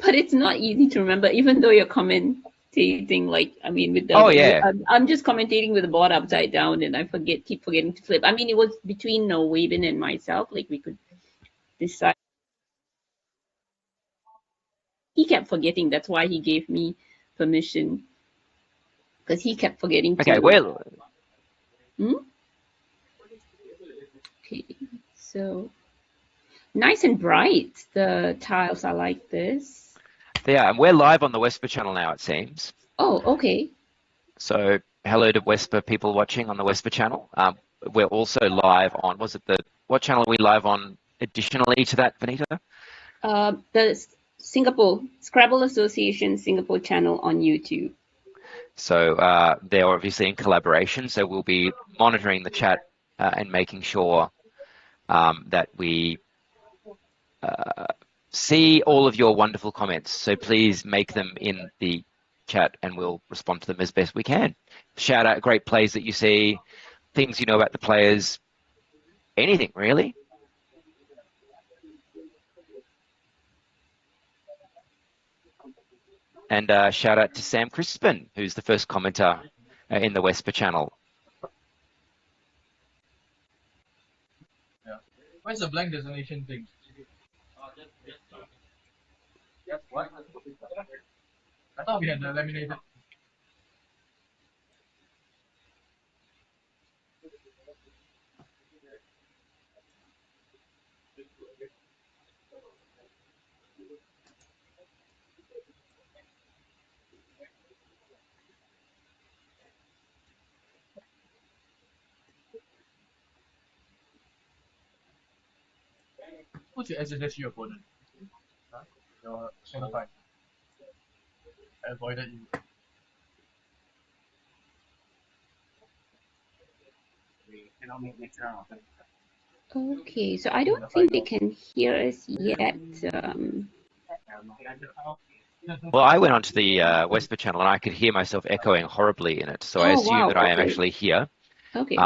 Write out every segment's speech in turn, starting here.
But it's not easy to remember, even though you're commentating. Like, I mean, with the Oh yeah. I'm just commentating with the board upside down, and I keep forgetting to flip. I mean, it was between Wavin and myself. Like, we could decide. He kept forgetting. That's why he gave me permission, because he kept forgetting to. Okay, well. Okay, so nice and bright. The tiles are like this. Yeah, and we're live on the WESPA channel now, it seems. Oh, okay. So hello to WESPA people watching on the WESPA channel. We're also live on, what channel are we live on additionally to that, Vanita? The Singapore Scrabble Association Singapore channel on YouTube. So they're obviously in collaboration. So we'll be monitoring the chat and making sure that we see all of your wonderful comments. So please make them in the chat and we'll respond to them as best we can. Shout out great plays that you see, things you know about the players, anything really. And shout out to Sam Crispin, who's the first commenter in the WESPA channel. Yeah. Where's the blank designation thing? What? I thought we had laminated. Who's your SSSU opponent? Huh? Your certified. I avoided you. We cannot make next round. Okay, so I don't think they can hear us yet. Well, I went onto the WESPA channel and I could hear myself echoing horribly in it. So I assume that I am actually here. Okay.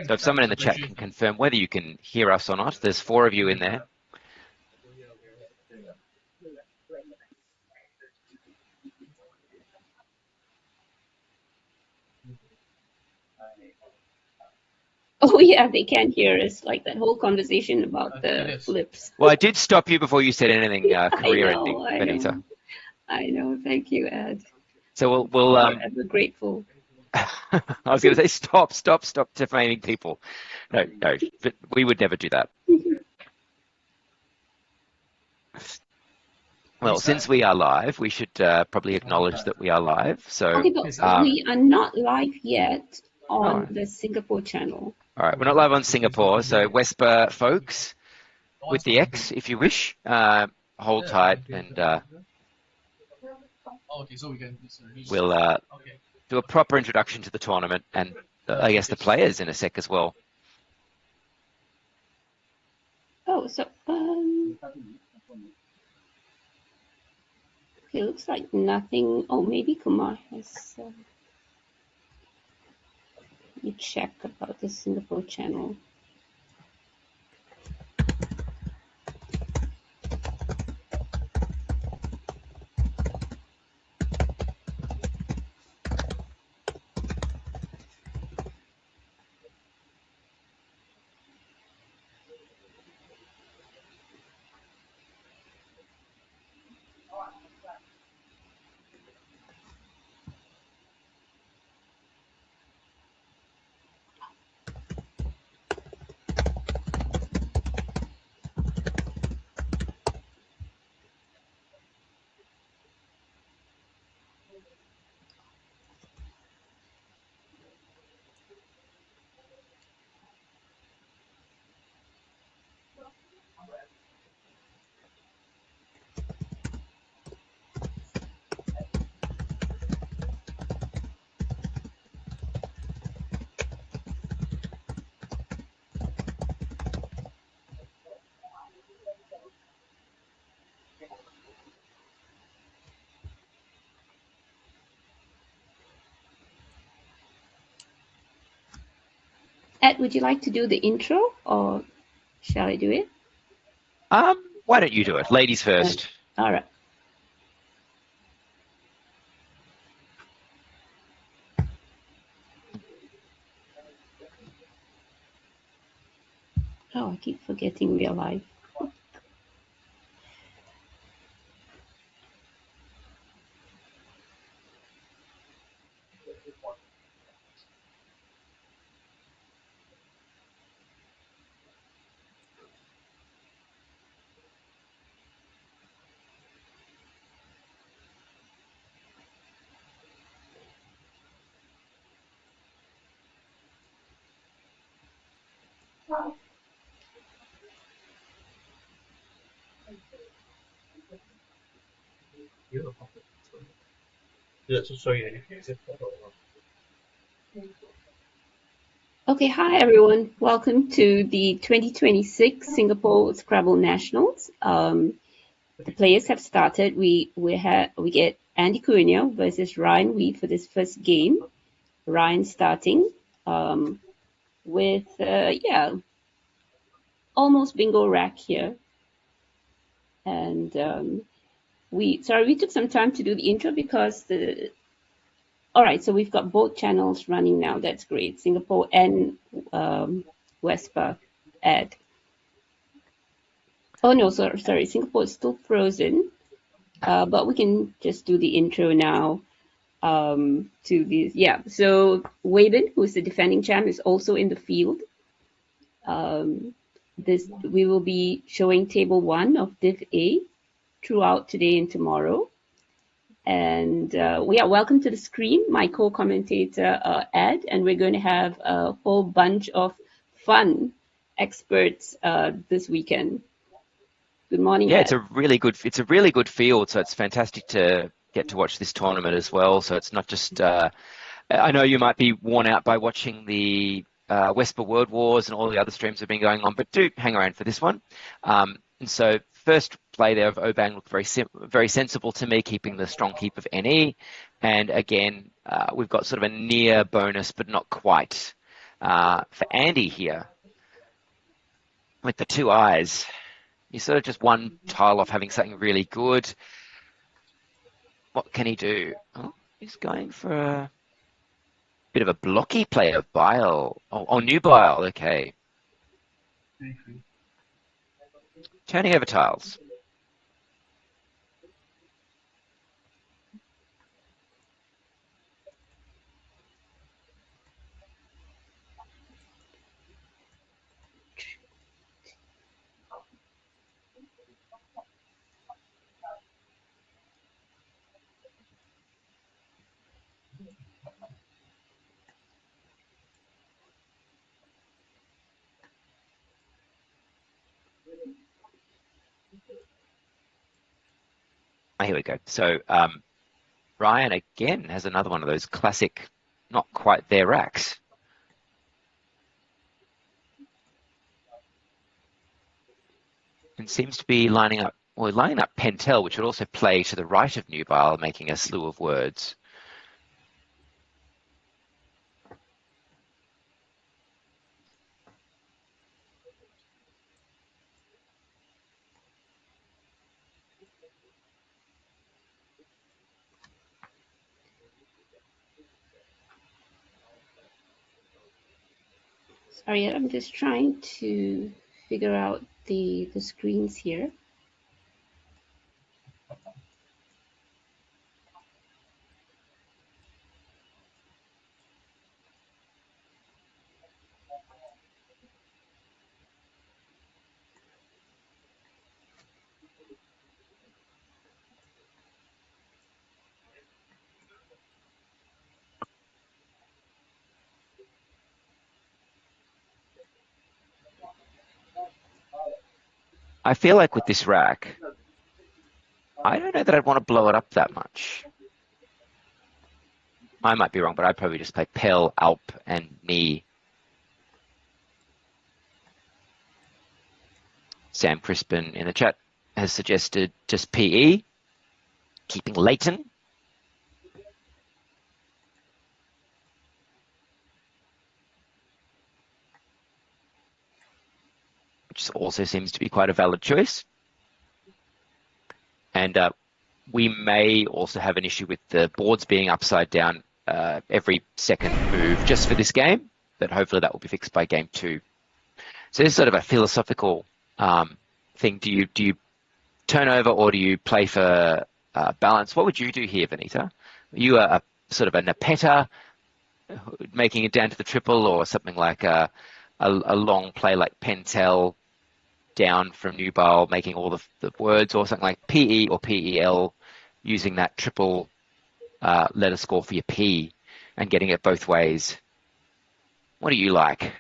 So if someone in the chat can confirm whether you can hear us or not, there's 4 of you in there. Oh yeah, they can't hear us, like that whole conversation about the flips. Well, I did stop you before you said anything career-ending, Benita. I know. Thank you, Ed. So we'll I'm grateful. I was going to say stop defaming people. No, but we would never do that. Well, since we are live, we should probably acknowledge that we are live. So okay, but we are not live yet on the Singapore channel. All right, we're not live on Singapore, so WESPA folks, with the X, if you wish, hold tight and we'll do a proper introduction to the tournament and I guess the players in a sec as well. Oh, so it looks like nothing. Oh, maybe Kumar has. Let me check about the Singapore channel. Ed, would you like to do the intro or shall I do it? Why don't you do it? Ladies first. All right. Oh, I keep forgetting we are live. Okay, hi everyone. Welcome to the 2026 Singapore Scrabble Nationals. The players have started. We get Andy Cunha versus Ryan Wee for this first game. Ryan starting with almost bingo rack here, and we took some time to do the intro because all right, so we've got both channels running now. That's great. Singapore and WESPA ad. Oh no, sorry. Singapore is still frozen, but we can just do the intro now. To these, yeah. So Wayben, who's the defending champ, is also in the field. We will be showing table 1 of Div A throughout today and tomorrow. And welcome to the screen, my co-commentator Ed, and we're going to have a whole bunch of fun experts this weekend. Good morning, Yeah, Ed. it's a really good field, so it's fantastic to get to watch this tournament as well. So it's not just I know you might be worn out by watching the WESPA World Wars and all the other streams that have been going on, but do hang around for this one. And so first play there of Obang looked very sensible to me, keeping the strong keep of NE. And again, we've got sort of a near bonus, but not quite for Andy here with the 2 eyes. He's sort of just one tile off having something really good. What can he do? Oh, he's going for a bit of a blocky play of Bile. Oh, Nubile, okay. Turning over tiles. Oh, here we go. So Ryan again has another one of those classic, not quite there racks. And seems to be lining up Pentel, which would also play to the right of Nubile, making a slew of words. Sorry, I'm just trying to figure out the screens here. I feel like with this rack, I don't know that I'd want to blow it up that much. I might be wrong, but I'd probably just play Pel, Alp, and Knee. Sam Crispin in the chat has suggested just PE, keeping Leighton. Which also seems to be quite a valid choice. And we may also have an issue with the boards being upside down every second move just for this game, but hopefully that will be fixed by game 2. So this is sort of a philosophical thing. Do you turn over or do you play for balance? What would you do here, Vanita? Are you a sort of a Nepeta, making it down to the triple, or something like a long play like Pentel down from Nubile, making all the words, or something like PE or PEL, using that triple letter score for your P and getting it both ways? What do you like?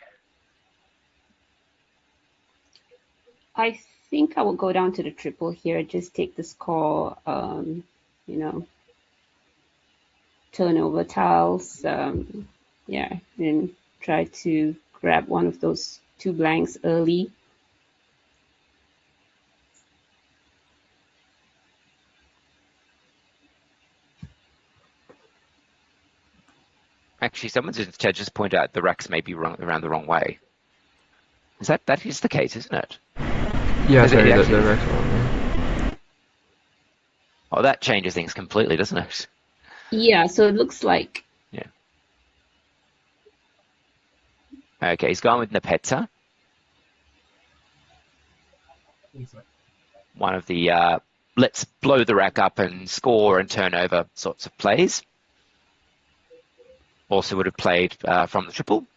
I think I will go down to the triple here. Just take the score, you know, turnover tiles. Yeah, and try to grab one of those 2 blanks early. Actually, someone's in the chat just pointed out the racks may be around the wrong way. That is the case, isn't it? Yeah, sorry, the racks are wrong. Oh, that changes things completely, doesn't it? Yeah, so it looks like... Yeah. Okay, he's gone with Nepeta. One of the let's blow the rack up and score and turn over sorts of plays. Also would have played from the triple.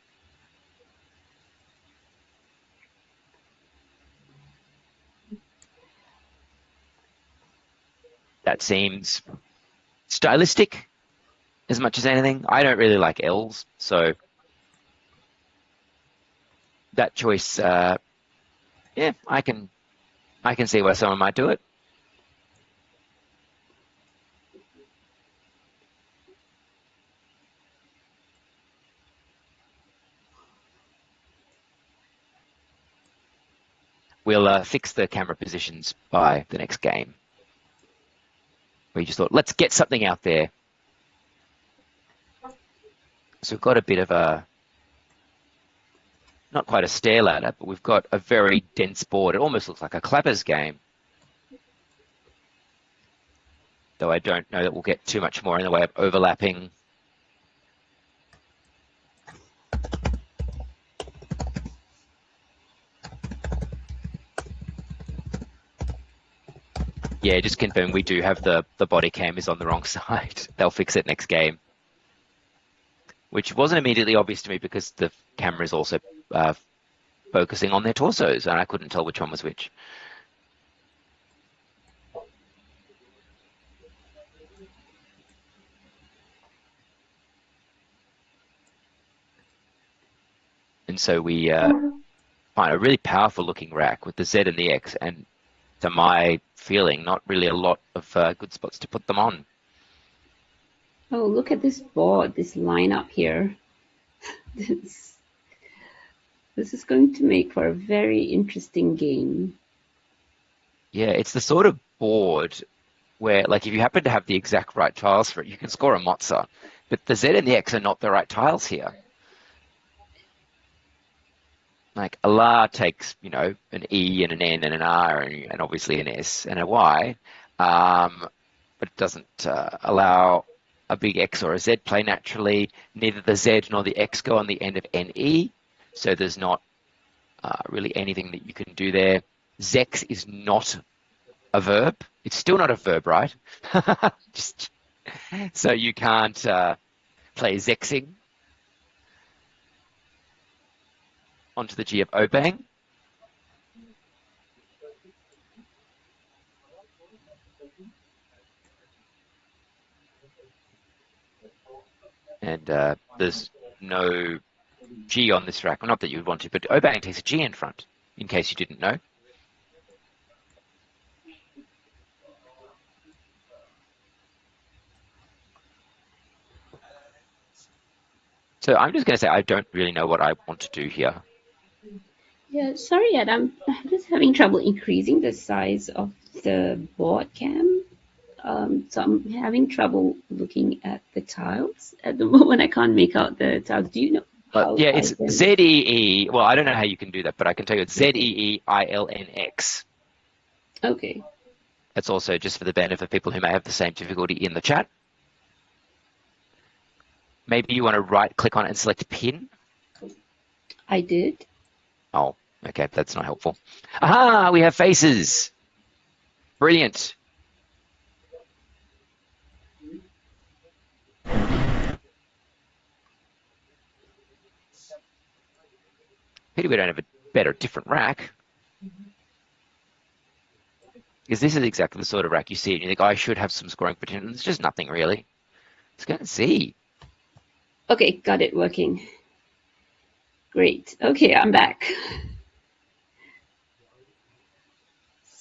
That seems stylistic as much as anything. I don't really like L's, so that choice, yeah, I can see why someone might do it. We'll fix the camera positions by the next game. We just thought, let's get something out there. So we've got a bit of a, not quite a stair ladder, but we've got a very dense board. It almost looks like a clappers game. Though I don't know that we'll get too much more in the way of overlapping. Yeah, just confirm we do have the body cam is on the wrong side. They'll fix it next game. Which wasn't immediately obvious to me because the camera is also focusing on their torsos, and I couldn't tell which one was which. And so we find a really powerful looking rack with the Z and the X, and to my feeling, not really a lot of good spots to put them on. Oh, look at this board, this lineup here. This is going to make for a very interesting game. Yeah, it's the sort of board where, like, if you happen to have the exact right tiles for it, you can score a Mozza. But the Z and the X are not the right tiles here. Like, a La takes, you know, an E and an N and an R and obviously an S and a Y, but it doesn't allow a big X or a Z play naturally. Neither the Z nor the X go on the end of NE, so there's not really anything that you can do there. Zex is not a verb. It's still not a verb, right? So you can't play Zexing onto the G of Obang. And there's no G on this rack. Well, not that you would want to, but Obang takes a G in front, in case you didn't know. So I'm just going to say I don't really know what I want to do here. Yeah, sorry, Ed, I'm just having trouble increasing the size of the board cam. So I'm having trouble looking at the tiles. At the moment, I can't make out the tiles. Do you know? Yeah, it's Z-E-E. Well, I don't know how you can do that, but I can tell you it's Z-E-E-I-L-N-X. Okay. It's also just for the benefit of people who may have the same difficulty in the chat. Maybe you want to right-click on it and select pin. I did. Oh, okay, that's not helpful. Aha, we have faces. Brilliant. Pity we don't have a better, different rack. Because this is exactly the sort of rack you see and you think, oh, I should have some scoring potential. It's just nothing really. Let's go and see. Okay, got it working. Great. Okay, I'm back.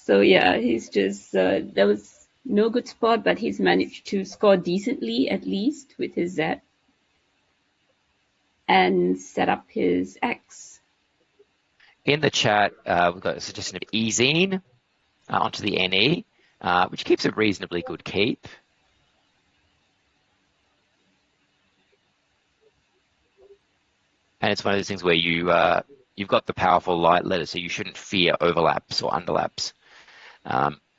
So yeah, he's just, there was no good spot, but he's managed to score decently, at least, with his Z. And set up his X. In the chat, we've got a suggestion of easing onto the NE, which keeps a reasonably good keep. And it's one of those things where you've got the powerful light letter, so you shouldn't fear overlaps or underlaps.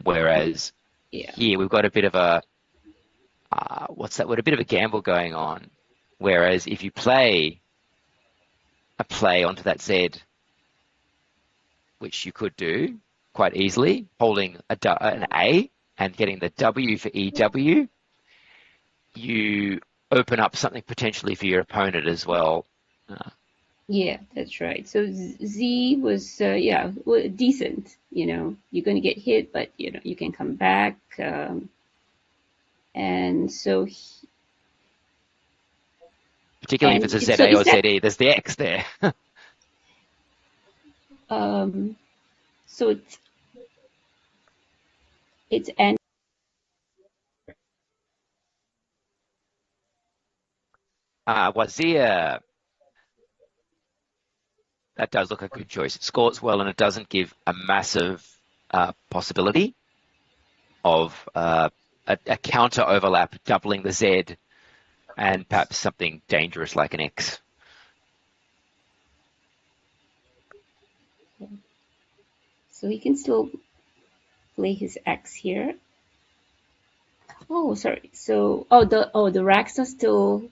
Whereas here we've got a bit of a, what's that word? A bit of a gamble going on. Whereas if you play a play onto that Z, which you could do quite easily, holding an A and getting the W for EW, you open up something potentially for your opponent as well. Yeah, that's right. So Z was, decent. You know, you're going to get hit, but, you know, you can come back. And so... Particularly if it's a ZA or ZE, there's the X there. So it's N. Wazir. That does look a good choice. It scores well and it doesn't give a massive possibility of a counter overlap doubling the Z and perhaps something dangerous like an X. So he can still play his X here. Oh, sorry. So, the racks are still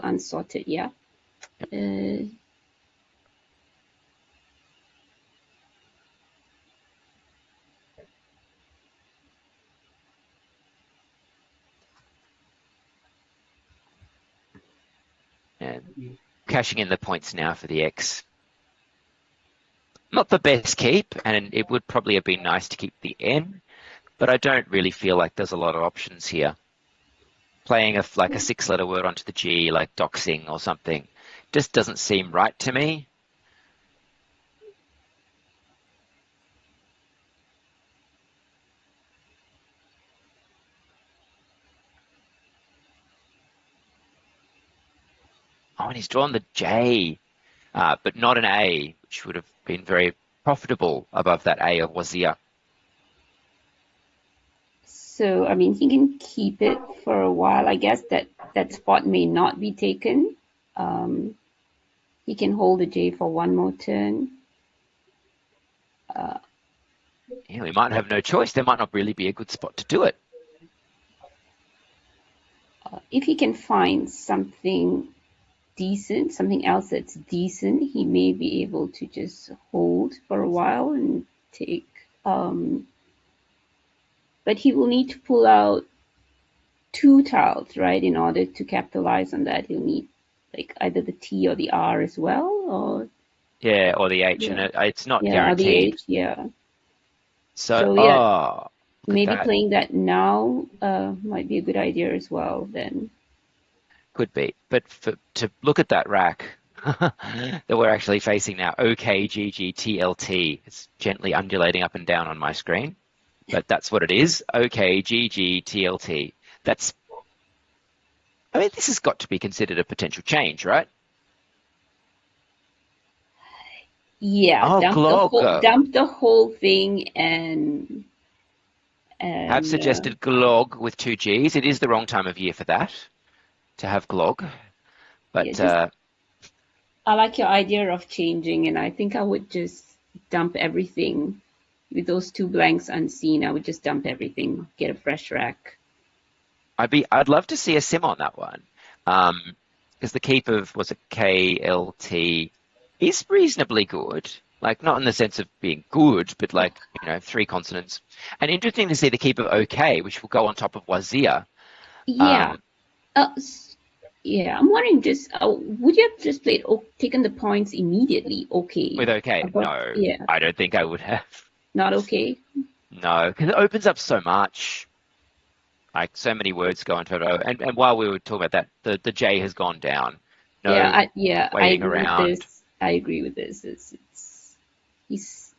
unsorted. Yeah. And cashing in the points now for the X. Not the best keep, and it would probably have been nice to keep the N, but I don't really feel like there's a lot of options here. Playing like a 6-letter word onto the G, like doxing or something, just doesn't seem right to me. Oh, and he's drawn the J, but not an A, which would have been very profitable above that A of Wazir. So, I mean, he can keep it for a while. I guess that spot may not be taken. He can hold the J for one more turn. Yeah, we might have no choice. There might not really be a good spot to do it. If he can find something decent, something else that's decent, he may be able to just hold for a while and take. But he will need to pull out 2 tiles, right, in order to capitalize on that. He'll need like either the T or the R as well, or or the H, and it's not guaranteed. Or the H, yeah. So maybe playing that now might be a good idea as well. Then could be, but to look at that rack that we're actually facing now, OKGGTLT. It's gently undulating up and down on my screen. But that's what it is, OKGGTLT. This has got to be considered a potential change, right? Yeah, dump the whole thing and I've suggested glog with 2 Gs. It is the wrong time of year for that, to have glog. But I like your idea of changing, and I think I would just dump everything with those 2 blanks unseen, I would just dump everything, get a fresh rack. I'd love to see a sim on that one. Because the keep of, was it KLT, is reasonably good. Like, not in the sense of being good, but like, 3 consonants. And interesting to see the keep of OK, which will go on top of Wazir. Yeah. Yeah, I'm wondering just, would you have just played, taken the points immediately? Okay. With OK? No, yeah. I don't think I would have. Not okay? No, because it opens up so much. Like, so many words go into it. And while we were talking about that, the J has gone down. No I waiting agree around. with this. I agree with this. He's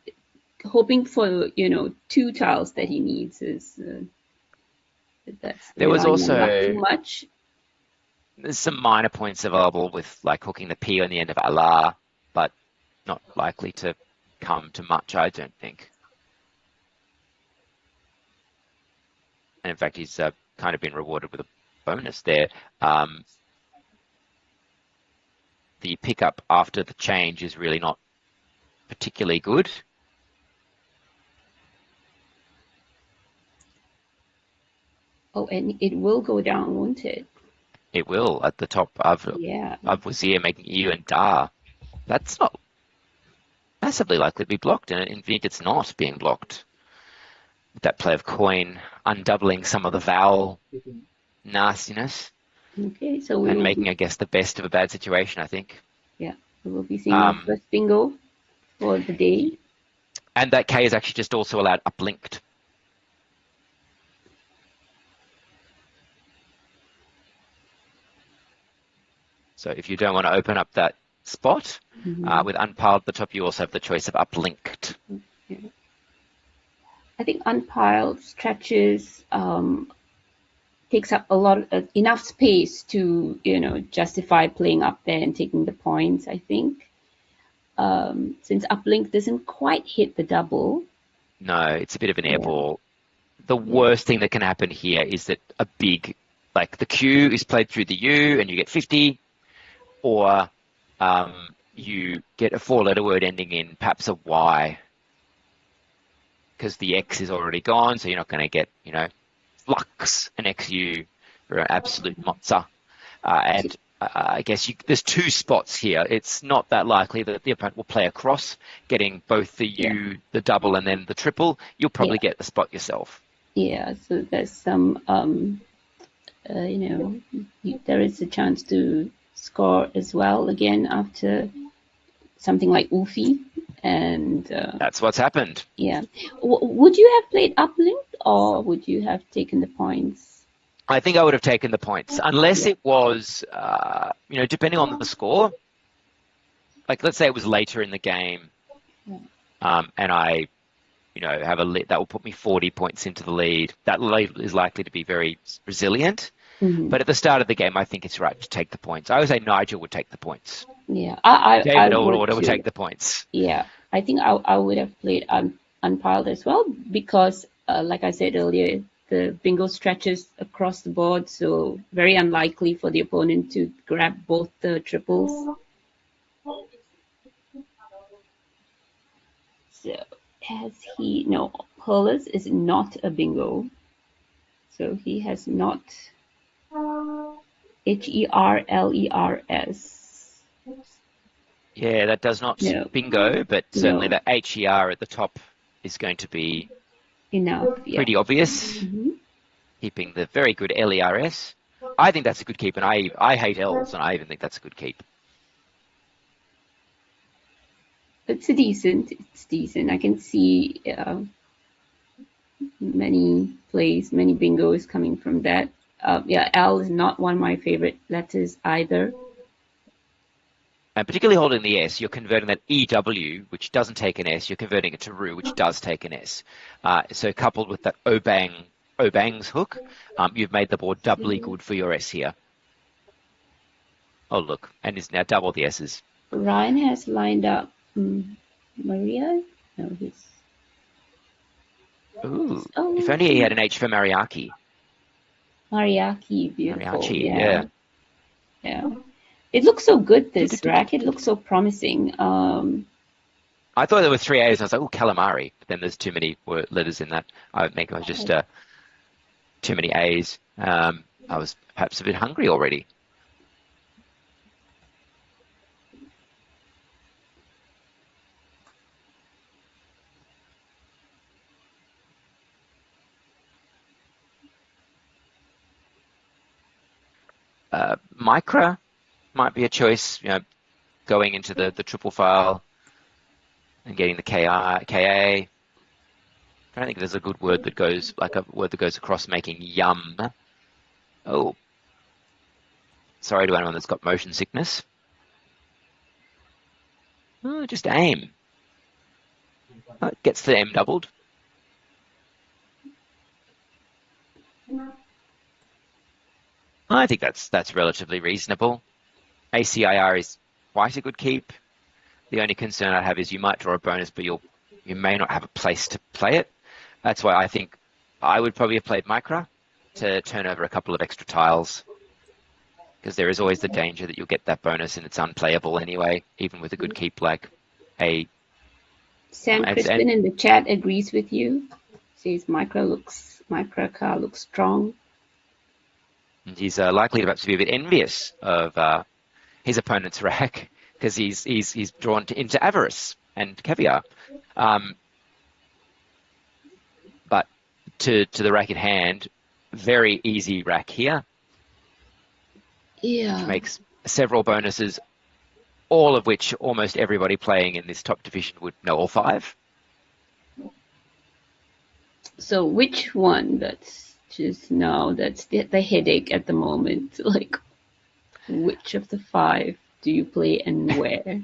hoping for, 2 tiles that he needs. There was also too much. There's some minor points available with like hooking the P on the end of Allah, but not likely to come to much, I don't think. And in fact, he's kind of been rewarded with a bonus there. The pickup after the change is really not particularly good. Oh, and it will go down, won't it? It will at the top of Wazir making you and Da. That's not massively likely to be blocked, and in fact, it's not being blocked. With that play of coin, undoubling some of the vowel nastiness. Okay, so and making, I guess, the best of a bad situation, I think. Yeah, we will be seeing our first bingo for the day. And that K is actually just also allowed uplinked. So if you don't want to open up that spot with unpiled at the top, you also have the choice of uplinked. Okay. I think unpiled stretches takes up a lot of, enough space to justify playing up there and taking the points. I think since uplink doesn't quite hit the double. No, it's a bit of an airball. The worst thing that can happen here is that a big, like the Q is played through the U and you get 50. Or you get a 4-letter word ending in perhaps a Y, because the X is already gone, so you're not going to get, flux and XU for an absolute mozza. And I guess there's 2 spots here. It's not that likely that the opponent will play across, getting both the U, the double, and then the triple. You'll probably get the spot yourself. Yeah, so there's some, there is a chance to score as well again after something like Ufi, and that's what's happened. Yeah, would you have played uplink or would you have taken the points? I think I would have taken the points, unless it was, depending on the score. Like, let's say it was later in the game, and I, have a lead that will put me 40 points into the lead. That lead is likely to be very resilient. But at the start of the game, I think it's right to take the points. I would say Nigel would take the points. Yeah, David Order would take the points. Yeah, I think I would have played unpiled as well because, like I said earlier, the bingo stretches across the board, so very unlikely for the opponent to grab both the triples. So Perlis is not a bingo, so he has not. HERLERS. Yeah, that does not bingo, but certainly the HER at the top is going to be enough. Pretty obvious. Keeping the very good LERS. I think that's a good keep, and I hate L's, and I even think that's a good keep. It's decent. I can see many plays, many bingos coming from that. L is not one of my favorite letters either. And particularly holding the S, you're converting that EW, which doesn't take an S, you're converting it to RU, which does take an S. So coupled with that Obang's hook, you've made the board doubly good for your S here. Oh, look, and it's now double the S's. Ryan has lined up Maria? No, he's... Ooh, if only he had an H for Mariachi. Mariachi, beautiful. Mariachi, yeah. It looks so good, this rack. It looks so promising. I I thought there were 3 A's, and I was like, oh, calamari. But then there's too many letters in that. I would make it was just too many A's. I was perhaps a bit hungry already. Micra might be a choice, going into the triple file and getting the KA. I don't think there's a good word that goes, like a word that goes across making yum. Oh, sorry to anyone that's got motion sickness. Oh, just aim. Oh, it gets the M doubled. I think that's relatively reasonable. ACIR is quite a good keep. The only concern I have is you might draw a bonus, but you may not have a place to play it. That's why I think I would probably have played Micra to turn over a couple of extra tiles, because there is always the danger that you'll get that bonus and it's unplayable anyway, even with a good keep like a... Sam Crispin in the chat agrees with you. Says Micra car looks strong. And he's likely perhaps to be a bit envious of his opponent's rack, because he's drawn into avarice and caviar. But to the rack at hand, very easy rack here. Yeah. Which makes several bonuses, all of which almost everybody playing in this top division would know all 5. So which one? That's just no, that's the headache at the moment. Like, which of the 5 do you play and where?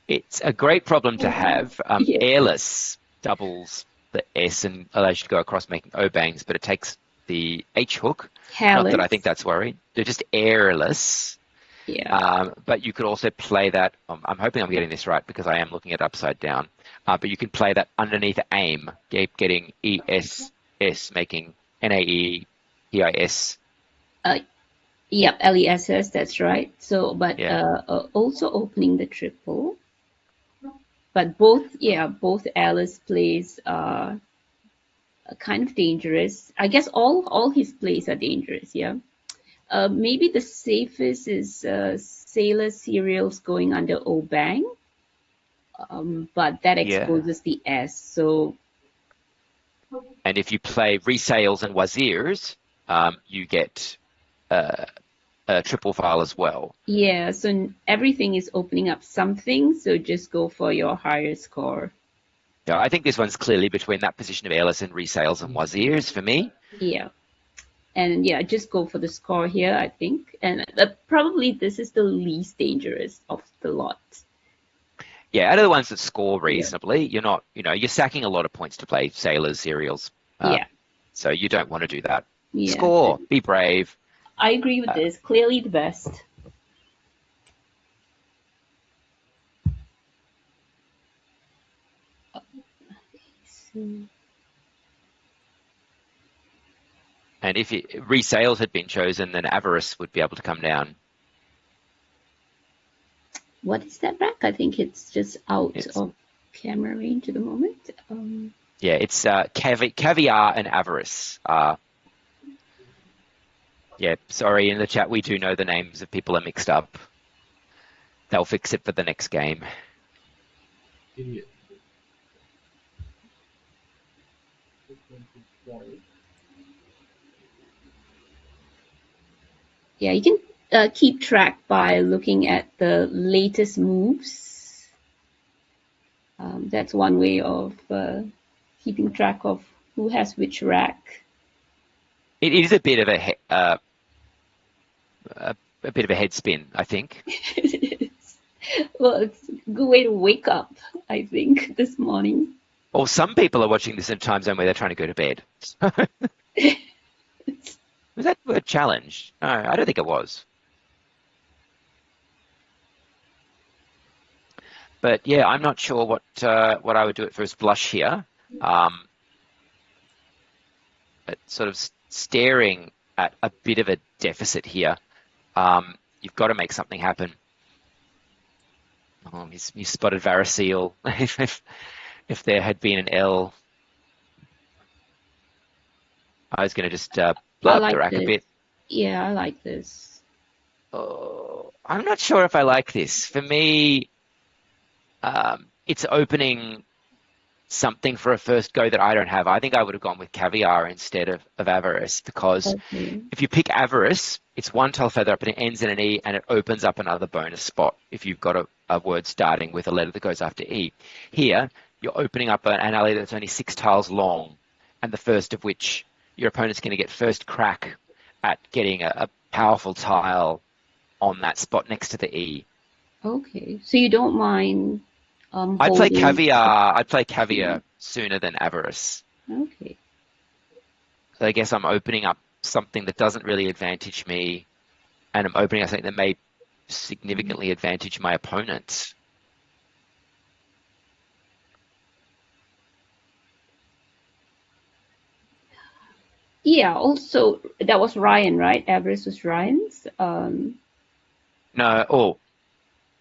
It's a great problem to have. Yeah. Airless doubles the S and allows you to go across making O-bangs, but it takes the H hook. Hairless. Not that I think that's worried. They're just airless. Yeah. But you could also play that. I'm hoping I'm getting this right because I am looking at upside down. But you can play that underneath aim, getting ESS, making NAE, EIS. Yep, LESS, that's right. So, but Yeah. also opening the triple. But both Alice plays are kind of dangerous. I guess all his plays are dangerous, yeah. Maybe the safest is Sailor Cereals going under O-Bang. But that exposes the S, so... And if you play Resales and Wazirs, you get a triple file as well. Yeah, so everything is opening up something, so just go for your higher score. Yeah, I think this one's clearly between that position of Airless and Resales and Wazirs for me. Yeah. And yeah, just go for the score here, I think. And probably this is the least dangerous of the lot. Yeah, out of the ones that score reasonably, you're not, you're sacking a lot of points to play Sailors, Cereals. Yeah. So you don't want to do that. Yeah. Score, be brave. I agree with this. Clearly the best. And if Resales had been chosen, then Avarice would be able to come down. What is that rack? I think it's just out of camera range at the moment. Yeah, it's Caviar and Avarice. Yeah, sorry, in the chat we do know the names of people are mixed up. They'll fix it for the next game. Idiot. Yeah, you can keep track by looking at the latest moves. That's one way of keeping track of who has which rack. It is a bit of a bit of a head spin, I think. It is. Well, it's a good way to wake up, I think, this morning. Or some people are watching this in a time zone where they're trying to go to bed. Was that word challenge? No, I don't think it was. But yeah, I'm not sure what I would do at first blush here. But sort of staring at a bit of a deficit here. You've got to make something happen. He's spotted Varicille. If there had been an L, I was going to just blow I up the like rack a this. bit. Yeah, I like this. Oh, I'm not sure if I like this. For me, it's opening something for a first go that I don't have. I think I would have gone with Caviar instead of Avarice, because Okay. if you pick Avarice, it's one tile further up and it ends in an E and it opens up another bonus spot if you've got a word starting with a letter that goes after E. Here, you're opening up an alley that's only 6 tiles long, and the first of which your opponent's going to get first crack at getting a powerful tile on that spot next to the E. Okay. So you don't mind I'd play holding. Caviar. I'd play Caviar sooner than Avarice. Okay. So I guess I'm opening up something that doesn't really advantage me, and I'm opening up something that may significantly advantage my opponents. Yeah, also that was Ryan, right? Everest was Ryan's. No,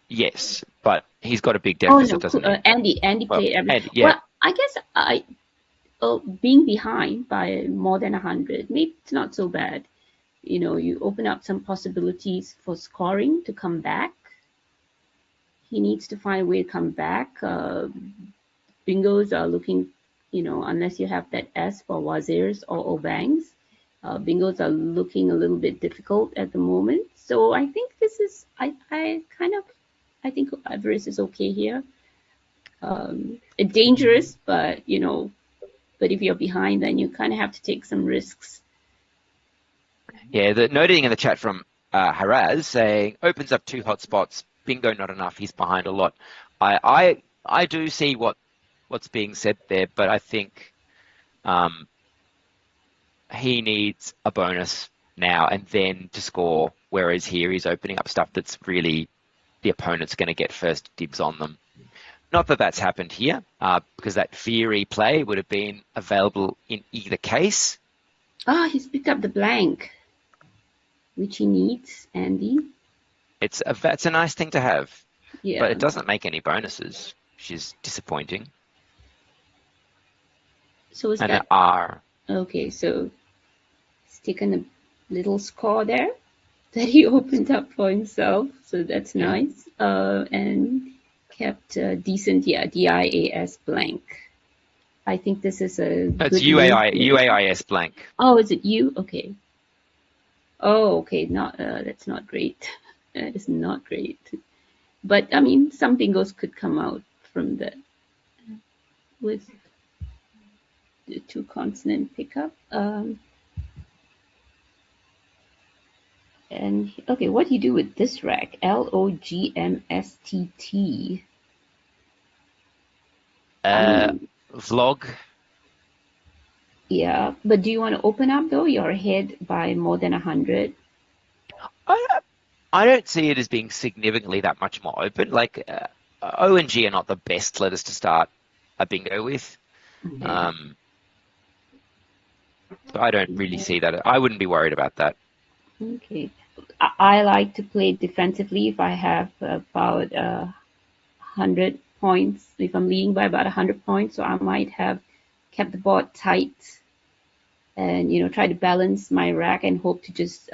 yes, but he's got a big Oh deficit, no, doesn't he? Andy Well, played Everest. and yeah, Well, I guess being behind by more than 100, maybe it's not so bad. You know, you open up some possibilities for scoring to come back. He needs to find a way to come back. Bingos are looking, unless you have that S for Wazirs or Obangs, bingos are looking a little bit difficult at the moment. So I think this is, I think Everest is okay here. Dangerous, but but if you're behind, then you kind of have to take some risks. yeah. The noting in the chat from Haraz saying opens up 2 hotspots. Bingo, not enough. He's behind a lot. I do see what's being said there, but I think he needs a bonus now and then to score, whereas here he's opening up stuff that's really the opponent's going to get first dibs on them. Not that that's happened here, because that Fury play would have been available in either case. He's picked up the blank, which he needs, Andy. That's a nice thing to have, Yeah. but it doesn't make any bonuses, which is disappointing. So is And that an R. okay? So he's taken a little score there that he opened up for himself. So that's Yeah. nice. And kept decent, yeah, DIAS blank. I think this is a It's good move. UAIS blank. Oh, is it you? Okay. Oh, okay. Not that's not great. That is not great. But I mean, some bingos could come out from that with the 2 consonant pickup. And okay, what do you do with this rack? LOGMSTT. Vlog. Yeah, but do you want to open up though? You're ahead by more than 100. I don't see it as being significantly that much more open. Like O and G are not the best letters to start a bingo with. Okay. So I don't really see that. I wouldn't be worried about that. Okay. I like to play defensively if I have about 100 points. If I'm leading by about 100 points, so I might have kept the board tight and try to balance my rack and hope to just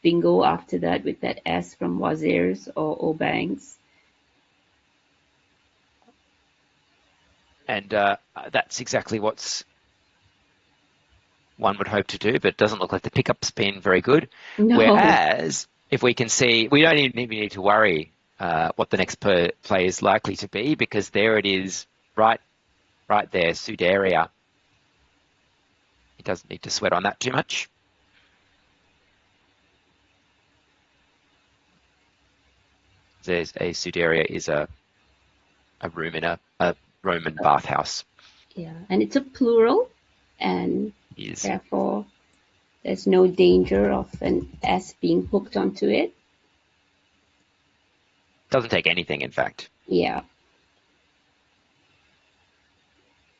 bingo after that with that S from Wazirs or Obangs. And that's exactly what's one would hope to do, but it doesn't look like the pickup's been very good. No. Whereas, if we can see, we don't even need to worry what the next play is likely to be, because there it is, right there, Sudaria. He doesn't need to sweat on that too much. There's a Sudaria is a room in a Roman bathhouse. Yeah, and it's a plural, and Is therefore there's no danger of an S being hooked onto it. doesn't take anything, in fact. Yeah.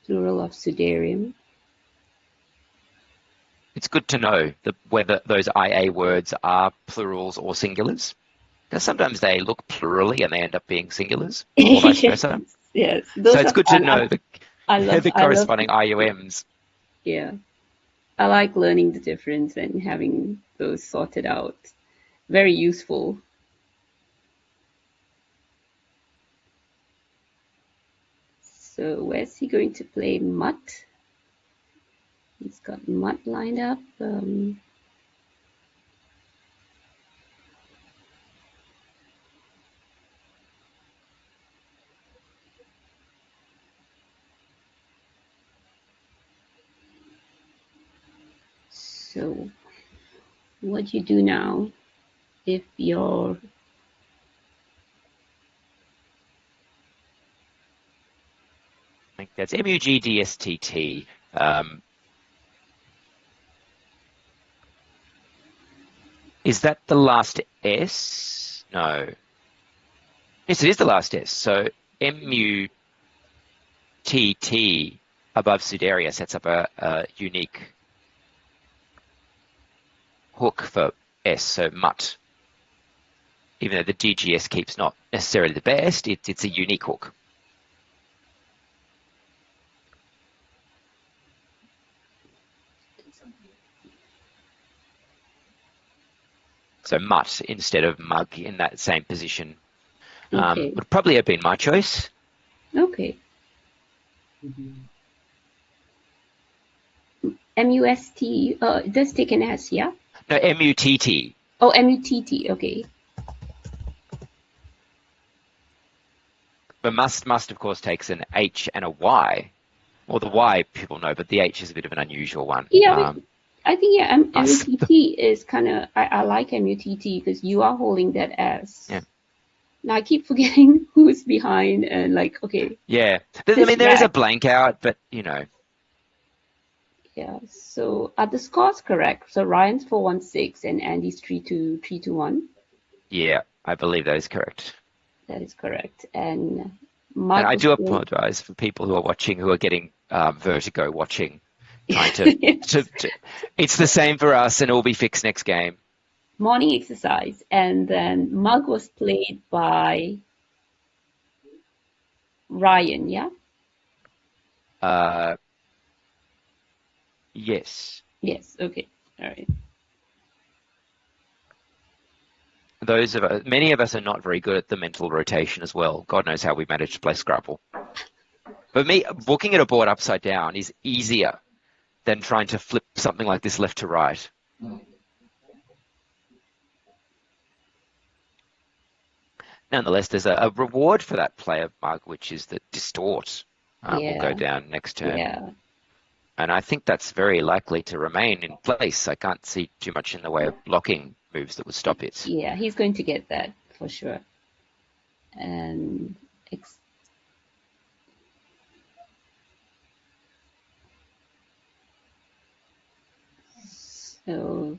Plural of Sudarium. It's good to know whether those IA words are plurals or singulars. Because sometimes they look plurally and they end up being singulars, or vice versa. Yes, So those it's are good to fun. know the I love, corresponding IUMs. yeah, I like learning the difference and having those sorted out. Very useful. So where's he going to play mutt? He's got mutt lined up. So what do you do now if you're I think that's MUGDSTT. Is that the last S? No. Yes, it is the last S. So MUTT above Sudaria sets up a unique hook for S, so mutt. Even though the DGS keeps not necessarily the best, it's a unique hook. So mutt instead of mug in that same position okay? would probably have been my choice. Okay. MUST. It does take an S, yeah. No, MUTT. Oh, MUTT. Okay. But must of course takes an H and a Y. Well, the Y people know, but the H is a bit of an unusual one. Yeah, I think yeah, Us. MUTT is kind of I like MUTT because you are holding that S. Yeah. Now I keep forgetting who's behind and like okay. Yeah. I mean, there is a blank out, but you know. Yeah. So are the scores correct? So Ryan's 416 and Andy's 321. Yeah, I believe that is correct. That is correct. And And I do apologize for people who are watching who are getting vertigo watching. Trying to, it's the same for us, and it will be fixed next game. Morning exercise, and then Mug was played by Ryan, yeah? Yes. Yes, okay, all right. Many of us are not very good at the mental rotation as well. God knows how we managed to play Scrabble. But looking at a board upside down is easier than trying to flip something like this left to right. Nonetheless, there's a reward for that player, Mug, which is that Distort will go down next turn. Yeah. And I think that's very likely to remain in place. I can't see too much in the way of blocking moves that would stop it. Yeah, he's going to get that for sure. And so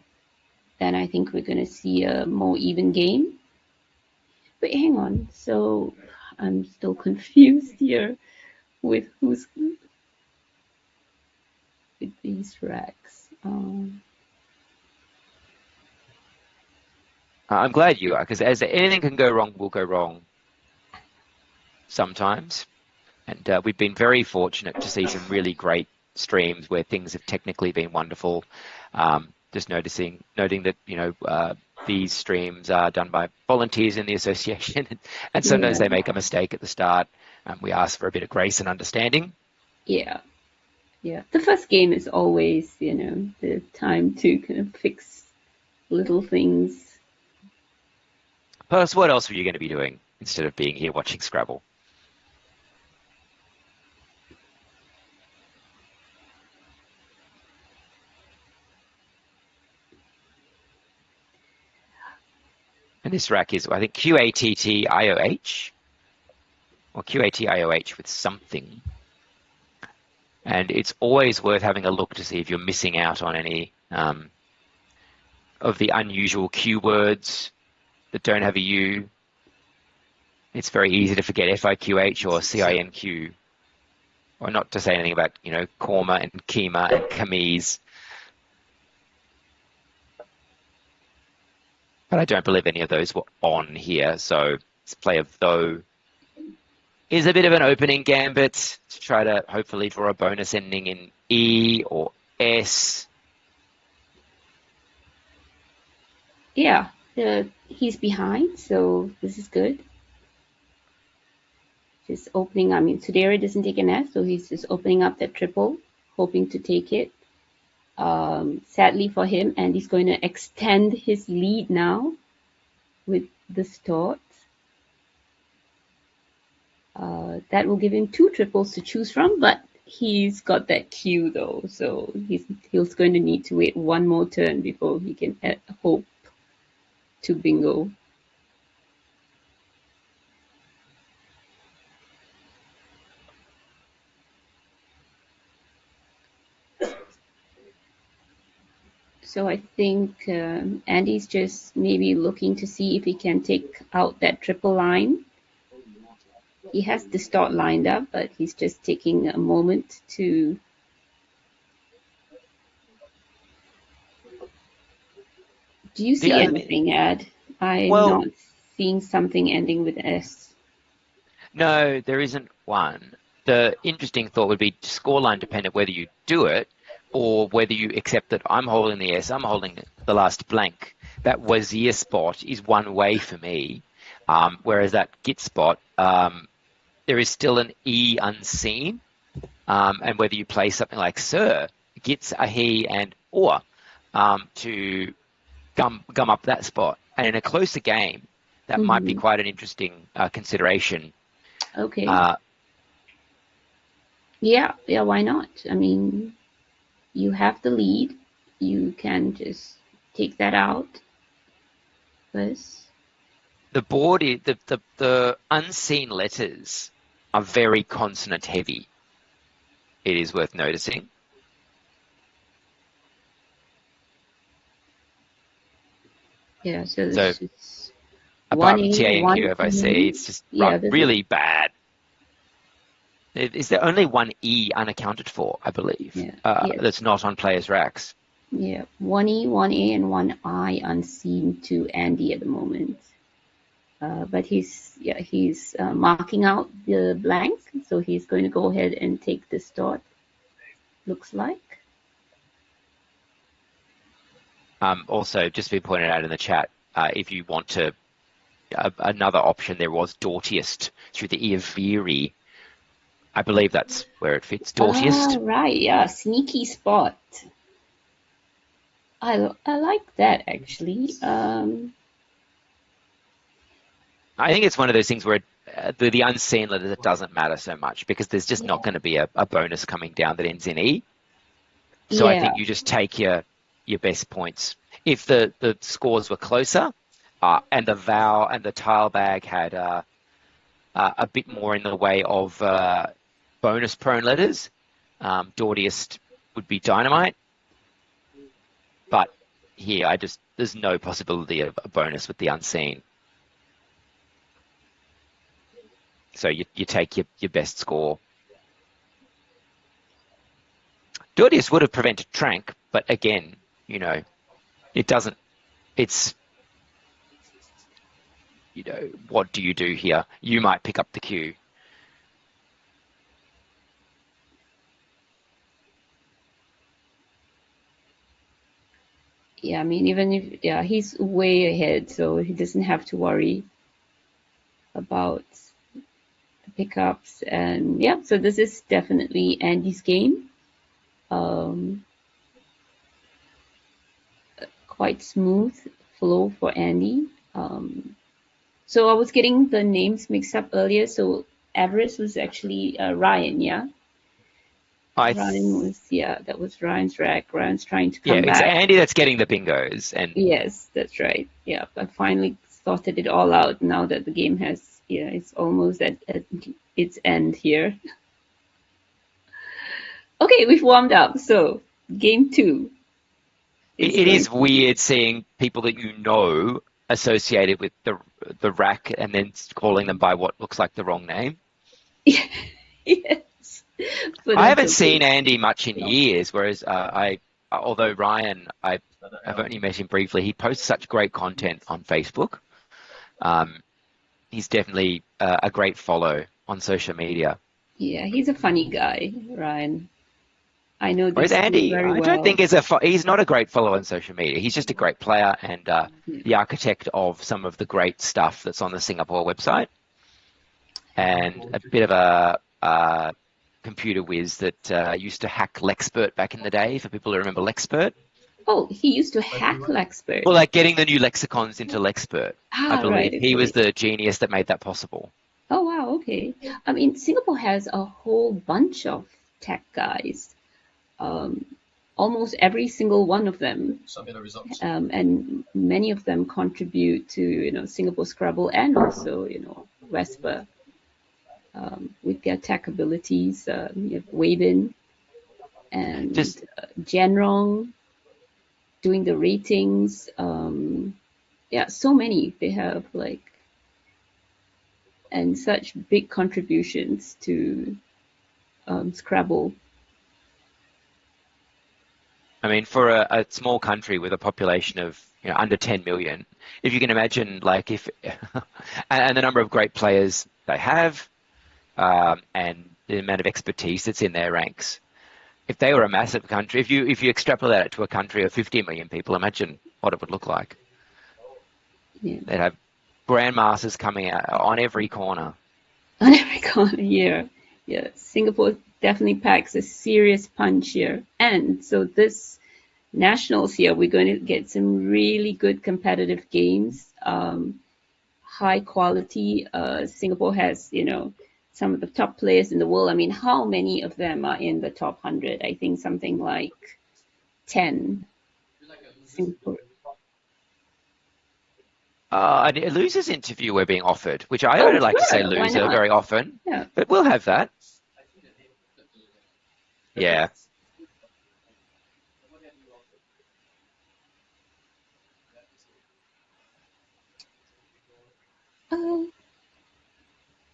then I think we're going to see a more even game. Wait, hang on. So I'm still confused here with who's with these racks. I'm glad you are, because as anything can go wrong, will go wrong sometimes. And we've been very fortunate to see some really great streams where things have technically been wonderful. Just noting that, you know, these streams are done by volunteers in the association, and sometimes they make a mistake at the start. We ask for a bit of grace and understanding. Yeah. Yeah. The first game is always, you know, the time to kind of fix little things. Plus, what else were you going to be doing instead of being here watching Scrabble? And this rack is, I think, QATTIOH, or QATIOH with something. And it's always worth having a look to see if you're missing out on any of the unusual Q words that don't have a U. It's very easy to forget FIQH or CINQ, or not to say anything about, you know, Korma and Kima and Kamise. But I don't believe any of those were on here. So this play of though is a bit of an opening gambit to try to hopefully draw a bonus ending in E or S. Yeah, he's behind, so this is good. Just opening, I mean, Sudera doesn't take an S, so he's just opening up that triple, hoping to take it. Sadly for him, and he's going to extend his lead now with the start. That will give him 2 triples to choose from, but he's got that Q though, so he's going to need to wait 1 more turn before he can hope to bingo. So I think Andy's just maybe looking to see if he can take out that triple line. He has the start lined up, but he's just taking a moment to Do you see anything, Ed? I'm not seeing something ending with S. No, there isn't one. The interesting thought would be scoreline dependent whether you do it or whether you accept that I'm holding the S, I'm holding the last blank. That Wazir spot is one way for me, whereas that Git spot, there is still an E unseen, and whether you play something like Sir, Git's a he and or to gum up that spot. And in a closer game, that might be quite an interesting consideration. Okay. Yeah, why not? I mean, you have the lead. You can just take that out. First. The board, the unseen letters are very consonant heavy. It is worth noticing. Yeah, so it's apart from TA and Q, if I see, it's just really bad. Is there only one E unaccounted for, I believe, that's not on players' racks? Yeah, 1 E, 1 A, and 1 I unseen to Andy at the moment. But he's marking out the blank, so he's going to go ahead and take the start, looks like. Also, just to be pointed out in the chat, if you want to, another option there was Dautiest through the E of Veery. I believe that's where it fits, Dautiest. Right, yeah, sneaky spot. I like that, actually. I think it's one of those things where the unseen letters, it doesn't matter so much because there's just not going to be a bonus coming down that ends in E. So I think you just take your best points. If the scores were closer and the vowel and the tile bag had a bit more in the way of bonus prone letters, Dautiest would be dynamite. But here, there's no possibility of a bonus with the unseen. So you take your best score. Dautiest would have prevented Trank, but again, it doesn't. It's, what do you do here? You might pick up the Q. Yeah, I mean, even if, he's way ahead, so he doesn't have to worry about the pickups. And so this is definitely Andy's game. Quite smooth flow for Andy. So I was getting the names mixed up earlier. So Everest was actually Ryan, yeah? Ryan was, that was Ryan's rack. Ryan's trying to come back. Yeah, it's Andy that's getting the bingos. And yes, that's right. Yeah, I finally sorted it all out now that the game has, it's almost at its end here. Okay, we've warmed up. So game 2. It is weird seeing people that associated with the rack and then calling them by what looks like the wrong name. Yes. I haven't seen Andy much in years, whereas I although Ryan, I've only met him briefly, he posts such great content on Facebook. He's definitely a great follow on social media. Yeah, he's a funny guy, Ryan. I know Whereas this school Andy, very I well. don't think he's not a great follower on social media. He's just a great player and the architect of some of the great stuff that's on the Singapore website, and a bit of a computer whiz that used to hack Lexpert back in the day, for people who remember Lexpert. Oh, he used to hack Lexpert. Well, like getting the new lexicons into Lexpert, I believe. Right, He was okay. the genius that made that possible. Oh, wow, okay. I mean, Singapore has a whole bunch of tech guys. Almost every single one of them. And many of them contribute to, Singapore Scrabble and also, WESPA. With their tech abilities, you have Weibin and Jianrong doing the ratings. Yeah, so many. They have and such big contributions to Scrabble. I mean, for a small country with a population of under 10 million, if you can imagine, if and the number of great players they have, and the amount of expertise that's in their ranks. If they were a massive country, if you extrapolate it to a country of 50 million people, imagine what it would look like. Yeah. They'd have grandmasters coming out on every corner. On every corner, yeah. Yeah, Singapore definitely packs a serious punch here. And so this nationals here, we're going to get some really good competitive games, high quality. Singapore has, some of the top players in the world. I mean, how many of them are in the top 100? I think something like 10. Singapore. A losers interview we're being offered, which I don't like to say loser very often, but we'll have that. Yeah.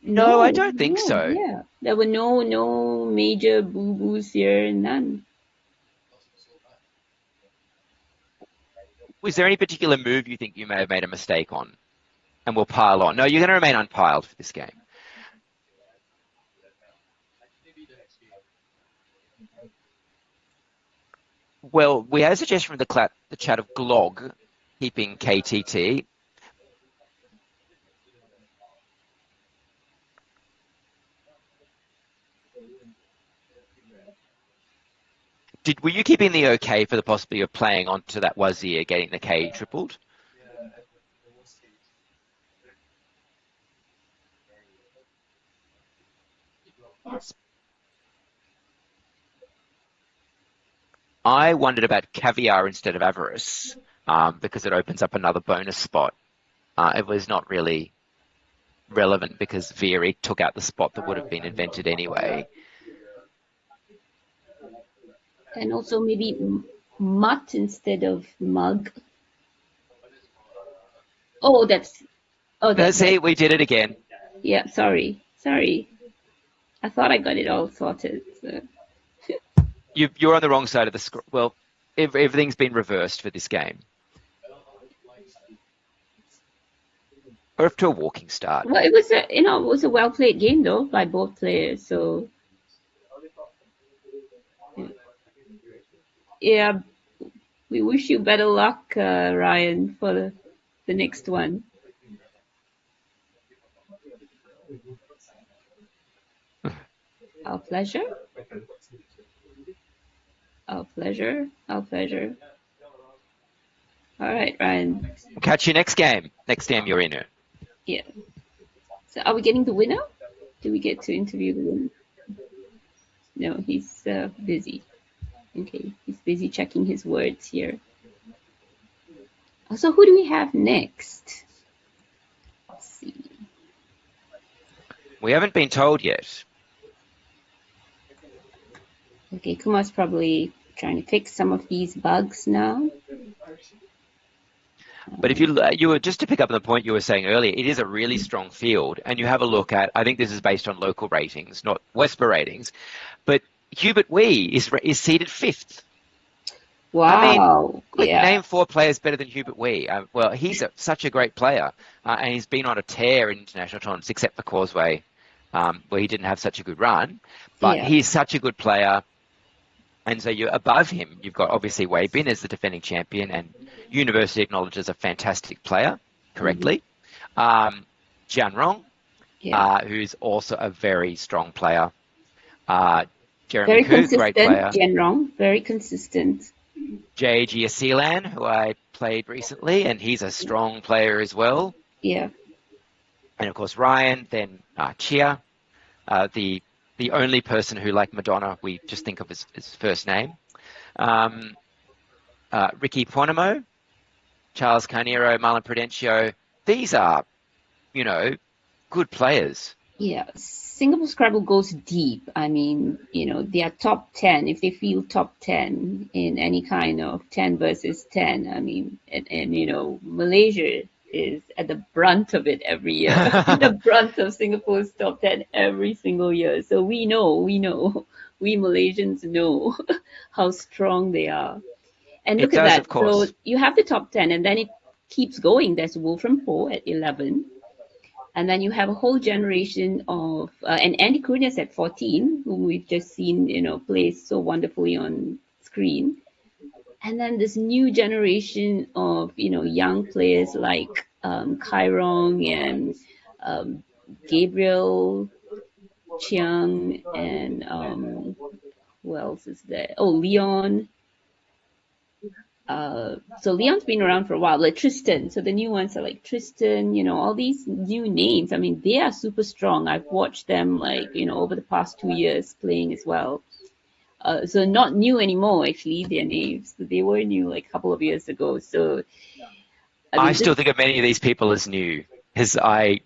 No, I don't think so. Yeah, there were no major boo-boos here, none. Was there any particular move you think you may have made a mistake on? And we'll pile on. No, you're going to remain unpiled for this game. Well, we had a suggestion from the chat of Glog keeping KTT. Were you keeping the OK for the possibility of playing onto that Wazir, getting the K tripled? I wondered about Caviar instead of Avarice, because it opens up another bonus spot. It was not really relevant because Veery took out the spot that would have been invented anyway. And also maybe Mutt instead of Mug. See, we did it again. Yeah, sorry. I thought I got it all sorted. So. You're on the wrong side of the screen. Well, everything's been reversed for this game. We're off to a walking start. Well, it was a well played game though by both players. So yeah, we wish you better luck, Ryan, for the next one. Our pleasure. Our pleasure. Our pleasure. All right, Ryan. We'll catch you next game. Next time you're in it. Yeah. So are we getting the winner? Do we get to interview the winner? No, he's busy. Okay, he's busy checking his words here. So who do we have next? Let's see. We haven't been told yet. Okay, Kumar's probably trying to fix some of these bugs now. But if you were just to pick up on the point you were saying earlier, it is a really strong field, and you have a look at. I think this is based on local ratings, not WESPA ratings, but Hubert Wee is seated 5th. Wow. Quick, Yeah. name 4 players better than Hubert Wee. Well, he's such a great player, and he's been on a tear in international tournaments, except for Causeway, where he didn't have such a good run. But Yeah. he's such a good player, and so you're above him. You've got obviously Wei Bin as the defending champion, and University acknowledges a fantastic player, correctly. Jian Rong, Yeah. who's also a very strong player. Jeremy Very Koo, great consistent. player. Jianrong, very consistent. J.G. Sealan, who I played recently, and he's a strong player as well. Yeah. And of course Ryan, then Chia, the only person who, like Madonna, we just think of his first name. Ricky Ponimo, Charles Carnero, Marlon Prudencio. These are, good players. Yeah. Singapore Scrabble goes deep. I mean, they are top 10. If they feel top 10 in any kind of 10 versus 10, I mean, and Malaysia is at the brunt of it every year. The brunt of Singapore's top 10 every single year. So we know, we Malaysians know how strong they are. And It look at does, that. of course. So you have the top 10, and then it keeps going. There's Wolfram Poe at 11. And then you have a whole generation of, and Andy Cunha at 14, whom we've just seen, play so wonderfully on screen. And then this new generation of, young players like Kairong and Gabriel Chiang and who else is there? Oh, Leon. So Leon's been around for a while, like Tristan. So the new ones are like Tristan, all these new names. I mean, they are super strong. I've watched them over the past 2 years playing as well. So not new anymore, actually, their names. They were new like a couple of years ago. So I still think of many of these people as new, because I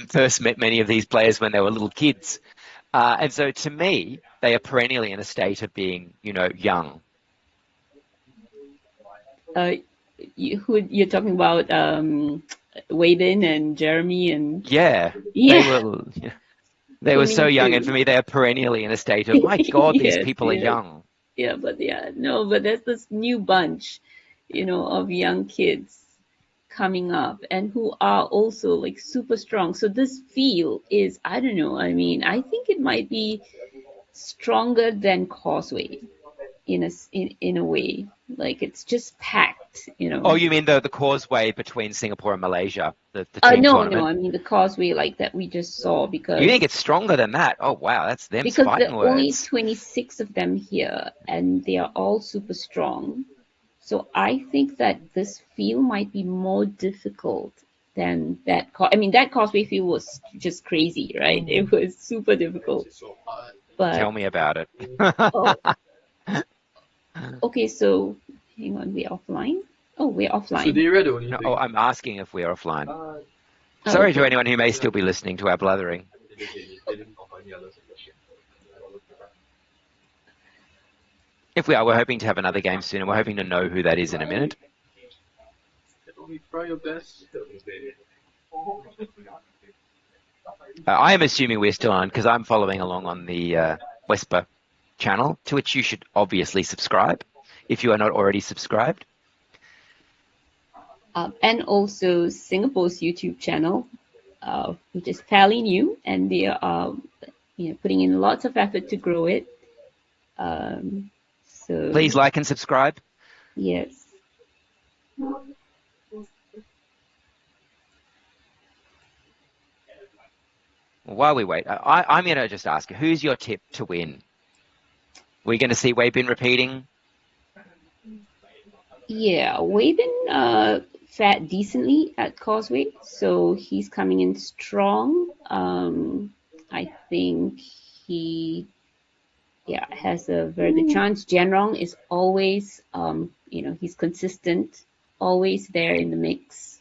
first met many of these players when they were little kids. And so to me, they are perennially in a state of being, young. You're talking about Wayden and Jeremy and Yeah. They were so young, and for me, they are perennially in a state of, my God, these people are young. Yeah, but there's this new bunch, of young kids coming up and who are also like super strong. So this field is, I don't know, I mean, I think it might be stronger than Causeway in a way. Like it's just packed, Oh, you mean the causeway between Singapore and Malaysia, the team tournament? No, I mean the Causeway like that we just saw, because you think it's stronger than that? Oh wow, that's them because fighting there are words. only 26 of them here and they are all super strong. So I think that this field might be more difficult than that. I mean, that Causeway field was just crazy, right? It was super difficult. But tell me about it. oh, okay, so hang on, we're offline. Oh, we're offline. So they read only. No, I'm asking if we're offline. Sorry to anyone who may still be listening to our blathering. If we are, we're hoping to have another game soon, and we're hoping to know who that is in a minute. Try your best. I am assuming we're still on, because I'm following along on the WESPA channel, to which you should obviously subscribe if you are not already subscribed. And also Singapore's YouTube channel, which is fairly new, and they are putting in lots of effort to grow it. So please like and subscribe. Yes. While we wait, I'm going to just ask, who's your tip to win? We're going to see Wei Bin repeating? Yeah, Wei Bin fared decently at Causeway, so he's coming in strong. I think he has a very good chance. Jianrong is always, he's consistent, always there in the mix.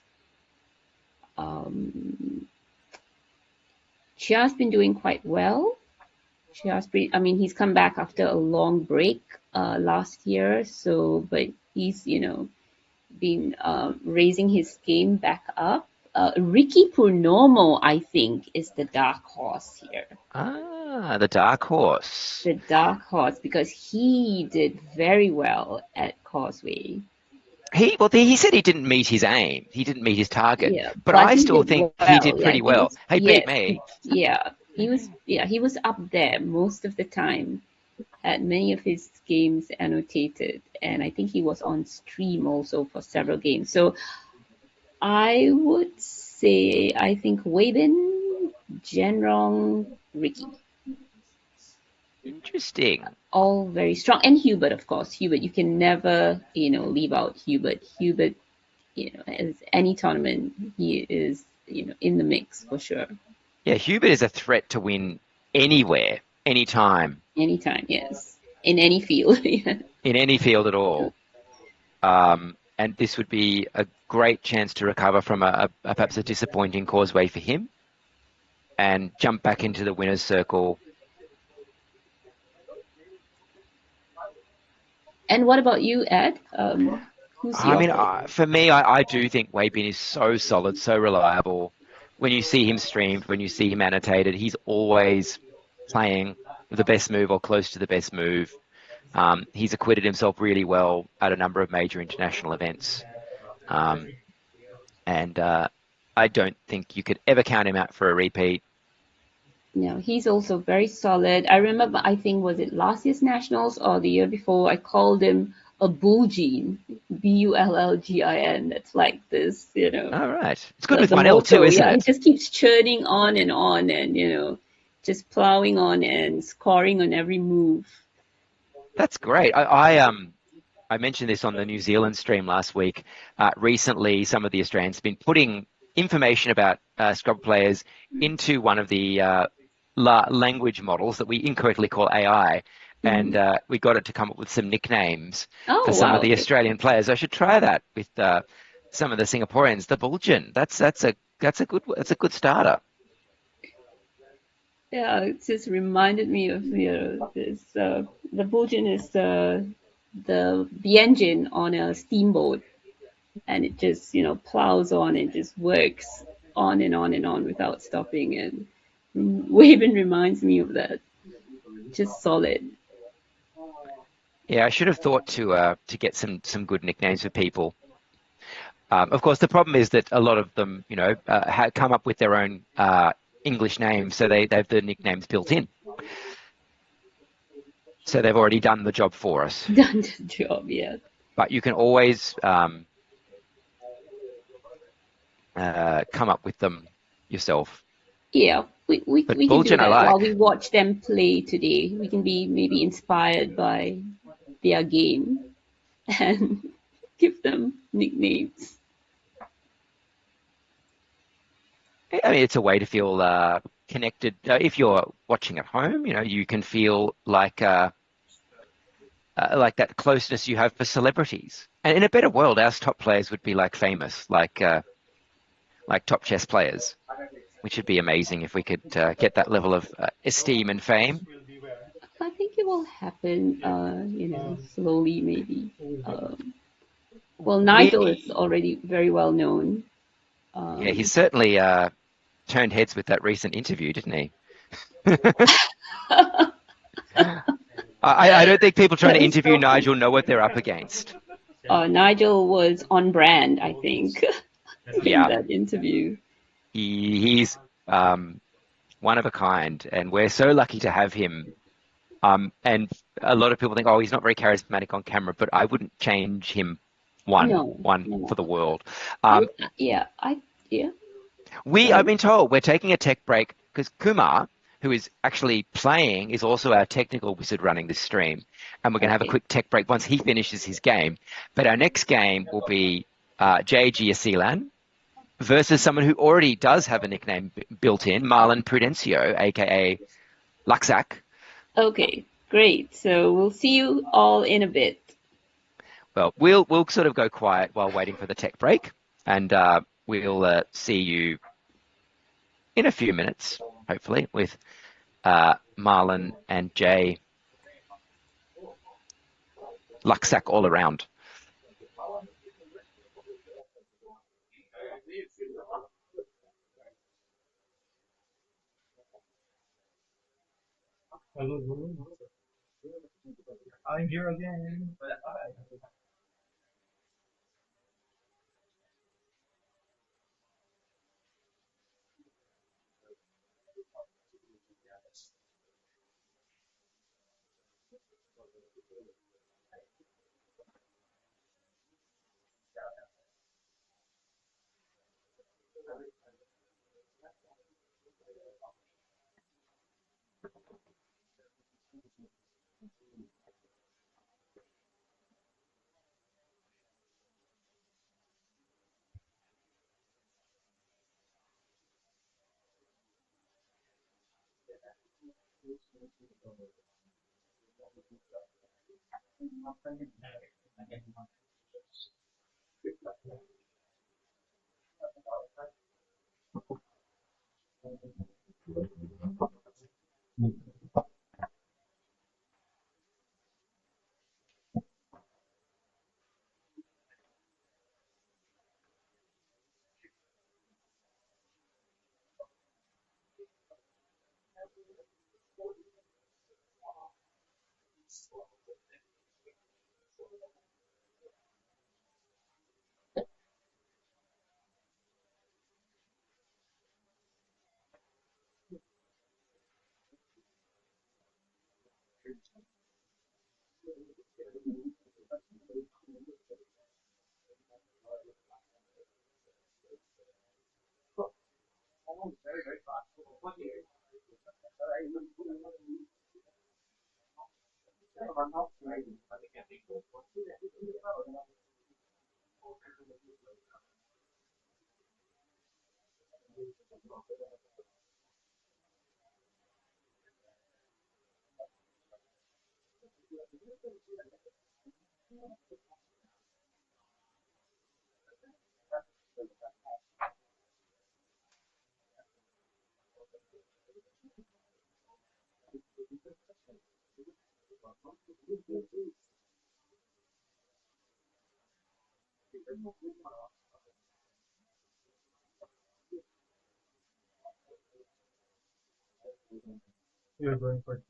Chia's been doing quite well. He's come back after a long break last year, but he's, been raising his game back up. Ricky Purnomo, I think, is the dark horse here. The dark horse. The dark horse, because he did very well at Causeway. He said he didn't meet his aim. He didn't meet his target. Yeah, But but I he still did think he well. did Yeah, pretty he well. was. He beat Yes, me. he was up there most of the time. Had many of his games annotated, and I think he was on stream also for several games. So I would say I think Wei-Bin, Zhenrong, Ricky, Interesting. all very strong, and Hubert, of course. Hubert, you can never leave out Hubert. Hubert, as any tournament, he is in the mix for sure. Yeah, Hubert is a threat to win anywhere, anytime, Anytime, yes, in any field. Yeah. in any field at all. And this would be a great chance to recover from perhaps a disappointing Causeway for him and jump back into the winner's circle. And what about you, Ed? Who's I your mean, pick? for me, I do think Wei Bin is so solid, so reliable. When you see him streamed, when you see him annotated, he's always playing the best move or close to the best move. He's acquitted himself really well at a number of major international events. And I don't think you could ever count him out for a repeat. No, he's also very solid. I remember, I think, was it last year's nationals or the year before? I called him a bullgene, Bullgin. That's like this. All right. It's good with The 1L too, motto. isn't Yeah, he it? just keeps churning on and just plowing on and scoring on every move. That's great. I mentioned this on the New Zealand stream last week. Recently, some of the Australians have been putting information about Scrabble players into one of the language models that we incorrectly call AI, and Mhm. we got it to come up with some nicknames for Oh, some of wow. the Australian players. I should try that with some of the Singaporeans. The Bulgin. That's a good starter. Yeah, it just reminded me of this. The Belgian is the engine on a steamboat, and it just plows on and just works on and on and on without stopping. And Wavin reminds me of that. Just solid. Yeah, I should have thought to get some good nicknames for people. Of course, the problem is that a lot of them, come up with their own English names, so they have the nicknames built in. So they've already done the job for us. Done the job, yeah. But you can always come up with them yourself. Yeah, we But can do Bulgin I that while like. we watch them play today. We can be maybe inspired by their game and give them nicknames. I mean, it's a way to feel connected. If you're watching at home, you can feel like that closeness you have for celebrities. And in a better world, our top players would be like famous, like top chess players, which would be amazing if we could get that level of esteem and fame. I think it will happen, slowly maybe. Well, Nigel is We, already very well known. yeah, he certainly turned heads with that recent interview, didn't he? I don't think people trying That to was interview so Nigel know what they're up against. Nigel was on brand, I think, in Yeah, that interview. he's one of a kind, and we're so lucky to have him. And a lot of people think, oh, he's not very charismatic on camera, but I wouldn't change him No, one no. for the world. I, yeah, yeah. I've Sorry. been told we're taking a tech break because Kumar, who is actually playing, is also our technical wizard running this stream. And we're going to have a Okay. quick tech break once he finishes his game. But our next game will be JG Asilan versus someone who already does have a nickname built in, Marlon Prudencio, aka Luxac. Okay, great. So we'll see you all in a bit. Well, we'll sort of go quiet while waiting for the tech break, and we'll see you in a few minutes, hopefully, with Marlon and Jay. Luxac all around. I'm here again. You're going for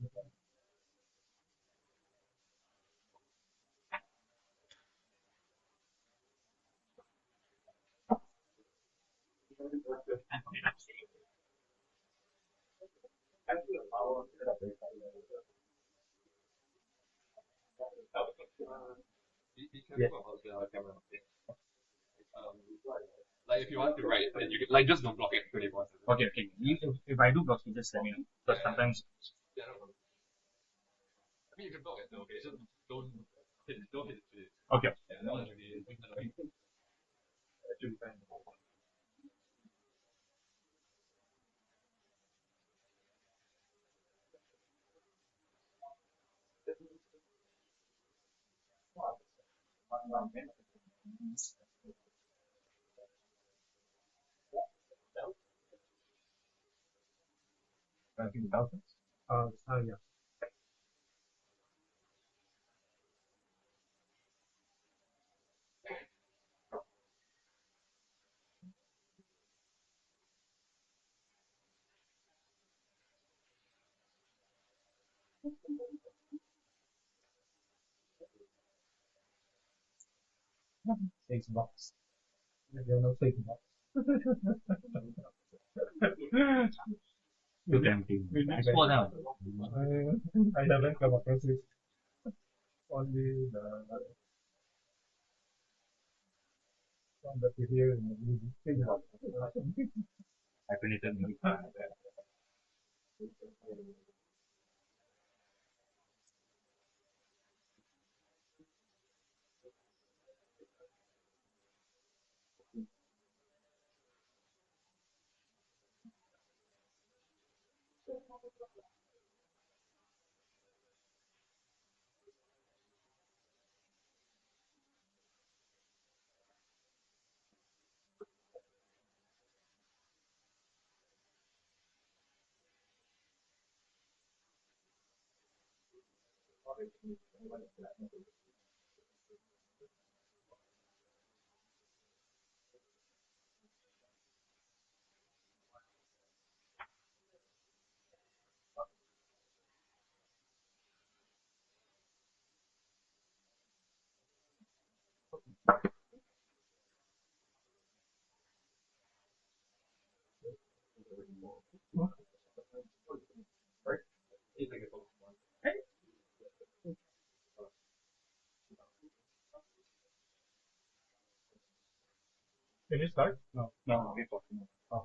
yes. Like if you want to write, then you can like just don't block it 24/7. Okay, okay. If I do block, you just let me know. Because sometimes. Yeah, no problem. I mean you can block it though, okay? Just don't hit it. Okay. Yeah, that one's really annoying. Should be fine. I think thousands. Yeah. Six bucks. There are no six bucks. Too tempting. Next one out. I haven't come across it. Only the one that you hear in the movie. Six bucks. I finished it. Can you start? No. No. Oh.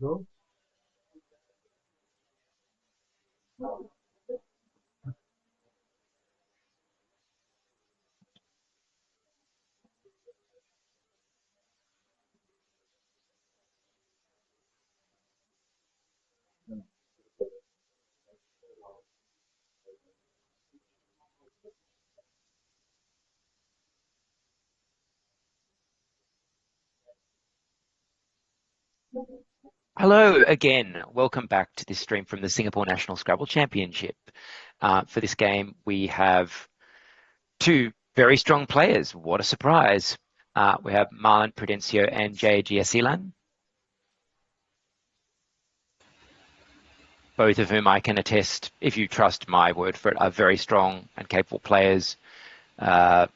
Go. Hello again. Welcome back to this stream from the Singapore National Scrabble Championship. For this game, we have two very strong players. What a surprise. We have Marlon Prudencio and Jay Giasilan, both of whom I can attest, if you trust my word for it, are very strong and capable players who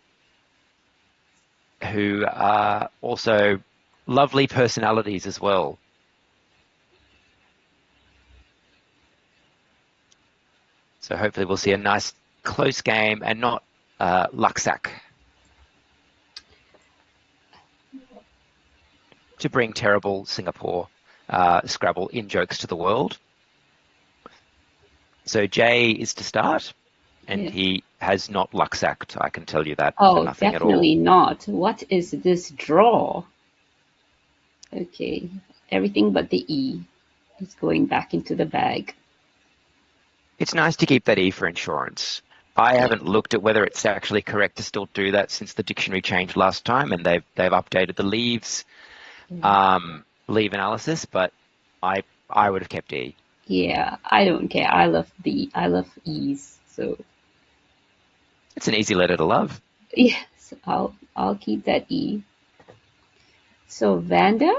are also lovely personalities as well. So hopefully we'll see a nice close game and not lucksack to bring terrible Singapore Scrabble in-jokes to the world. So Jay is to start, and Yes. he has not lucksacked, I can tell you that, Oh, for nothing at all. definitely not. What is this draw? Okay, everything but the E is going back into the bag. It's nice to keep that E for insurance. I haven't looked at whether it's actually correct to still do that since the dictionary changed last time, and they've updated the leave analysis, but I would have kept E. Yeah, I don't care. I love E's, so It's an easy letter to love. yes, I'll keep that E. So Vanda,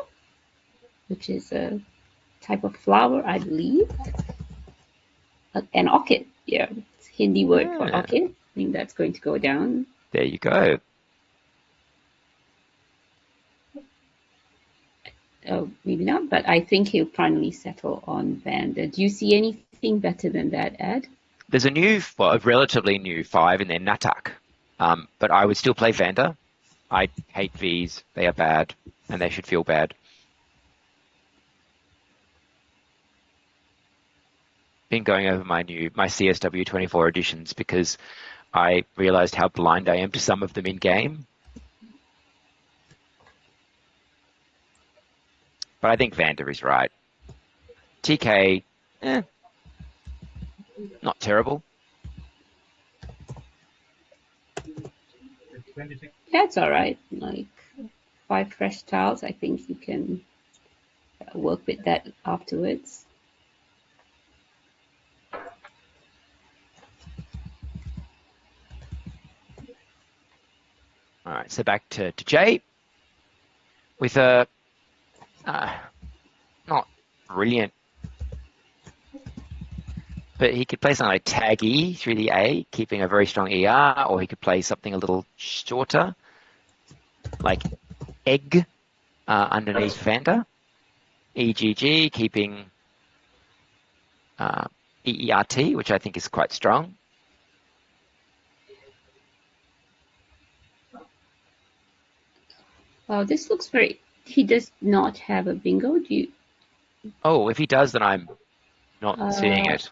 which is a type of flower, I believe. An orchid, yeah, it's Hindi word for Yeah. orchid. I think that's going to go down. There you go. Oh, maybe not, but I think he'll finally settle on Vanda. Do you see anything better than that, Ed? There's a relatively new 5 in there, Natak. But I would still play Vanda. I hate Vs. They are bad, and they should feel bad. Been going over my CSW 24 editions because I realized how blind I am to some of them in game. But I think Vanda is right. TK, not terrible. Yeah, it's all right. Like 5 fresh tiles, I think you can work with that afterwards. All right, so back to Jay with a not brilliant, but he could play something like tag E through the A, keeping a very strong ER, or he could play something a little shorter, like egg underneath Vanda, EGG, keeping EERT, which I think is quite strong. Wow, this looks very... He does not have a bingo. Do you... Oh, if he does, then I'm not seeing it.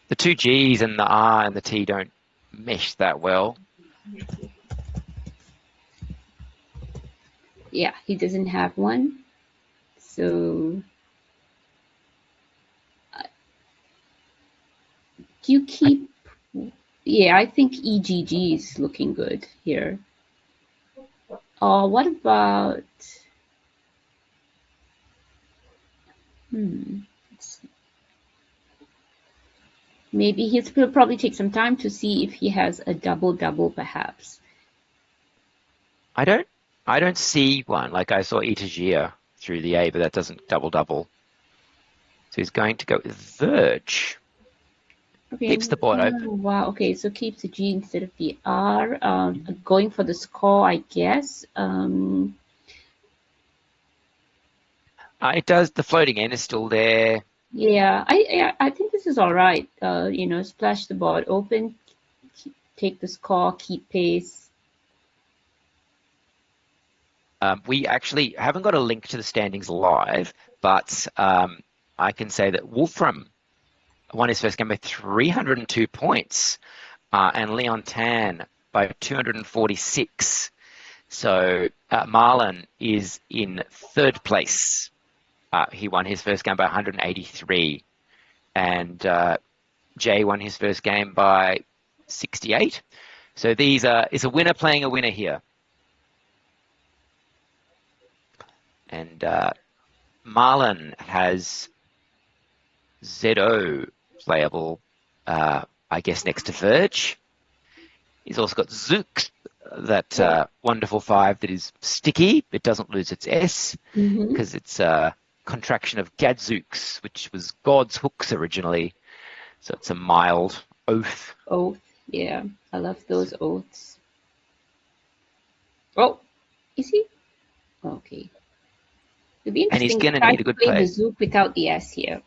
The 2 Gs and the R and the T don't mesh that well. Yeah, he doesn't have one. So... do you keep... Yeah, I think EGG is looking good here. What about... Maybe he'll probably take some time to see if he has a double-double, perhaps. I don't see one. Like I saw Itagia through the A, but that doesn't double-double. So he's going to go with Verge. Okay. Keeps the board open. Wow, okay, so keeps the G instead of the R. Going for the score, I guess. It does. The floating N is still there. Yeah, I think this is all right. Splash the board open, take the score, keep pace. We actually haven't got a link to the standings live, but I can say that Wolfram won his first game by 302 points, and Leon Tan by 246. So Marlon is in 3rd place. He won his first game by 183, and Jay won his first game by 68. So it's a winner playing a winner here. And Marlon has ZO playable, I guess, next to Verge. He's also got Zook, that wonderful 5 that is sticky. It doesn't lose its S because it's a contraction of Gadzooks, which was God's hooks originally. So it's a mild oath. Oath, yeah. I love those oaths. Oh, is he? Okay. It'd be And he's interesting going to try need to a good play play. the Zook without the S here.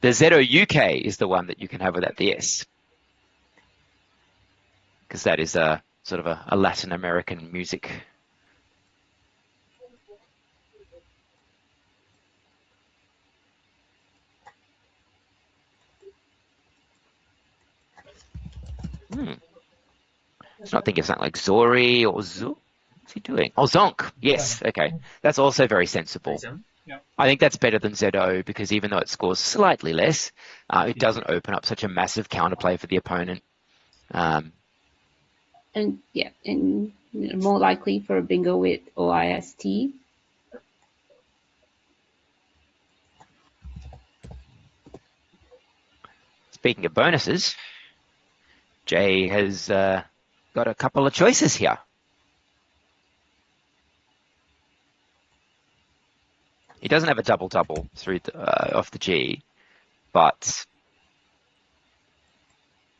The ZO UK is the one that you can have without the S, because that is a sort of a Latin American music. It's not thinking of something like Zori or Zook. What's he doing? Oh, Zonk. Yes. Okay. That's also very sensible. Yeah. I think that's better than ZO because even though it scores slightly less, it doesn't open up such a massive counterplay for the opponent. And yeah, and more likely for a bingo with OIST. Speaking of bonuses, Jay has got a couple of choices here. He doesn't have a double-double through off the G, but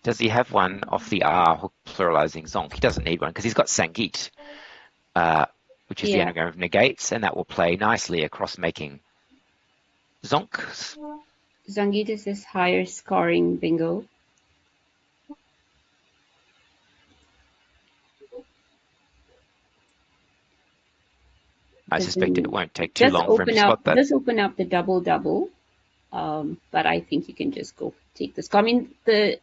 does he have one off the R hook pluralizing Zonk? He doesn't need one because he's got Sangeet, which is the anagram of negates, and that will play nicely across making Zonks. Sangeet is his higher scoring bingo. I suspect it won't take too long for him to spot that. Does open up the double-double, but I think you can just go take this. I mean, the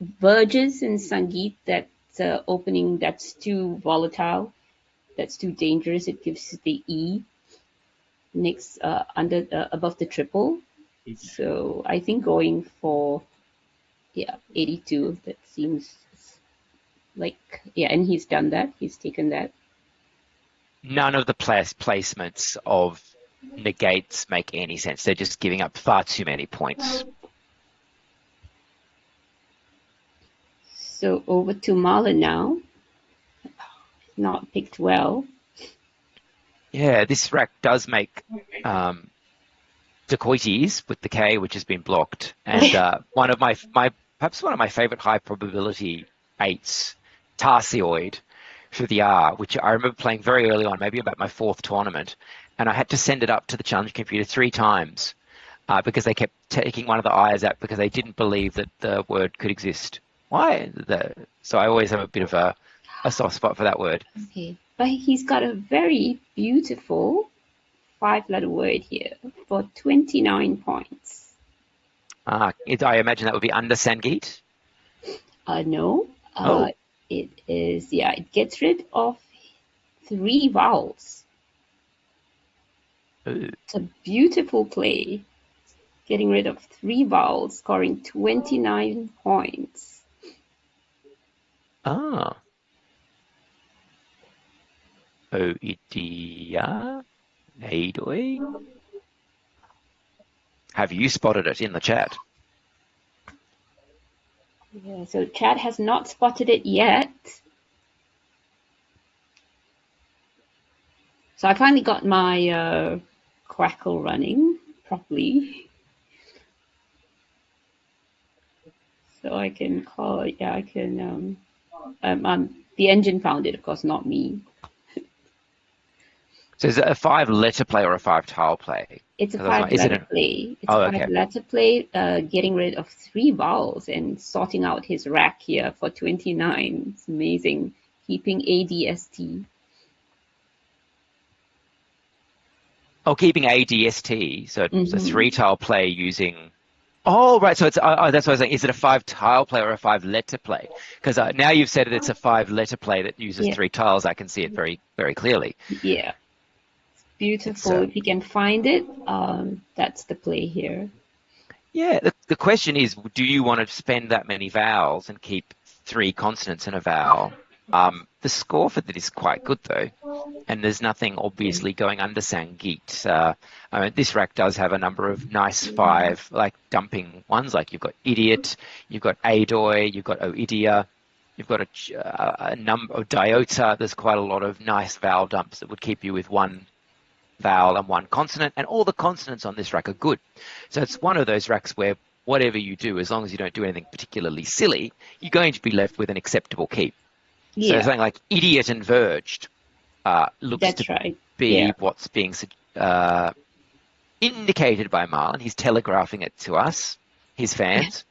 Verges in Sangeet, that opening, that's too volatile. That's too dangerous. It gives the E next above the triple. So I think going for 82. That seems like and he's done that. He's taken that. None of the placements of negates make any sense. They're just giving up far too many points. So over to Marlon now. Not picked well. Yeah, this rack does make dacoities with the K, which has been blocked, and one of my perhaps one of my favorite high probability 8s, Tarsioid, through the R, which I remember playing very early on, maybe about my 4th tournament, and I had to send it up to the challenge computer 3 times because they kept taking one of the I's out because they didn't believe that the word could exist. Why? So I always have a bit of a soft spot for that word. Okay, but he's got a very beautiful 5-letter word here for 29 points. I imagine that would be under Sangeet? No. It is, it gets rid of 3 vowels. Ooh. It's a beautiful play. Getting rid of 3 vowels, scoring 29 points. Ah. Oidia, Eidoi. Have you spotted it in the chat? Yeah, so chat has not spotted it yet. So I finally got my Crackle running properly. So I can call it, I can, the engine found it, of course, not me. So is it a 5-letter play or a 5-tile play? It's a 5-letter play. It's a 5-letter play, getting rid of 3 vowels and sorting out his rack here for 29. It's amazing. Keeping ADST. Oh, keeping ADST. So it's a 3-tile play using... Oh, right. So it's that's what I was saying. Is it a 5-tile play or a 5-letter play? Because now you've said it's a 5-letter play that uses 3 tiles. I can see it very, very clearly. Yeah. Beautiful. If you can find it, that's the play here. Yeah, the question is, do you want to spend that many vowels and keep 3 consonants in a vowel? The The score for that is quite good though, and there's nothing obviously going under Sangeet. This rack does have a number of nice 5 like dumping ones, like you've got Idiot, you've got Adoy, you've got Oidia, you've got a number of Diota. There's quite a lot of nice vowel dumps that would keep you with 1 vowel and 1 consonant, and all the consonants on this rack are good. So it's one of those racks where whatever you do, as long as you don't do anything particularly silly, you're going to be left with an acceptable key. Yeah. So something like Idiot and Verged looks That's to right. be Yeah. what's being indicated by Marlon. He's telegraphing it to us, his fans.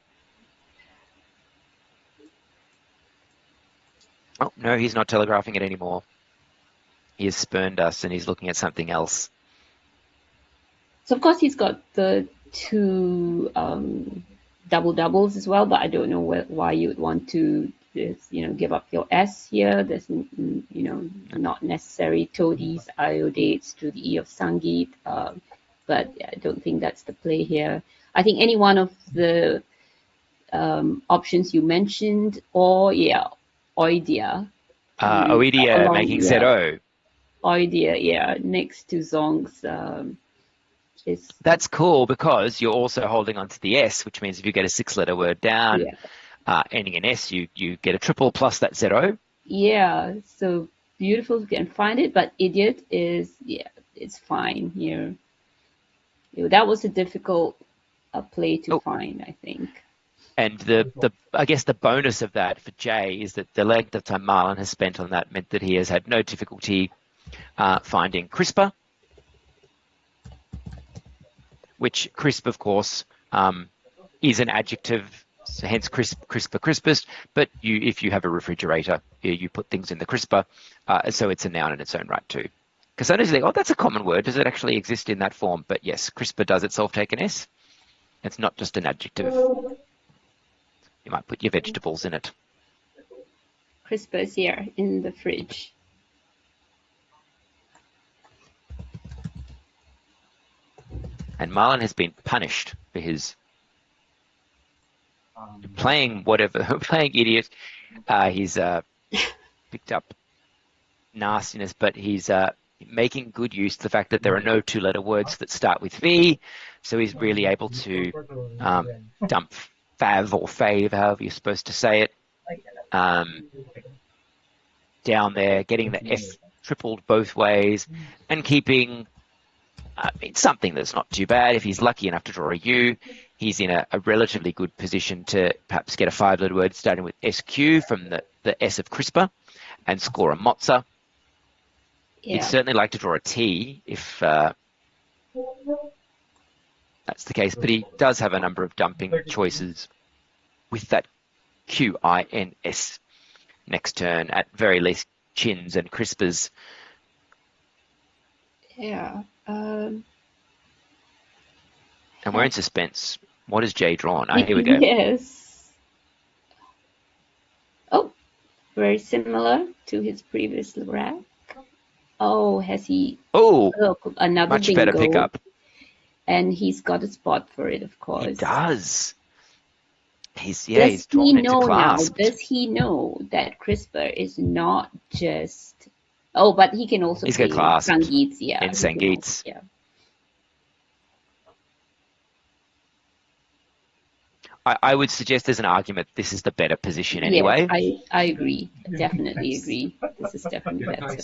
Oh, no, he's not telegraphing it anymore. He has spurned us and he's looking at something else. So of course he's got the 2 double doubles as well, but I don't know why you would want to just, give up your S here. There's, not necessary toadies, iodates to the E of Sangeet, but I don't think that's the play here. I think any one of the options you mentioned, or Oidia. Oidia making ZO. Oidia, next to Zong's is... That's cool because you're also holding on to the S, which means if you get a 6-letter word down, ending in S, you get a triple plus that ZO. Yeah, so beautiful if you can find it, but Idiot is, it's fine here. That was a difficult play to find, I think. And I guess the bonus of that for Jay is that the length of time Marlon has spent on that meant that he has had no difficulty finding CRISPR, which crisp, of course, is an adjective, so hence crisper, crispest. But if you have a refrigerator, you put things in the crisper, so it's a noun in its own right too. Because sometimes you think, oh, that's a common word. Does it actually exist in that form? But yes, crisper does itself take an S. It's not just an adjective. You might put your vegetables in it. CRISPR's here in the fridge. And Marlon has been punished for his playing Idiot. He's picked up nastiness, but he's making good use of the fact that there are no 2-letter words that start with V. So he's really able to dump fav or fave, however you're supposed to say it, down there, getting the F tripled both ways and keeping something that's not too bad. If he's lucky enough to draw a U, he's in a relatively good position to perhaps get a 5-letter word starting with SQ from the S of CRISPR and score a mozza. He'd certainly like to draw a T if that's the case, but he does have a number of dumping choices with that QINS next turn, at very least chins and crispers. Yeah. And we're in suspense. What has Jay drawn? Here we go. Yes. Oh, very similar to his previous rack. Oh, has he? Oh, look, another much bingo. better pickup. And he's got a spot for it, of course. He does. He's Does drawn he into know now? clasp. Does he know that CRISPR is not just? Oh, but he can also He's play got clasp Sangeets, yeah. in Sangeets. Yeah. I would suggest there's an argument this is the better position anyway. Yes, I agree. Definitely agree. This is definitely better.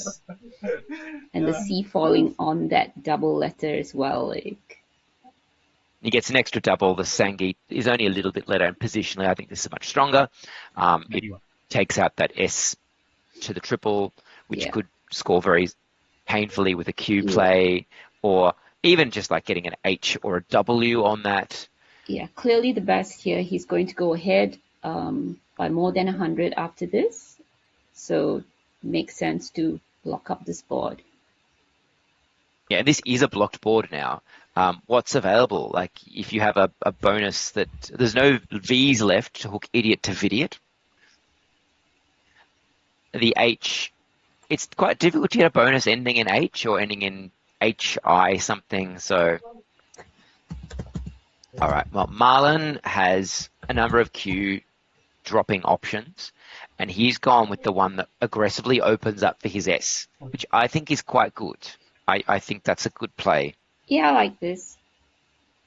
And the C falling on that double letter as well. Like. He gets an extra double. The Sangeet is only a little bit later, and positionally I think this is much stronger. It takes out that S to the triple, which could score very painfully with a Q play, or even just like getting an H or a W on that. Yeah, clearly the best here. He's going to go ahead by more than 100 after this. So makes sense to block up this board. Yeah, this is a blocked board now. What's available? Like if you have a bonus that there's no V's left to hook Idiot to Vidiot. The H, it's quite difficult to get a bonus ending in H or ending in HI something. So, all right. Well, Marlon has a number of Q dropping options, and he's gone with the one that aggressively opens up for his S, which I think is quite good. I think that's a good play. Yeah, I like this.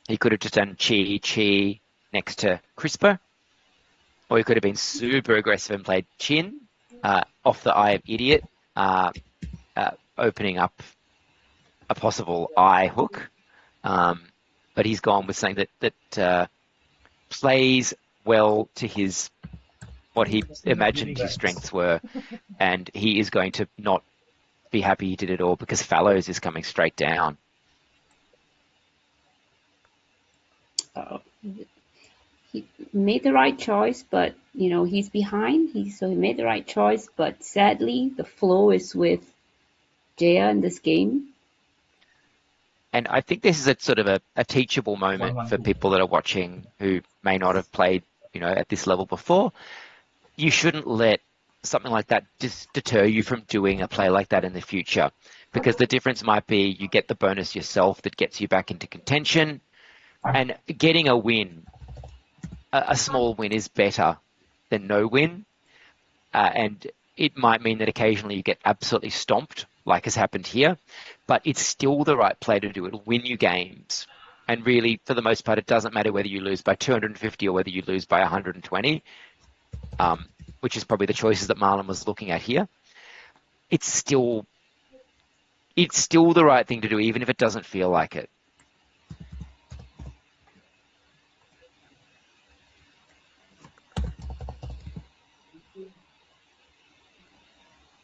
He could have just done chi next to crisper, or he could have been super aggressive and played chin off the eye of idiot, opening up a possible eye hook. But he's gone with something that plays well to his what he imagined his strengths were, and he is going to not be happy he did it all because Fallows is coming straight down. He made the right choice, but he's behind. So he made the right choice, but sadly the flow is with Jaya in this game. And I think this is a sort of a teachable moment for people that are watching who may not have played, at this level before. You shouldn't let something like that deter you from doing a play like that in the future, because the difference might be you get the bonus yourself that gets you back into contention, and getting a win, a small win, is better than no win. And it might mean that occasionally you get absolutely stomped, like has happened here, but it's still the right play to do. It'll win you games. And really, for the most part, it doesn't matter whether you lose by 250 or whether you lose by 120, which is probably the choices that Marlon was looking at here. It's still the right thing to do, even if it doesn't feel like it.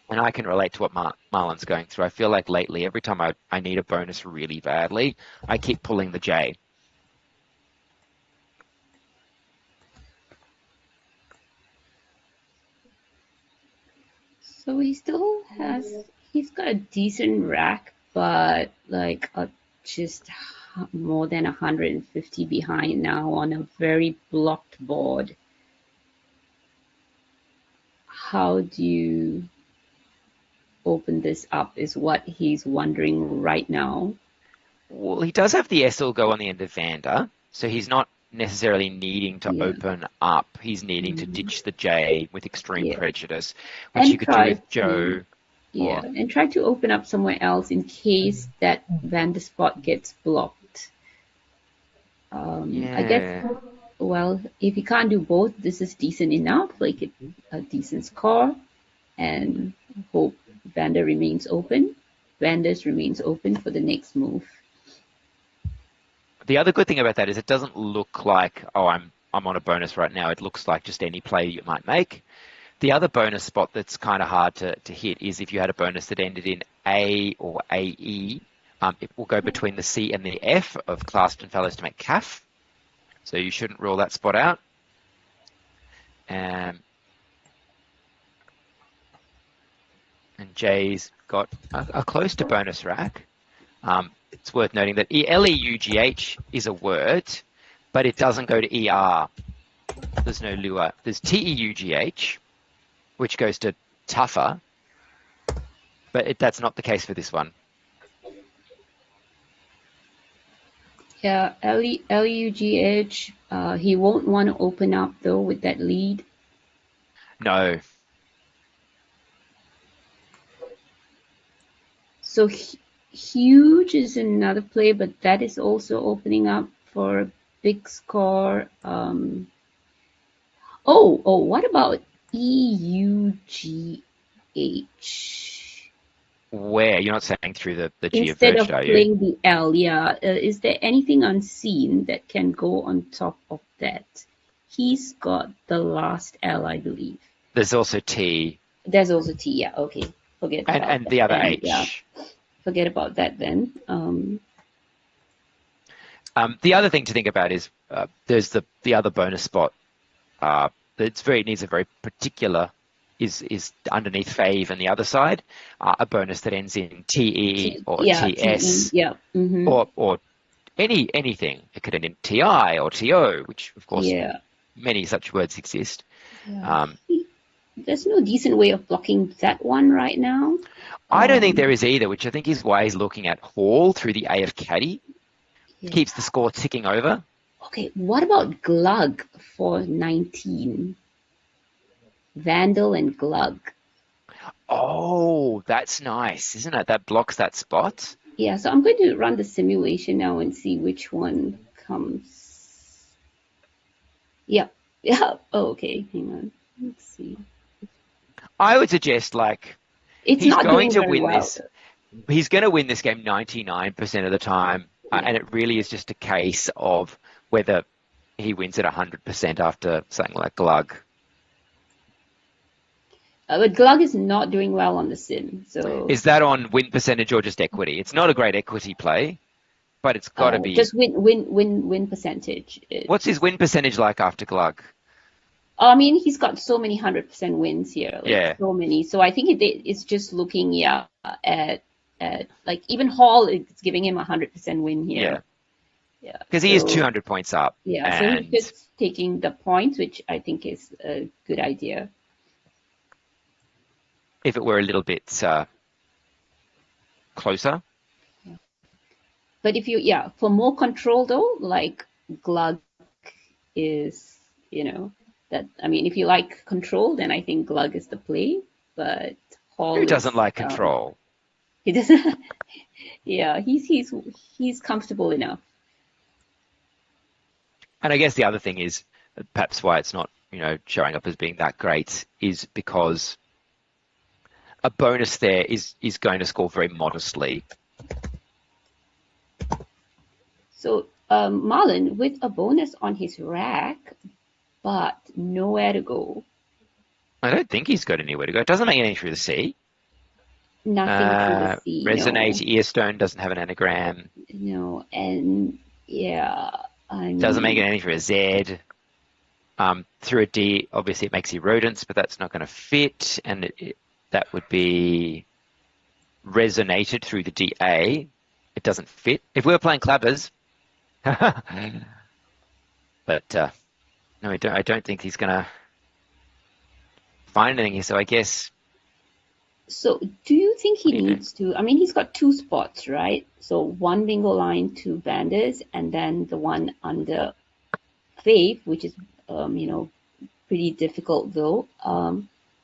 And I can relate to what Marlon's going through. I feel like lately, every time I need a bonus really badly, I keep pulling the J. So he's got a decent rack, but just more than 150 behind now on a very blocked board. How do you open this up is what he's wondering right now. Well, he does have the SL go on the end of Vander, so he's not necessarily needing to open up. He's needing to ditch the J with extreme prejudice, which you could do with Joe. And try to open up somewhere else in case that Vander spot gets blocked. I guess, well, if he can't do both, this is decent enough, like a decent score, and hope Vander remains open. Vander's remains open for the next move. The other good thing about that is it doesn't look like, oh, I'm on a bonus right now. It looks like just any play you might make. The other bonus spot that's kind of hard to hit is if you had a bonus that ended in A or AE, it will go between the C and the F of clasped and fellows to make CAF. So you shouldn't rule that spot out. And Jay's got a close to bonus rack. It's worth noting that LEUGH is a word, but it doesn't go to ER. There's no lure. There's TEUGH, which goes to tougher, but that's not the case for this one. Yeah, LEUGH, he won't want to open up, though, with that lead. No. So huge is another play, but that is also opening up for a big score. What about EUGH? Where? You're not saying through the G Instead of of are you? playing the L, yeah. Is there anything unseen that can go on top of that? He's got the last L, I believe. There's also T. There's also T, yeah, okay. Forget about and that the other then. H. Yeah. Forget about that then. The other thing to think about is there's the other bonus spot that needs a very particular is underneath Fave and the other side, a bonus that ends in TE or TS, or anything. It could end in TI or TO, which of course many such words exist. Yeah. There's no decent way of blocking that one right now. I don't think there is either, which I think is why he's looking at Hall through the A of Caddy. Yeah. Keeps the score ticking over. Okay, what about Glug for 19? Vandal and Glug. Oh, that's nice, isn't it? That blocks that spot. Yeah, so I'm going to run the simulation now and see which one comes. Yep. Yeah. Oh, okay. Hang on. Let's see. I would suggest like It's he's not going doing to very win well. this. He's going to win this game 99% of the time, and it really is just a case of whether he wins it 100% after something like Glug. But Glug is not doing well on the sim. So Is that on win percentage or just equity? It's not a great equity play, but it's got to be. just win percentage. What's his win percentage like after Glug? I mean, he's got so many 100% wins here, like Yeah. so many. So I think it's just looking, at like even Hall is giving him 100% win here. Yeah. Because he is 200 points up. Yeah, so and he's just taking the points, which I think is a good idea. if it were a little bit closer. But if you, for more control though, like Glug is, that, I mean, if you like control, then I think Glug is the play. But Hall Who doesn't is, like control? he doesn't. Yeah, he's comfortable enough. And I guess the other thing is perhaps why it's not, showing up as being that great is because a bonus there is going to score very modestly. So Marlon with a bonus on his rack, but nowhere to go. I don't think he's got anywhere to go. It doesn't make anything through the sea. Nothing through the sea. Resonate, Earstone doesn't have an anagram. No, and Doesn't make anything through a Z. Through a D, obviously it makes rodents, but that's not going to fit. And that would be resonated through the DA. It doesn't fit. If we were playing clappers, but no, I don't think he's going to find anything here. So I guess. So do you think he needs to? I mean, he's got two spots, right? So one bingo line, two banders, and then the one under Faith, which is pretty difficult though.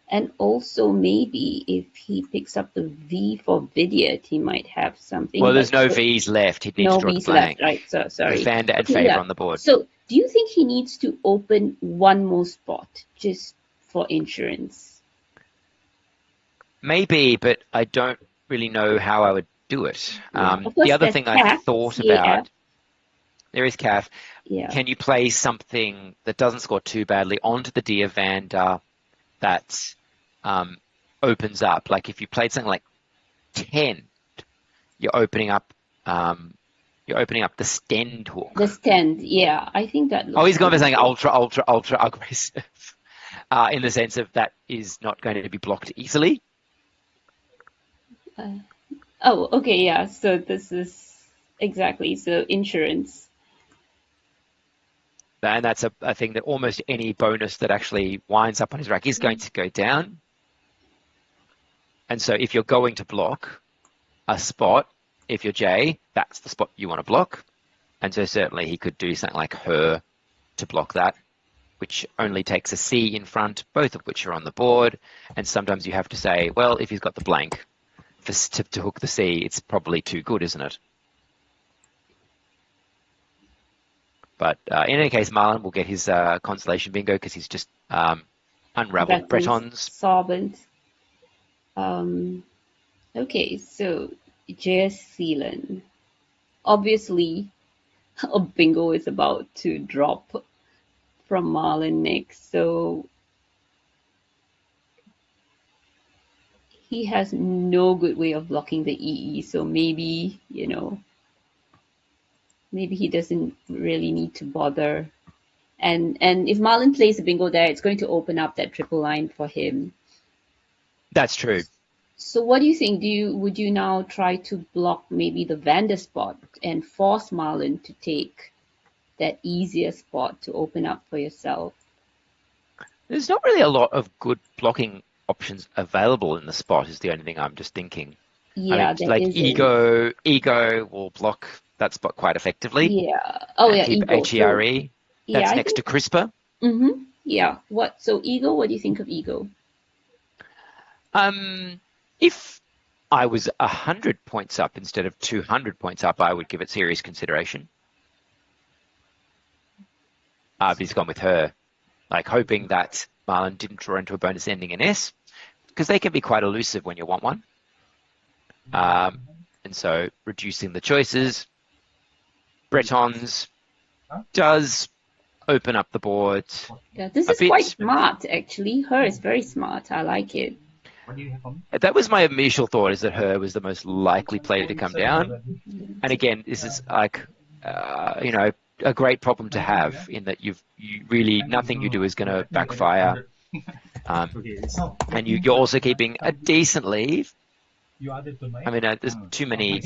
And also maybe if he picks up the V for Vidyard, he might have something. Well, there's no V's left. He'd need to draw the blank. Left, right? So sorry. Vander and Favor on the board. So do you think he needs to open one more spot just for insurance? Maybe, but I don't really know how I would do it. Course, the other thing I thought about, there is CAF. Yeah. Can you play something that doesn't score too badly onto the Dear Vander that opens up? Like if you played something like 10, you're opening up the Stend hook. The Stend, yeah. I think that. Oh, he's going for something ultra aggressive. In the sense of that is not going to be blocked easily. Okay, yeah. So this is exactly so insurance. And that's a thing that almost any bonus that actually winds up on his rack is going to go down. And so if you're going to block a spot, if you're J, that's the spot you want to block. And so certainly he could do something like her to block that, which only takes a C in front, both of which are on the board. And sometimes you have to say, well, if he's got the blank to hook the C, it's probably too good, isn't it? But in any case, Marlon will get his constellation bingo because he's just unraveled Bretons. Sorbent. Okay, so J.S. Sealand. Obviously, a bingo is about to drop from Marlon next, so he has no good way of blocking the EE, so maybe, maybe he doesn't really need to bother. And if Marlon plays a bingo there, it's going to open up that triple line for him. That's true. So what do you think? Would you now try to block maybe the Vander spot and force Marlon to take that easier spot to open up for yourself? There's not really a lot of good blocking options available in the spot is the only thing I'm just thinking. Yeah, I mean, like Ego will block that spot quite effectively. Yeah. Oh, yeah. Keep Ego. HERE. That's next to CRISPR. Mm-hmm. Yeah. So ego, what do you think of ego? If I was 100 points up instead of 200 points up, I would give it serious consideration. He's gone with her, like hoping that Marlon didn't draw into a bonus ending in S, because they can be quite elusive when you want one. And so reducing the choices, Bretons does open up the board. Yeah, this is quite smart, actually. Her is very smart. I like it. That was my initial thought, is that her was the most likely player to come down. And again, this is like, you know, a great problem to have, in that you really, nothing you do is going to backfire. And you're also keeping a decent lead. I mean, there's too many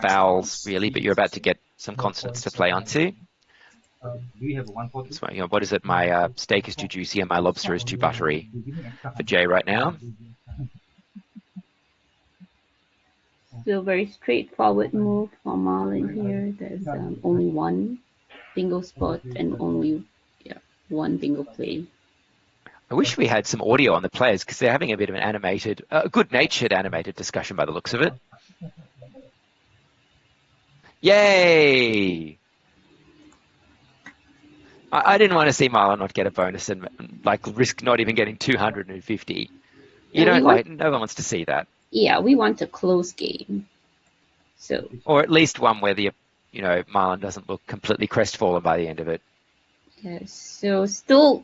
vowels, really, but you're about to get some consonants to play onto. So, you know, what is it? My steak is too juicy and my lobster is too buttery for Jay right now. So very straightforward move for Marlon here. There's only one bingo spot and only one bingo play. I wish we had some audio on the players, because they're having a bit of an animated, good-natured animated discussion by the looks of it. Yay! I didn't want to see Marlon not get a bonus and like risk not even getting 250. You don't like, no one wants to see that. Yeah, we want a close game. So, or at least one where the, you know, Marlon doesn't look completely crestfallen by the end of it. Yes, so still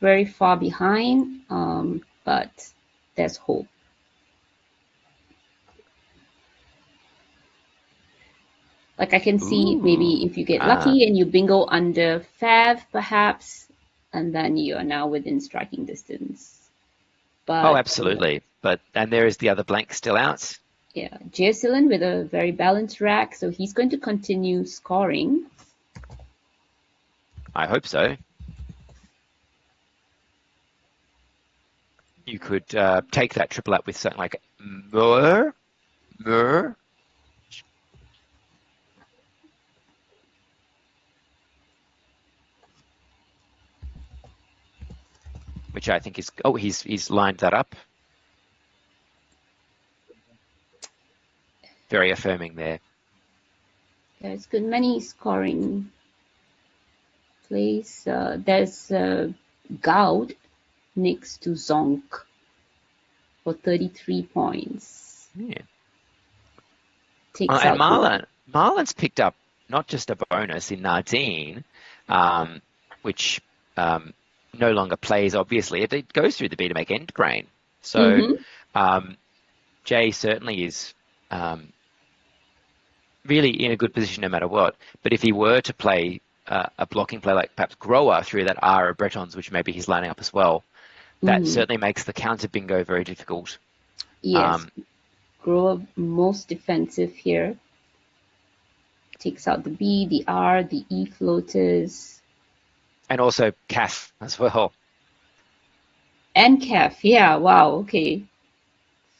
very far behind, but there's hope. Like I can see, maybe if you get lucky and you bingo under Fav, perhaps, and then you are now within striking distance. But, oh, absolutely. And there is the other blank still out. Yeah, Jacelyn with a very balanced rack, so he's going to continue scoring. I hope so. You could take that triple up with something like Mur. Which I think is, oh, he's lined that up. Very affirming there. Yeah, it's good. Many scoring plays. There's Goud next to Zonk for 33 points. Yeah. Takes and out Marlon's picked up not just a bonus in 19, which no longer plays, obviously. It goes through the B to make end grain. So Jay certainly is really in a good position no matter what. But if he were to play a blocking play like perhaps Grower through that R of Bretons, which maybe he's lining up as well, that certainly makes the counter bingo very difficult. Yes, Grower most defensive here. Takes out the B, the R, the E floaters. And also CAF as well. And CAF, yeah, wow, okay.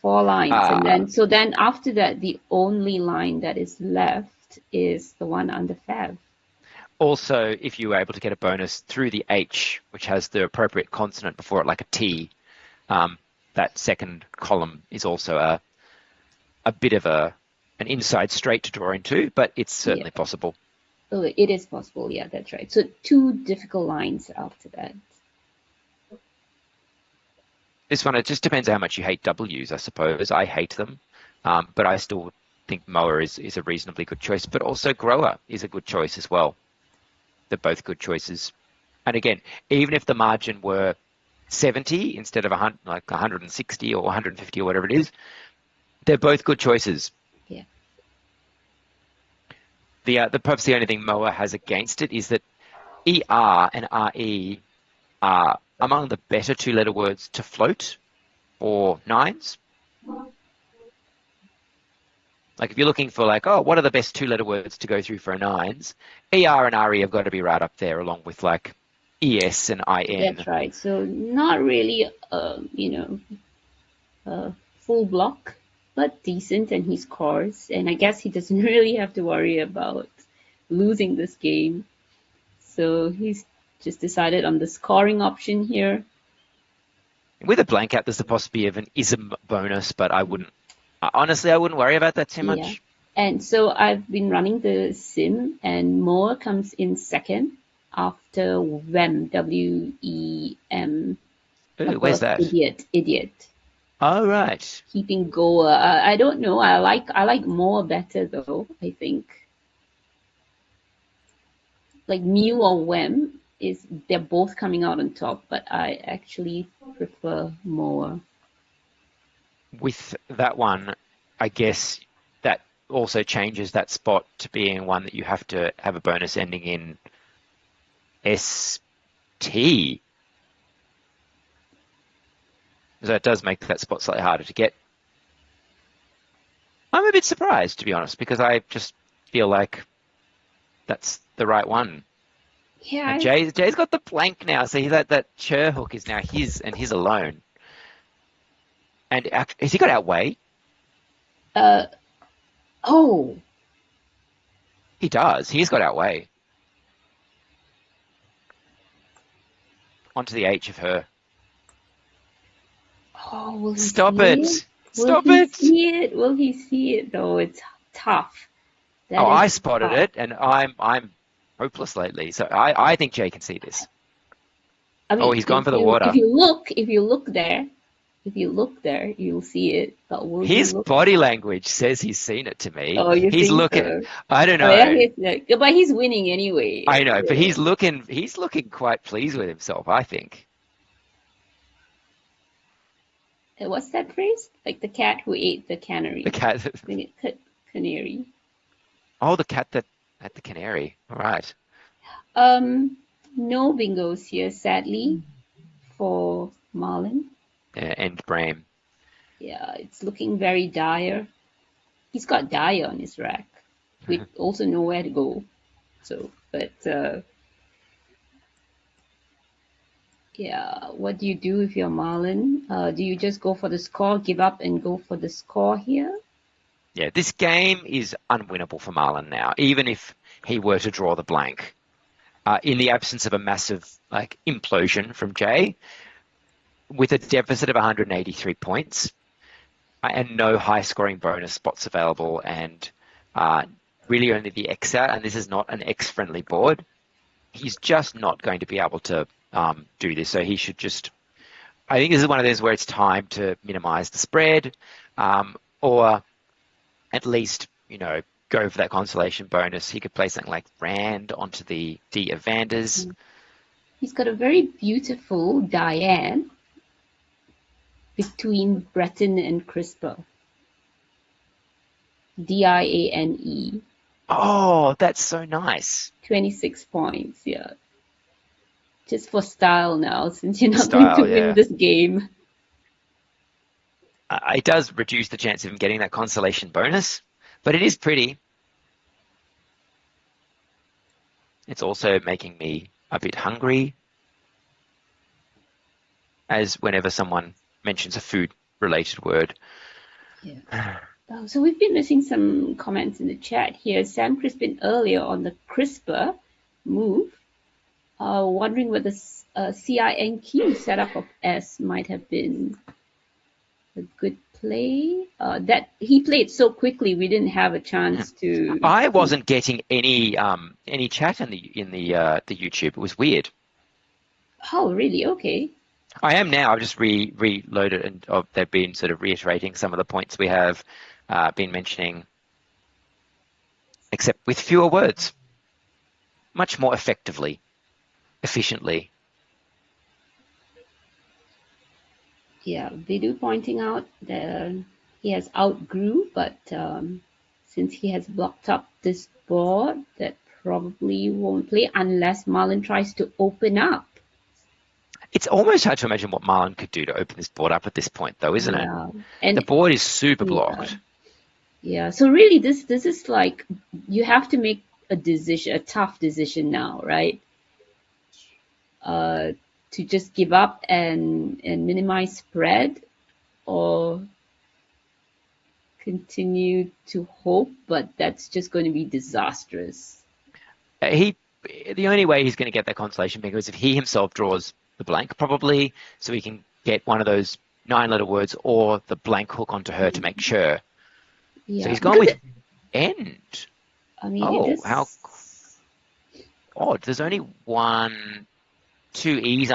4 lines. And then after that, the only line that is left is the one under Fav. Also, if you were able to get a bonus through the H, which has the appropriate consonant before it, like a T, that second column is also a bit of an inside straight to draw into, but it's certainly possible. Oh, it is possible, yeah, that's right. So 2 difficult lines after that. This one, it just depends how much you hate W's, I suppose. I hate them, but I still think Mower is a reasonably good choice, but also Grower is a good choice as well. They're both good choices. And again, even if the margin were 70 instead of 160 or 150 or whatever it is, they're both good choices. Yeah. Perhaps the only thing Mower has against it is that ER and RE are among the better 2-letter words to float for 9s. Like if you're looking for like, oh, what are the best 2-letter words to go through for a 9s? ER and RE have got to be right up there, along with like ES and IN. That's right. So not really, full block, but decent, and he scores. And I guess he doesn't really have to worry about losing this game. So he's just decided on the scoring option here. With a blank out, there's the possibility of an ism bonus, but I wouldn't. Honestly, I wouldn't worry about that too much. Yeah. And so I've been running the sim, and more comes in second after WEM, W-E-M. Ooh, where's that? Idiot. Oh, right. Keeping goal. I don't know. I like more better though, I think. Like Mew or WEM they're both coming out on top, but I actually prefer more. With that one, I guess that also changes that spot to being one that you have to have a bonus ending in ST. So that does make that spot slightly harder to get. I'm a bit surprised, to be honest, because I just feel like that's the right one. Yeah. And Jay's got the blank now, so that chur hook is now his and his alone. And has he got outweigh? Oh. He does. He's got outweigh. Onto the H of her. Oh, will he Stop see it! Stop Will he it! see it? Will he see it though? It's tough. Oh, I is spotted tough. it, and I'm hopeless lately. So I think Jay can see this. I mean, Oh, he's gone for the water. If you look there, you'll see it. But will His he look? body language says he's seen it to me. Oh, you He's think looking. so? I don't know. Oh, yeah, but he's winning anyway. I know, but he's looking quite pleased with himself, I think. What's that phrase? Like the cat who ate the canary. The cat. Canary. Oh, the cat that at the canary. All right. No bingos here, sadly, for Marlon. Yeah, and Bram. Yeah, it's looking very dire. He's got dire on his rack, with also nowhere to go. So, but yeah, what do you do if you're Marlon? Do you just go for the score, give up, and go for the score here? Yeah, this game is unwinnable for Marlon now, even if he were to draw the blank. In the absence of a massive implosion from Jay, with a deficit of 183 points and no high-scoring bonus spots available, and really only the X out, and this is not an X-friendly board, he's just not going to be able to do this. So he should just. I think this is one of those where it's time to minimize the spread, or at least go for that consolation bonus. He could play something like Rand onto the D of Vanders. He's got a very beautiful Diane between Breton and CRISPR. Diane. Oh, that's so nice. 26 points, yeah. Just for style now, since you're not going to win this game. It does reduce the chance of him getting that consolation bonus, but it is pretty. It's also making me a bit hungry, as whenever someone mentions a food-related word. Yeah. Oh, so we've been missing some comments in the chat here. Sam Crispin earlier on the CRISPR move, wondering whether CINQ setup of S might have been a good play. That he played so quickly, we didn't have a chance to. I wasn't getting any chat in the YouTube. It was weird. Oh, really? Okay. I am now. I've just reloaded, and they've been sort of reiterating some of the points we have been mentioning, except with fewer words, much more effectively, efficiently. Yeah, Vidu pointing out that he has outgrew, but since he has blocked up this board, that probably won't play unless Marlon tries to open up. It's almost hard to imagine what Marlon could do to open this board up at this point, though, isn't it? And the board is super blocked. Yeah, so really this is like you have to make a decision, a tough decision now, right? To just give up and minimize spread, or continue to hope, but that's just going to be disastrous. He the only way he's going to get that consolation bingo is if he himself draws the blank, probably, so he can get one of those 9-letter words or the blank hook onto her to make sure. Yeah. So he's gone with end. I mean, Oh, how odd. There's only one E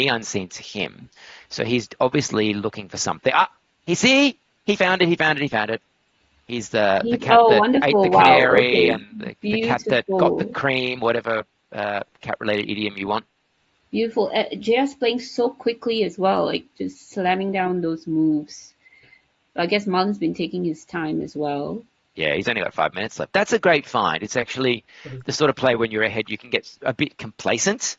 unseen to him. So he's obviously looking for something. He found it. He's the cat that ate the canary and the cat that got the cream, whatever cat-related idiom you want. Beautiful. JS playing so quickly as well, like just slamming down those moves. I guess Marlon's been taking his time as well. Yeah, he's only got 5 minutes left. That's a great find. It's actually the sort of play when you're ahead, you can get a bit complacent,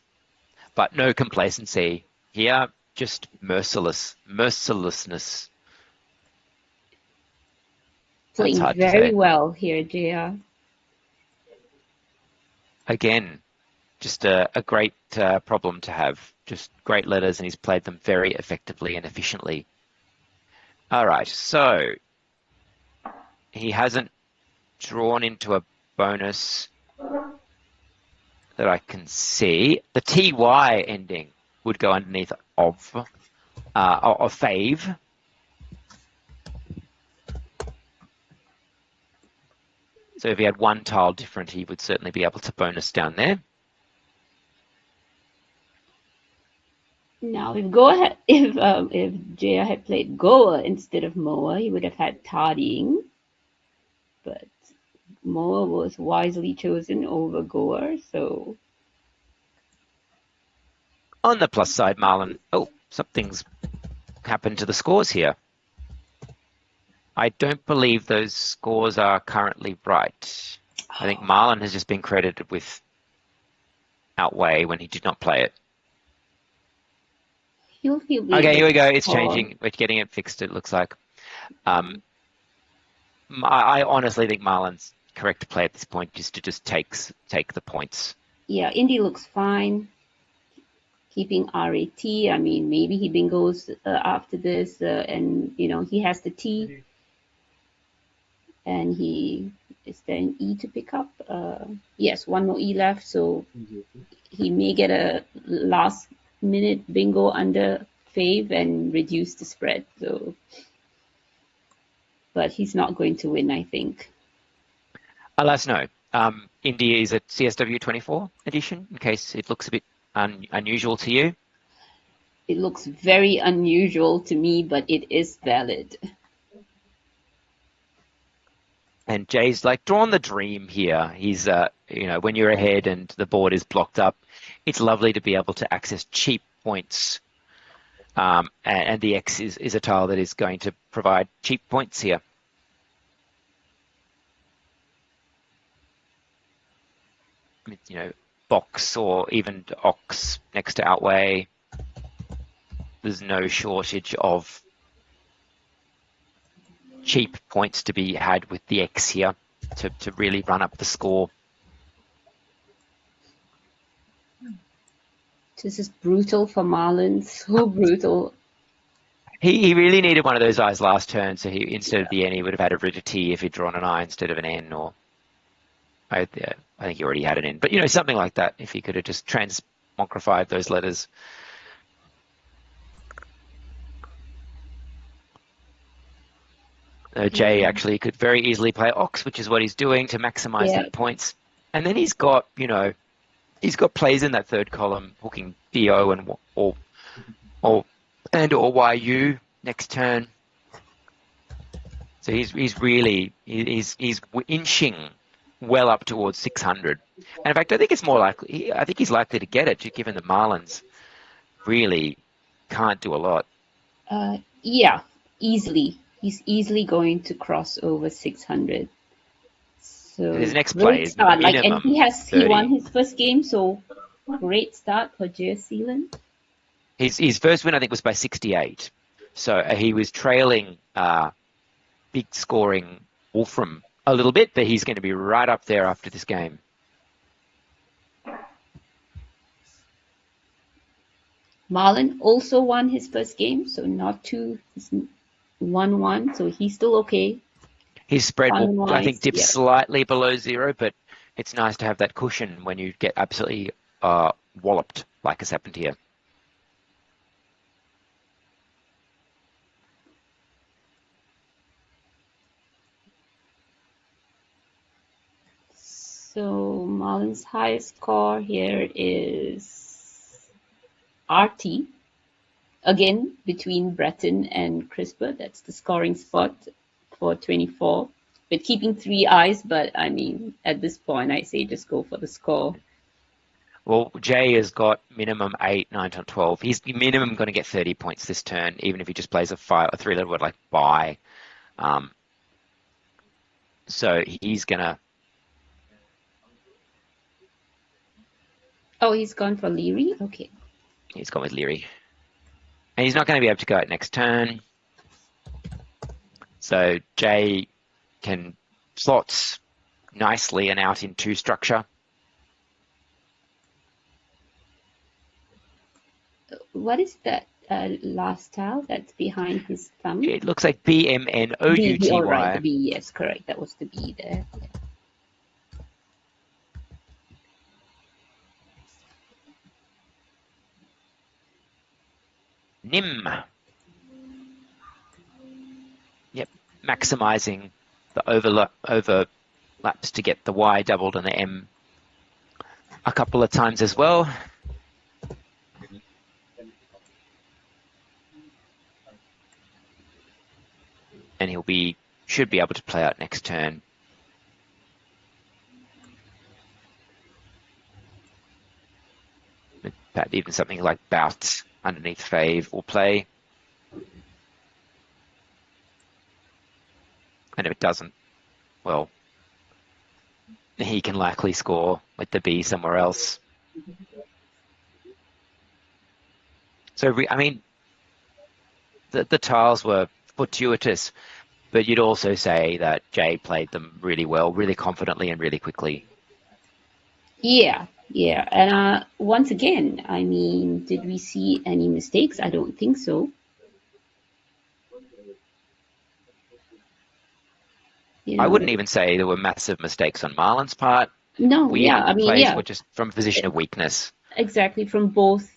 but no complacency. Here, just mercilessness. Playing very well here, JR. Again, just a great problem to have. Just great letters, and he's played them very effectively and efficiently. All right, so he hasn't drawn into a bonus that I can see. The TY ending would go underneath of fave. So if he had one tile different, he would certainly be able to bonus down there. Now, if Jaya had played Goa instead of Moa, he would have had Tardying. But Moa was wisely chosen over Goa, so... On the plus side, Marlon, something's happened to the scores here. I don't believe those scores are currently right. I think Marlon has just been credited with outweigh when he did not play it. Okay, here we go. It's changing. We're getting it fixed, it looks like. I honestly think Marlon's correct to play at this point, just to take the points. Yeah, Indy looks fine. Keeping RAT. I mean, maybe he bingos after this, and he has the T. And is there an E to pick up? Yes, one more E left, so he may get a last-minute bingo under fave and reduce the spread. So, but he's not going to win, I think. Alas, no. India is a CSW 24 edition, in case it looks a bit unusual to you. It looks very unusual to me, but it is valid. And Jay's like, drawn the dream here. He's, when you're ahead and the board is blocked up, it's lovely to be able to access cheap points. And the X is a tile that is going to provide cheap points here. Box or even Ox next to outweigh. There's no shortage of cheap points to be had with the X here to really run up the score. This is brutal for Marlon, so brutal. He really needed one of those eyes last turn, so instead of the N, he would have had a rigid T if he'd drawn an I instead of an N, or I think he already had an N, but something like that, if he could have just transmogrified those letters. Jay actually could very easily play Ox, which is what he's doing to maximize the points. And then he's got, he's got plays in that third column, hooking DO and or YU next turn. So he's inching well up towards 600. And in fact, I think it's more likely. I think he's likely to get it, given the Marlins really can't do a lot. Yeah, easily. He's easily going to cross over 600. So his next play is start. minimum. And he won his first game, so great start for Jay Sealand. His first win, I think, was by 68. So he was trailing big scoring Wolfram a little bit, but he's going to be right up there after this game. Marlon also won his first game, so not two. He's 1-1, so he's still okay. His spread will, I think, dip slightly below 0, but it's nice to have that cushion when you get absolutely walloped, like has happened here. So Marlon's highest score here is RT. Again, between Breton and CRISPR, that's the scoring spot for 24. With keeping 3 eyes, but I mean, at this point, I say just go for the score. Well, Jay has got minimum 8, 9, 10, 12. He's minimum going to get 30 points this turn, even if he just plays a 3-letter word like buy. So he's going to... Oh, he's gone for Leary? Okay. He's gone with Leary. And he's not going to be able to go out next turn. So Jay can slots nicely and out into structure. What is that last tile that's behind his thumb? It looks like BMNOUTY. All right, the B, yes, correct. That was the B there. Yeah. NIM. Yep, maximizing the overlaps to get the Y doubled and the M a couple of times as well. And should be able to play out next turn. Perhaps even something like bout underneath fave will play. And if it doesn't, well, he can likely score with the B somewhere else. So, I mean, the tiles were fortuitous, but you'd also say that Jay played them really well, really confidently and really quickly. Yeah. And once again, I mean, did we see any mistakes? I don't think so. I wouldn't even say there were massive mistakes on Marlon's part. No, Plays were just from a position of weakness. Exactly, from both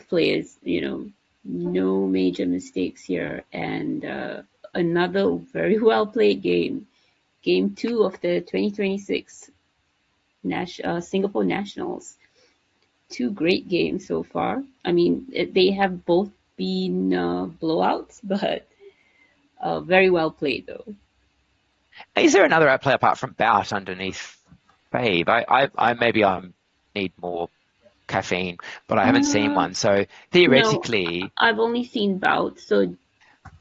players, no major mistakes here. And another very well played game. Game 2 of the 2026 Singapore Nationals. 2 great games so far. I mean, they have both been blowouts, but very well played though. Is there another outplay apart from bout underneath fave? I maybe I need more caffeine, but I haven't seen one. So theoretically, no, I've only seen bout. So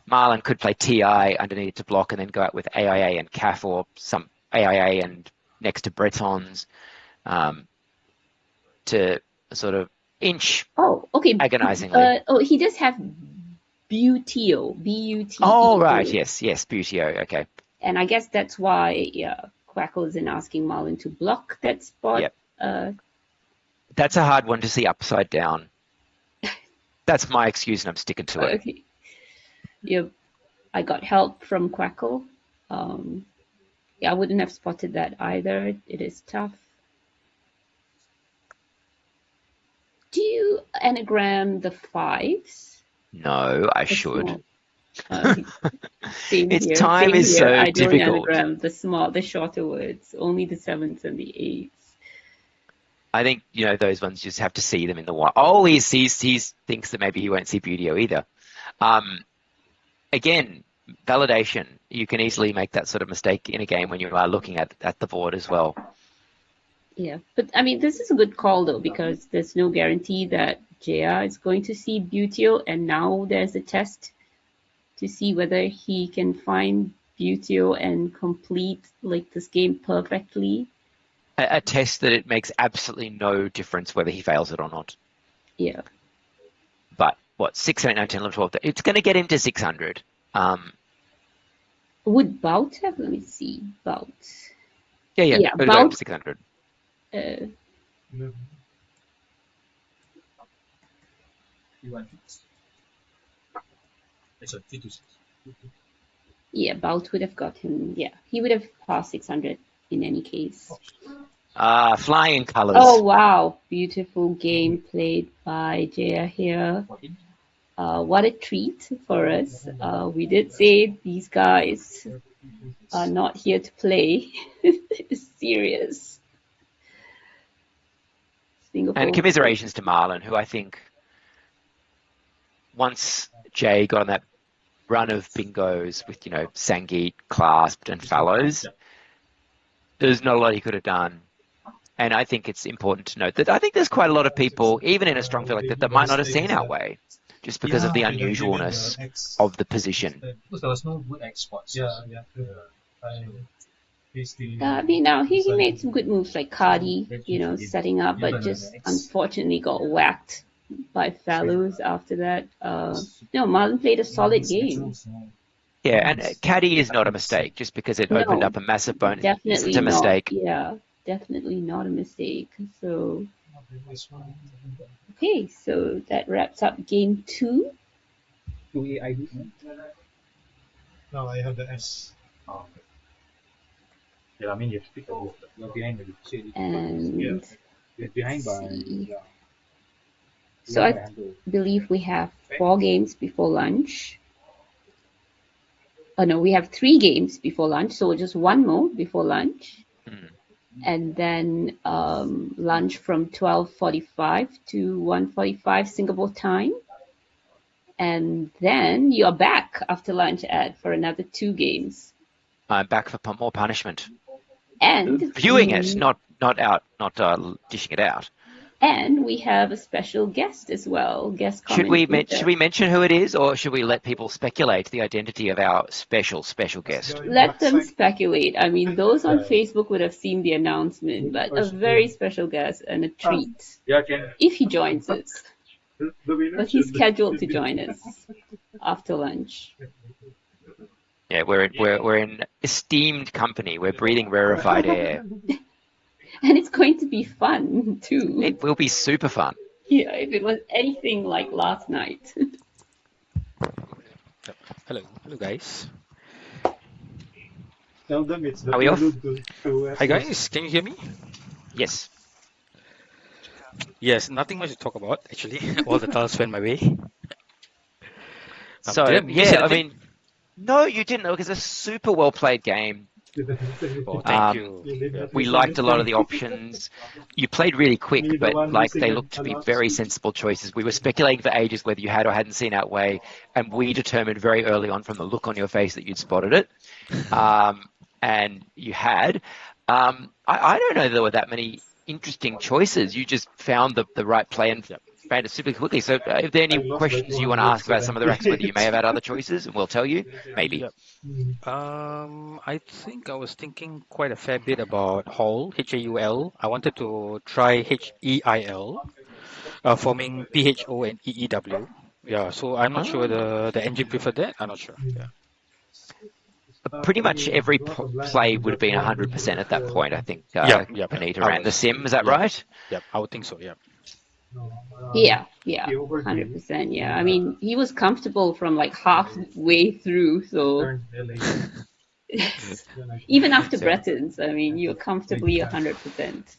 Marlon could play TI underneath to block and then go out with AIA and CAF or some AIA and next to Bretons to sort of inch. Oh, okay. Agonizingly. He does have Buteo, B-U-T-E. Oh, right. Yes, Buteo. Okay. And I guess that's why, Quackle isn't asking Marlon to block that spot. Yep. That's a hard one to see upside down. That's my excuse, and I'm sticking to it. Okay. Yep. I got help from Quackle. I wouldn't have spotted that either. It is tough. Do you anagram the 5s? No, I should. Same its here. time is so I difficult. don't anagram the shorter words, only the 7s and the 8s. I think, those ones, you just have to see them in the wild. Oh, he thinks that maybe he won't see Buteo either. Again, validation. You can easily make that sort of mistake in a game when you are looking at the board as well. Yeah, but I mean, this is a good call though, because there's no guarantee that JR is going to see Buteo, and now there's a test to see whether he can find Buteo and complete this game perfectly. A test that it makes absolutely no difference whether he fails it or not. Yeah. But 6, 8, 9, 10, 11, 12, it's going to get him to 600. Would Bout have? Let me see. Bout. Yeah, Bout 600. Yeah, Bout would have got him. Yeah, he would have passed 600 in any case. Flying colours. Oh, wow. Beautiful game played by Jaya here. What a treat for us. We did say these guys are not here to play. It's serious. Singapore. And commiserations to Marlon, who I think once Jay got on that run of bingos with, Sangeet, Clasped and Fallows, there's not a lot he could have done. And I think it's important to note that I think there's quite a lot of people, even in a strong field like that might not have seen our way, just because of the unusualness of the position. Because there was no good exports. Yeah. I mean, now he made some good moves like Cardi, setting up, but just unfortunately got whacked by Fallows after that. Marlon played a solid game. Yeah, and Caddy is not a mistake, just because it opened up a massive bonus. Definitely it's a mistake. Yeah, definitely not a mistake. So, okay, so that wraps up game 2. 2A ID? No, I have the S. Oh. Yeah, I mean, you have to pick the both. You're behind the and you're behind by. Yeah. So I believe we have 4 games before lunch. Oh no, we have 3 games before lunch, so just 1 more before lunch. And then lunch from 12:45 to 1:45 Singapore time. And then you're back after lunch, Ed, for another 2 games. I'm back for more punishment. And viewing it, not dishing it out. And we have a special guest as well. Should we mention who it is, or should we let people speculate the identity of our special guest? Let them speculate. I mean, those on Facebook would have seen the announcement, but a very special guest and a treat if he joins us. But he's scheduled to join us after lunch. Yeah, we're in esteemed company. We're breathing rarefied air. And it's going to be fun too. It will be super fun. Yeah, if it was anything like last night. Hello guys. Tell them it's the Are we off? Hi guys, can you hear me? Yes. Yes, nothing much to talk about actually. All the tiles went my way. So I mean, no, you didn't. Look, it's a super well played game. Oh, thank you. We liked a lot of the options. You played really quick, but they looked to be very sensible choices. We were speculating for ages whether you had or hadn't seen Out Way, and we determined very early on from the look on your face that you'd spotted it, and you had. I don't know there were that many interesting choices. You just found the right play and found it super quickly. So if there are any questions you want to ask about some of the racks, whether you may have had other choices, and we'll tell you, maybe. Yep. I think I was thinking quite a fair bit about Haul, H-A-U-L. I wanted to try H-E-I-L, forming P-H-O and E-E-W. Yeah, so I'm not sure the engine preferred that. I'm not sure. Yeah. Pretty much every play would have been 100% at that point, I think. Anita ran the sim, is that right? Yep, I would think so, yeah. Yeah, 100%. Yeah, I mean, he was comfortable from like halfway through, so even after Bretton's, I mean, you're comfortably 100%.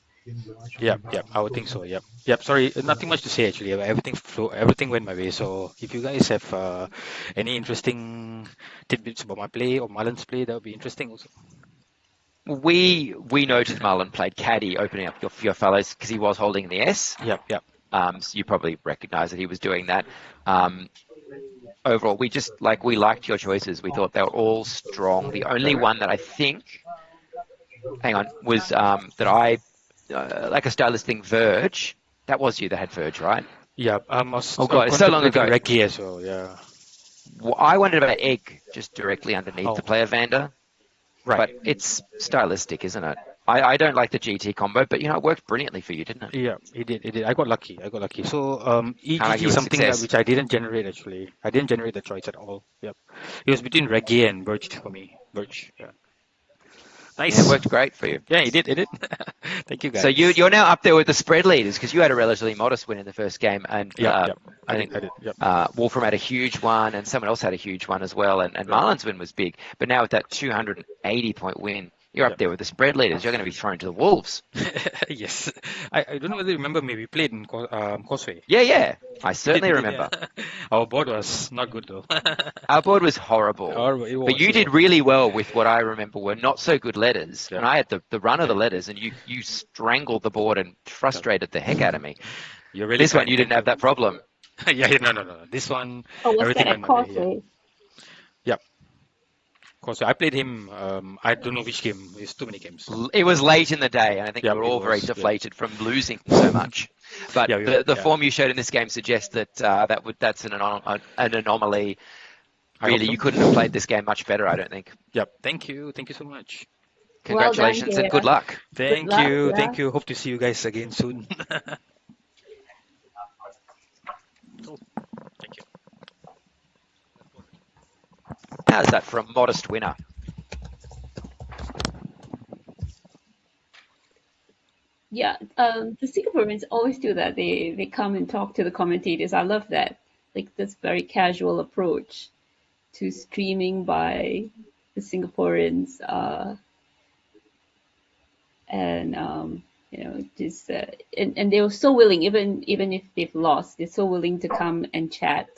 Yep, I would think so. Yep. Sorry, nothing much to say actually. Everything went my way. So if you guys have any interesting tidbits about my play or Marlon's play, that would be interesting also. We noticed Marlon played caddy, opening up your fellows because he was holding the S. Yep. So you probably recognize that he was doing that. Overall, we liked your choices. We thought they were all strong. The only one that I think, was that I like a stylist thing, Verge. That was you that had Verge, right? Yeah. Oh god, it's so long ago. Reggie as well. Yeah. Well, I wondered about Egg just directly underneath the player Vander. Right. But it's stylistic, isn't it? I don't like the GT combo, but it worked brilliantly for you, didn't it? Yeah, it did. I got lucky. So EGG is something which I didn't generate actually. I didn't generate the choice at all. Yep. It was between Reggae and Birch for me. Birch. Yeah. Nice. Yeah, it worked great for you. Yeah, it did. Thank you, guys. So you're now up there with the spread leaders because you had a relatively modest win in the first game, and I think I did. Yep. Wolfram had a huge one, and someone else had a huge one as well, and Marlon's win was big. But now with that 280-point win, You're up Yep. there with the spread leaders. You're going to be thrown to the wolves. Yes. I don't know whether you remember me. We played in Causeway. Yeah. I We did, certainly yeah. remember. Our board was not good though. Our board was horrible. Or it But was, you it did was. really well with what I remember were not so good letters. Yep. And I had the run of the letters, and you strangled the board and frustrated the heck out of me. You're really This one, kind. you didn't Thank have that problem. you. Yeah, no. This one, Oh, was everything that at went my way. Yeah. Causeway? Yep. Causeway. I played him. I don't know which game. It's too many games. It was late in the day, and I think Yep, we were it all very was, yeah. deflated from losing so much. But Yeah, the yeah. form you showed in this game suggests that that's an anomaly. I hope Really, so. you couldn't have played this game much better, I don't think. Yep. Thank you. Thank you so much. Congratulations Well done, and good Hubert. luck. Thank luck, you. yeah. Thank you. Hope to see you guys again soon. Oh, thank you. How's that for a modest winner? Yeah, the Singaporeans always do that. They come and talk to the commentators. I love that. Like this very casual approach to streaming by the Singaporeans, and just and they were so willing, even if they've lost, they're so willing to come and chat.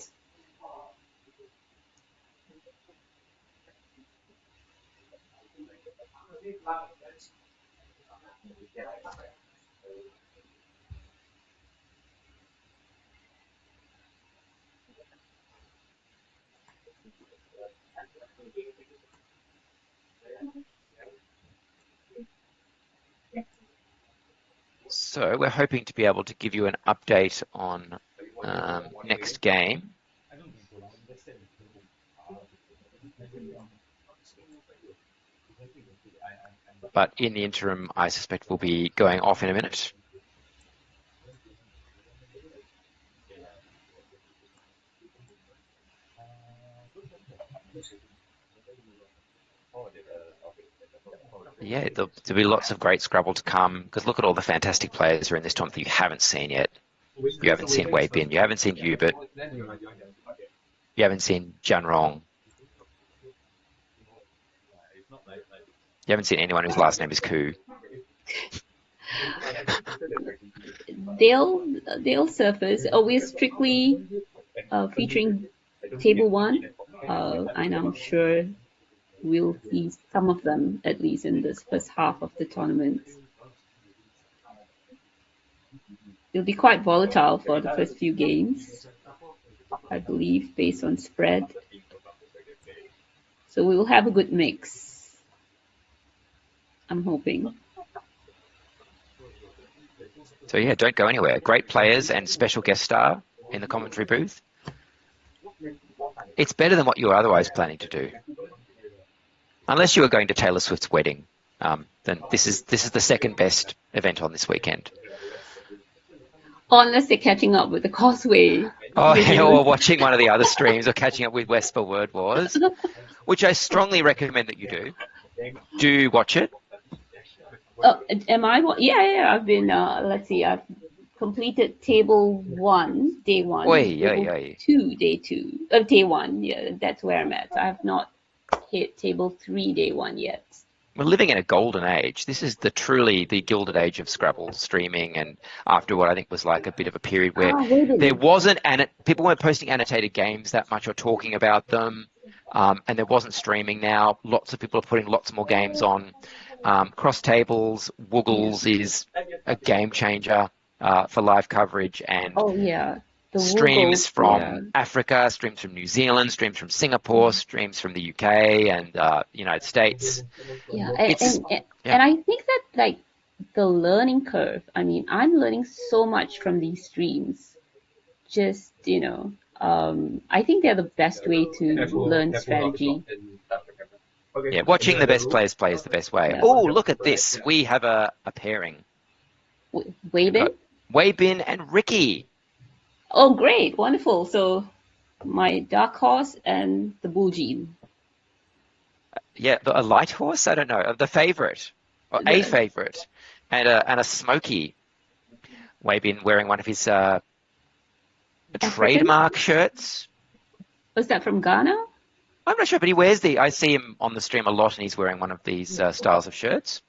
So we're hoping to be able to give you an update on next game. But in the interim, I suspect we'll be going off in a minute. Yeah, there'll be lots of great Scrabble to come, because look at all the fantastic players who are in this tournament that you haven't seen yet. You haven't seen Wei Bin, you haven't seen Hubert, you haven't seen Jan Rong, you haven't seen anyone whose last name is Koo. They'll surface. Oh, we're strictly featuring table one, and I'm sure we'll see some of them at least in this first half of the tournament. It'll be quite volatile for the first few games, I believe, based on spread. So we will have a good mix. I'm hoping. So yeah, don't go anywhere. Great players and special guest star in the commentary booth. It's better than what you were otherwise planning to do. Unless you were going to Taylor Swift's wedding, then this is the second best event on this weekend. Unless they're catching up with the Causeway. Or watching one of the other streams, or catching up with WESPA Word Wars, which I strongly recommend that you do. Do watch it. Am I? Yeah. I've been. Let's see. I've completed table one, day one. Oi. Two, day two. Day one. Yeah, that's where I'm at. I have not hit table 3, day one yet. We're living in a golden age. This is truly the gilded age of Scrabble streaming, and after what I think was like a bit of a period where there wasn't, people weren't posting annotated games that much or talking about them, and there wasn't streaming. Now lots of people are putting lots more games on. Cross tables, Woogles is a game changer for live coverage, and the streams Woogles, from Africa, streams from New Zealand, streams from Singapore, streams from the UK and United States. Yeah, and I think that like the learning curve. I mean, I'm learning so much from these streams. Just I think they're the best way to learn strategy. Yeah, watching the best players play is the best way. Yeah. Oh, look at this. We have a pairing. Wei Bin? Wei Bin and Ricky. Oh, great. Wonderful. So my dark horse and the bull gene. Yeah, a light horse? I don't know. The favorite. Or a favorite. And a smoky. Wei Bin wearing one of his trademark shirts. Was that from Ghana? I'm not sure, but he wears the. I see him on the stream a lot, and he's wearing one of these styles of shirts.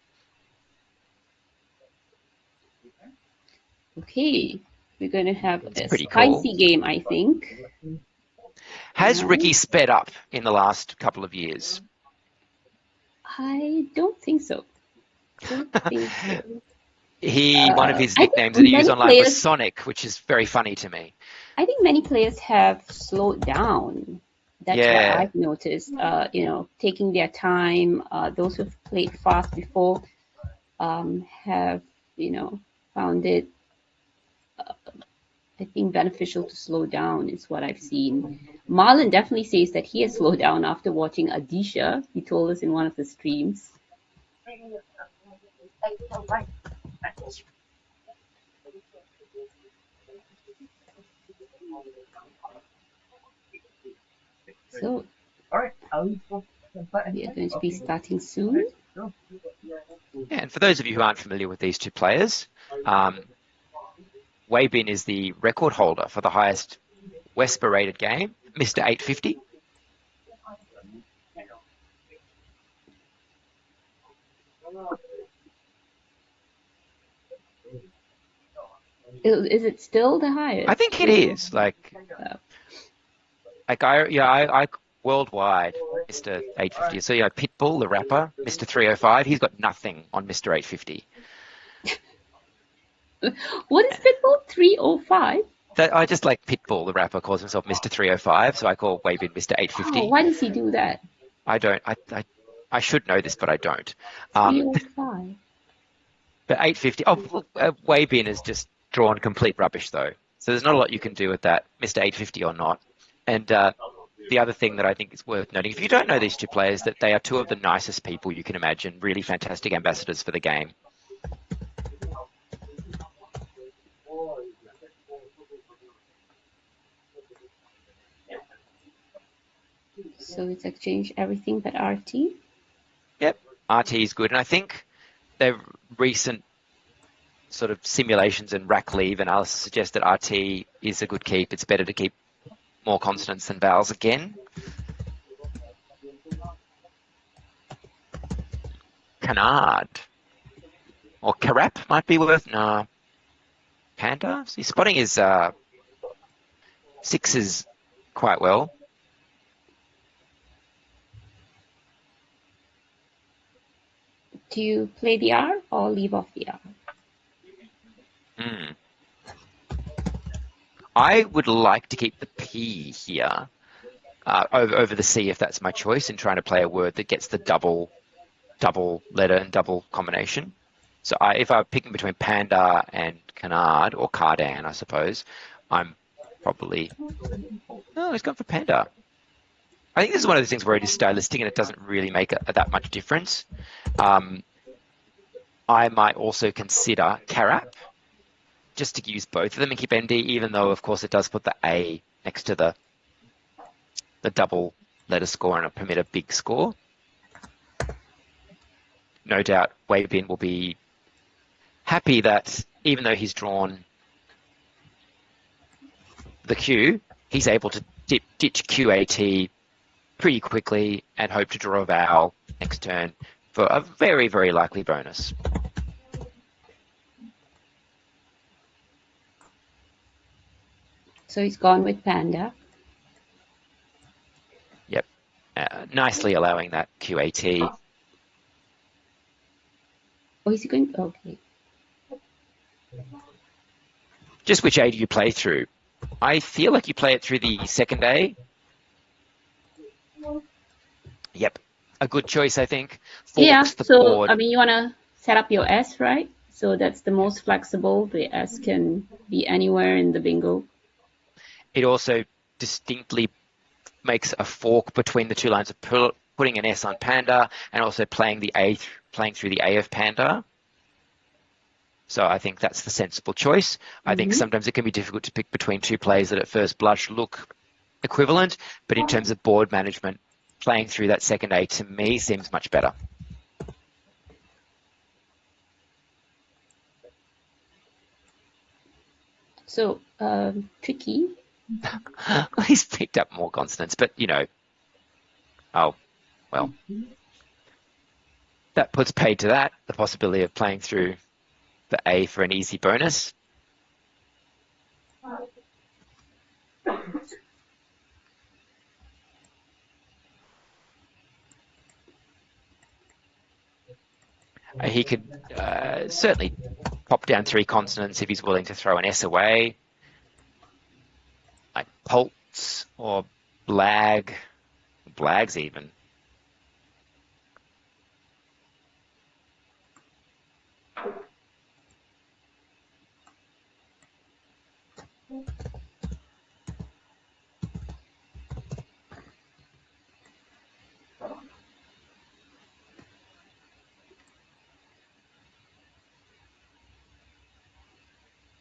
Okay, we're going to have It's a pretty spicy cool. game, I think. Has Right. Ricky sped up in the last couple of years? I don't think so. Don't think so. One of his I think nicknames that he used many online was players. Sonic, which is very funny to me. I think many players have slowed down. That's what Yeah. I've noticed. Taking their time. Those who've played fast before have, found it, I think, beneficial to slow down, is what I've seen. Marlon definitely says that he has slowed down after watching Adisha. He told us in one of the streams. So we are going to be starting soon. And for those of you who aren't familiar with these two players, Weibin is the record holder for the highest WESPA rated game, Mr. 850. Is it still the highest? I think it is. I worldwide, Mr. 850. So Pitbull, the rapper, Mr. 305. He's got nothing on Mr. 850. What is Pitbull? 305? I just like Pitbull, the rapper, calls himself Mr. 305, so I call Weibin Mr. 850. Oh, why does he do that? I don't. I should know this, but I don't. 305. But 850. Weibin has just drawn complete rubbish, though. So there's not a lot you can do with that, Mr. 850 or not. And the other thing that I think is worth noting, if you don't know these two players, that they are two of the nicest people you can imagine, really fantastic ambassadors for the game. So it's exchanged everything but RT? Yep, RT is good. And I think their recent sort of simulations and rack leave analysis suggest that RT is a good keep. It's better to keep more consonants than vowels again. Canard. Or Carap might be worth. No. Panda? He's spotting his sixes quite well. Do you play the R or leave off the R? I would like to keep the P here over the C if that's my choice, in trying to play a word that gets the double letter and double combination. So if I'm picking between Panda and Canard, or Cardan, I suppose, I'm probably... No, he's gone for Panda. I think this is one of those things where it is stylistic and it doesn't really make that much difference. I might also consider Carap, just to use both of them and keep ND, even though, of course, it does put the A next to the double letter score and permit a big score. No doubt Weibin will be happy that even though he's drawn the Q, he's able to ditch QAT pretty quickly and hope to draw a vowel next turn for a very, very likely bonus. So he's gone with Panda. Yep. Nicely allowing that QAT. Oh, is he going? Okay. Just which A do you play through? I feel like you play it through the second A. Yep. A good choice, I think. Yeah, The so, board. I mean, you want to set up your S, right? So that's the most flexible. The S can be anywhere in the bingo. It also distinctly makes a fork between the two lines of putting an S on Panda and also playing through the A of Panda. So I think that's the sensible choice. I think sometimes it can be difficult to pick between two plays that at first blush look equivalent, but in terms of board management, playing through that second A to me seems much better. So, tricky. He's picked up more consonants, but Oh, well, that puts paid to that, the possibility of playing through the A for an easy bonus. He could certainly pop down 3 consonants if he's willing to throw an S away, like Pultz or Blag, Blags even.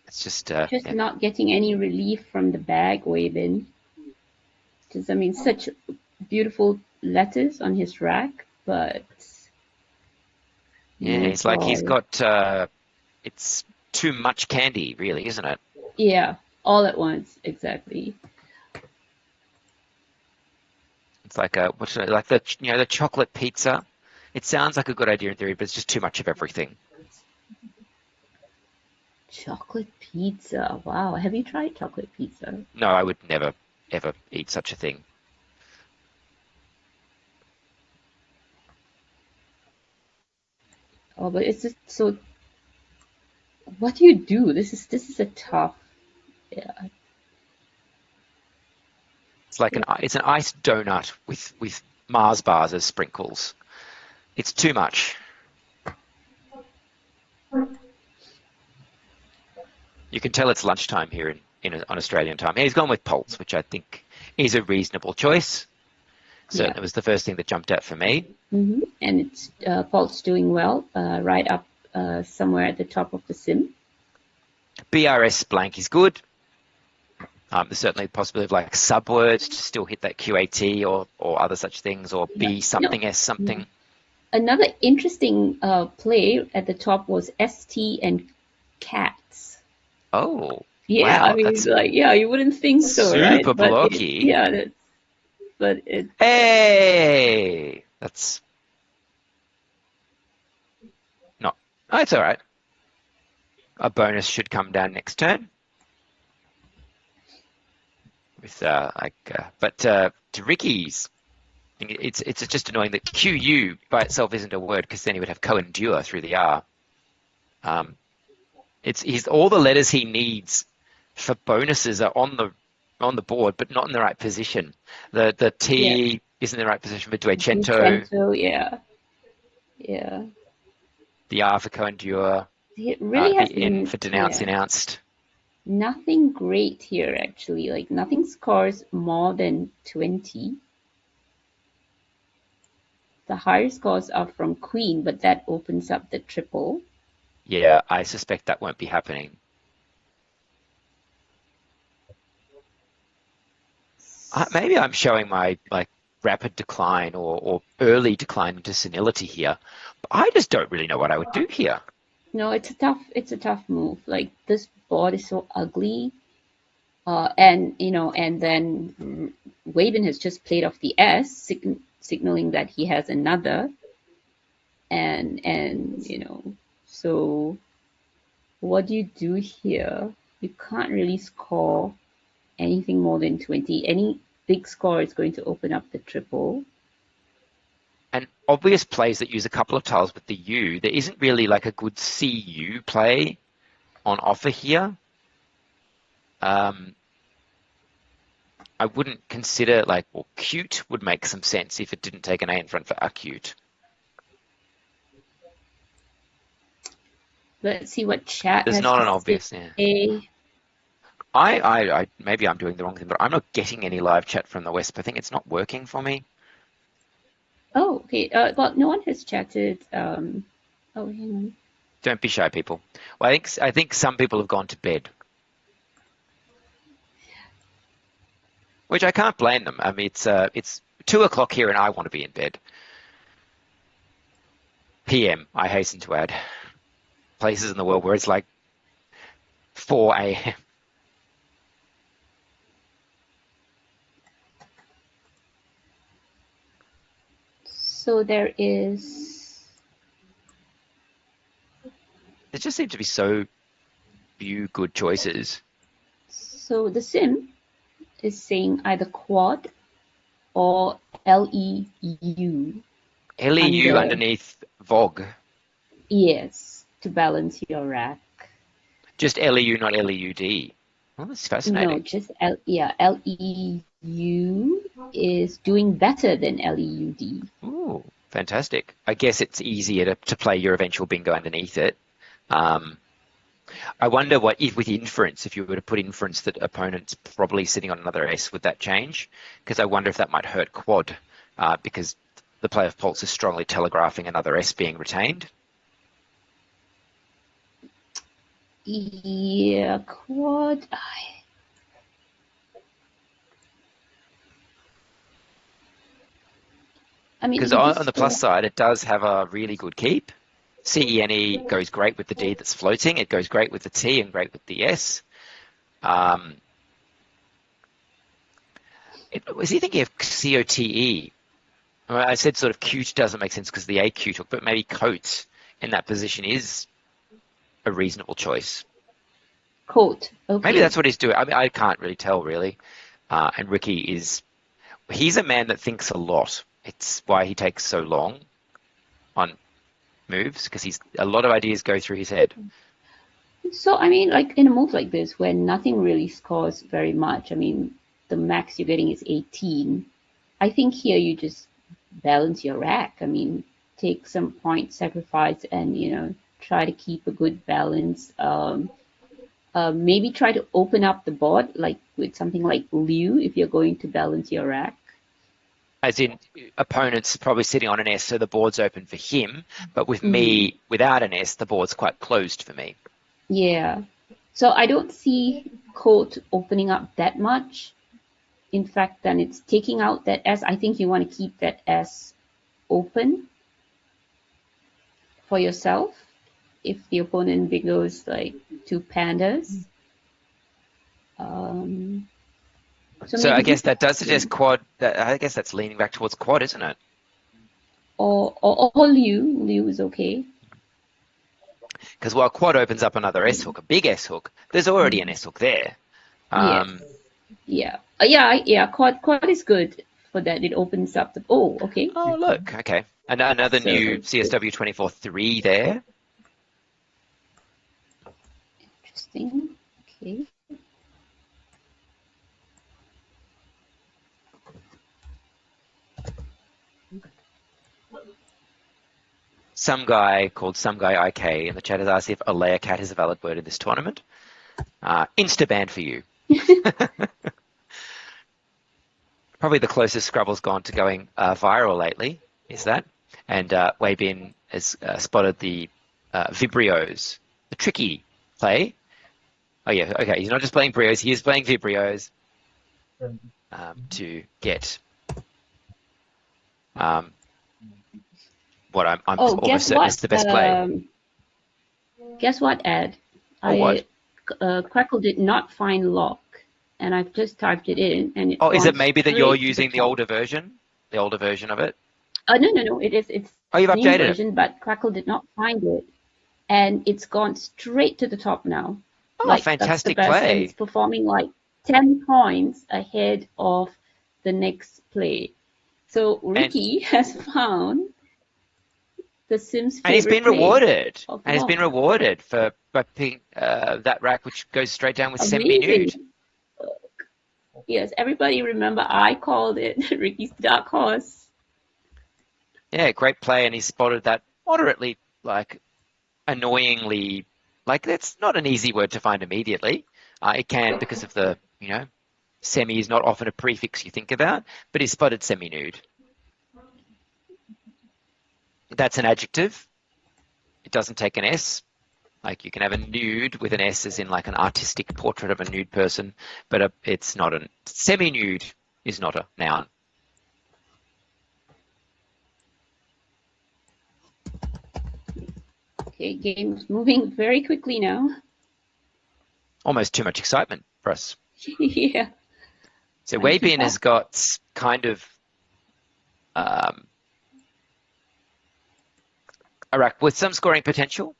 It's just yeah. Not getting any relief from the bag, Wavin. Because, I mean, such beautiful letters on his rack, but... Yeah, it's like he's got... it's too much candy, really, isn't it? Yeah, all at once, exactly. It's like like the chocolate pizza. It sounds like a good idea in theory, but it's just too much of everything. Chocolate pizza. Wow. Have you tried chocolate pizza? No, I would never, ever eat such a thing. Oh, but it's just so... What do you do? This is a tough... Yeah. It's like it's an iced donut with Mars bars as sprinkles. It's too much. You can tell it's lunchtime here on Australian time. He's gone with Pulse, which I think is a reasonable choice. Certainly, it was the first thing that jumped out for me. Mm-hmm. And it's Pulse doing well, right up somewhere at the top of the sim. BRS blank is good. There's certainly a possibility of like subwords to still hit that QAT or other such things, or B something, S something. Another interesting play at the top was ST and cats. Oh, yeah! Wow, I mean, like, yeah, you wouldn't think so, super right? blocky. But it. Hey, that's not. Oh, it's all right. A bonus should come down next turn. With but to Ricky's, it's just annoying that QU by itself isn't a word, because then he would have co-endure through the R. He's all the letters he needs for bonuses are on the board, but not in the right position. The T isn't in the right position for Duecento. Yeah. The R for co-endure. It really has the N for announced. Nothing great here, actually. Like, nothing scores more than 20. The higher scores are from Queen, but that opens up the triple. Yeah, I suspect that won't be happening. Maybe I'm showing my rapid decline or early decline into senility here, but I just don't really know what I would do here. No, it's a tough move. Like, this board is so ugly. And then Wavin has just played off the S, signaling that he has another. And so what do you do here? You can't really score anything more than 20. Any big score is going to open up the triple. And obvious plays that use a couple of tiles with the U, there isn't really like a good CU play on offer here. I wouldn't consider cute would make some sense if it didn't take an A in front for acute. Let's see what chat There's has not to an obvious, say. I maybe I'm doing the wrong thing, but I'm not getting any live chat from the WESPA. I think it's not working for me. Oh, okay. Well, no one has chatted. Oh, hang on. Don't be shy, people. Well, I think some people have gone to bed, which I can't blame them. I mean, it's 2 o'clock here, and I want to be in bed. PM, I hasten to add. Places in the world where it's like 4 a.m. So there is. There just seem to be so few good choices. So the sim is saying either quad or LEU. LEU underneath VOG. Yes, to balance your rack. Just LEU, not LEUD. Well, that's fascinating. No, just LEU is doing better than LEUD. Ooh, fantastic. I guess it's easier to play your eventual bingo underneath it. I wonder what if with inference, if you were to put inference that opponent's probably sitting on another S, would that change? Because I wonder if that might hurt quad, because the play of Pulse is strongly telegraphing another S being retained. Yeah, quad. I mean, Because on the plus side, it does have a really good keep. CENE goes great with the D that's floating. It goes great with the T and great with the S. Was he thinking of COTE? I said sort of cute doesn't make sense because the AQ took, but maybe coat in that position is a reasonable choice. Coat, okay. Maybe that's what he's doing. I mean, I can't really tell, really. And Ricky he's a man that thinks a lot. It's why he takes so long on moves, because a lot of ideas go through his head. So, I mean, like in a move like this, where nothing really scores very much, I mean, the max you're getting is 18. I think here you just balance your rack. I mean, take some point sacrifice and, try to keep a good balance. Maybe try to open up the board, like with something like Liu, if you're going to balance your rack. As in, opponent's probably sitting on an S, so the board's open for him. But with me, without an S, the board's quite closed for me. Yeah. So I don't see coat opening up that much. In fact, then it's taking out that S. I think you want to keep that S open for yourself if the opponent bingos like two pandas. So I guess that does suggest quad. I guess that's leaning back towards quad, isn't it? Or Liu is okay. Because while quad opens up another S hook, a big S hook, there's already an S hook there. Yeah. Quad is good for that. It opens up the. Oh, okay. Oh, look. Okay. And another new CSW 24-3 there. Interesting. Okay. Some guy called Some Guy IK in the chat has asked if Alea Cat is a valid word in this tournament. Insta ban for you. Probably the closest Scrabble's gone to going viral lately is that. And Weibin has spotted the Vibrios, the tricky play. Oh yeah, okay, he's not just playing Brios, he is playing Vibrios to get what I'm almost certain is the best play. Guess what, Ed? What? Crackle did not find lock, and I've just typed it in, and it's is it maybe that you're straight to using the older version of it? No, it's you've new updated version, it. but Crackle did not find it, and it's gone straight to the top now. Oh, fantastic that's the best, play! and it's performing like 10 points ahead of the next play. So Ricky has found the Sims' favorite and he's been rewarded. And he's been rewarded by picking that rack, which goes straight down with semi-nude. Yes, everybody remember I called it Ricky's dark horse. Yeah, great play, and he spotted that moderately, annoyingly, that's not an easy word to find immediately. It can because of the, semi is not often a prefix you think about, but he spotted semi-nude. That's an adjective. It doesn't take an S. You can have a nude with an S as in an artistic portrait of a nude person, but it's not semi-nude is not a noun. Okay, game's moving very quickly now. Almost too much excitement for us. Yeah. So Weibin has got kind of a rack with some scoring potential.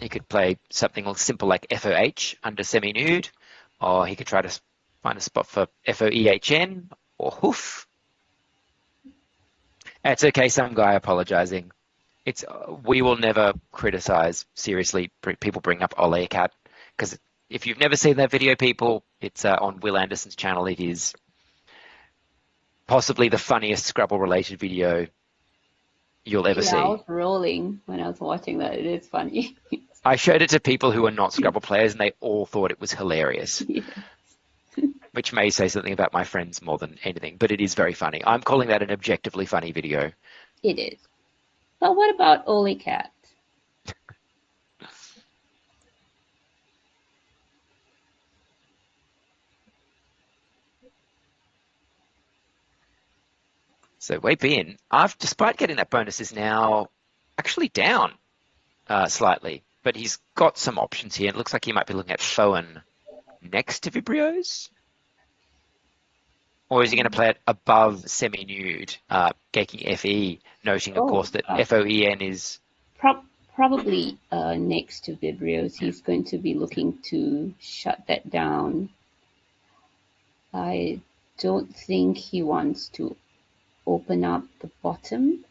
He could play something simple like FOH under semi-nude, or he could try to find a spot for FOEHN or hoof. It's okay, some guy apologizing. We will never criticize seriously people bring up Ole Cat, because if you've never seen that video, people, it's on Will Anderson's channel. It is possibly the funniest Scrabble-related video you'll ever see. I was rolling when I was watching that. It is funny. I showed it to people who are not Scrabble players, and they all thought it was hilarious. Yes. Which may say something about my friends more than anything, but it is very funny. I'm calling that an objectively funny video. It is. But what about Ole Cat? So Wei Bin, despite getting that bonus, is now actually down slightly, but he's got some options here. It looks like he might be looking at Foen next to Vibrios. Or is he going to play it above semi-nude, gaking FE, noting, of course, that FOEN is... Probably next to Vibrios. He's going to be looking to shut that down. I don't think he wants to open up the bottom.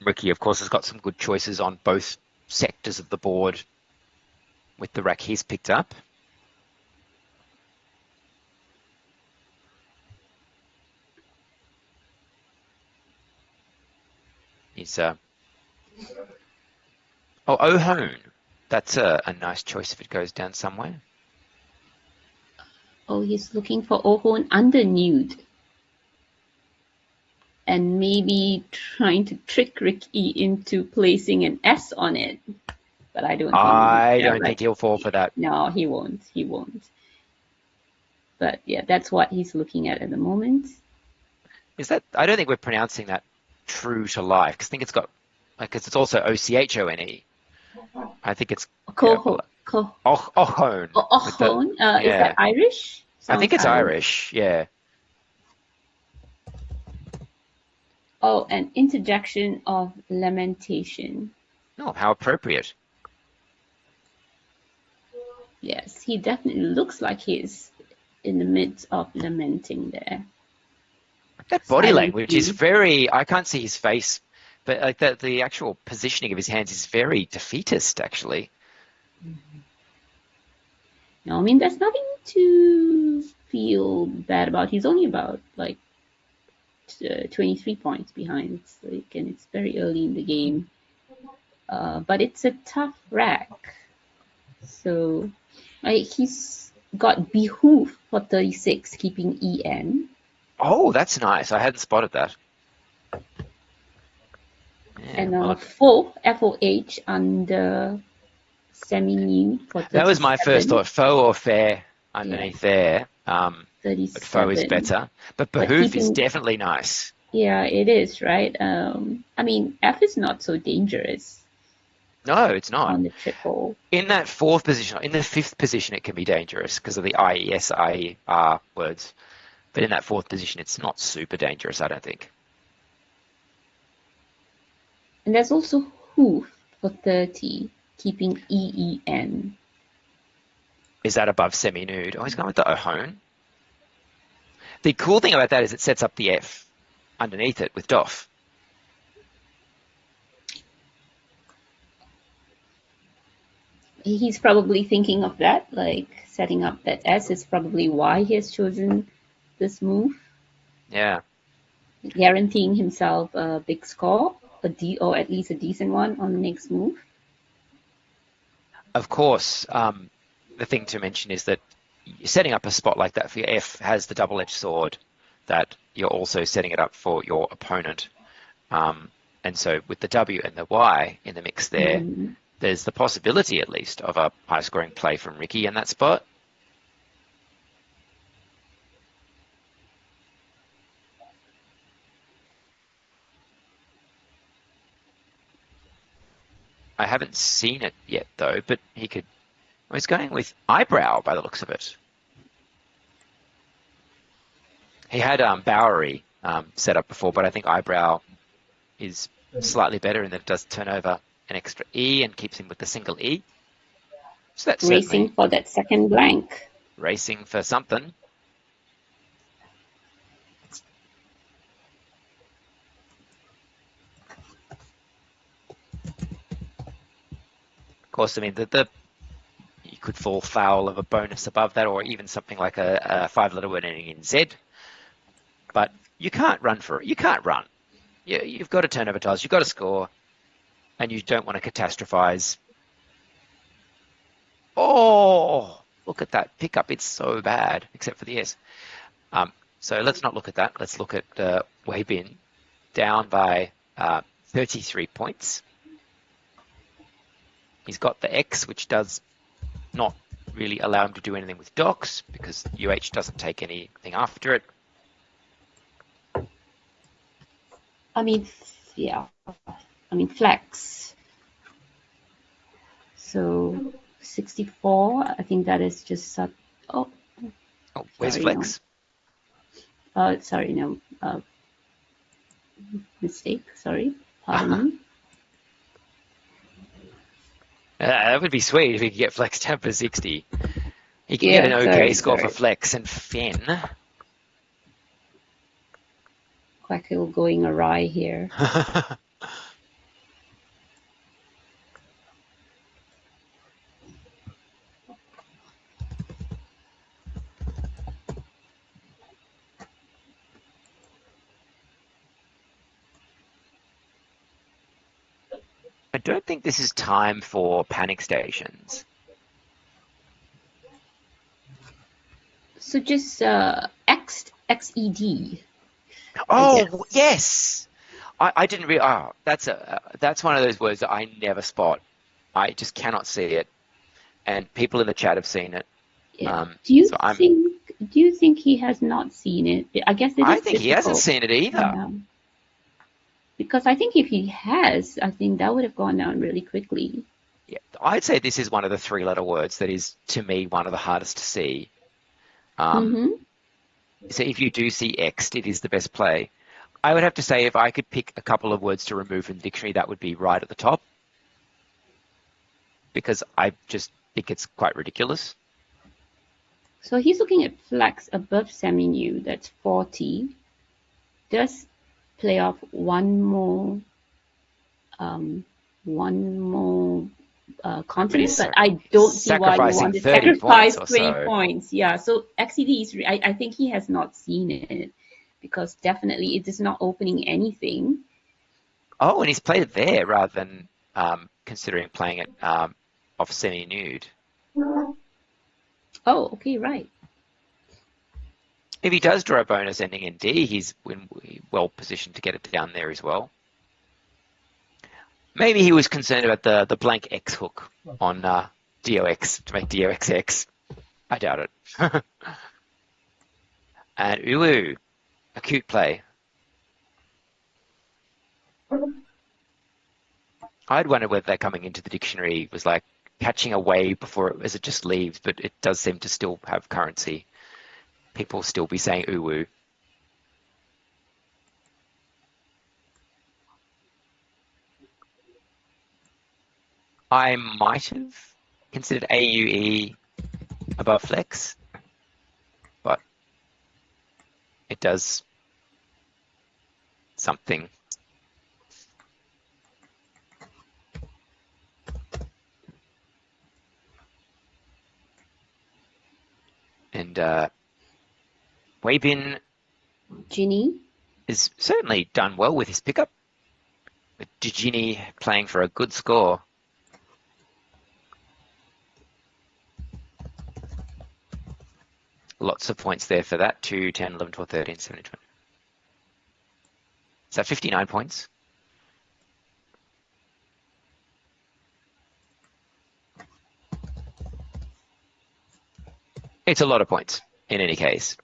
Ricky, of course, has got some good choices on both sectors of the board with the rack he's picked up. He's Ohone. That's a nice choice if it goes down somewhere. Oh, he's looking for Ohone under nude. And maybe trying to trick Ricky into placing an S on it. But I don't think he'll fall for that. No, he won't. He won't. But yeah, that's what he's looking at the moment. I don't think we're pronouncing that true to life, because I think it's got, because it's also OCHONE. I think it's Ohone. Ohone. Is that Irish? I think it's Irish, yeah. Oh, an interjection of lamentation. Oh, how appropriate. Yes, he definitely looks like he's in the midst of lamenting there. That body language is very, I can't see his face, but like the actual positioning of his hands is very defeatist, actually. No, I mean, there's nothing to feel bad about. He's only about, 23 points behind, and it's very early in the game. But it's a tough rack. So he's got Behoove for 36, keeping EN. Oh, that's nice. I hadn't spotted that. Yeah, And FOH under semi-nude for 37. That was my first thought, faux or fair underneath there. 37. But faux is better. But Behoove is definitely nice. Yeah, it is, right? I mean, F is not so dangerous. No, it's not. On the triple. In that fourth position, in the fifth position, it can be dangerous because of the IES, IER words. But in that fourth position, it's not super dangerous, I don't think. And there's also Hoof for 30, keeping EEN. Is that above semi-nude? Oh, he's going with the Ohone. The cool thing about that is it sets up the F underneath it with DOF. He's probably thinking of that, setting up that S is probably why he has chosen this move. Yeah. Guaranteeing himself a big score, or at least a decent one on the next move. Of course, the thing to mention is that setting up a spot like that for your F has the double-edged sword that you're also setting it up for your opponent. And so with the W and the Y in the mix there, there's the possibility, at least, of a high-scoring play from Ricky in that spot. I haven't seen it yet, though, but he could... Well, he's going with eyebrow by the looks of it. He had Bowery set up before, but I think Eyebrow is slightly better in that it does turn over an extra E and keeps him with the single E. So that's Racing certainly for that second blank. racing for something. Of course, I mean, you could fall foul of a bonus above that, or even something like a 5-letter word ending in Z. But you can't run for it. You can't run. You've got to turn over tiles. You've got to score, and you don't want to catastrophize. Oh, look at that pickup. It's so bad, except for the S. So let's not look at that. Let's look at Wei Bin down by 33 points. He's got the X, which does not really allow him to do anything with docs because UH doesn't take anything after it. I mean, yeah. I mean, flex. So 64, I think that is just oh, where's sorry, flex? No. Sorry, no. Mistake. Sorry. Pardon me. That would be sweet if he could get flex down for 60. He can get an okay score for flex and Finn. Quackle going awry here. I don't think this is time for panic stations. So just XED. Oh, yes. I didn't realize. Oh, that's one of those words that I never spot. I just cannot see it, and people in the chat have seen it. Yeah. Do you think he has not seen it? I guess it is I think difficult. he hasn't seen it either. Yeah. Because I think if he has, I think that would have gone down really quickly. Yeah, I'd say this is one of the 3-letter words that is, to me, one of the hardest to see. So if you do see X'd, it is the best play. I would have to say if I could pick a couple of words to remove from the dictionary, that would be right at the top. Because I just think it's quite ridiculous. So he's looking at flex above semi-new, that's 40. Does play off one more continent, but I don't see why you want to sacrifice 20 points. Yeah, so XED is, I think he has not seen it because definitely it is not opening anything. Oh, and he's played it there rather than considering playing it off semi-nude. Oh, okay, right. If he does draw a bonus ending in D, he's well positioned to get it down there as well. Maybe he was concerned about the blank X hook on DOX to make DOXX. I doubt it. And Uwu, a cute play. I'd wonder whether that coming into the dictionary was like catching a wave before as it just leaves, but it does seem to still have currency. People still be saying Uwu. I might have considered AUE above flex, but it does something. And Wei Bin Ginny has certainly done well with his pickup. With Ginny playing for a good score. Lots of points there for that. 2, 10, 11, 12, 13, 17, 20. Is that 59 points? It's a lot of points in any case.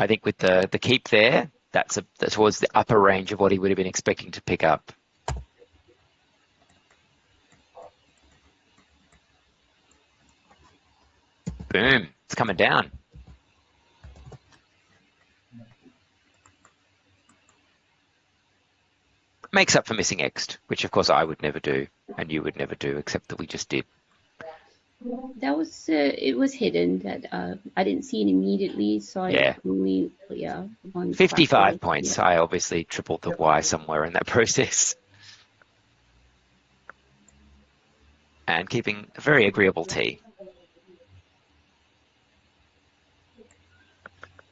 I think with the keep there, that's towards the upper range of what he would have been expecting to pick up. Boom, it's coming down. Makes up for missing X'd, which of course I would never do, and you would never do, except that we just did. That was it was hidden that I didn't see it immediately, so I only on 55 points. I obviously tripled the Y somewhere in that process. And keeping a very agreeable T.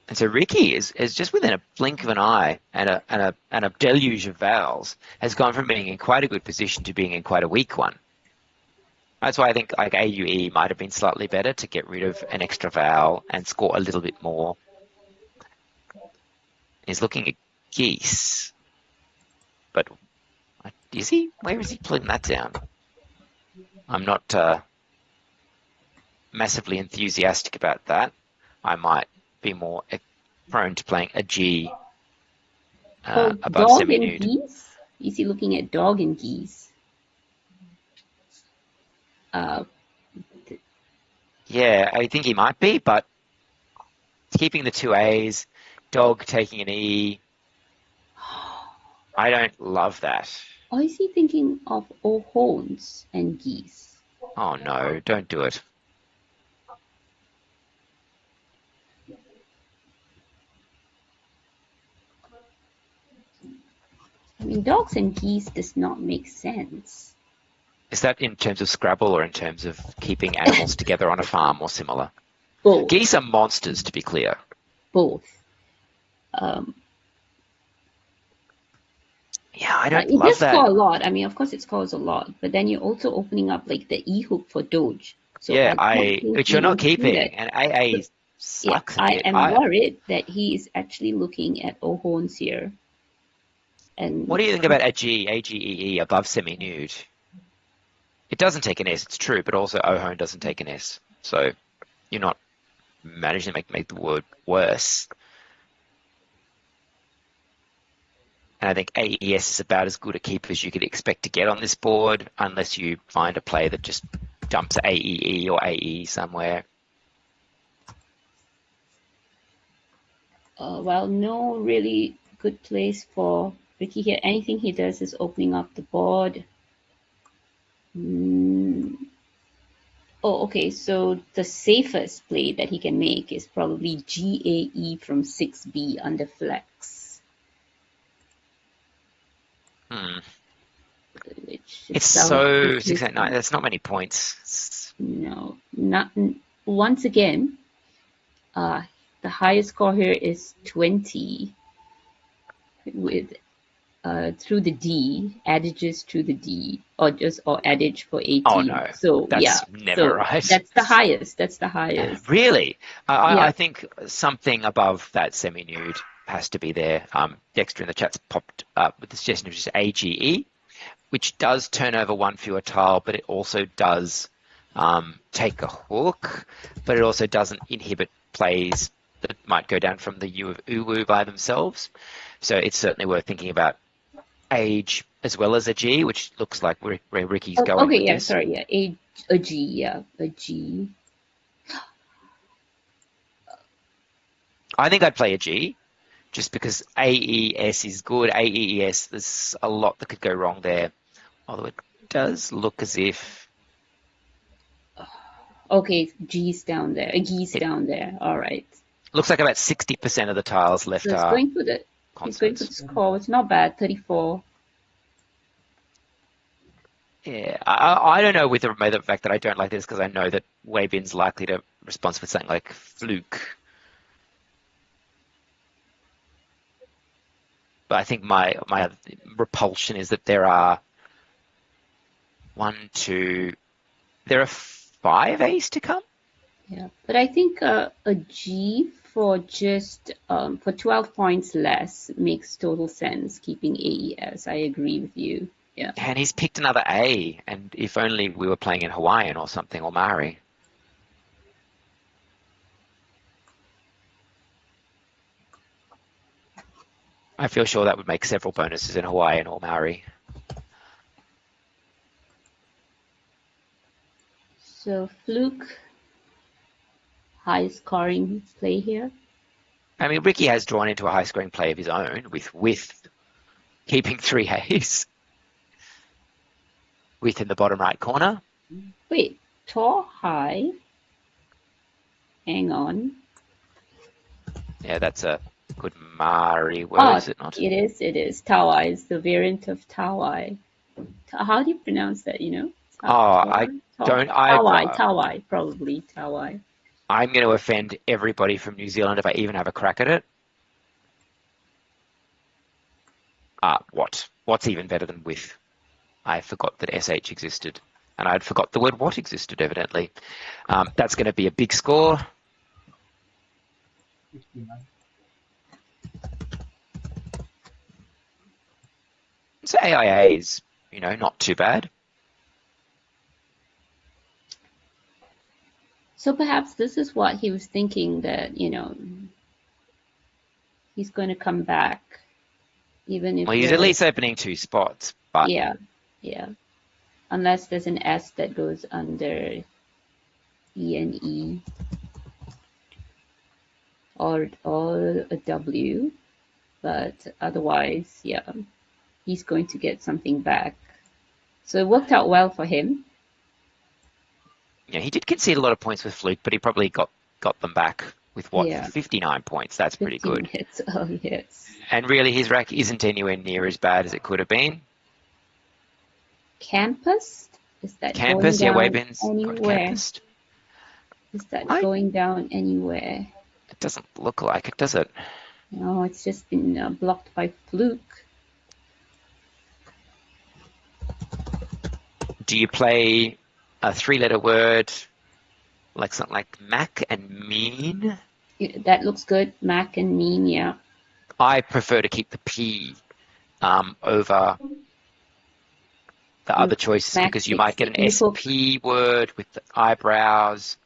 And so Ricky is just within a blink of an eye and a deluge of vowels has gone from being in quite a good position to being in quite a weak one. That's why I think like AUE might have been slightly better to get rid of an extra vowel and score a little bit more. He's looking at geese, but is he? Where is he putting that down? I'm not massively enthusiastic about that. I might be more prone to playing a G above semi-nude. Geese? Is he looking at dog and geese? Yeah, I think he might be, but keeping the two A's, dog taking an E, I don't love that. Or is he thinking of horns and geese? Oh no, don't do it. I mean, dogs and geese does not make sense. Is that in terms of Scrabble or in terms of keeping animals together on a farm or similar? Both. Geese are monsters, to be clear. Both. Yeah, I don't it love does that. score a lot. I mean, of course, it scores a lot, but then you're also opening up like the E hook for Doge. So yeah, which you're not keeping, and AA sucks. I am worried that he is actually looking at horns here. And what do you think about AGEE above semi-nude? It doesn't take an S, it's true, but also Ohone doesn't take an S. So you're not managing to make the word worse. And I think AES is about as good a keep as you could expect to get on this board, unless you find a play that just dumps AEE or AE somewhere. Well, no really good place for Ricky here. Anything he does is opening up the board. Oh, okay, so the safest play that he can make is probably GAE from 6B under flex. It's so 689. That's not many points. No, not once again. The highest score here is 20 with through the D, adages through the D, or adage for 18. Oh no, so that's never right. That's the highest. That's the highest. Really? I think something above that semi-nude has to be there. Dexter in the chat's popped up with the suggestion of just AGE, which does turn over one fewer tile, but it also does take a hook, but it also doesn't inhibit plays that might go down from the U of Uwu by themselves. So it's certainly worth thinking about age as well as a G, which looks like where Ricky's going. Okay, with yeah, this. sorry, yeah, a G, yeah, a G. I think I'd play a G, just because AES is good. AES, there's a lot that could go wrong there, although it does look as if. Okay, G's down there. G's down there. All right. Looks like about 60% of the tiles left so are. Going for the, he's going for the score. It's not bad. 34. Yeah, I don't know with the fact that I don't like this because I know that Weibin's likely to respond with something like fluke. But I think my repulsion is that there are there are 5 A's to come. Yeah, but I think a G for just for 12 points less makes total sense. Keeping AES, I agree with you. Yeah. And he's picked another A, and if only we were playing in Hawaiian or something, or Maori. I feel sure that would make several bonuses in Hawaiian or Maori. So fluke, high scoring play here. I mean, Ricky has drawn into a high scoring play of his own with keeping 3 A's within the bottom right corner. Wait, tall, high. Hang on. Yeah, that's a good Mari word, is it not? It is. Tawai is the variant of Tawai. How do you pronounce that, you know? I don't. Tawai, probably Tawai. I'm going to offend everybody from New Zealand if I even have a crack at it. What? What's even better than with? I forgot that SH existed, and I'd forgot the word what existed, evidently. That's going to be a big score. 59. So AIA is, you know, not too bad. So perhaps this is what he was thinking, that, you know, he's going to come back, even if. Well, he's at least opening 2 spots, but yeah. Unless there's an S that goes under E and E, or a W, but otherwise, yeah, he's going to get something back. So it worked out well for him. yeah, he did concede a lot of points with Fluke, but he probably got them back with what, Yeah. 59 points. That's pretty 15 good. hits. Oh, yes. And really, his rack isn't anywhere near as bad as it could have been. Campus? Is that Campus, going yeah, down Weybin's got anywhere? campus. Is that going down anywhere? It doesn't look like it, does it? No, it's just been blocked by Fluke. Do you play a 3-letter word like something like Mac and mean? That looks good. Mac and mean, yeah. I prefer to keep the P over the other choices, Mac because you might get an hook. SP word with the eyebrows.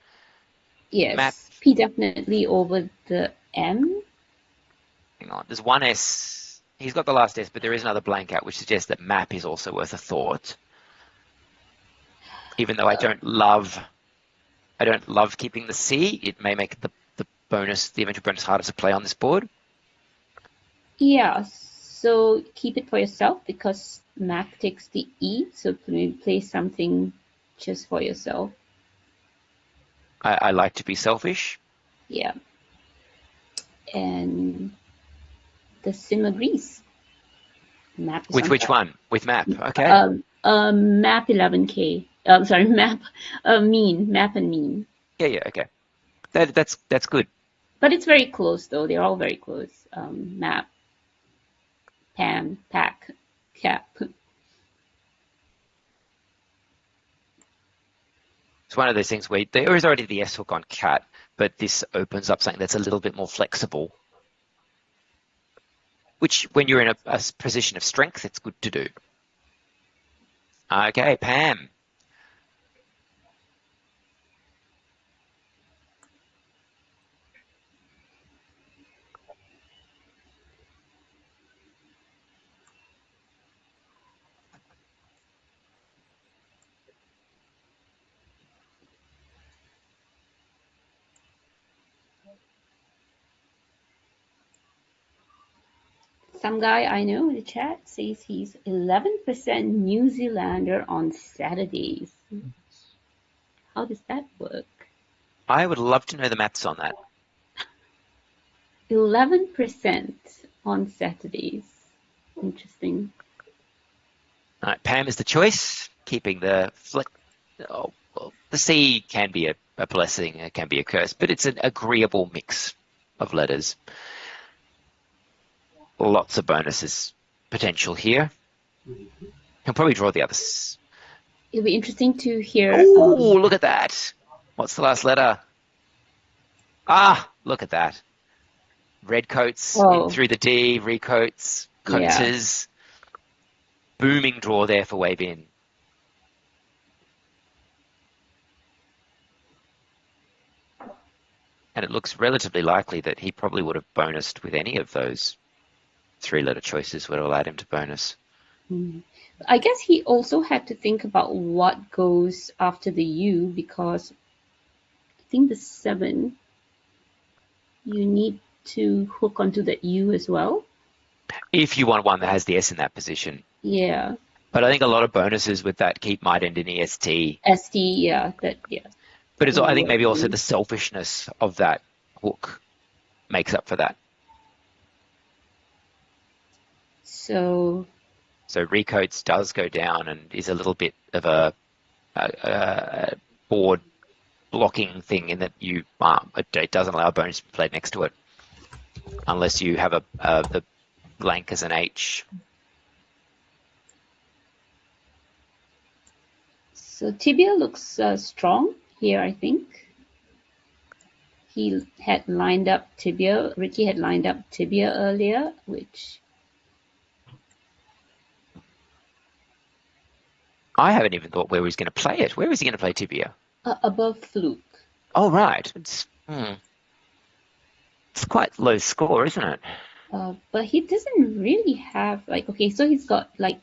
Yes, Map. P definitely over the M. Hang on, there's one S. He's got the last S, but there is another blank out, which suggests that map is also worth a thought. Even though I don't love keeping the C, it may make the eventual bonus harder to play on this board. Yeah, so keep it for yourself, because Mac takes the E, so play something just for yourself. I like to be selfish. Yeah. And the sim agrees. Map is With on which top. one? With map, okay. Map 11K. Sorry, map mean. Map and mean. Yeah, okay. That's good. But it's very close, though. They're all very close. Map, Pam, Pack, Cap. It's one of those things where there is already the S hook on cat, but this opens up something that's a little bit more flexible, which when you're in a position of strength, it's good to do. Okay, Pam. Some guy I know in the chat says he's 11% New Zealander on Saturdays. How does that work? I would love to know the maths on that. 11% on Saturdays. Interesting. All right, Pam is the choice, keeping the flick. Oh, well, the C can be a blessing, it can be a curse, but it's an agreeable mix of letters. Lots of bonuses potential here. He'll probably draw the others. It'll be interesting to hear. Oh, look at that. What's the last letter? Ah, look at that. Red coats in through the D, recoats, coaters. Yeah. Booming draw there for Weybin. And it looks relatively likely that he probably would have bonused with any of those 3-letter choices would have allowed him to bonus. I guess he also had to think about what goes after the U, because I think the 7, you need to hook onto the U as well. If you want one that has the S in that position. Yeah. But I think a lot of bonuses with that keep might end in EST. ST, yeah, yeah. But That it's, would I think work maybe also too. the selfishness of that hook makes up for that. So Recoats does go down and is a little bit of a board blocking thing in that it doesn't allow bonus to be played next to it unless you have the blank as an H. so tibia looks strong here, I think. He had lined up tibia. Ricky had lined up tibia earlier, which I haven't even thought where he's going to play it. Where is he going to play tibia? above fluke. Oh, right. It's quite low score, isn't it? But he doesn't really have like, okay, so he's got like,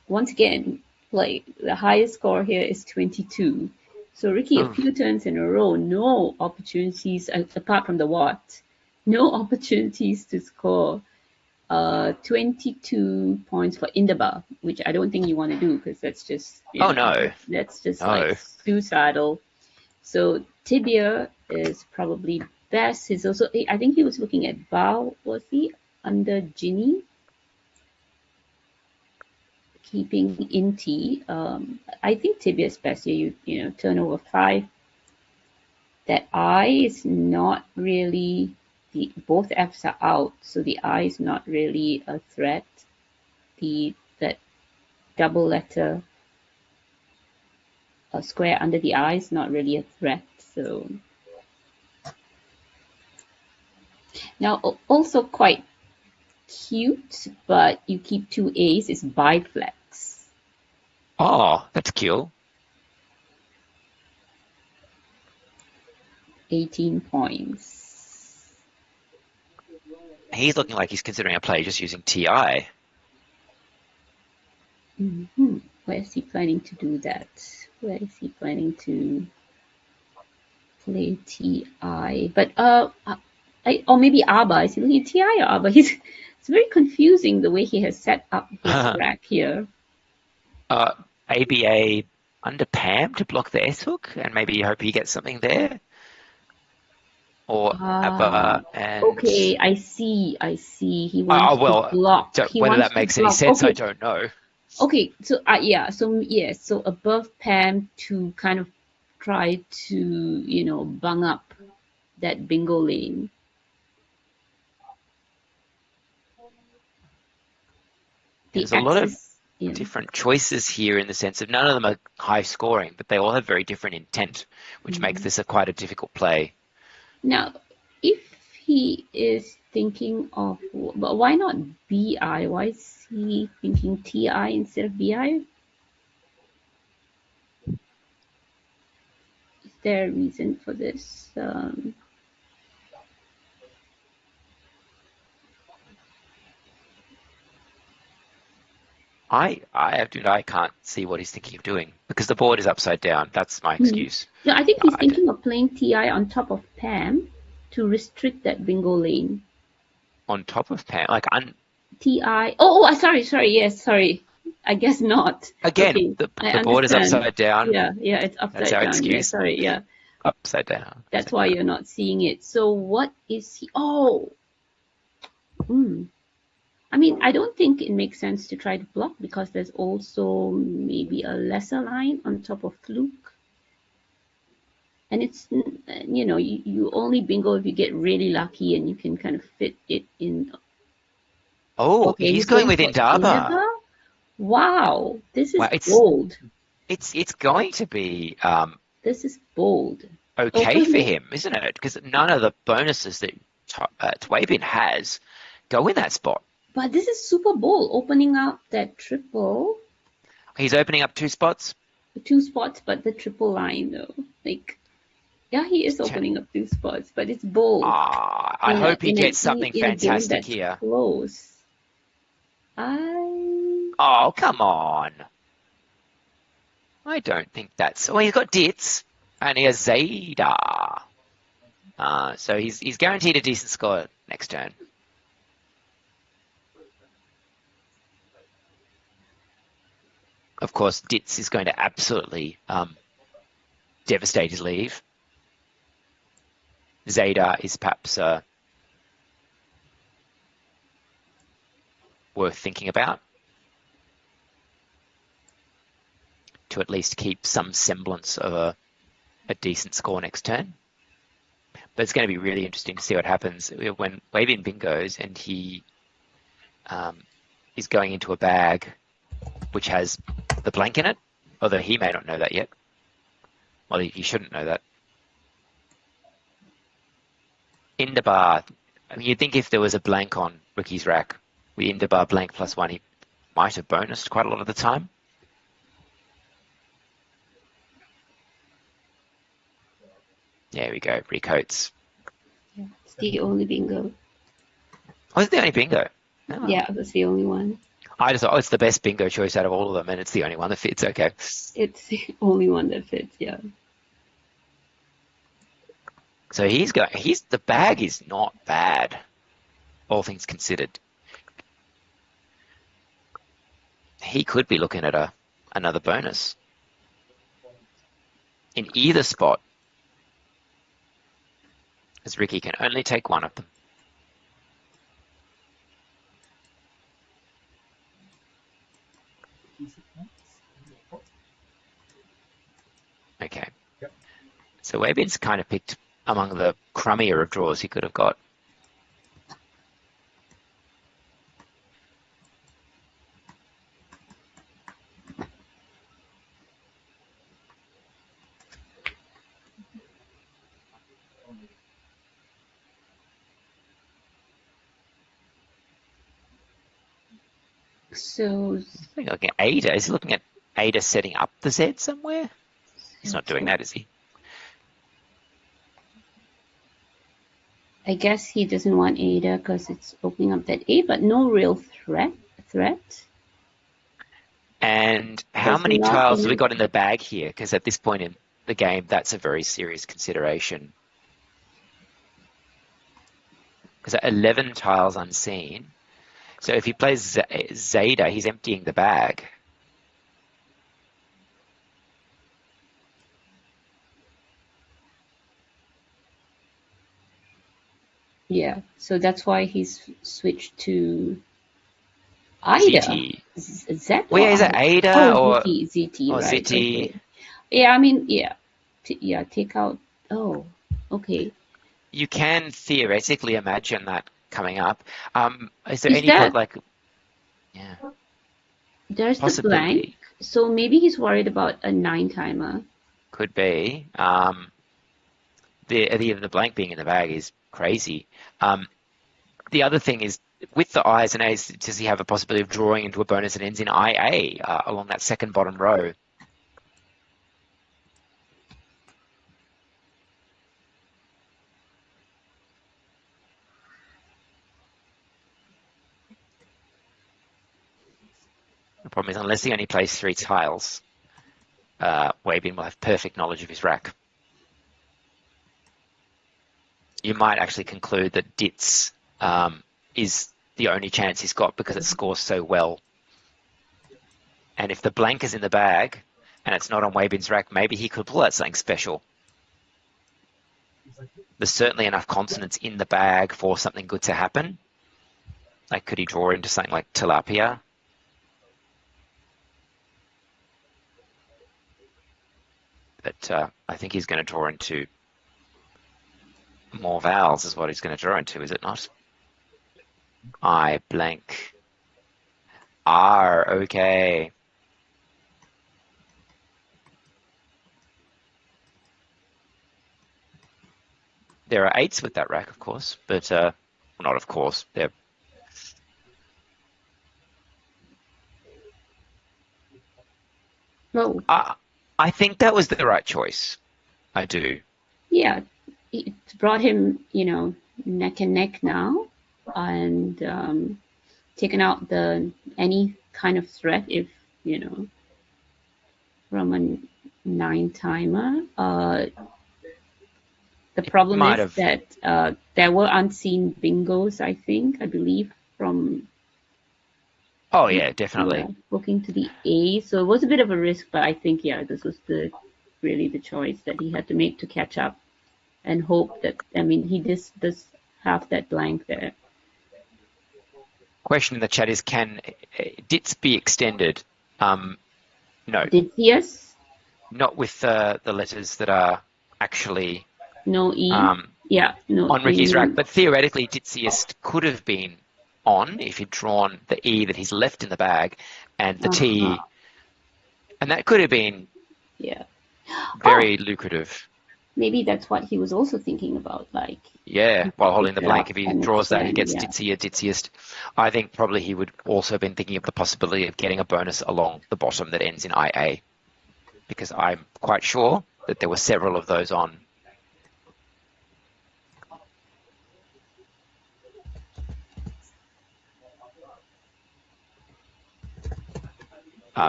once again, like the highest score here is 22. So Ricky, a few turns in a row, no opportunities apart from the what, no opportunities to score 22 points for Indaba, which I don't think you want to do because that's just No. that's just No. like suicidal. So tibia is probably best. He's also, I think he was looking at Bao, was he, under Ginny? Keeping Inti. I think tibia is best here. You know, turn over 5. That I is not really, both Fs are out, so the I is not really a threat. That double letter square under the I is not really a threat. So now also quite cute, but you keep 2 A's is biflex. Oh, that's cute. 18 points. He's looking like he's considering a play just using TI. Mm-hmm. Where is he planning to do that? Where is he planning to play TI? But or maybe ABBA. Is he looking at TI or ABBA? It's very confusing the way he has set up his rack here. ABA under Pam to block the S hook, and maybe you hope he gets something there. Or ABBA and... Okay, I see. He wants to block. Whether that makes any sense, okay. I don't know. Okay, so so above Pam to kind of try to bung up that bingo lane. There's a lot of different choices here in the sense of none of them are high scoring, but they all have very different intent, which makes this quite a difficult play. Now, if he is thinking of, but why not BI? Why is he thinking TI instead of BI? Is there a reason for this? I can't see what he's thinking of doing because the board is upside down. That's my excuse. No, I think he's thinking of playing TI on top of Pam to restrict that bingo lane. On top of Pam? Like TI. Sorry. Yes, sorry. I guess not. Again, okay, the board is upside down. Yeah, it's upside That's down. our excuse. Yeah, sorry, yeah. Upside down. That's why you're not seeing it. So what is he? I mean, I don't think it makes sense to try to block because there's also maybe a lesser line on top of fluke. And it's, you only bingo if you get really lucky and you can kind of fit it in. Oh, okay, he's going with Indaba. Wow, this is bold. It's going to be... this is bold. Okay for him, isn't it? Because none of the bonuses that Twabin has go in that spot. But this is super bold, opening up that triple. He's opening up 2 spots? 2 spots, but the triple line, though. Like, yeah, he is opening up 2 spots, but it's bold. I hope he gets something fantastic here. Close. Oh, come on. I don't think that's... Well, he's got Dits, and he has Zeta. So he's guaranteed a decent score next turn. Of course, Ditz is going to absolutely devastate his leave. Zeta is perhaps worth thinking about to at least keep some semblance of a decent score next turn. But it's going to be really interesting to see what happens when Wavin bingos and he is going into a bag which has the blank in it, although he may not know that yet. Well, he shouldn't know that. In the bar, I mean, you'd think if there was a blank on Ricky's rack, with in the bar blank +1, he might have bonused quite a lot of the time. There we go, recoats. Yeah, it's the only bingo. Oh, it's the only bingo? Oh. Yeah, that's the only one. I just thought, oh, it's the best bingo choice out of all of them, and it's the only one that fits. Okay. It's the only one that fits, yeah. So the bag is not bad, all things considered. He could be looking at another bonus in either spot, as Ricky can only take one of them. Okay. Yep. So Webin's kind of picked among the crummier of draws he could have got. So I think looking at Ada. Is he looking at Ada setting up the Z somewhere? He's not doing that, is he? I guess he doesn't want Ada because it's opening up that A, but no real threat. And how many tiles have we got in the bag here? Because at this point in the game, that's a very serious consideration. Because 11 tiles unseen. So if he plays Zeta, he's emptying the bag. Yeah, so that's why he's switched to Ida. ZT. Z Well, yeah, is it Ada or ZT, or right? ZT? Okay. Yeah, I mean, yeah, take out. Oh, okay. You can theoretically imagine that coming up. Is there Is any that- like? Yeah, There's the possibility. blank, so maybe he's worried about a 9-timer. Could be. The blank being in the bag is crazy. The other thing is, with the I's and A's, does he have a possibility of drawing into a bonus that ends in IA along that second bottom row? The problem is, unless he only plays 3 tiles, Wabin will have perfect knowledge of his rack. You might actually conclude that Ditz is the only chance he's got because it scores so well. And if the blank is in the bag and it's not on Wabin's rack, maybe he could pull out something special. There's certainly enough consonants in the bag for something good to happen. Like, could he draw into something like tilapia? But I think he's going to draw into more vowels is what he's going to draw into, is it not? I blank. R, okay. There are 8s with that rack, of course, but not of course. They're Oh, I think that was the right choice. I do. yeah, it brought him, neck and neck now, and taken out any kind of threat if, from a 9-timer. The problem is that there were unseen bingos, I believe, from Oh yeah, definitely. Yeah, booking to the A. So it was a bit of a risk, but I think this was really the choice that he had to make to catch up and hope that he does have that blank there. Question in the chat is, can dits be extended? No. Ditzius? Not with the letters that are actually No E? Yeah, no on Ricky's rack, E. but theoretically Ditsiest could have been on if he'd drawn the E that he's left in the bag and the T, and that could have been very lucrative. Maybe that's what he was also thinking about, like. Yeah, while holding the blank, if he and draws that, he extend, gets Ditsiest. I think probably he would also have been thinking of the possibility of getting a bonus along the bottom that ends in IA, because I'm quite sure that there were several of those on.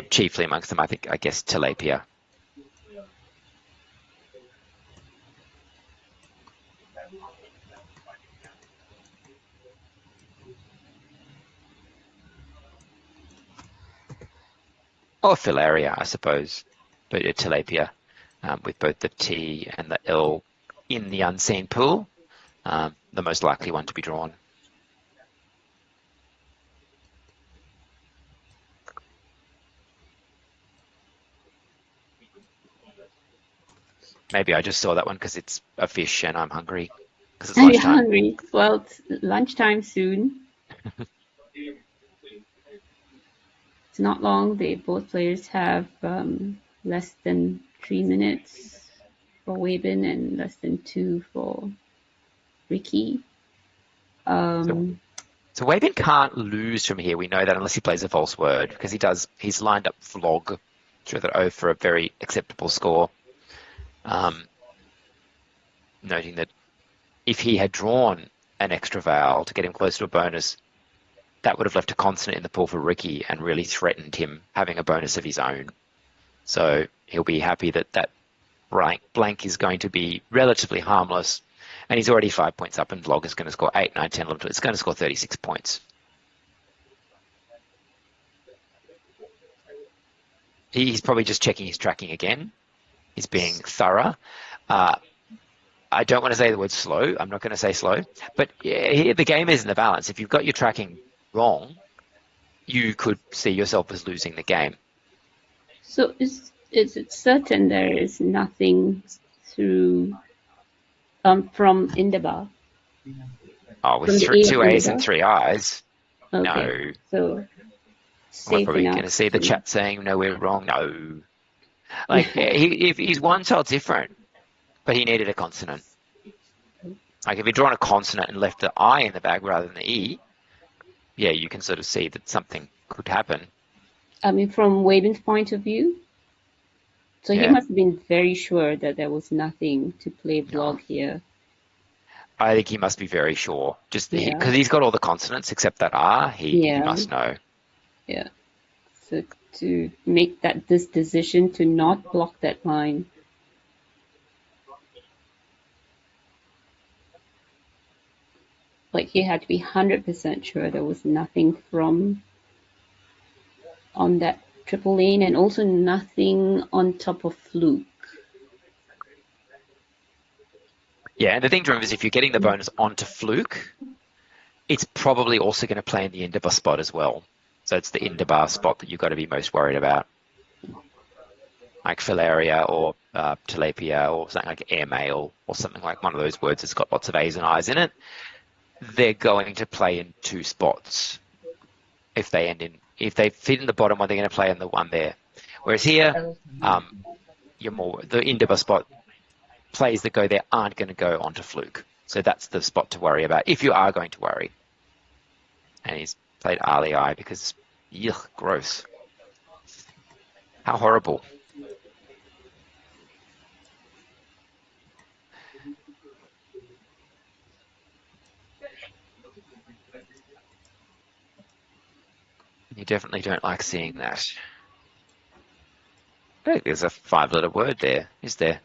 Chiefly amongst them, I guess tilapia. Or filaria, I suppose, but tilapia, with both the T and the L in the unseen pool, the most likely one to be drawn. Maybe I just saw that one because it's a fish and I'm hungry because it's lunchtime. I'm hungry. Well, it's lunchtime soon. It's not long. Both players have less than 3 minutes for Webin and less than 2 for Ricky. So Webin can't lose from here. We know that unless he plays a false word, because he's lined up vlog through that O for a very acceptable score. Noting that if he had drawn an extra vowel to get him close to a bonus, that would have left a consonant in the pool for Ricky and really threatened him having a bonus of his own. So he'll be happy that that blank is going to be relatively harmless, and he's already 5 points up, and vlog is going to score 8, 9, 10, 11, it's going to score 36 points. He's probably just checking his tracking again. He's being thorough. I don't want to say the word slow. I'm not going to say slow. But the game is in the balance. If you've got your tracking wrong, you could see yourself as losing the game. So is it certain there is nothing through from Indaba? Oh, with two A's and 3 I's? Okay. No. So We're probably going to see the chat saying, no, we're wrong. No. Like, he's one tile different, but he needed a consonant. Like, if he'd drawn a consonant and left the I in the bag rather than the E, yeah, you can sort of see that something could happen. I mean, from Wabin's point of view, so he must have been very sure that there was nothing to play vlog here. I think he must be very sure, just because he's got all the consonants except that R. He must know. Yeah. So to make this decision to not block that line. Like he had to be 100% sure there was nothing from on that triple lane, and also nothing on top of fluke. Yeah, and the thing to remember is if you're getting the bonus onto fluke, it's probably also going to play in the Indaba spot as well. So it's the Indaba spot that you've got to be most worried about. Like filaria or tilapia or something like airmail or something like one of those words that's got lots of A's and I's in it. They're going to play in 2 spots. If they fit in the bottom one, they're going to play in the one there. Whereas here, the Indaba spot plays that go there aren't going to go onto fluke. So that's the spot to worry about if you are going to worry. And he's played Ali I because, yuck, gross. How horrible. You definitely don't like seeing that. I think there's a 5-letter word there, is there?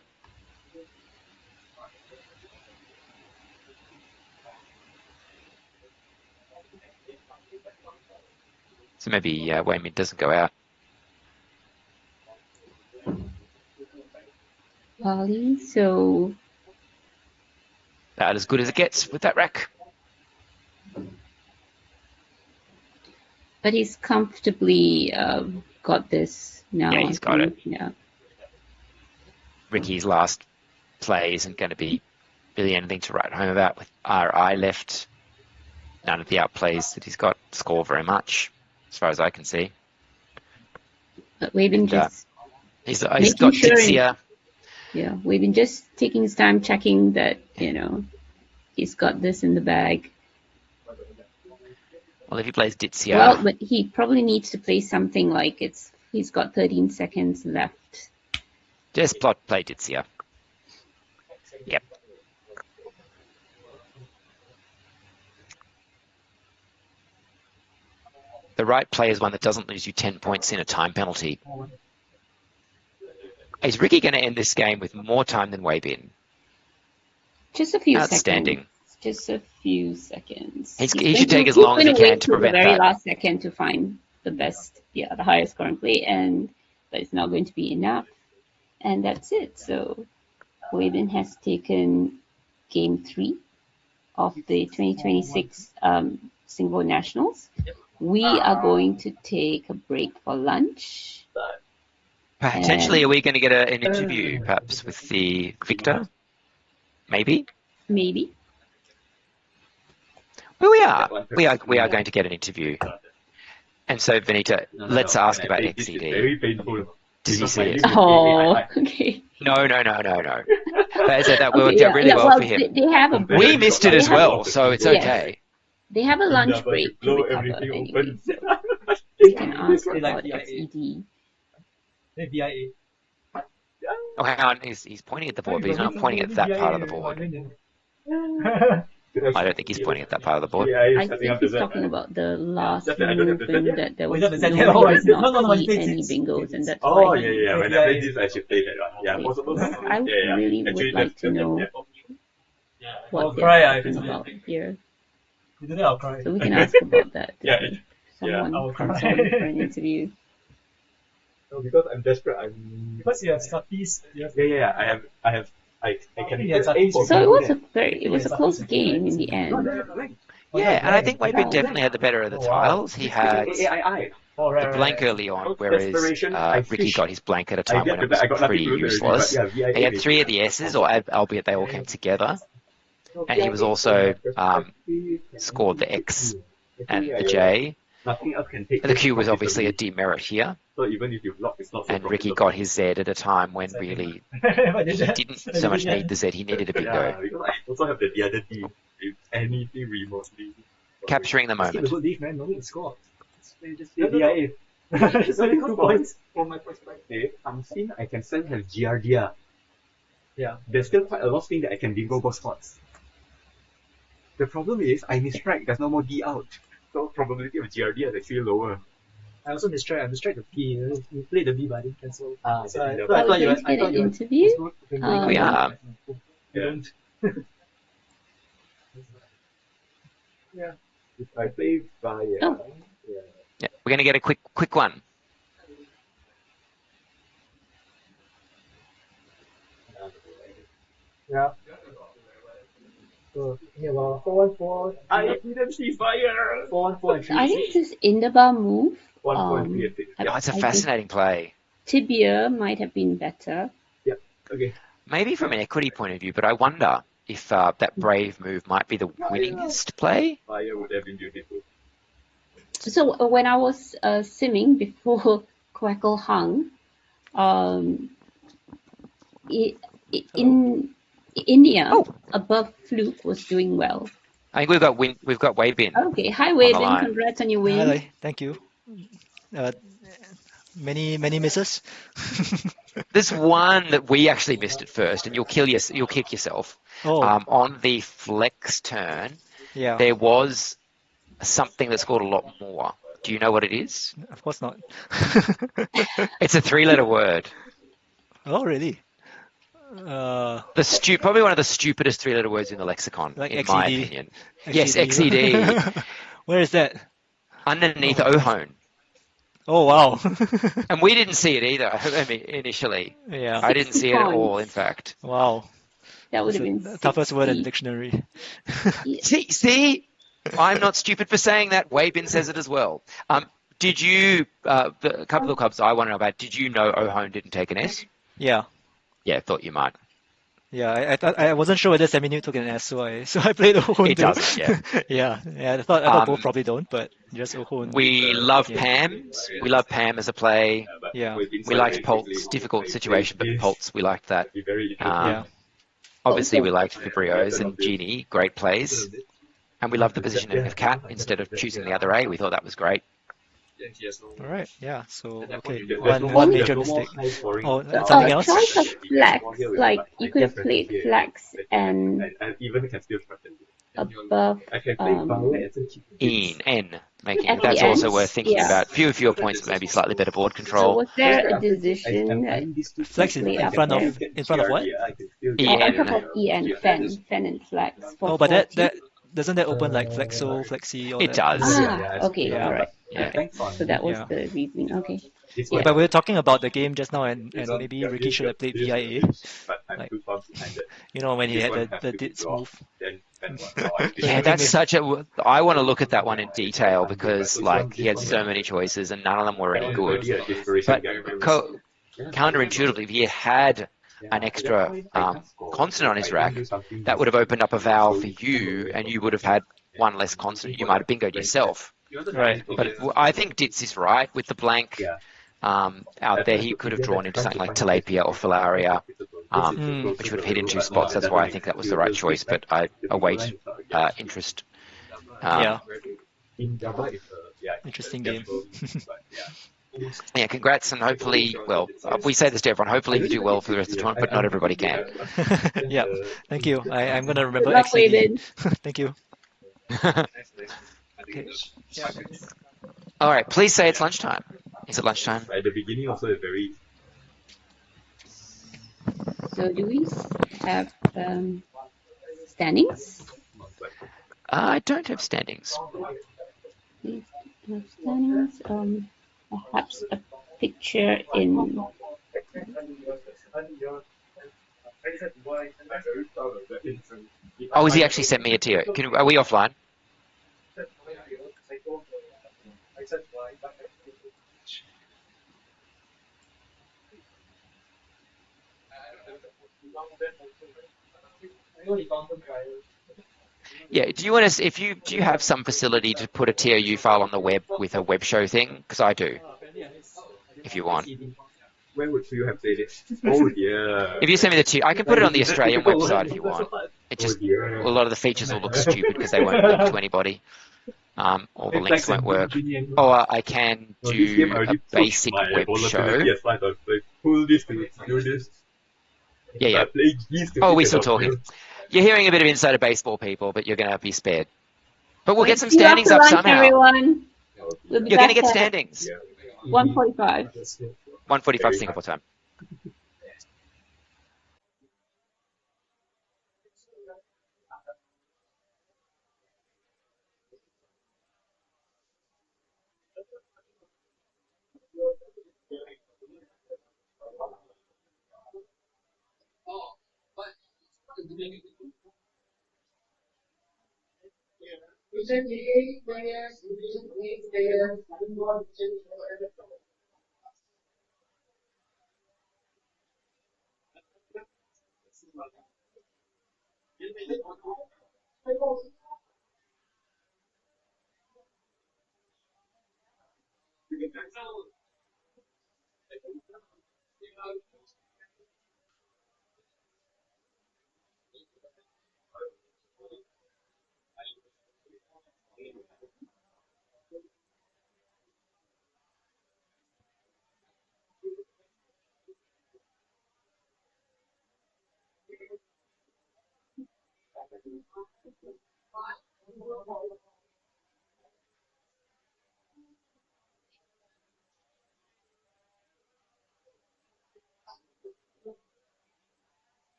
So maybe Wei Min doesn't go out. Bali, so About as good as it gets with that rack. but he's comfortably got this now. Yeah, he's got it. Yeah. Ricky's last play isn't going to be really anything to write home about with RI left. None of the outplays that he's got score very much, as far as I can see. But we've been just he's got sure Dixia. Yeah, we've been just taking his time checking that, he's got this in the bag. Well, if he plays Dixia... Well, but he probably needs to play something like he's got 13 seconds left. Just play Dixia. Yep. The right play is one that doesn't lose you 10 points in a time penalty. Is Ricky going to end this game with more time than Wei Bin? Just a few Outstanding. seconds. Just a few seconds. He should take as long as he can to prevent the very that. last second to find the best, the highest scoring play, but it's not going to be enough. And that's it. So Wei Bin has taken game 3 of the 2026 Singapore Nationals. We are going to take a break for lunch. Potentially, are we going to get an interview, perhaps, with the victor? Maybe? Maybe. Well, we are going to get an interview. And so, Benita, let's ask about XED. Very painful. Did you see it? Oh, okay. No. That worked out really well for him. They have a break. We missed it as well, so it's okay. They have a lunch break to blow recover everything anyway. open. We can ask about XED. BIA. Oh, hang on. He's pointing at the board, but he's not pointing at that part of the board. I don't think he's pointing at that part of the board. I think he's talking about the last move and that there was No, not see any bingos, and that's why. yeah. When I played this, I should play that one. Yeah, possible. I really would like to know what cry, they're talking about here. I'll cry. So we can ask about that. Yeah. Someone comes on for an interview. No, because I'm desperate. Because you have Scotties. Yeah. I can. So it was a close game in the end. Yeah, and I think Wei Bin definitely had the better of the tiles. He had the blank early on, whereas Ricky got his blank at a time when it was pretty useless. He had 3 of the S's, albeit they all came together. And he was also scored the X and the J. The Q was obviously a demerit here. So even if you block, it's not. And Ricky got his Z at a time when really he didn't so much need the Z, he needed a bingo. Because I also have the other team. If anything remotely. Capturing the moment. It's a good leave, man. No need to score. Just DIA. It's only 2 points. From my perspective, I'm seeing I can still have GRDR. Yeah. There's still quite a lot of things that I can bingo both spots. The problem is, I mistrike, there's no more D out. So probability of GRD is actually lower. I also mistrike, I mistrike the P. You played the B, but I didn't cancel. I thought you had an interview? We are. Yeah. If I play via... Yeah, we're going to get a quick one. Yeah. So, well, 4-1-4. I didn't see fire! 4-1-4. I think this Indaba move. 1.3. It's a fascinating play. Tibia might have been better. Yep. Okay. Maybe from an equity point of view, but I wonder if that brave move might be the winningest play. Fire would have been beautiful. So when I was simming before Quackle hung, in India, above Fluke was doing well. I think we've got Wei Bin. Okay, hi Wei Bin, congrats on your win. Hello, thank you. Many misses. There's one that we actually missed at first, and you'll kick yourself. On the flex turn, there was something that scored a lot more. Do you know what it is? Of course not. It's a 3-letter word. Oh, really? Probably one of the stupidest 3-letter words in the lexicon, like in XED. my opinion. Yes, XED. Where is that? Underneath Ohone. Oh wow. And we didn't see it either. I mean, initially, Yeah. I didn't 60 see it at all. In points. fact, Wow. That would That's have been the toughest word in the 60. dictionary. Yeah. see, I'm not stupid for saying that. Weibin says it as well. Did you? A couple of clubs I want to know about. Did you know Ohone didn't take an S? Yeah. Yeah, thought you might. Yeah, I thought I wasn't sure whether Seminute took an S, so I played Ohun It too. doesn't. Yeah. Yeah. I thought both Um, probably don't, but just Ohun. we love Yeah. Pam's. We love Pam as a play. Yeah. We liked Polt's difficult situation, but Polt's we liked that. Be very Yeah. Obviously, we liked Fibrio's and Genie, great plays. And we loved the positioning of Cat instead of choosing the other A. We thought that was great. All right. Yeah. So okay, There's no more- one there's major no more mistake. high scoring. Oh, something else? Choice of flex, like you could have played flex and I even can still trust it. above I can play Power and some cheap N, making FEN, that's also worth thinking yeah. about. Fewer points, but maybe slightly better board So control. was there a decision that Flex in Play front up of in front of what? on top of EN, Fen and flex for Oh, but 40? that doesn't that open like Flexo, Flexi, all It that? does. Okay, Yeah. all right. Yeah. So that was Yeah. the reasoning. Okay. Yeah, but we were talking about the game just now, and maybe Ricky should have played VIA. Like, when he had the dits move. Yeah, that's such a. I want to look at that one in detail because, like, he had so many choices and none of them were any good. But counterintuitively, if he had an extra consonant on his rack, that would have opened up a vowel for you, and you would have had one less consonant. You might have bingoed yourself. Right. But I think Ditz is right with the blank out there. He could have drawn into something like Tilapia or Filaria, which would have hit in two spots. That's why I think that was the right choice. But I await interest. Yeah. Interesting game. Yeah, congrats, and hopefully, well, we say this to everyone, hopefully you do well for the rest of the tournament, but not everybody can. Yeah. Thank you. I'm gonna remember Good luck, XCD. Wayman. Thank you. Okay. Yeah. All right, please say it's lunchtime. Is it lunchtime? At the beginning, also a very So do we have standings? I don't have standings. We have standings. Perhaps a picture in. Oh, has he actually sent me a TO? Are we offline? Yeah, do you want to, do you have some facility to put a TOU file on the web with a web show thing? Because I do, if you want. Where would you have played it? Oh dear. If you send me the TOU, I can put it on the Australian website if you want. It just, a lot of the features will look stupid because they won't link to anybody. All the links won't work. Or I can do a basic web show. Pull this to do this. Yeah. Oh, we're still talking. You're hearing a bit of insider baseball, people, but you're going to be spared. But we'll get some See you standings after up lunch, somehow. Everyone. We'll be You're going to back get at standings. 1:45. 1:45 Singapore time.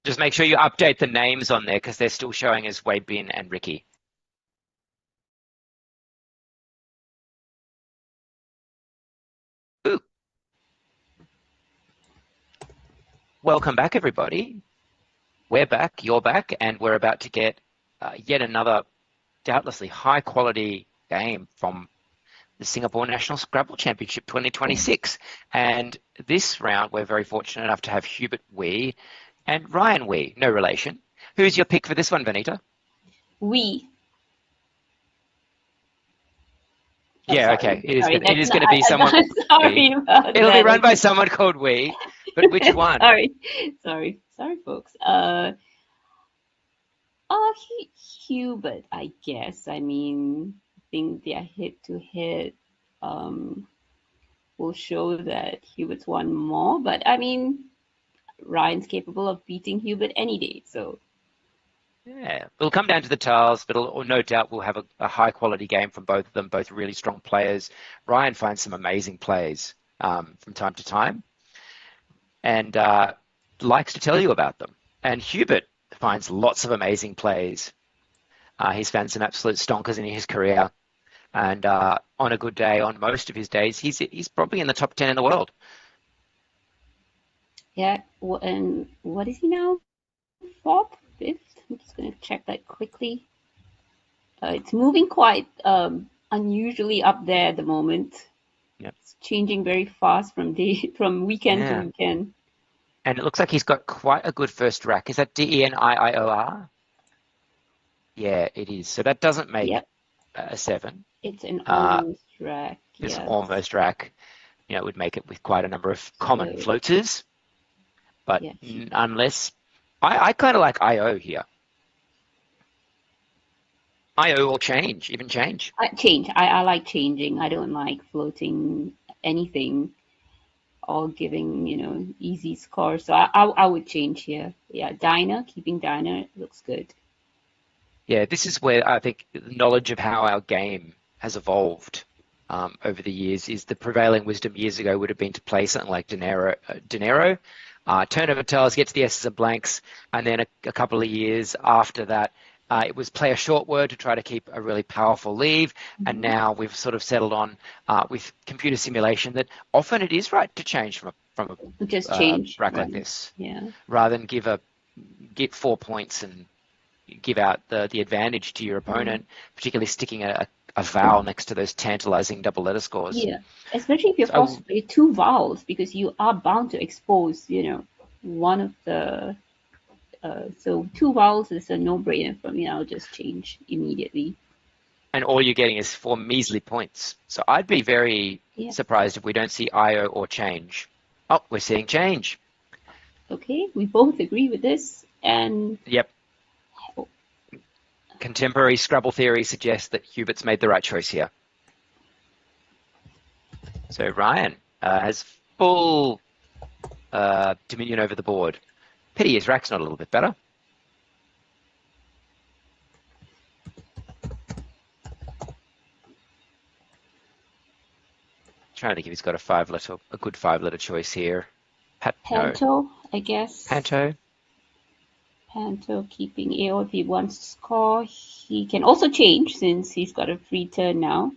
Just make sure you update the names on there because they're still showing as Wei Bin and Ricky. Ooh. Welcome back, everybody. We're back, you're back, and we're about to get yet another doubtlessly high-quality game from the Singapore National Scrabble Championship 2026. And this round, we're very fortunate enough to have Hubert Wee and Ryan Wee, no relation. Who's your pick for this one, Vanita? We. Yeah, sorry. okay. It Sorry, is going to be someone. Sorry about It'll be that. run by someone called Wee, but which one? Sorry, folks. Hubert, I guess. I mean, I think their head-to-head will show that Hubert's won more. But I mean, Ryan's capable of beating Hubert any day. So Yeah, it'll come down to the tiles, but no doubt we'll have a high-quality game from both of them, both really strong players. Ryan finds some amazing plays from time to time and likes to tell you about them. And Hubert finds lots of amazing plays. He's found some absolute stonkers in his career. And on a good day, on most of his days, he's probably in the top 10 in the world. yeah, and what is he now? Fourth, fifth? I'm just going to check that quickly. It's moving quite unusually up there at the moment. Yep. It's changing very fast from weekend to weekend. And it looks like he's got quite a good first rack. Is that DENIIOR? Yeah, it is. So that doesn't make a 7. It's an almost rack. It's an almost rack. You know, it would make it with quite a number of common floaters. But unless... I kind of like IO here. IO will change, even change. I like changing. I don't like floating anything or giving, easy scores. So I would change here. Yeah, Diner, keeping Diner looks good. Yeah, this is where I think the knowledge of how our game has evolved over the years is the prevailing wisdom years ago would have been to play something like Dinero, turn over tiles, get to the S's and blanks, and then a couple of years after that, it was play a short word to try to keep a really powerful leave, and now we've sort of settled on with computer simulation that often it is right to change from a rack like this, rather than get 4 points and give out the advantage to your opponent, particularly sticking a vowel next to those tantalizing double letter scores. Yeah, especially if you're forced to play 2 vowels because you are bound to expose, one of the. So 2 vowels is a no-brainer for me. I'll just change immediately. And all you're getting is 4 measly points. So I'd be very surprised if we don't see IO or change. Oh, we're seeing change. Okay, we both agree with this. And yep. Contemporary Scrabble theory suggests that Hubert's made the right choice here. So Ryan has full dominion over the board. Pity his rack's not a little bit better. Trying to think if he's got a good 5-letter choice here. Panto, I guess. Panto keeping AO if he wants to score. He can also change since he's got a free turn now.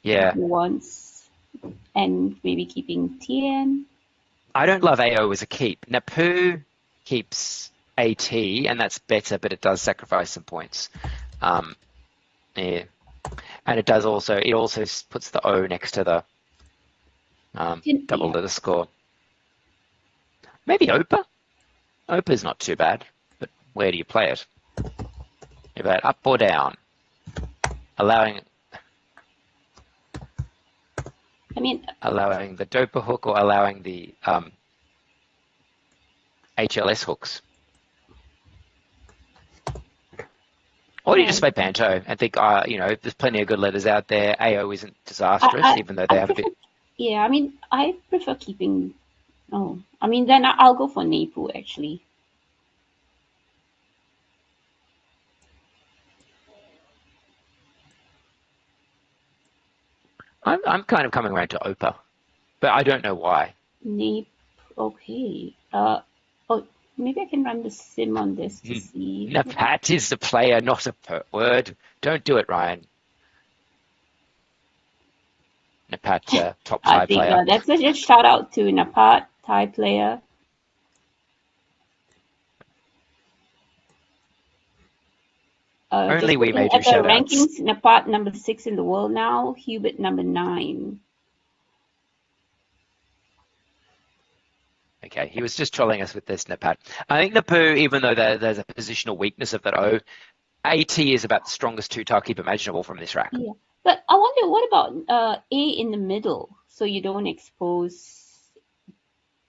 Yeah. If he wants, and maybe keeping Tien. I don't love AO as a keep. Napu keeps AT, and that's better, but it does sacrifice some points. Yeah. And it also puts the O next to the double letter score. Maybe Opa? Opa's not too bad, but where do you play it? You play it up or down? Allowing the dopa hook or allowing the HLS hooks? Or do you just play Panto and think, there's plenty of good letters out there. AO isn't disastrous, even though they have a bit... Yeah, I prefer keeping... then I'll go for Nepu, actually. I'm kind of coming around to Opa, but I don't know why. Nepu, okay. Maybe I can run the sim on this to see. Napat is the player, not a word. Don't do it, Ryan. Napat, top Thai I think player. that's a shout out to Napat, Thai player. Only we may at do the shout outs. rankings, Napat number 6 in the world now, Hubert number 9. Okay, he was just trolling us with this Napat. I think Napu, even though there's a positional weakness of that O, AT is about the strongest two-tile keep imaginable from this rack. Yeah, but I wonder, what about A in the middle, so you don't expose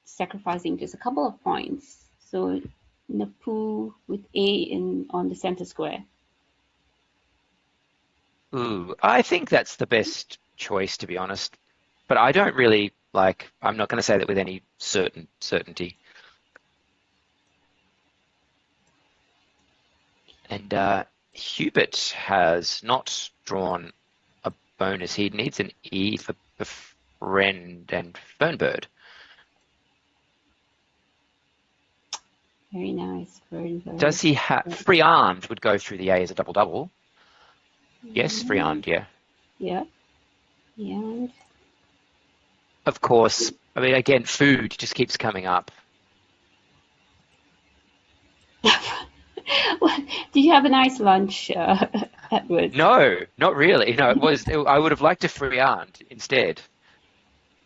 sacrificing just a couple of points. So Napu with A on the center square. Ooh, I think that's the best choice, to be honest. But I don't really I'm not going to say that with any certainty. And Hubert has not drawn a bonus. He needs an E for Befriend and Fernbird. Very nice. Fernbird. Does he have free armed would go through the A as a double? Yes, free armed, yeah. Yeah. And of course, I mean, again, food just keeps coming up. Did you have a nice lunch, Edward? No, not really. No, I would have liked a free armed instead.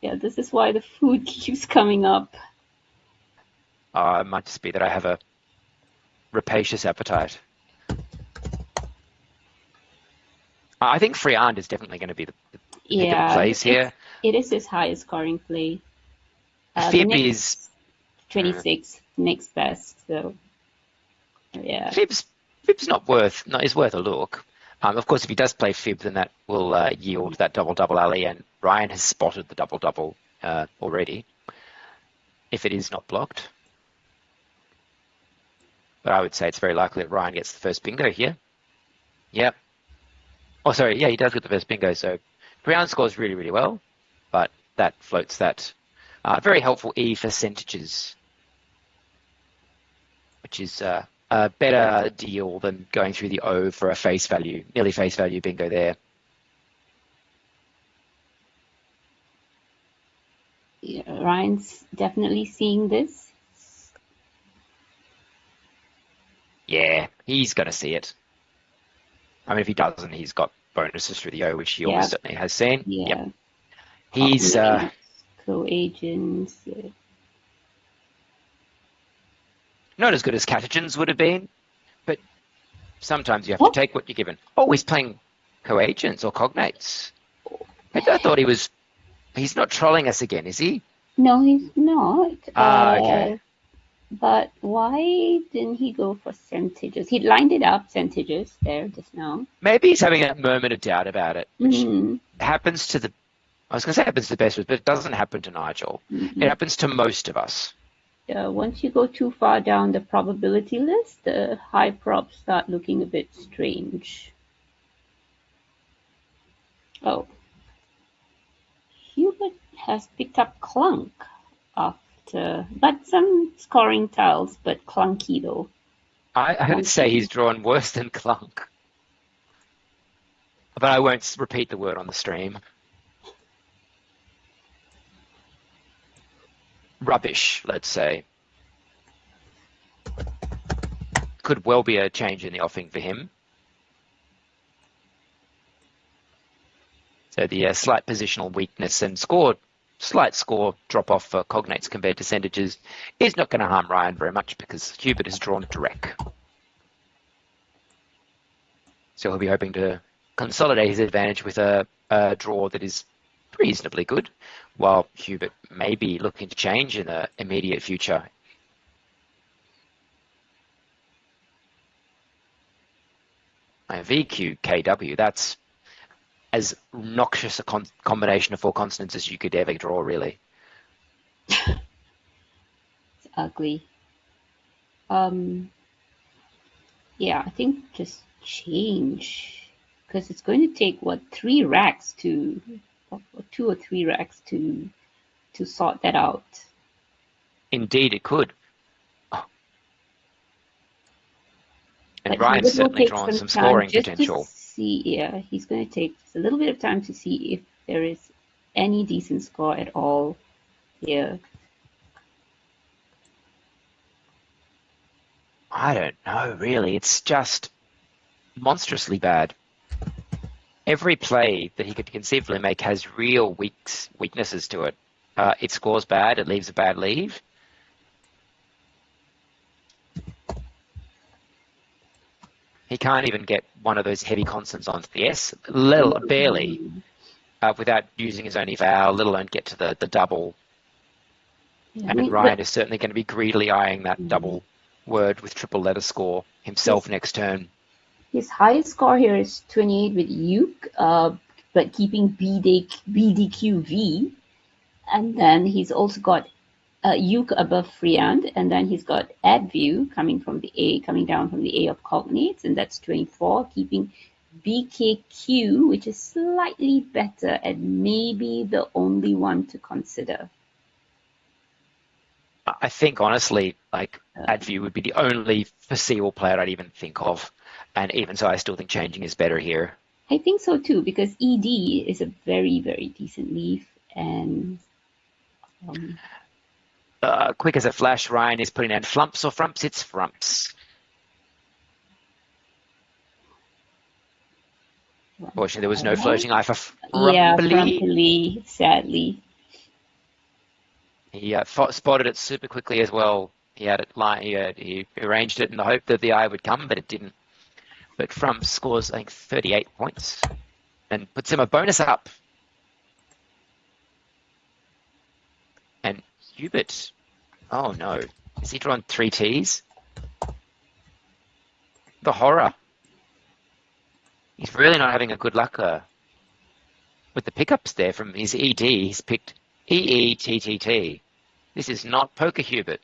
Yeah, this is why the food keeps coming up. It might just be that I have a rapacious appetite. I think free armed is definitely going to be the plays here. It is his highest scoring play. Fib is 26, next best. So yeah, Fib's is worth a look. Of course, if he does play Fib, then that will yield that double alley, and Ryan has spotted the double already. If it is not blocked, but I would say it's very likely that Ryan gets the first bingo here. Yep. Oh, sorry. Yeah, he does get the first bingo. So Brian scores really, really well, but that floats that very helpful E percentages, which is a better deal than going through the O for a nearly face value bingo there. Yeah, Ryan's definitely seeing this. Yeah, he's going to see it. I mean, if he doesn't, he's got bonuses through the O, which he almost certainly has seen. Yeah. Yep. He's co-agents. Not as good as Catagens would have been, but sometimes you have to take what you're given. Oh, he's playing co-agents or cognates. I thought he's not trolling us again, is he? No, he's not. Okay. But why didn't he go for centages? He lined it up, centages, there just now. Maybe he's having that moment of doubt about it, which happens to I was going to say happens to the best of us, but it doesn't happen to Nigel. It happens to most of us. Once you go too far down the probability list, the high props start looking a bit strange. Oh. Hubert has picked up clunk but some scoring tiles, but clunky though. I would say he's drawn worse than clunk. But I won't repeat the word on the stream. Rubbish, let's say. Could well be a change in the offing for him. So the slight positional weakness and slight score drop-off for cognates compared to centages is not going to harm Ryan very much because Hubert has drawn direct. So he'll be hoping to consolidate his advantage with a draw that is reasonably good, while Hubert may be looking to change in the immediate future. VQKW, that's as noxious a combination of four consonants as you could ever draw, really. It's ugly. Yeah, I think just change, because it's going to take, 3 racks to, 2 or 3 racks to sort that out. Indeed, it could. Oh, And But Ryan's Hubert will certainly take drawn some some time scoring just to potential. see. Yeah, he's going to take just a little bit of time to see if there is any decent score at all here. I don't know, really. It's just monstrously bad. Every play that he could conceivably make has real weaknesses to it. It scores bad, it leaves a bad leave. He can't even get one of those heavy consonants onto the S, barely, without using his only vowel, let alone get to the double. Yeah, And Ryan is certainly going to be greedily eyeing that double word with triple letter score himself next turn. His highest score here is 28 with uke, but keeping BDQV. And then he's also got uke above freehand, and then he's got adview coming down from the A of cognates, and that's 24, keeping BKQ, which is slightly better and maybe the only one to consider. I think, honestly, like adview would be the only foreseeable player I'd even think of. And even so, I still think changing is better here. I think so too, because ED is a very, very decent leaf, and quick as a flash, Ryan is putting down flumps or frumps. It's frumps. Fortunately, there was no floating I for frumpily. Yeah, frumpily, sadly. He spotted it super quickly as well. He had it he arranged it in the hope that the eye would come, but it didn't. But Frump scores, I think, 38 points and puts him a bonus up. And Hubert, oh no, has he drawn 3 T's? The horror. He's really not having a good luck with the pickups there from his ED. He's picked EETTT. This is not poker, Hubert.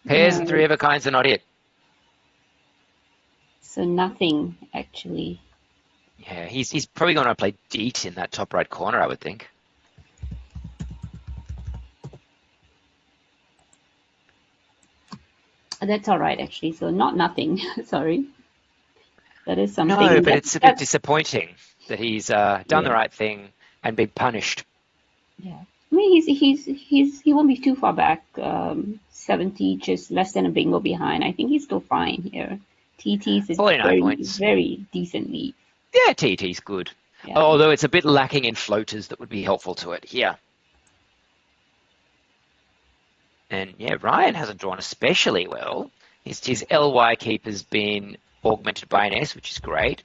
Pairs and 3 of a kinds are not it. So nothing, actually. Yeah, he's probably going to play Deet in that top right corner, I would think. That's all right, actually. So not nothing. Sorry. That is something. No, but it's a bit disappointing that he's done the right thing and been punished. Yeah. I mean, he won't be too far back. 70, just less than a bingo behind. I think he's still fine here. TT's is 49 points. Very decently. Yeah, TT's good. Yeah. Although it's a bit lacking in floaters that would be helpful to it. Yeah. And yeah, Ryan hasn't drawn especially well. His LY keeper's been augmented by an S, which is great,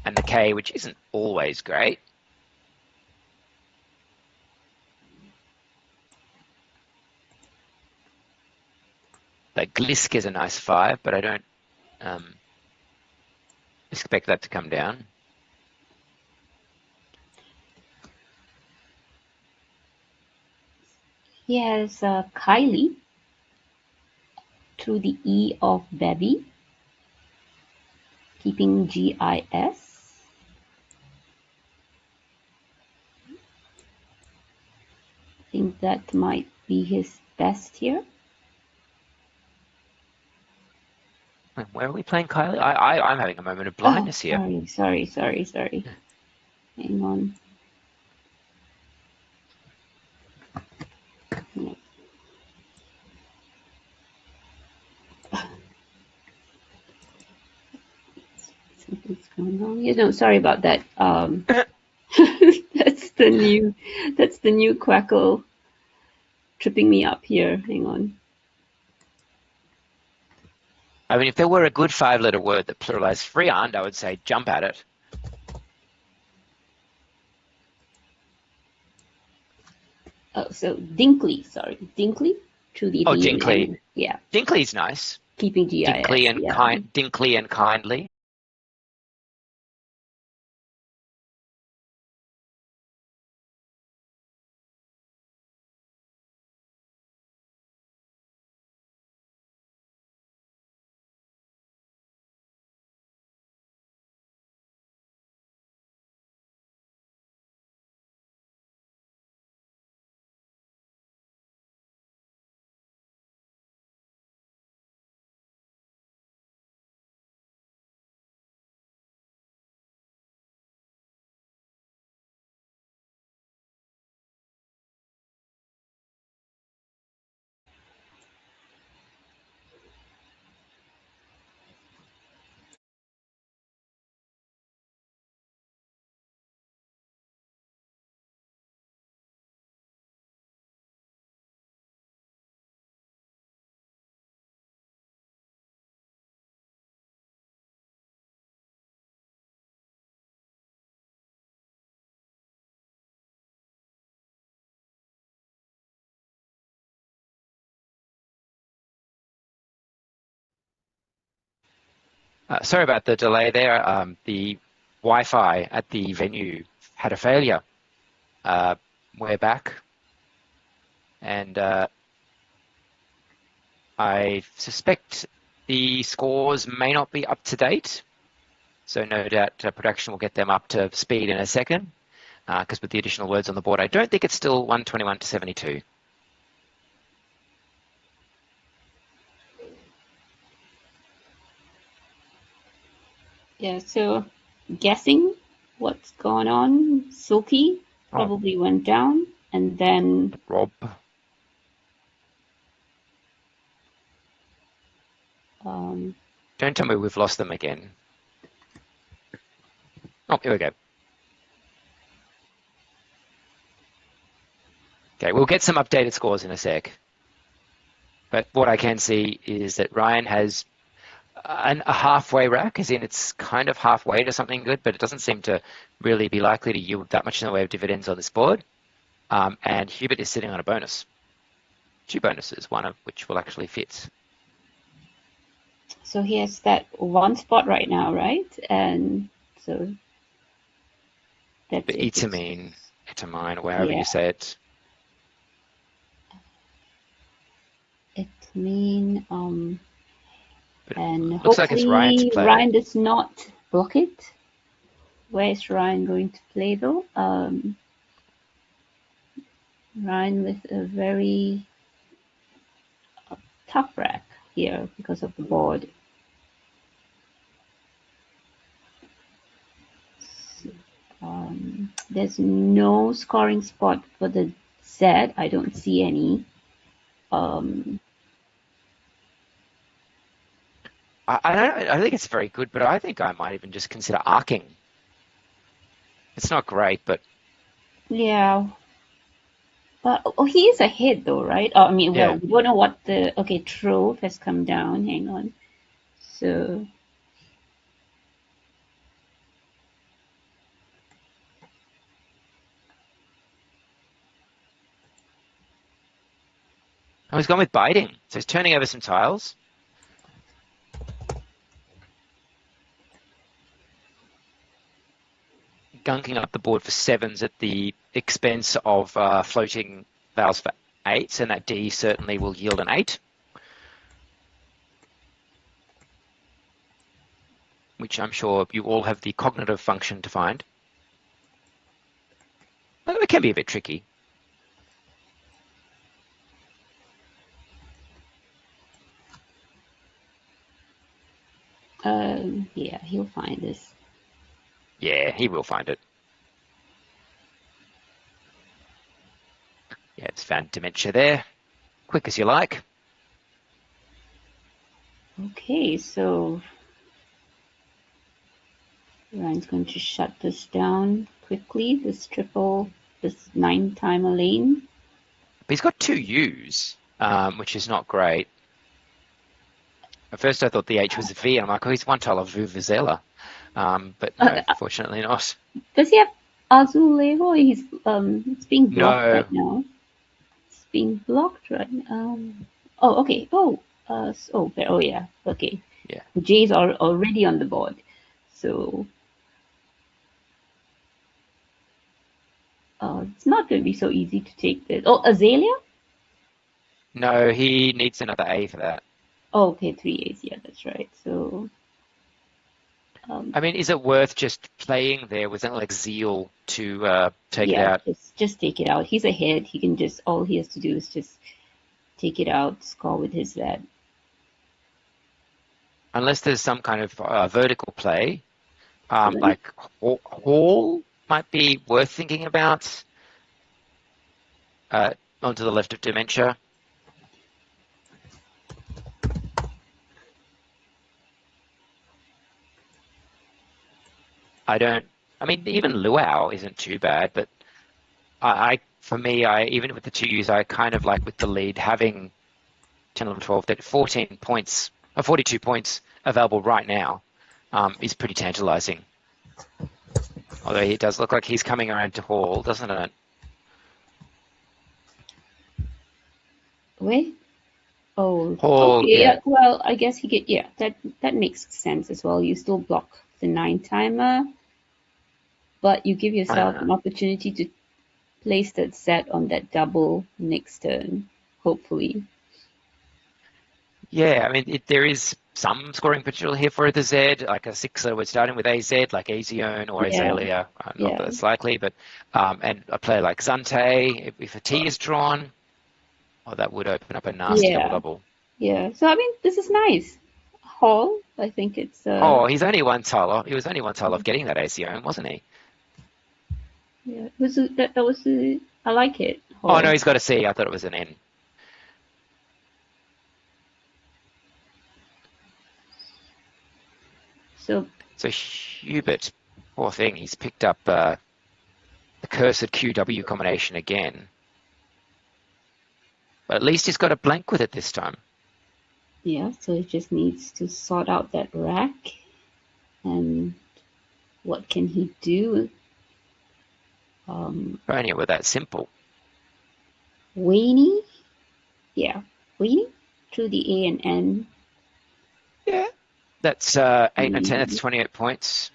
and the K, which isn't always great. The Glisk is a nice 5, but I don't expect that to come down. He has Kylie through the E of Bevy, keeping GIS. I think that might be his best here. Where are we playing Kylie? I'm having a moment of blindness here. Sorry. Hang on. Something's going on here. No, sorry about that. That's the new Quackle tripping me up here. Hang on. I mean, if there were a good 5-letter word that pluralized freehand, I would say jump at it. Oh, so Dinkley, sorry. Dinkley? Through the Dinkley. Yeah. Dinkley's nice. Keeping GIS. Dinkley and kindly. Sorry about the delay there. The Wi-Fi at the venue had a failure. We're back, and I suspect the scores may not be up to date, so no doubt production will get them up to speed in a second, because with the additional words on the board, I don't think it's still 121 to 72. Yeah, so guessing what's going on, Silky probably went down, and then Rob. Don't tell me we've lost them again. Oh, here we go. Okay, we'll get some updated scores in a sec. But what I can see is that Ryan has a halfway rack, as in it's kind of halfway to something good, but it doesn't seem to really be likely to yield that much in the way of dividends on this board. And Hubert is sitting on a bonus. 2 bonuses, one of which will actually fit. so he has that one spot right now, right? And so that's But it. Itamine, or however Yeah. you say it. Itamine, But and it looks like it's Ryan to hopefully play. Ryan does not block it. Where is Ryan going to play though? Ryan with a very tough rack here because of the board. There's no scoring spot for the Z. I don't see any. I think it's very good, but I think I might even just consider arcing. It's not great, but Yeah. But he is ahead though, right? I mean, well, Yeah. we don't know what the Trove has come down. Hang on. So I was going with biting. So he's turning over some tiles. Gunking up the board for 7s at the expense of floating vowels for 8s, and that D certainly will yield an 8. Which I'm sure you all have the cognitive function to find. It can be a bit tricky. yeah, he'll find this. Yeah, he will find it. Yeah, it's found dementia there. Quick as you like. Okay, so Ryan's going to shut this down quickly. This 9-timer lane. But he's got 2 U's, which is not great. At first I thought the H was a V, and I'm like, oh, he's one tile of Vuvuzela. But no, fortunately not. Does he have Azulejo? He's it's being blocked right now. It's being blocked right now. Oh, okay. Yeah. Okay. Yeah. J's are already on the board, so it's not going to be so easy to take this. Oh, Azalea? No, he needs another A for that. Oh, okay, 3 A's. Yeah, that's right. So. I mean, is it worth just playing there with something like Zeal to take it out? Just take it out. He's ahead. He can just, all he has to do is just take it out, score with his Z. Unless there's some kind of vertical play, like Hall might be worth thinking about onto the left of Dementia. I mean, even Luau isn't too bad, but for me, even with the 2 U's, I kind of like with the lead having 10, 11, 12, 13, 14 points, 42 points available right now is pretty tantalizing. Although it does look like he's coming around to Hall, doesn't it? Wait. Oh, Hall, okay. yeah. Well, I guess he get, yeah, that makes sense as well. You still block the 9 timer, but you give yourself an opportunity to place that set on that double next turn, hopefully. Yeah, I mean, there is some scoring potential here for the Z, like a sixer. We're starting with AZ, like Azione or Yeah. Azalea. Not that it's likely, but and a player like Zante, if a T is drawn, oh, that would open up a nasty double-double. Yeah. So I mean, this is nice. Hall, I think it's. Oh, he's only one tile off. He was only one tile off getting that Azione, wasn't he? Yeah, it was that was I like it. Oh Hall. no, he's got a C. I thought it was an N. So Hubert, poor thing, he's picked up the cursed QW combination again. But at least he's got a blank with it this time. yeah, so he just needs to sort out that rack. And what can he do? Only were that simple. Weenie? Yeah, Weenie? Through the A and N. Yeah. That's 8 and 10, that's 28 points.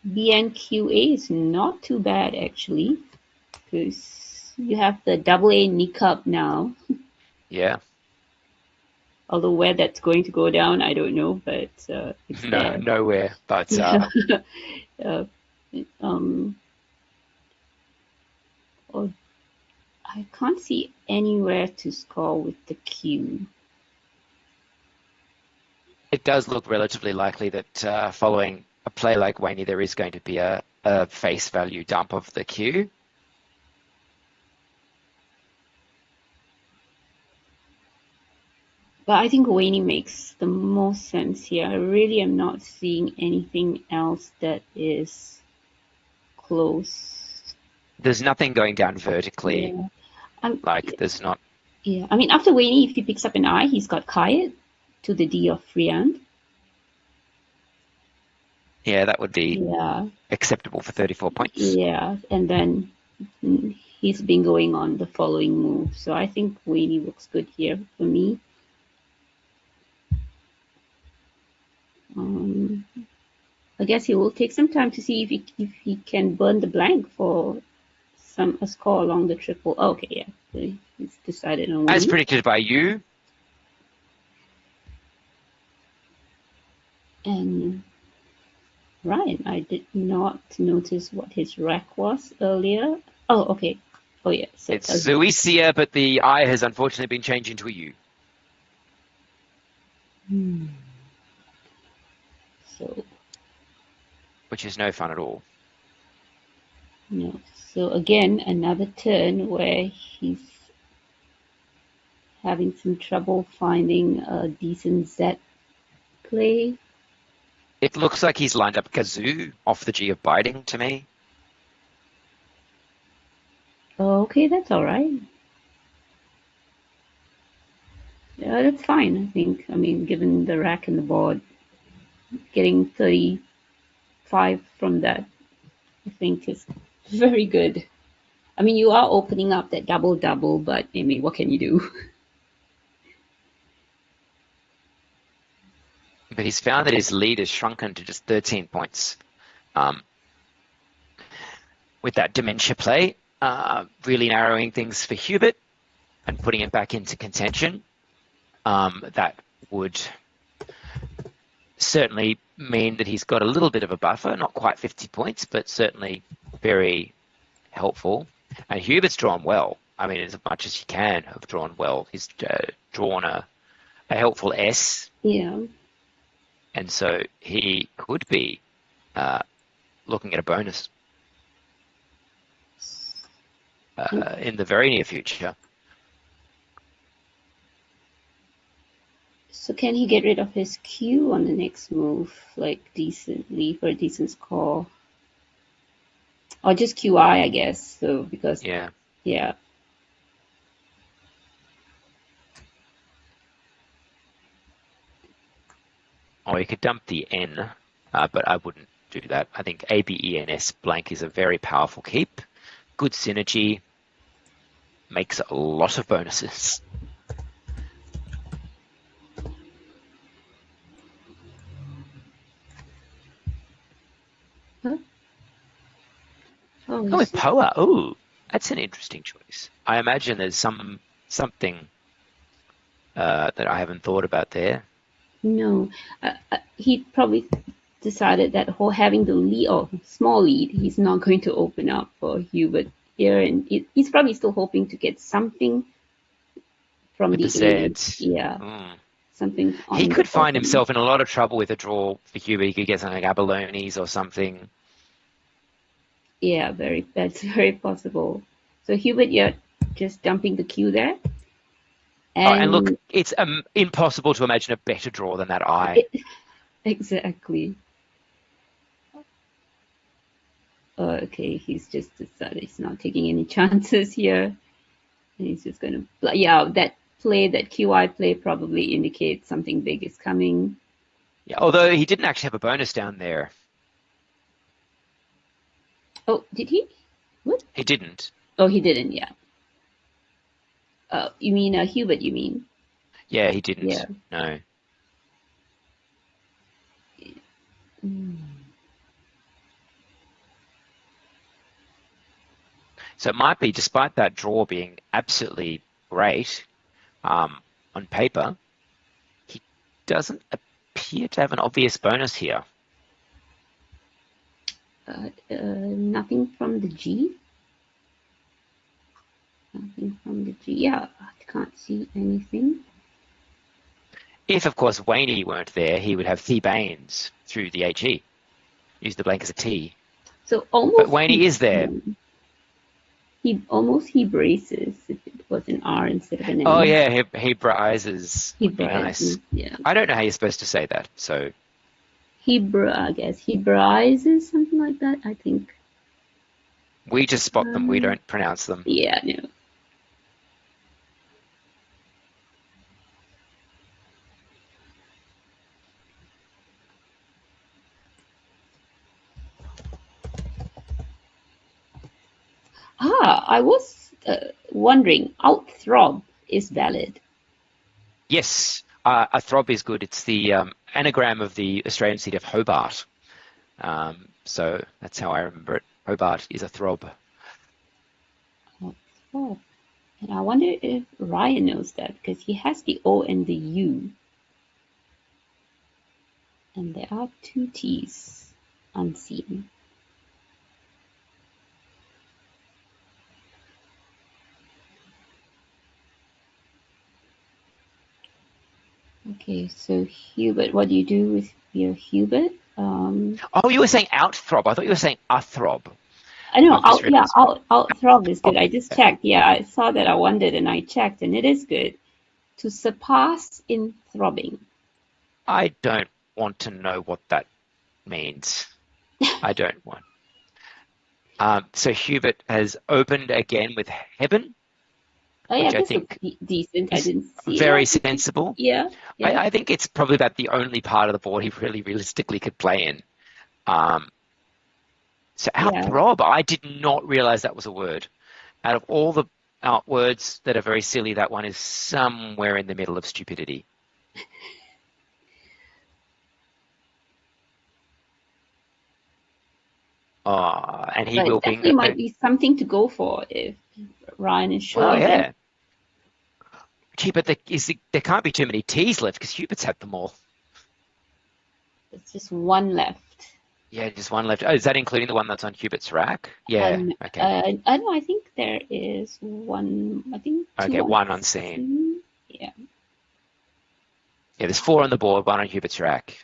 BNQA is not too bad actually, because you have the double A niqab now. Yeah. Although where that's going to go down, I don't know, but it's there. Nowhere. But I can't see anywhere to score with the Q. it does look relatively likely that following a play like Waney, there is going to be a face value dump of the Q. But I think Waney makes the most sense here. I really am not seeing anything else that is close. There's nothing going down vertically. Yeah. There's not. Yeah, I mean, after Waney, if he picks up an I, he's got Kayet to the D of Friand. Yeah, that would be acceptable for 34 points. Yeah, and then he's been going on the following move. So I think Waney looks good here for me. I guess he will take some time to see if he can burn the blank for a score along the triple. Oh, okay, yeah, so he's decided on Waney. As predicted by you. And Ryan, I did not notice what his rack was earlier. Oh, okay. Oh, yeah. So it's Zuisia, but the I has unfortunately been changed into a U. So. Which is no fun at all. No. So again, another turn where he's having some trouble finding a decent Z play. It looks like he's lined up Kazoo off the G of biting to me. Okay, that's all right. Yeah, that's fine, I think. I mean, given the rack and the board, getting 35 from that, I think is very good. I mean, you are opening up that double-double, but I mean, what can you do? But he's found that his lead has shrunken to just 13 points. With that dementia play, really narrowing things for Hubert and putting it back into contention. That would certainly mean that he's got a little bit of a buffer, not quite 50 points, but certainly very helpful. And Hubert's drawn well. I mean, as much as he can have drawn well. He's drawn a helpful S. Yeah. And so he could be looking at a bonus in the very near future. So can he get rid of his Q on the next move, like decently for a decent score? Or just QI, I guess. So because yeah. Or you could dump the N, but I wouldn't do that. I think ABENS blank is a very powerful keep. Good synergy. makes a lot of bonuses. Huh? Oh, Oh, with Poa. Oh, that's an interesting choice. I imagine there's something that I haven't thought about there. no. He probably decided that having the lead or small lead, he's not going to open up for Hubert here, and he's probably still hoping to get something from With the the Zeds. Yeah, something. He could find himself in a lot of trouble with a draw for Hubert. He could get something like abalones or something. Yeah, that's very possible. So Hubert, you're just dumping the Q there. And look, it's impossible to imagine a better draw than that eye. Exactly. Okay, he's just decided he's not taking any chances here. And he's just going to... Yeah, that QI play probably indicates something big is coming. Yeah, although he didn't actually have a bonus down there. Oh, did he? What? He didn't. Oh, he didn't, yeah. You mean Hubert, you mean? Yeah, he didn't. Yeah. No. So it might be, despite that draw being absolutely great on paper, he doesn't appear to have an obvious bonus here. Nothing from the G? Nothing from the G. Yeah, I can't see anything. If, of course, Waney weren't there, he would have Thebanes through the HE. Use the blank as a T. So almost. But Waney is there. He braces if it was an R instead of an N. Oh yeah, he brises. He would be brises, nice. yeah. I don't know how you're supposed to say that. So. I guess he brises, something like that. I think. We just spot them. We don't pronounce them. Yeah, no. I was wondering, out-throb is valid. Yes, a throb is good. It's the anagram of the Australian city of Hobart. So that's how I remember it. Hobart is a throb. Oh, and I wonder if Ryan knows that, because he has the O and the U. And there are two T's unseen. Okay, so Hubert, what do you do with your Hubert? Oh, you were saying out throb. I thought you were saying a throb. I know, out throb is good. I just checked. Yeah, I saw that. I wondered, and I checked, and it is good. To surpass in throbbing. I don't want to know what that means. I don't want. So Hubert has opened again with Heaven. Oh yeah, which this I think looks decent. I didn't see very it. sensible. Yeah. I think it's probably about the only part of the board he really realistically could play in. So out throb, I did not realize that was a word. Out of all the out words that are very silly, that one is somewhere in the middle of stupidity. And he will be. Definitely might be something to go for if Ryan is showing. Oh yeah. Gee, but there can't be too many T's left because Hubert's had them all. There's just one left. Yeah, just one left. Oh, is that including the one that's on Hubert's rack? Yeah. Okay. I think there is one. I think. Okay, one unseen. Yeah. Yeah, there's 4 on the board, 1 on Hubert's rack.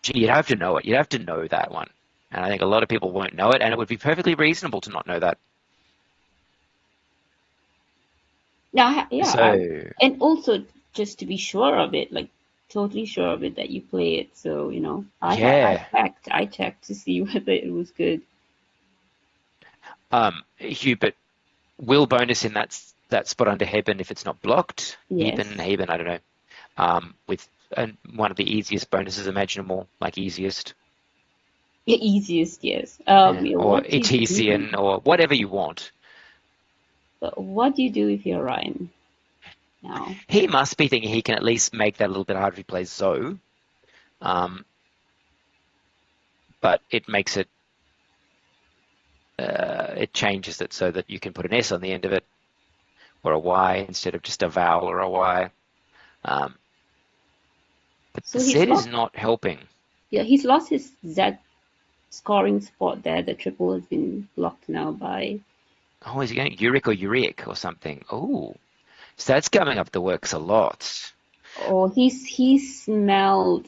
Gee, you'd have to know it. You'd have to know that one. And I think a lot of people won't know it, and it would be perfectly reasonable to not know that. Yeah. So, and also, just to be sure of it, like totally sure of it that you play it. So, you know, I checked to see whether it was good. Hubert will bonus in that spot under Heben if it's not blocked. Yes. Heben, I don't know. With one of the easiest bonuses imaginable, like easiest. The easiest, yes. Or Etesian, or whatever you want. But what do you do if you're Ryan now? He must be thinking he can at least make that a little bit harder if he plays Zoe. But it makes it, it changes it so that you can put an S on the end of it, or a Y instead of just a vowel or a Y. But So the he's Z is lost. not helping. Yeah, he's lost his Z scoring spot there. The triple has been blocked now by. Oh, is he going Uric or Uric or something? Oh, so that's coming up the works a lot. Oh, he smelled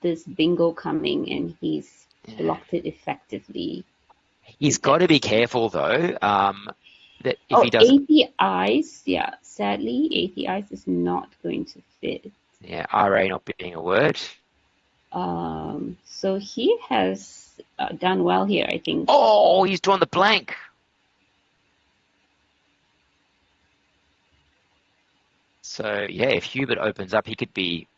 this bingo coming and he's blocked it effectively. He's got to be careful though, that if Oh, he doesn't, APIs, yeah, sadly, APIs is not going to fit. yeah, RA not being a word. So he has done well here, I think. Oh, he's drawn the blank. So yeah, if Hubert opens up, he could be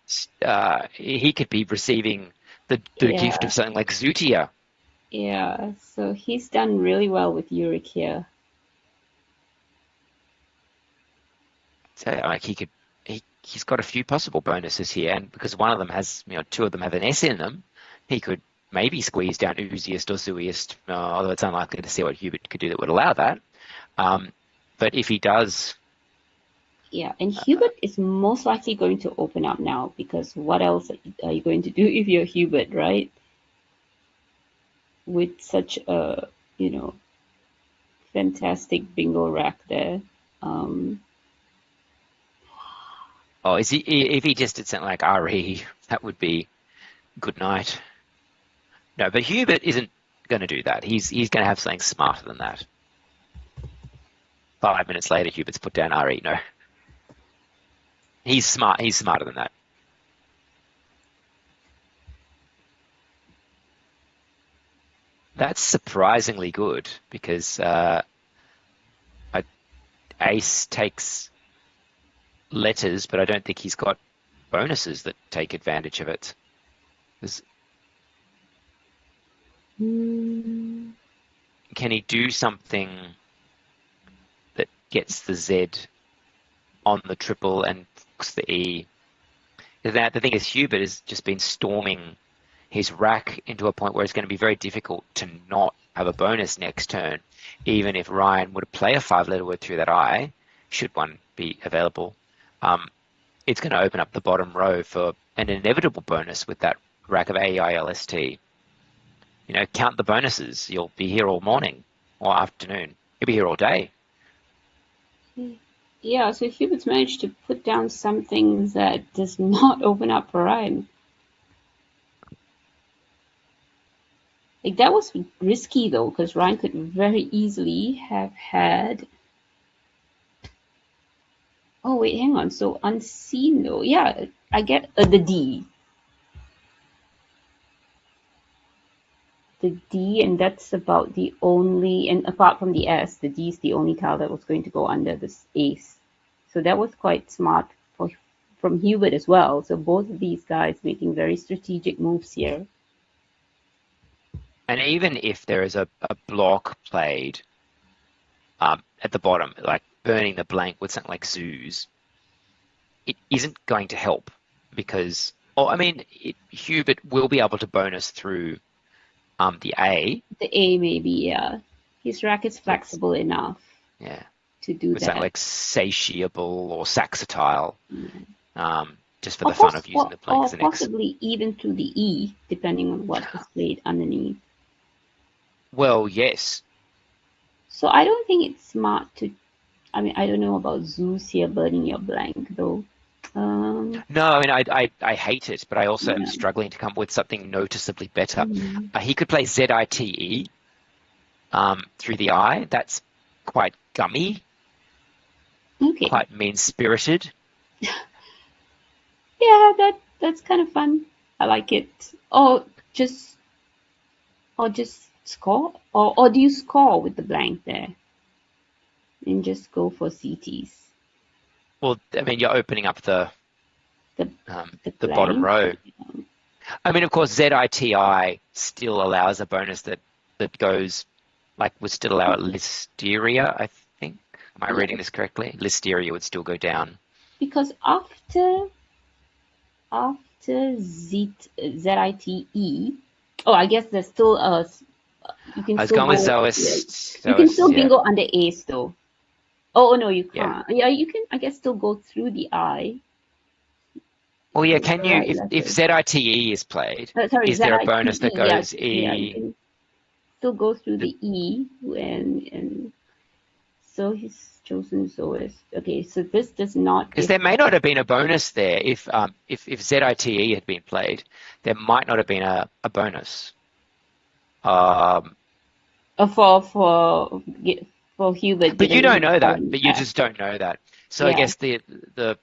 receiving the Yeah. gift of something like Zutia. Yeah, so he's done really well with Uric here. So like he's got a few possible bonuses here, and because one of them has, two of them have an S in them, he could maybe squeeze down Ooziest or Zooiest, although it's unlikely to see what Hubert could do that would allow that. But if he does, Yeah, and Hubert is most likely going to open up now, because what else are you going to do if you're Hubert, right? With such a, fantastic bingo rack there. if he just did something like RE, that would be good night. No, but Hubert isn't going to do that. He's going to have something smarter than that. 5 minutes later, Hubert's put down RE. No, he's smart. He's smarter than that. That's surprisingly good because Ace takes letters, but I don't think he's got bonuses that take advantage of it. Can he do something that gets the Z on the triple and books the E? The thing is, Hubert has just been storming his rack into a point where it's going to be very difficult to not have a bonus next turn, even if Ryan would play a 5-letter word through that I, should one be available. It's going to open up the bottom row for an inevitable bonus with that rack of AILST. Count the bonuses. You'll be here all morning or afternoon. You'll be here all day. Yeah, so Hubert's managed to put down something that does not open up for Ryan. Like, that was risky though, because Ryan could very easily have had. Oh wait, hang on. So unseen though, yeah, I get the D. The D, and that's about the only, and apart from the S, the D is the only tile that was going to go under this ace. So that was quite smart from Hubert as well. So both of these guys making very strategic moves here. And even if there is a block played at the bottom, like burning the blank with something like zoos, it isn't going to help because, Hubert will be able to bonus through the A. The A maybe, yeah. His rack is flexible enough. Yeah. To do with that. something like satiable or saxatile, just for the fun of using the blank as an X. Or possibly even to the E, depending on what is played underneath. Well, yes. So I don't think it's smart to. I don't know about Zeus here burning your blank though. No, I hate it, but I also am struggling to come up with something noticeably better. He could play ZITE through the I. That's quite gummy. Okay. Quite mean-spirited. Yeah, that's kind of fun. I like it. Or just score, or do you score with the blank there, and just go for CTs? Well, you're opening up the bottom row. Of course, ZITI still allows a bonus that goes, would still allow Listeria, I think. Am I reading this correctly? Listeria would still go down. Because after ZITE, oh, I guess there's still you can I was still going with go, Zois. you can still yeah. bingo under Ace though. Oh no, you Yeah. can't. Yeah, you can, I guess, still go through the I. Well, yeah, can you, Right, if ZITE is played, sorry, is there a ZITE, bonus that yeah, goes yeah, you E? can still go through the E, and so he's chosen Zois. Okay, so this does not Because give there may not have been a bonus there if ZITE had been played. There might not have been a bonus. for Hubert. But you don't know that. didn't But you have. just don't know that. So I Yeah. guess the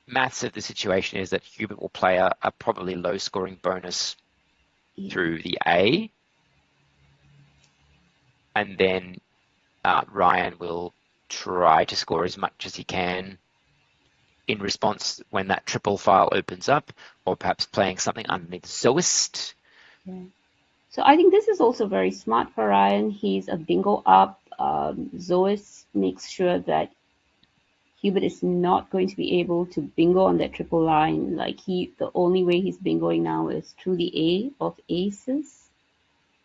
maths of the situation is that Hubert will play a probably low scoring bonus Yeah. through the A, and then Ryan will try to score as much as he can in response when that triple file opens up, or perhaps playing something underneath Zoist. Yeah. So I think this is also very smart for Ryan. He's a bingo up. Zois makes sure that Hubert is not going to be able to bingo on that triple line. Like the only way he's bingoing now is through the A of aces.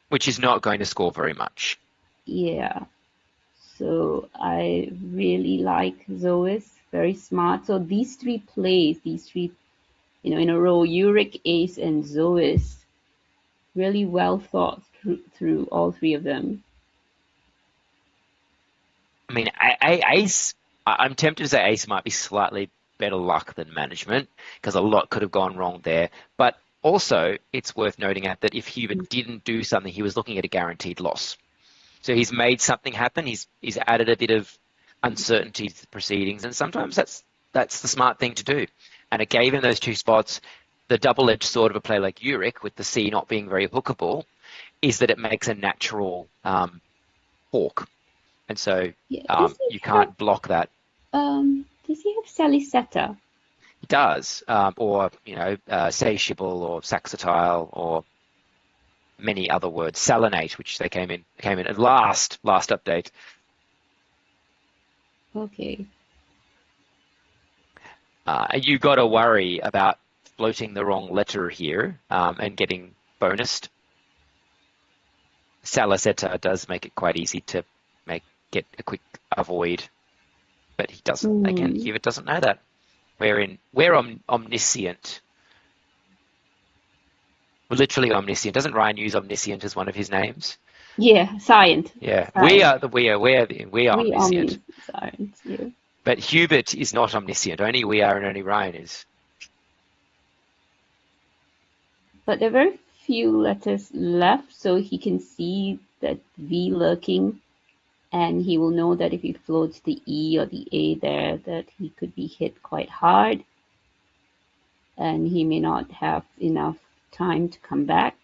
Which is not going to score very much. Yeah. So I really like Zois. Very smart. So these three plays, in a row, Uric, Ace, and Zois, really well thought through all three of them. I mean, Ace, I'm tempted to say Ace might be slightly better luck than management, because a lot could have gone wrong there. But also, it's worth noting out that if Hubert didn't do something, he was looking at a guaranteed loss. So he's made something happen. He's added a bit of uncertainty to the proceedings, and sometimes that's the smart thing to do. And it gave him those two spots. The double-edged sword of a play like Uric, with the C not being very hookable, is that it makes a natural hawk. And so you can't block that. Does he have Saliceta? He does, or satiable or saxatile or many other words. Salinate, which they came in at last update. Okay. You got to worry about floating the wrong letter here and getting bonused. Saliceta does make it quite easy to get a quick avoid, but he doesn't. Again, Hubert doesn't know that. We're omniscient. We're literally omniscient. Doesn't Ryan use omniscient as one of his names? Yeah, Scient. Yeah, Scient. we are omniscient. Scient, yeah. But Hubert is not omniscient. Only we are, and only Ryan is. But there are very few letters left, so he can see that V lurking, and he will know that if he floats the E or the A there, that he could be hit quite hard, and he may not have enough time to come back,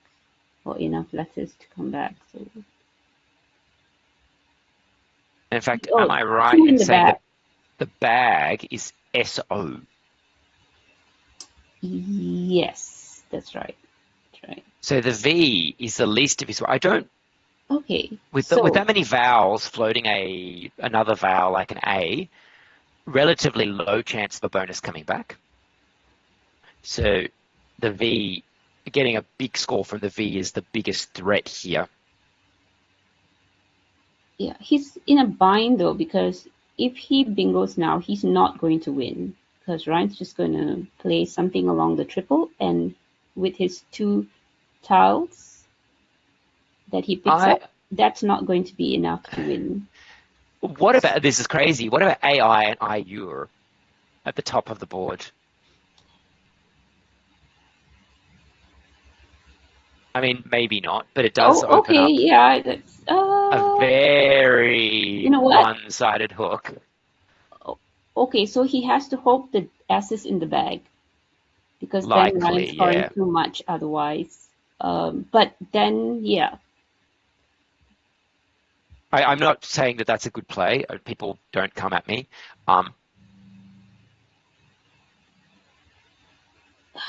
or enough letters to come back. So, in fact, am I right in saying that the bag is SO? Yes, that's right. That's right. So the V is the least of his. I don't. Okay. With that many vowels floating another vowel like an A, relatively low chance of a bonus coming back. So the V, getting a big score from the V is the biggest threat here. Yeah, he's in a bind though, because if he bingos now, he's not going to win, because Ryan's just going to play something along the triple, and with his two tiles that he picks up, that's not going to be enough to win. What about, this is crazy, what about AI and IUR at the top of the board? I mean, maybe not, but it does open up that's, a very one-sided hook. Okay, so he has to hope the S is in the bag, because then Ryan's scoring too much otherwise. But then, yeah. I'm not saying that that's a good play. People don't come at me.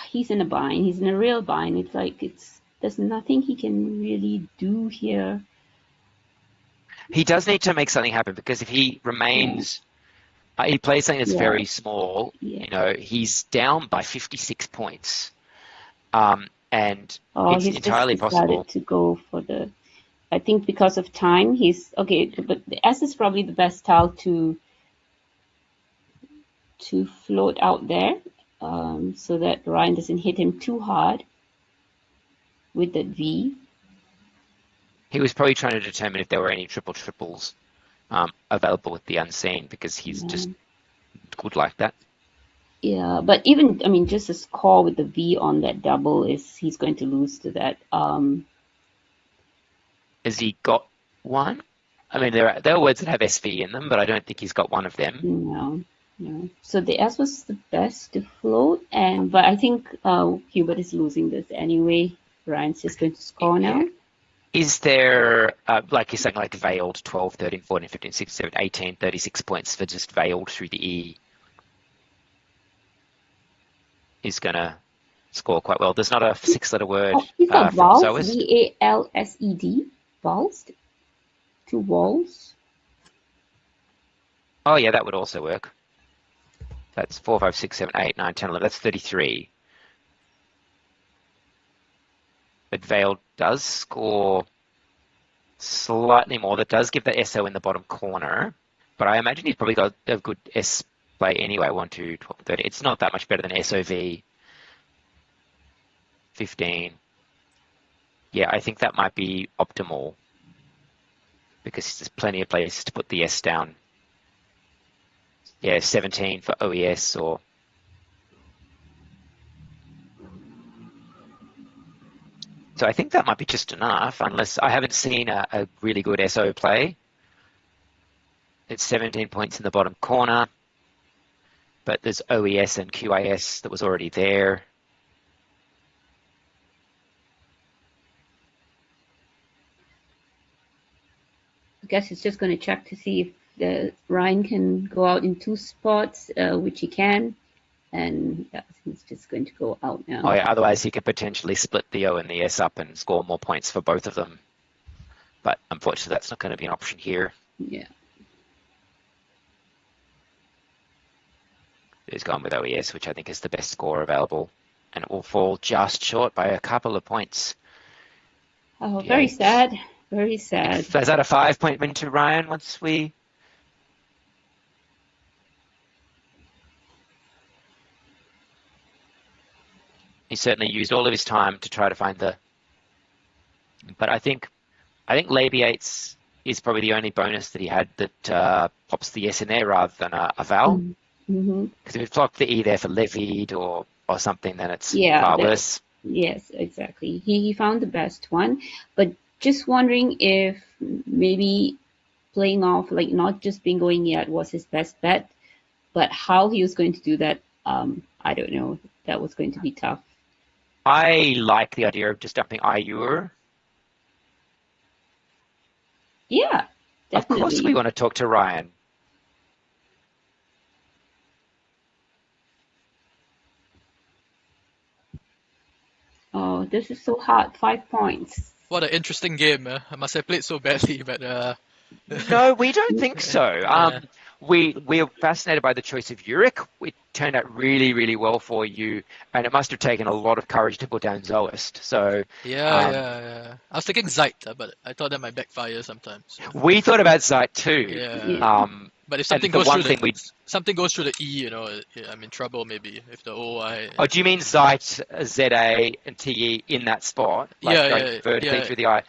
He's in a bind. He's in a real bind. It's like there's nothing he can really do here. He does need to make something happen, because if he remains He plays something that's Yeah. very small. Yeah. You know, he's down by 56 points. And Oh, it's he's entirely just possible. decided to go for the. I think because of time, he's okay. But the S is probably the best tile to float out there, so that Ryan doesn't hit him too hard with that V. He was probably trying to determine if there were any triples available with the unseen, because he's just good like that. Yeah, but even, I mean, just a score with the V on that double he's going to lose to that. Has he got one? I mean, there are words that have SV in them, but I don't think he's got one of them. No. So the S was the best to float, but I think Hubert is losing this anyway. Ryan's just going to score now. Is there, like you're saying, like veiled 12, 13, 14, 15, 16, 17, 18, 36 points for just veiled through the E? Is going to score quite well. There's not a 6-letter word He's got from valsed, Zoist. VALSED, valsed, 2 walls. Oh, yeah, that would also work. That's 4, 5, 6, 7, 8, 9, 10, 11. That's 33. But veiled does score slightly more. That does give the SO in the bottom corner. But I imagine he's probably got a good S play anyway. 1, 2, 12, 13. It's not that much better than SOV 15. Yeah, I think that might be optimal, because there's plenty of places to put the S down. Yeah, 17 for OES or... So I think that might be just enough, unless I haven't seen a really good SO play. It's 17 points in the bottom corner, but there's OES and QIS that was already there. I guess it's just going to check to see if Ryan can go out in 2 spots, which he can. And yeah, he's just going to go out now. Oh, yeah, otherwise he could potentially split the O and the S up and score more points for both of them. But unfortunately, that's not going to be an option here. Yeah. He's gone with OES, which I think is the best score available. And it will fall just short by a couple of points. Oh, very sad. Very sad. Is that a 5-point win to Ryan once we... He certainly used all of his time to try to find the... But I think Labiates is probably the only bonus that he had that pops the S in there rather than a vowel. Because if you flock the E there for levied or something, then it's far worse. Yes, exactly. He found the best one. But just wondering if maybe playing off, like not just bingoing yet was his best bet, but how he was going to do that, I don't know. That was going to be tough. I like the idea of just dumping IUR. Yeah, definitely. Of course we want to talk to Ryan. Oh, this is so hard. 5 points. What an interesting game. I must have played so badly, but... No, we don't think so. We're fascinated by the choice of Uric. It turned out really, really well for you, and it must have taken a lot of courage to put down Zoist. So Yeah. I was thinking Zeit, but I thought that might backfire sometimes. We thought about Zeit too. Yeah. But if something goes through the E, you know, I'm in trouble maybe if the OI. Oh, do you mean Zeit, ZA, and TE in that spot? Like going vertically through the I.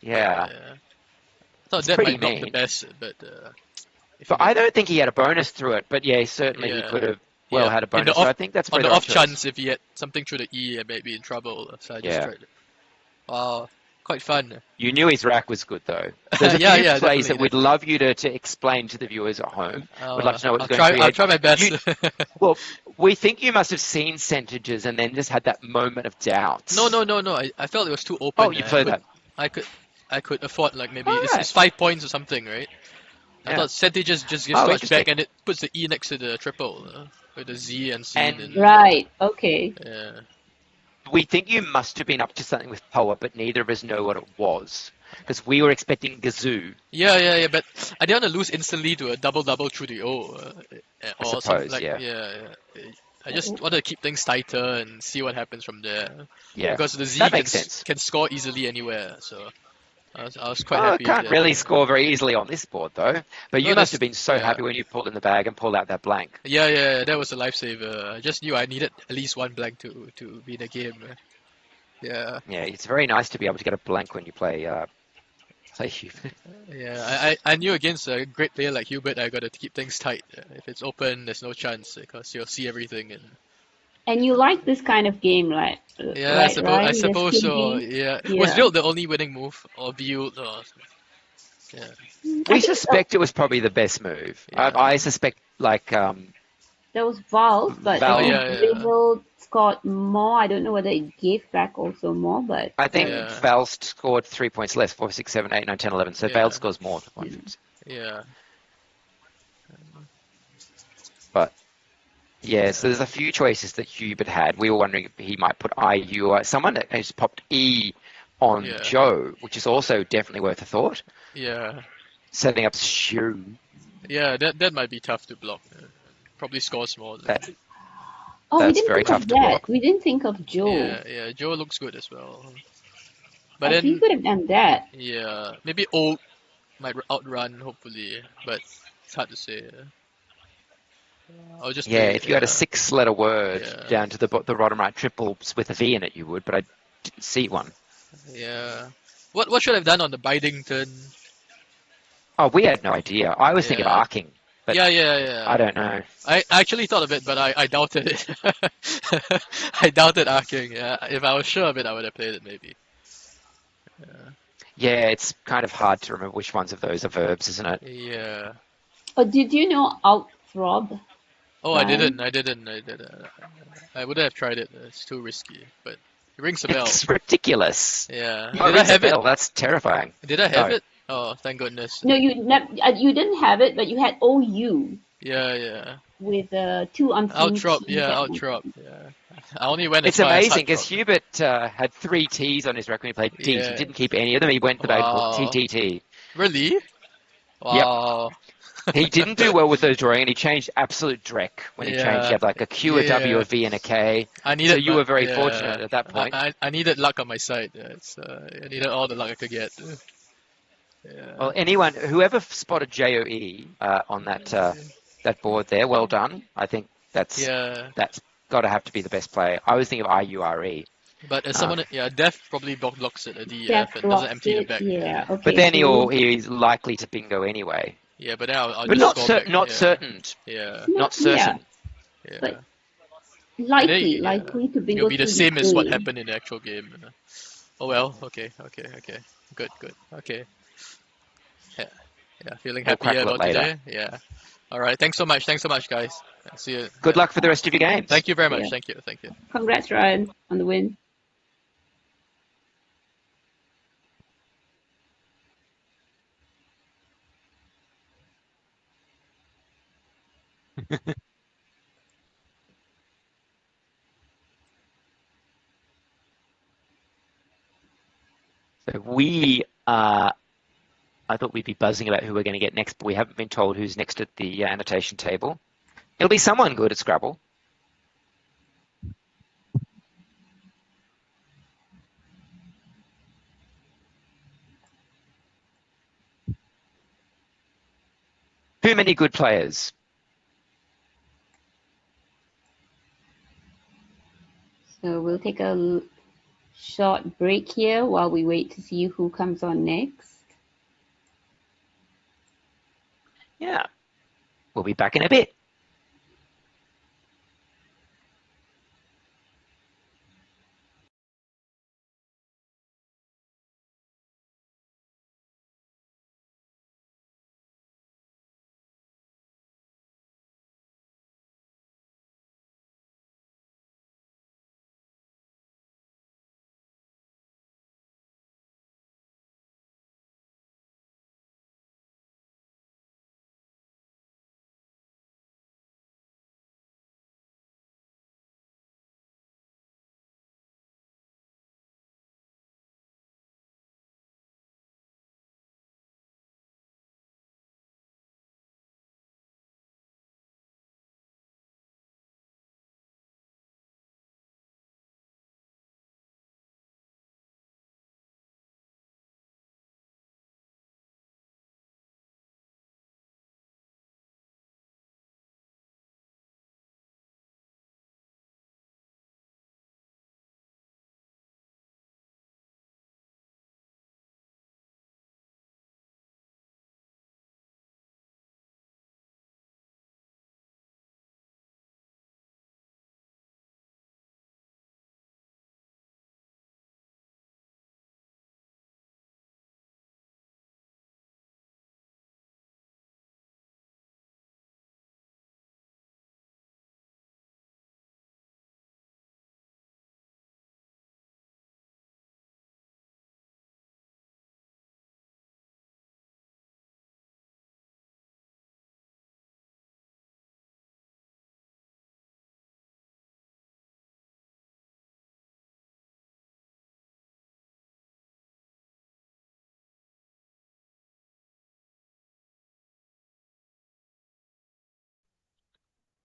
Yeah. I thought that might not be the best, but. But I don't think he had a bonus through it. But yeah, certainly he could have had a bonus. So I think that's on the off chance if he had something through the E, I might be in trouble. So I just tried it. Wow, quite fun. You knew his rack was good though. There's a few plays that we'd love you to explain to the viewers at home. We'd love to know what's going on. I'll try my best. Well, we think you must have seen centages and then just had that moment of doubt. No. I felt it was too open. Oh, you played that. I could afford like maybe it's 5 points or something, right? I thought centages just gives much back and it puts the E next to the triple with the Z and C. Right. Okay. Yeah. We think you must have been up to something with Poa, but neither of us know what it was. because we were expecting Gazoo. Yeah. But I didn't want to lose instantly to a double through the O, or something suppose, like yeah. I just wanted to keep things tighter and see what happens from there. Yeah, Because the Z that makes sense. can score easily anywhere, so I was quite Oh, happy. it can't with really that. score very easily on this board, though. But you No, must have been so yeah. happy when you pulled in the bag and pulled out that blank. Yeah, that was a lifesaver. I just knew I needed at least one blank to be in the game. Yeah. Yeah, it's very nice to be able to get a blank when you play Hubert. Yeah, I knew against a great player like Hubert, I got to keep things tight. If it's open, there's no chance because you'll see everything. And you like this kind of game, right? Yeah, Right, I Ryan? The suppose skin so. game? Yeah. Was Yeah. build the only winning move or build? Or, yeah. We suspect it was probably the best move. Yeah. I suspect, like, there was Valve, but Valve. I think Yeah. Drizzle scored more. I don't know whether it gave back also more, but I think Yeah. Val scored 3 points less, 4, 6, 7, 8, 9, 10, 11. So Yeah. Val scores more. Yeah. But yeah, so there's a few choices that Hubert had. We were wondering if he might put IU or someone that has popped E on Yeah. Joe, which is also definitely worth a thought. Yeah. Setting up Shu. Yeah, that might be tough to block. Probably scores more. we That's didn't very think of tough to that. block. We didn't think of Joe. Yeah, Joe looks good as well. But Like, he then, could have done that. yeah, maybe Old might outrun, hopefully, but it's hard to say. I'll just Yeah, play, if you had a 6-letter word Yeah. down to the bottom right, triples with a V in it, you would, but I didn't see one. Yeah. What should I have done on the biding turn? Oh, we had no idea. I was thinking of Yeah. arcing, but Yeah. I don't know. I actually thought of it, but I doubted it. I doubted arcing. Yeah. If I was sure of it, I would have played it maybe. Yeah, it's kind of hard to remember which ones of those are verbs, isn't it? Yeah. Oh, did you know Outthrob? Oh, Right. I didn't. I would have tried it. It's too risky, but it rings a bell. It's ridiculous. Yeah. Oh, Did I have it? That's terrifying. Did I have No. it? Oh, thank goodness. No, you didn't have it, but you had OU Yeah. with 2 unseen Outdrop. T's Yeah, at one outdrop. point. Yeah. I only went as It's far as amazing because outdrop. Hubert had 3 T's on his record when he played D's. Yeah. He didn't keep any of them. He went the bag Wow. TTT. Really? Wow. He didn't do well with those drawing, and he changed absolute dreck when he changed. He had like a Q, a W, Yeah. a V, and a K. I needed. So you were very yeah. fortunate at that point. I needed luck on my side. Yeah, I needed all the luck I could get. Yeah. Well, whoever spotted JOE on that board there, well done. I think that's got to have to be the best player. I was thinking of IURE. But as someone, Def probably blocks it at DF Def and doesn't empty the back. Yeah, okay. But then he's likely to bingo anyway. Yeah, but now I'll But just not score back. not Yeah. certain. Yeah. Not certain. Yeah. But likely to bingo. It'll be the same as what happened in the actual game. Oh well. Okay. Good. Okay. Yeah. Feeling We'll happy crackle it about later. today. Yeah. All right. Thanks so much, guys. See you. Good luck for the rest of your games. Thank you very much. Yeah. Thank you. Congrats, Ryan, on the win. So I thought we'd be buzzing about who we're going to get next, but we haven't been told who's next at the annotation table. It'll be someone good at Scrabble. Too many good players. So we'll take a short break here while we wait to see who comes on next. Yeah. We'll be back in a bit.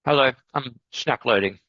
Hello, I'm snack loading.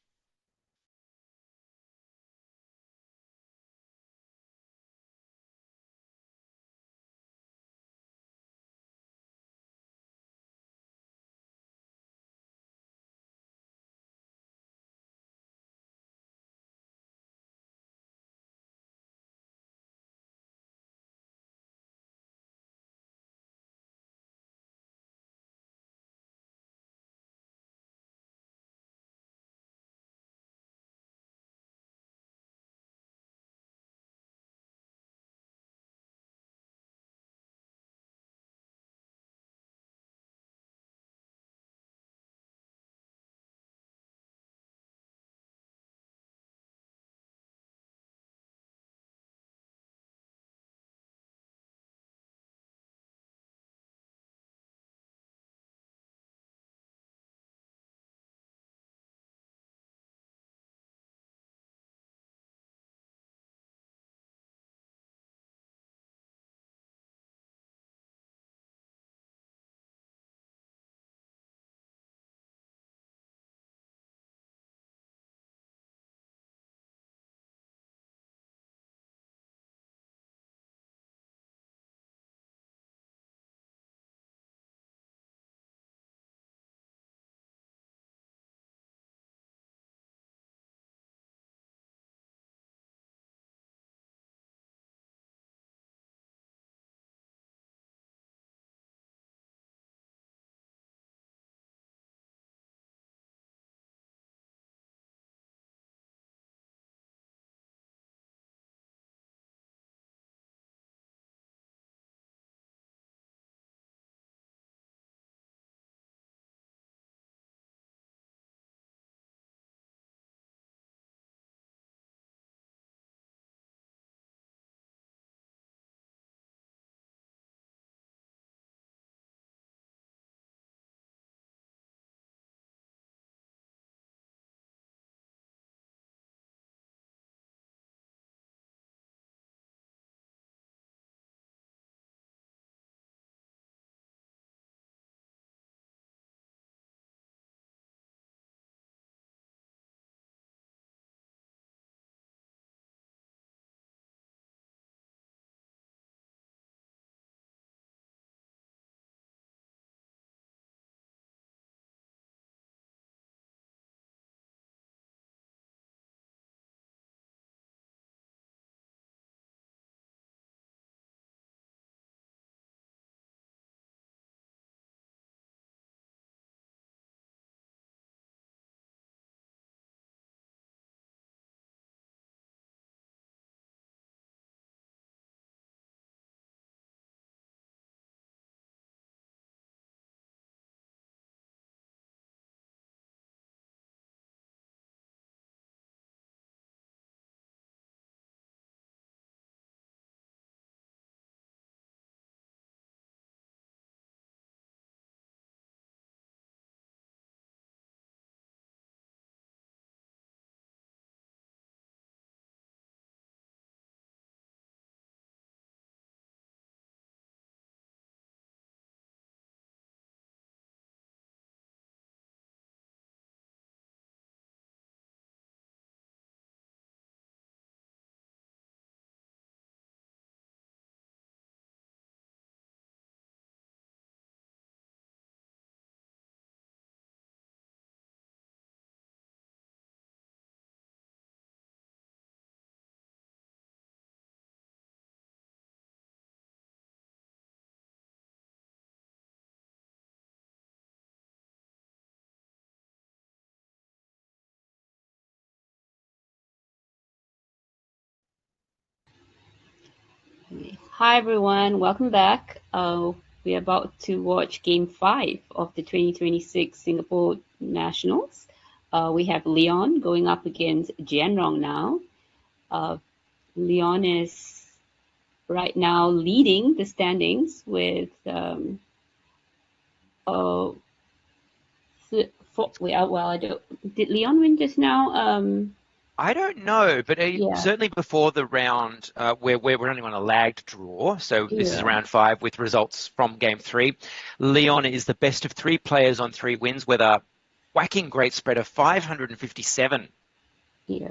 Hi everyone, welcome back. We're about to watch Game 5 of the 2026 Singapore Nationals. We have Leon going up against Jianrong now. Leon is right now leading the standings with did Leon win just now? I don't know, but Yeah. certainly before the round where we're running on a lagged draw, so this is Yeah. round 5 with results from game 3. Leon is the best of 3 players on 3 wins, whether whacking great spread of 557. Yeah.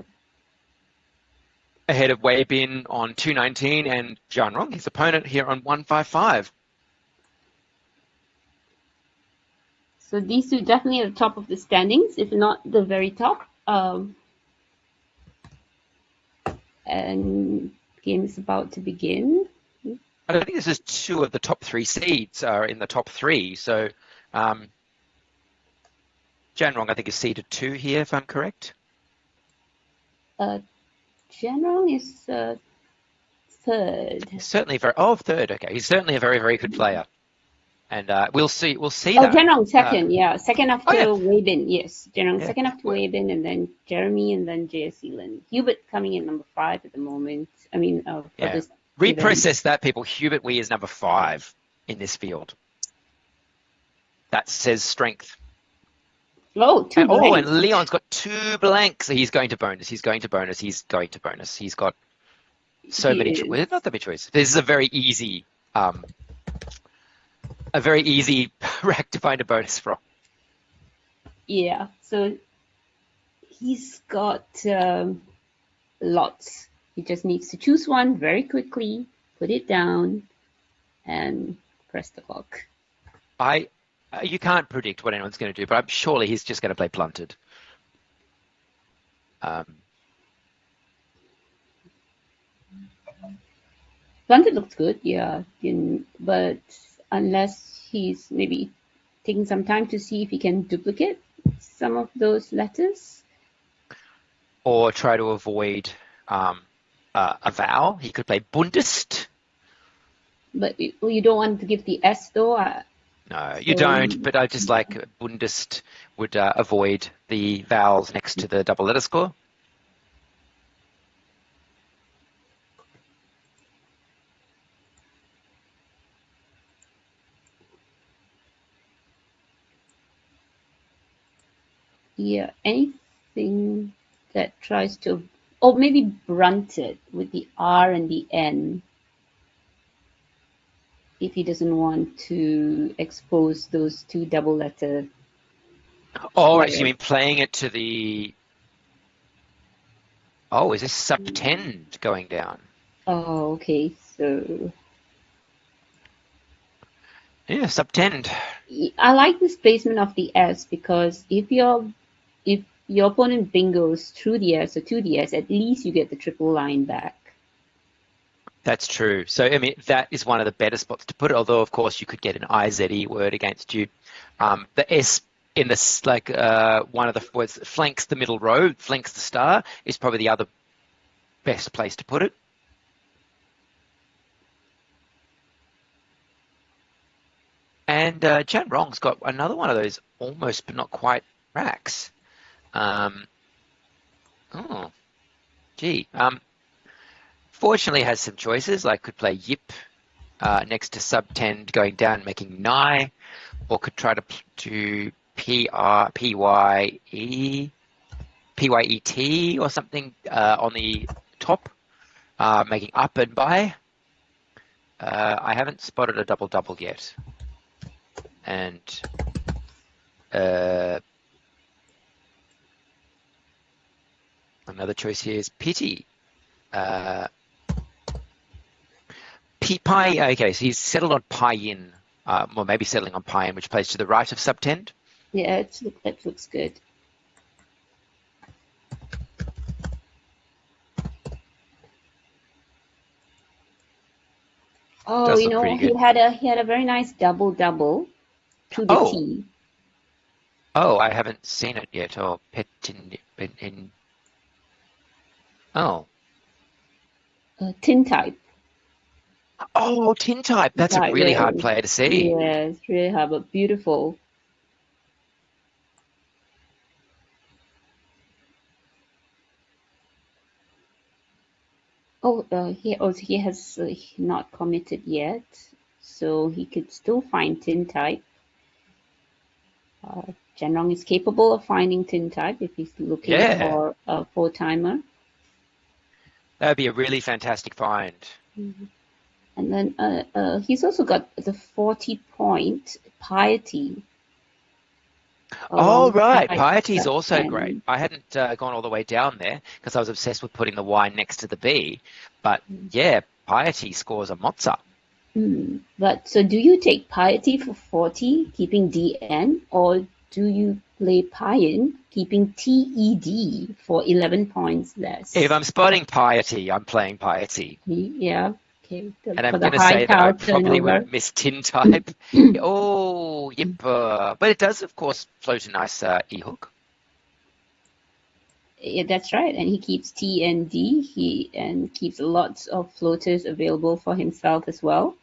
Ahead of Wei Bin on 219 and Jianrong, his opponent, here on 155. So these two definitely at the top of the standings, if not the very top. And game is about to begin. I think this is 2 of the top 3 seeds are in the top 3. So Jianrong, I think, is seeded 2 here, if I'm correct. Jianrong is third. He's certainly third. Okay, he's certainly a very, very good player, and we'll see. We'll see. Oh, Jianrong second, yeah, second after Wei Bin. Yes, Jianrong Yeah. second after Wei Bin, and then Jeremy, and then JSC Lin. Hubert coming in number 5 at the moment. I mean, for this reprocess that, people. Hubert Wei is number 5 in this field. That says strength. Oh, two blanks. And Leon's got 2 blanks. So he's going to bonus. He's going to bonus. He's going to bonus. He's got so many choices. Not that many choices. This is a very easy rack to find a bonus from. Yeah, so he's got lots. He just needs to choose one very quickly, put it down, and press the clock. You can't predict what anyone's going to do, but surely he's just going to play blunted. Blunted looks good, yeah, but unless he's maybe taking some time to see if he can duplicate some of those letters. Or try to avoid a vowel. He could play Bundist. But you don't want to give the S though. No, you don't, but I just like Bundist would avoid the vowels next to the double letter score. Yeah, anything that tries to, or maybe blunted with the R and the N, if he doesn't want to expose those 2 double letter. Oh, right, so you mean playing it to the... Oh, is this subtend going down? Oh, okay, so... Yeah, subtend. I like this placement of the S because if your opponent bingos through the S or to the S, at least you get the triple line back. That's true. So, I mean, that is one of the better spots to put it, although, of course, you could get an IZE word against you. The S in this, like, one of the words that flanks the middle row, flanks the star, is probably the other best place to put it. And Jianrong's got another one of those almost but not quite racks. Fortunately has some choices, like could play Yip next to subtend going down, making Nai, or could try to PYET or something on the top, making up and by. I haven't spotted a double-double yet. And another choice here is pity. Pi, okay, so he's settled on pi in, or maybe settling on pi in, which plays to the right of subtend. Yeah, that looks good. Oh, you know, he had a very nice double to the T. Oh, I haven't seen it yet. Oh, tin type. Oh, tin type. That's a really hard player to see. Yeah, it's really hard, but beautiful. He has not committed yet, so he could still find tin type. Jianrong is capable of finding tin type if he's looking for a 4-timer. That would be a really fantastic find. Mm-hmm. And then he's also got the 40-point piety. Oh, right. Piety's Piety's also great. and I hadn't gone all the way down there because I was obsessed with putting the Y next to the B. But yeah, Piety scores a mozza. But so do you take Piety for 40, keeping DN, or do you play Pion, keeping TED for 11 points less? If I'm spotting Piety, I'm playing Piety. Yeah, okay. And I'm For the going to high say that I tile probably turnover. would miss tin type. Oh, yep. But it does, of course, float a nice E-hook. Yeah, that's right. And he keeps T and D. And keeps lots of floaters available for himself as well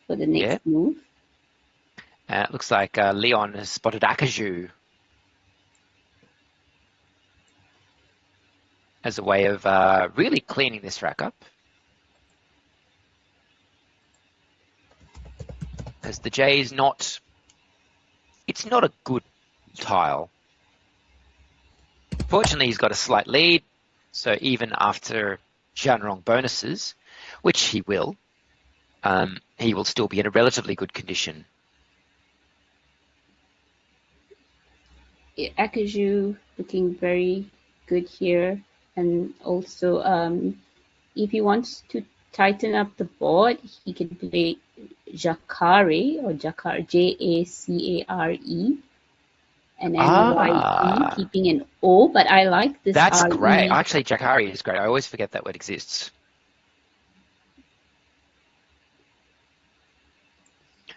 for the next move. It looks like Leon has spotted Akaju as a way of really cleaning this rack up. Because the J is not, it's not a good tile. Fortunately, he's got a slight lead, so even after Jianrong bonuses, which he will still be in a relatively good condition. Akaju looking very good here. And also, if he wants to tighten up the board, he can play Jacare or Jacare, Jacare, and then YE, keeping an O, but I like this That's RE. great. Actually, Jacare is great. I always forget that word exists.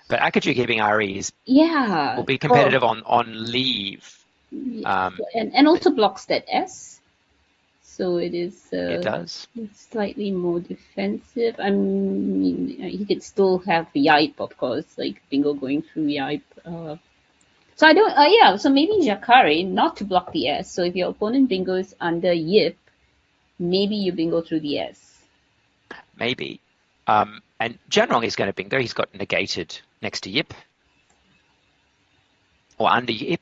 But Akaju keeping RE will be competitive on leave. And also blocks that S. So it is it does. Slightly more defensive. I mean, he could still have Yipe, of course, like Bingo going through Yipe. So I don't, so maybe Jacare, not to block the S. So if your opponent Bingo's under Yip, maybe you Bingo through the S. Maybe. And Jianrong is going to Bingo. He's got negated next to Yip. Or under Yip.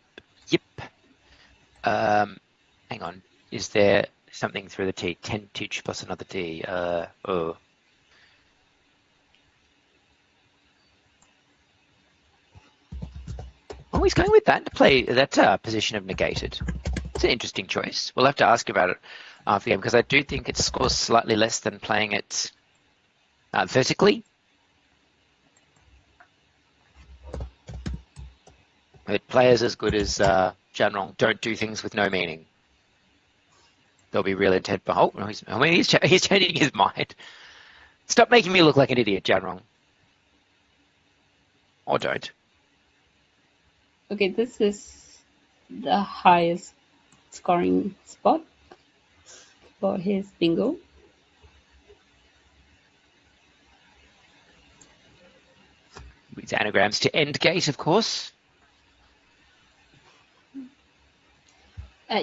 Hang on. Is there something through the T? 10 teach plus another D. Oh, he's going with that to play that position of negated. It's an interesting choice. We'll have to ask about it after the game because I do think it scores slightly less than playing it vertically. But players as good as Jianrong don't do things with no meaning. They'll be real intent. Oh, he's changing his mind. Stop making me look like an idiot, Jianrong. Or don't. Okay, this is the highest scoring spot for his Bingo. With anagrams to end gate, of course.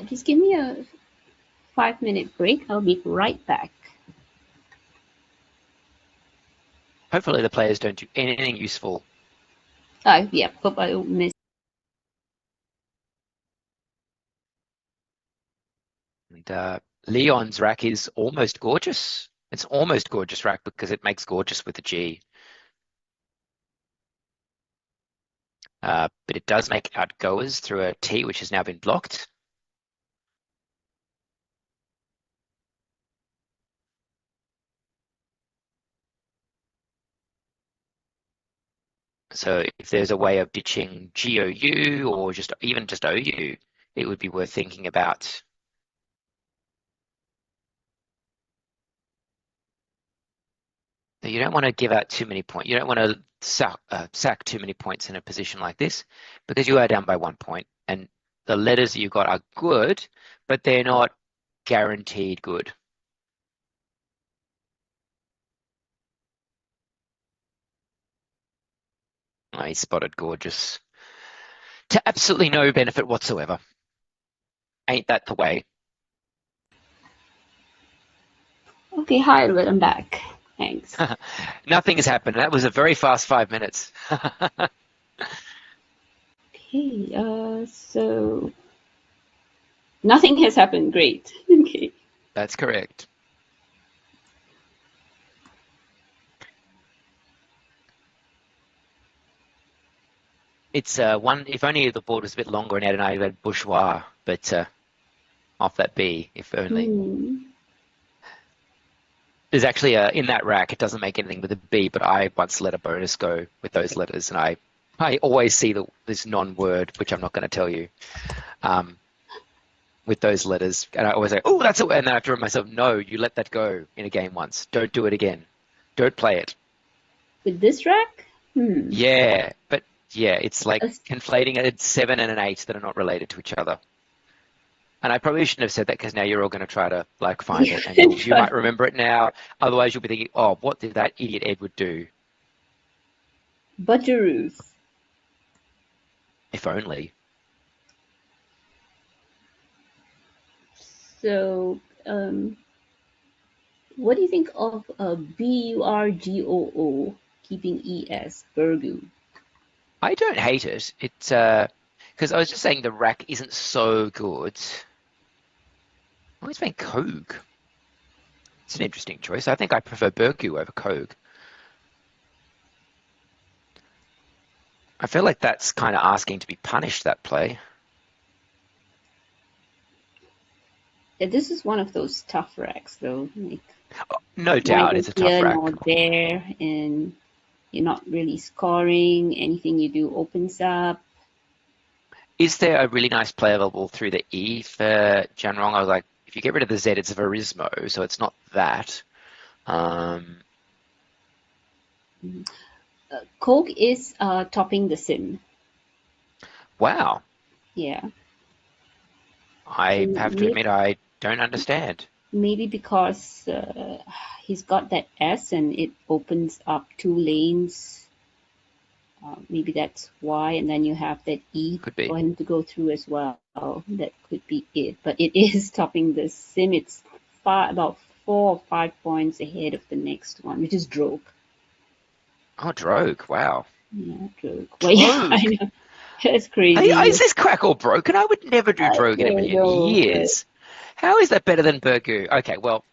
Just give me a 5-minute break. I'll be right back. Hopefully the players don't do anything useful. Yeah, hope I don't miss. And Leon's rack is almost gorgeous. It's almost gorgeous rack because it makes gorgeous with a G. But it does make outgoers through a T, which has now been blocked. So if there's a way of ditching GOU or even just OU, it would be worth thinking about. You don't want to give out too many points. You don't want to sack too many points in a position like this because you are down by 1 point. And the letters that you've got are good, but they're not guaranteed good. I spotted gorgeous. To absolutely no benefit whatsoever. Ain't that the way? Okay, hi, Hubert, I'm back. Thanks. Nothing has happened. That was a very fast 5 minutes. Okay, so nothing has happened. Great. Okay. That's correct. It's one. If only the board was a bit longer and I had bourgeois, but off that B, if only. There's actually in that rack. It doesn't make anything with a B, but I once let a bonus go with those letters, and I always see this non-word, which I'm not going to tell you, with those letters, and I always say, "Oh, that's a," and then I have to remind myself, "No, you let that go in a game once. Don't do it again. Don't play it." With this rack? Yeah, but yeah, it's like conflating a 7 and an 8 that are not related to each other. And I probably shouldn't have said that because now you're all going to try to like find it, and you might remember it now. Otherwise, you'll be thinking, "Oh, what did that idiot Edward do?" Butteroos. If only. So, what do you think of BURGOO, keeping ES, Burgoo? I don't hate it. It's because I was just saying the rack isn't so good. I always been Koog. It's an interesting choice. I think I prefer Burgoo over Koog. I feel like that's kind of asking to be punished, that play. Yeah, this is one of those tough racks, though. Like, no doubt, it's a tough rack. Not there, and you're not really scoring. Anything you do opens up. Is there a really nice play available through the E for Janrong? I was like, if you get rid of the Z, it's a Verismo, so it's not that. Coke is topping the sim. Wow. Yeah. I have to admit, I don't understand. Maybe because he's got that S and it opens up 2 lanes. Maybe that's why, and then you have that E for him to go through as well. That could be it. But it is topping the sim. It's about 4 or 5 points ahead of the next one, which is Drogue. Oh, Drogue! Wow. Yeah, Drogue. Well, yeah, I know. That's crazy. Hey, is this crack all broken? I would never do Drogue in a million years. How is that better than Burgoo? Okay, well,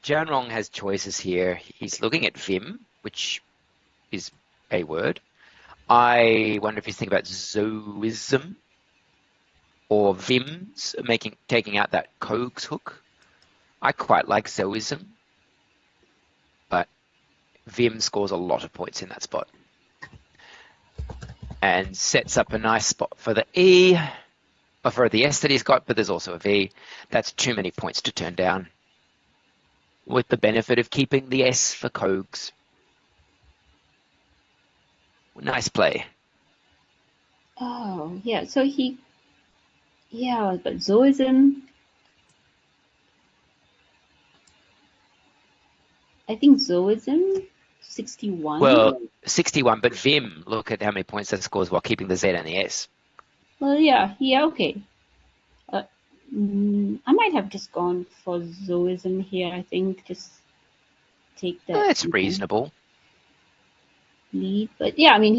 Janrong has choices here. He's looking at Vim, which is a word. I wonder if he's thinking about Zoism or Vims, taking out that Koog's hook. I quite like Zoism, but Vim scores a lot of points in that spot and sets up a nice spot for the E, or for the S that he's got, but there's also a V. That's too many points to turn down, with the benefit of keeping the S for Koog's. Nice play. Oh, yeah. So but Zoism, I think Zoism, 61. Well, 61, but Vim, look at how many points that scores while keeping the Z and the S. Well, yeah, okay. I might have just gone for Zoism here, I think. Just take that. That's reasonable. Lead. But yeah, I mean,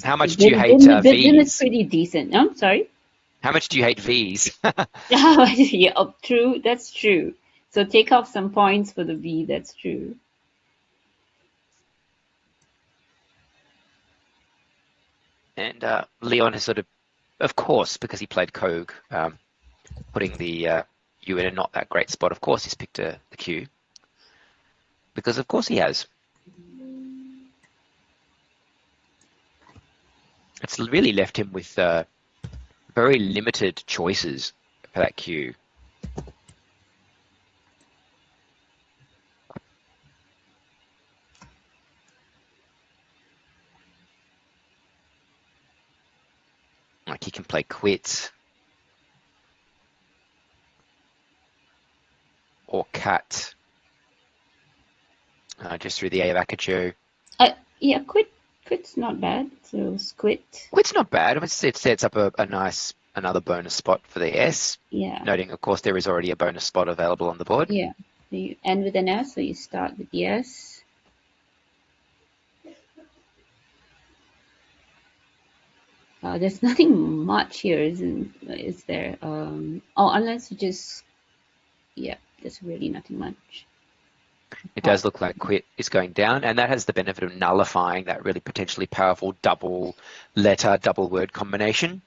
How much do you hate V's? Vim is pretty decent. No, sorry? How much do you hate V's? Yeah, true. That's true. So take off some points for the V. That's true. And Leon has sort of course, because he played Koog, putting the U in a not that great spot. Of course, he's picked the Q. Because of course he has. It's really left him with very limited choices for that Q. Like he can play quits or cut just through the A of Akachu. Yeah, quit's not bad. So squit. Quit's not bad. It sets up a nice another bonus spot for the S. Yeah. Noting, of course, there is already a bonus spot available on the board. Yeah. So you end with an S, so you start with the S. There's nothing much here, is there? Unless you just, yeah, there's really nothing much. It does look like quit is going down, and that has the benefit of nullifying that really potentially powerful double letter, double word combination,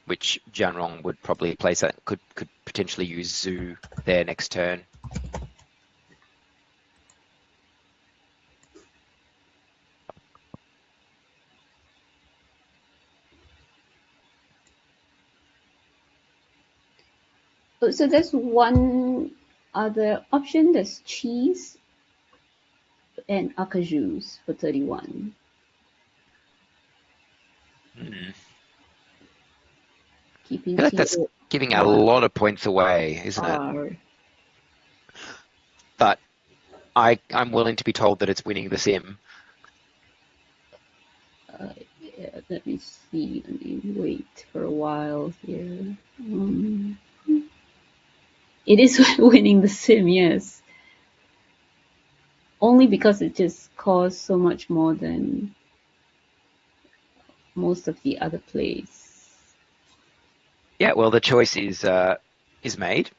which Jianrong would probably place that, could potentially use Zhu there next turn. So there's one other option. There's cheese and acajou for 31. Keeping I feel like that's giving a lot of points away, isn't it? But I'm willing to be told that it's winning the sim. Yeah, let me see. Let me wait for a while here. It is winning the sim, yes. Only because it just costs so much more than most of the other plays. Yeah, well, the choice is made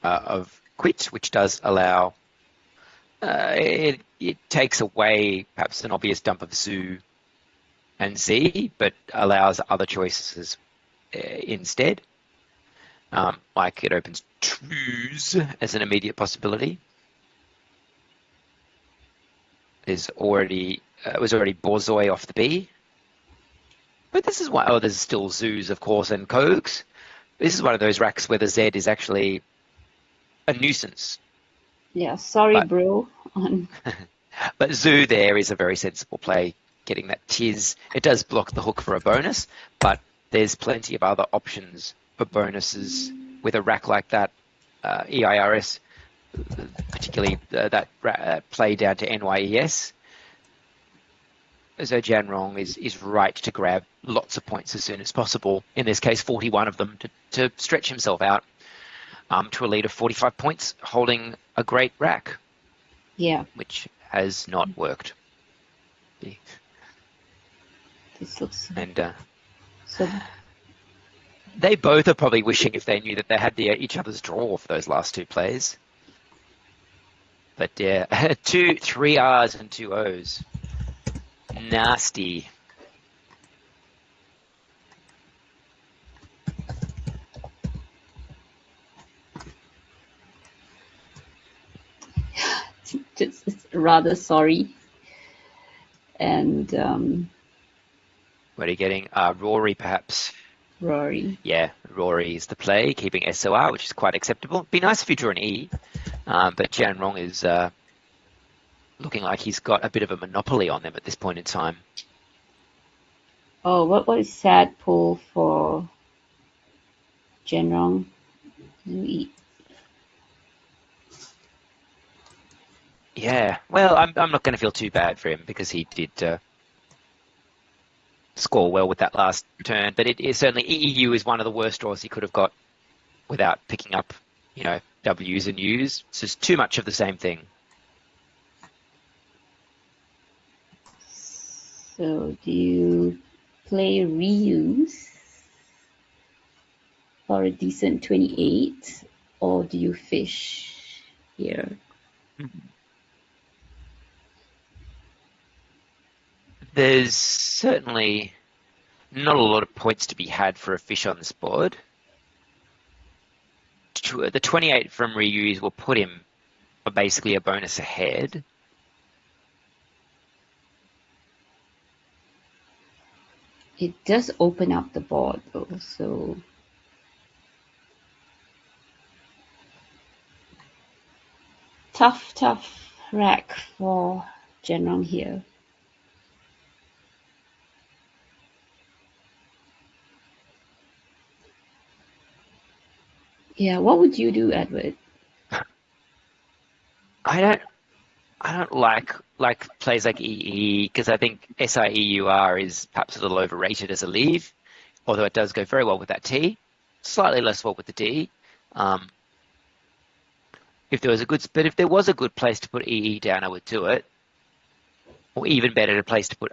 of quit, which does allow. It takes away perhaps an obvious dump of Zhu and Z, but allows other choices instead. Like it opens Trues as an immediate possibility. There's already was already Borzoi off the B. But this is why, there's still Zoo's, of course, and Kogs. This is one of those racks where the Z is actually a nuisance. Yeah, sorry, bro. But Zhu there is a very sensible play, getting that tiz. It does block the hook for a bonus, but there's plenty of other options for bonuses with a rack like that. EIRS, particularly that play down to NYES. So Jianrong is right to grab lots of points as soon as possible. In this case, 41 of them to stretch himself out to a lead of 45 points, holding a great rack. Yeah. Which has not worked. This looks... And they both are probably wishing if they knew that they had each other's draw for those last two plays. But yeah, 3 R's and 2 O's. Nasty. Just rather sorry. And what are you getting? Rory, perhaps. Rory. Yeah, Rory is the play, keeping SOR, which is quite acceptable. It'd be nice if you drew an E, but Jianrong is looking like he's got a bit of a monopoly on them at this point in time. Oh, what is sad pull for Jianrong? Yeah, well, I'm not going to feel too bad for him because he did score well with that last turn. But it is certainly EEU is one of the worst draws he could have got without picking up, W's and U's. It's just too much of the same thing. So do you play reuse for a decent 28, or do you fish here? There's certainly not a lot of points to be had for a fish on this board. The 28 from reuse will put him basically a bonus ahead. It does open up the board though, so tough rack for Jianrong here. Yeah, what would you do, Edward? I don't like plays like EE because I think SIEUR is perhaps a little overrated as a leave, although it does go very well with that T, slightly less well with the D. If there was a good place to put EE down, I would do it. Or even better, a place to put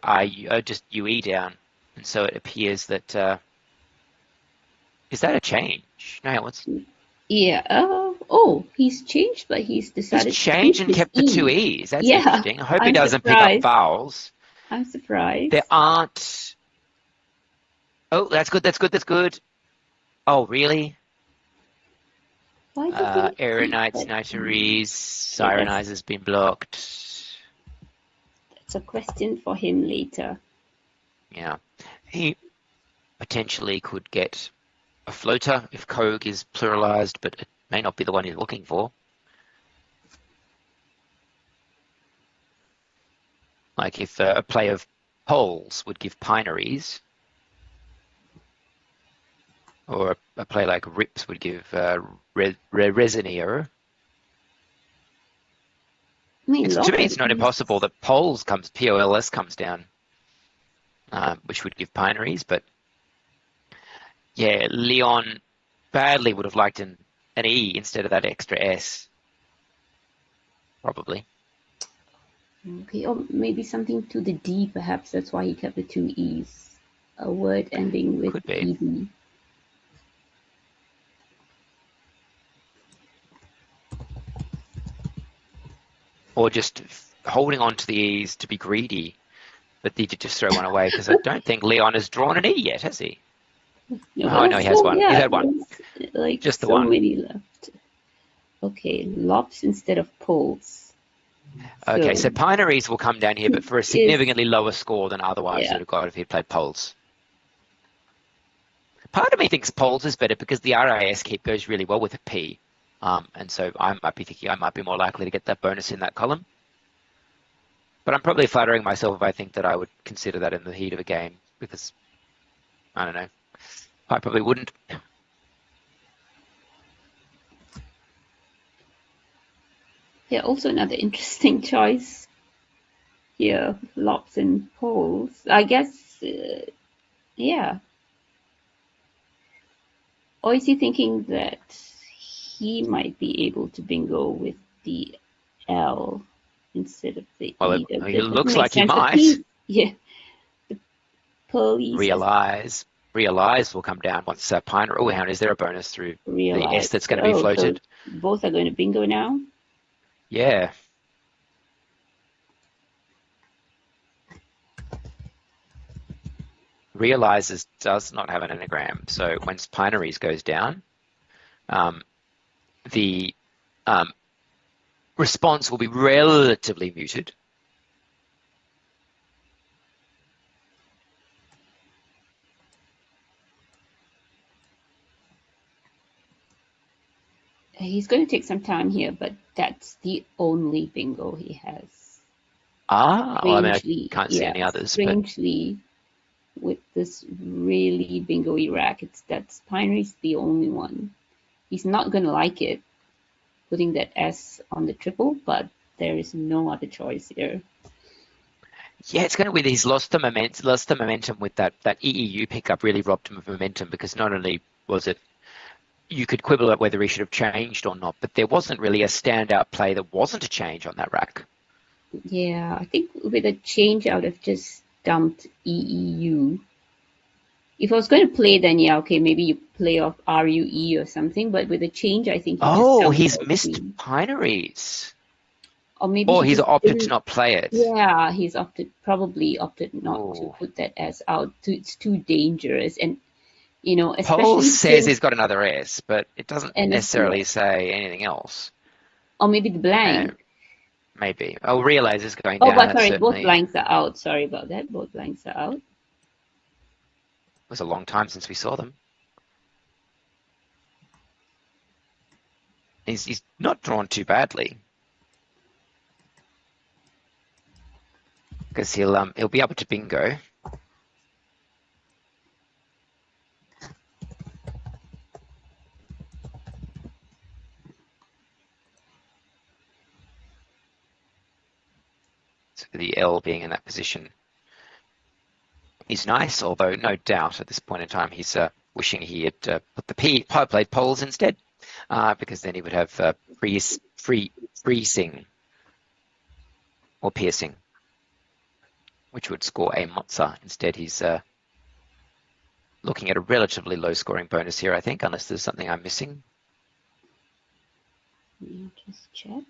just UE down. And so it appears that is that a change? No, Yeah. Oh, he's changed, but he's decided He's changed to and keep kept the his 2 E. E's. That's Yeah, interesting. I hope he I'm doesn't pick up surprised. vowels. I'm surprised. There aren't... Oh, that's good, that's good, that's good. Oh, really? Why did they keep Aeronites, that? Nitaries, Okay, Sirenize has been blocked. that's a question for him later. Yeah. He potentially could get a floater if Kogue is pluralized, but it may not be the one he's looking for. Like if a play of poles would give pinaries, or a play like rips would give resinier. I mean, To me, it's not impossible that poles comes, POLS comes down, which would give pinaries, but yeah, Leon badly would have liked an E instead of that extra S. Probably. Okay, or maybe something to the D, perhaps. That's why he kept the 2 E's. A word ending with Could be. ED. Or just holding on to the E's to be greedy, but he could just throw one away, because I don't think Leon has drawn an E yet, has he? No, Oh, no, he has one. Yeah, He's had one. Like Just the so one. many left. Okay, lops instead of poles. Okay, so pinaries will come down here, but for a significantly lower score than otherwise he would have got if he played poles. Part of me thinks poles is better because the RIS keep goes really well with a P. And so I might be thinking I might be more likely to get that bonus in that column. But I'm probably flattering myself if I think that I would consider that in the heat of a game, because, I don't know, I probably wouldn't. Yeah, also another interesting choice here, lops and poles. I guess, yeah. Or is he thinking that he might be able to bingo with the L instead of the E? It looks like he might. Yeah. The police. Realize will come down once Pine. Oh, how is there a bonus through the S that's going to be floated? So both are going to bingo now? Yeah. Realizes does not have an anagram, so once Pinaries goes down, the response will be relatively muted. He's going to take some time here, but that's the only bingo he has. Well, I mean, I can't see any others. Strangely, with this really bingo-y rack, that's Pinary's the only one. He's not going to like it, putting that S on the triple, but there is no other choice here. Yeah, it's going to be he's lost the momentum with that EEU pickup. Really robbed him of momentum, because not only was it, you could quibble at whether he should have changed or not, but there wasn't really a standout play that wasn't a change on that rack. Yeah, I think with a change, I would have just dumped EEU. If I was going to play, then yeah, okay, maybe you play off RUE or something, but with a change, I think he's missed Pinaries. Or maybe he's opted to not play it. Yeah, he's probably opted not to put that S out. It's too dangerous, and you know, especially Paul says he's got another S, but it doesn't necessarily say anything else. Or maybe the blank. Maybe. I'll realize it's going down. But sorry, both blanks are out. Sorry about that. Both blanks are out. It was a long time since we saw them. He's not drawn too badly, because he'll be able to bingo. So the L being in that position is nice, although no doubt at this point in time he's wishing he had put the played poles instead, because then he would have freezing or piercing, which would score a Mozza. Instead, he's looking at a relatively low scoring bonus here, I think, unless there's something I'm missing. Let me just check.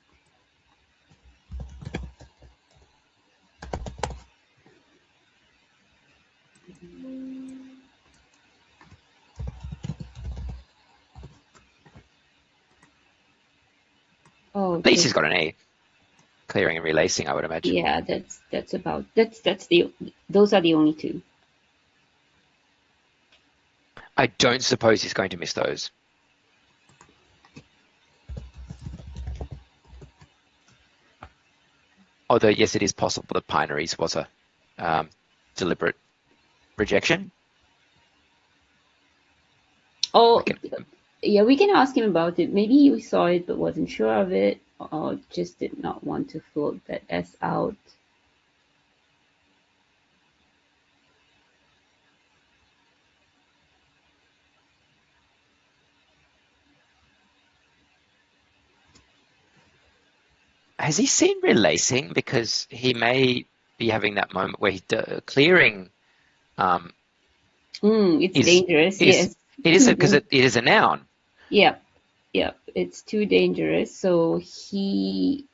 Oh, At least he's got an E. Clearing and relacing, I would imagine. Yeah, that's about those are the only two. I don't suppose he's going to miss those. Although, yes, it is possible that Pinaries was a deliberate rejection. Oh, yeah, we can ask him about it. Maybe he saw it but wasn't sure of it, or just did not want to float that S out. Has he seen relacing? Because he may be having that moment where he's clearing. It's dangerous. Yes, it is because it is a noun. Yeah, it's too dangerous. So he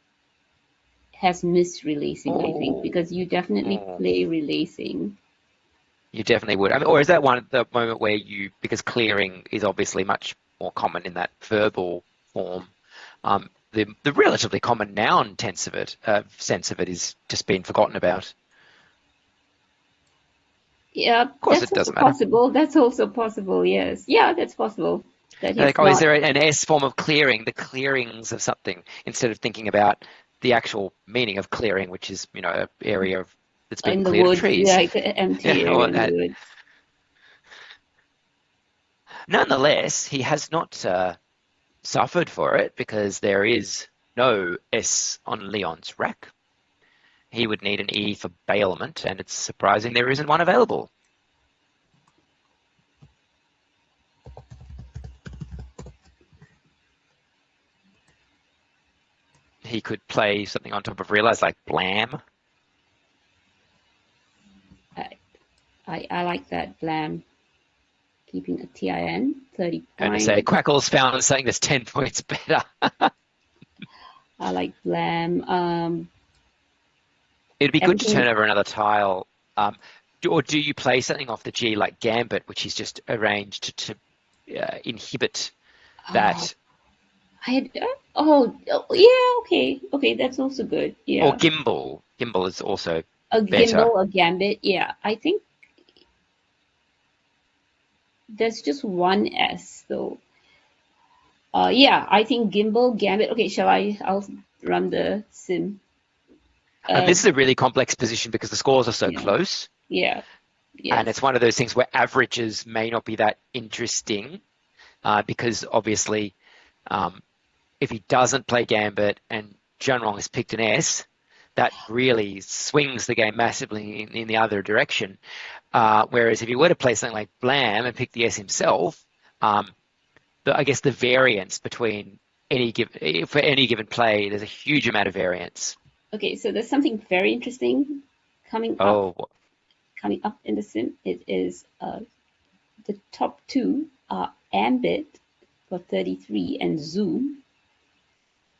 has missed relacing, I think, because you definitely play relacing. You definitely would. I mean, or is that the moment where because clearing is obviously much more common in that verbal form. The relatively common noun sense of it is just being forgotten about. Yeah, of course that's it doesn't possible. That's also possible. Yes, yeah, that's possible. Is there an S form of clearing? The clearings of something, instead of thinking about the actual meaning of clearing, which is an area that's been cleared of trees. Yeah, like empty area in the woods. Nonetheless, he has not suffered for it because there is no S on Leon's rack. He would need an E for bailment, and it's surprising there isn't one available. He could play something on top of realize, like blam. I like that, blam. Keeping a TIN, 30 points. And to say, Quackle's found something that's 10 points better. I like blam. It'd be good to turn over another tile. Or do you play something off the G like Gambit, which is just arranged to inhibit that? Okay, that's also good. Yeah. Or Gimbal. Gimbal is also a better. Gimbal, a Gambit. Yeah, I think there's just one S though. Yeah, I think Gimbal, Gambit. Okay, I'll run the sim. And this is a really complex position because the scores are so close. Yeah. Yes. And it's one of those things where averages may not be that interesting because obviously if he doesn't play Gambit and Junrong has picked an S, that really swings the game massively in the other direction. Whereas if he were to play something like Blam and pick the S himself, I guess the variance between for any given play, there's a huge amount of variance. Okay, so there's something very interesting coming up in the sim. It is the top two are Ambit for 33 and Zoom,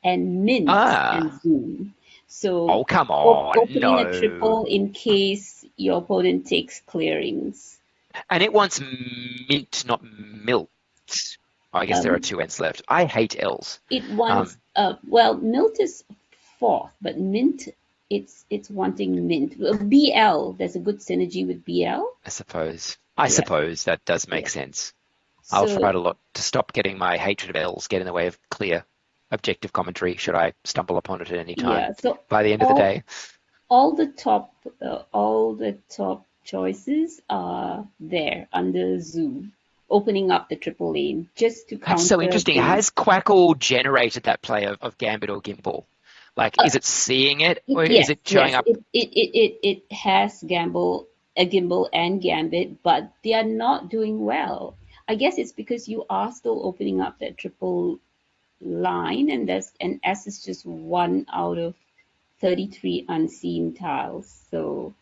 and Mint and Zoom. So come on, opening a triple in case your opponent takes clearings. And it wants Mint, not Milt. I guess there are two N's left. I hate L's. It wants Milt is fourth, but Mint it's wanting Mint. BL, there's a good synergy with BL. I suppose that does make sense. I'll try to stop getting my hatred of L's get in the way of clear objective commentary should I stumble upon it at any time by the end of the day. All the top choices are there under Zoom, opening up the triple lane just to counter. That's so interesting. Has Quackle generated that play of Gambit or Gimbal? Like, is it seeing it, or is it showing up? It has Gimbal and Gambit, but they are not doing well. I guess it's because you are still opening up that triple line, and S is just 1 out of 33 unseen tiles. So,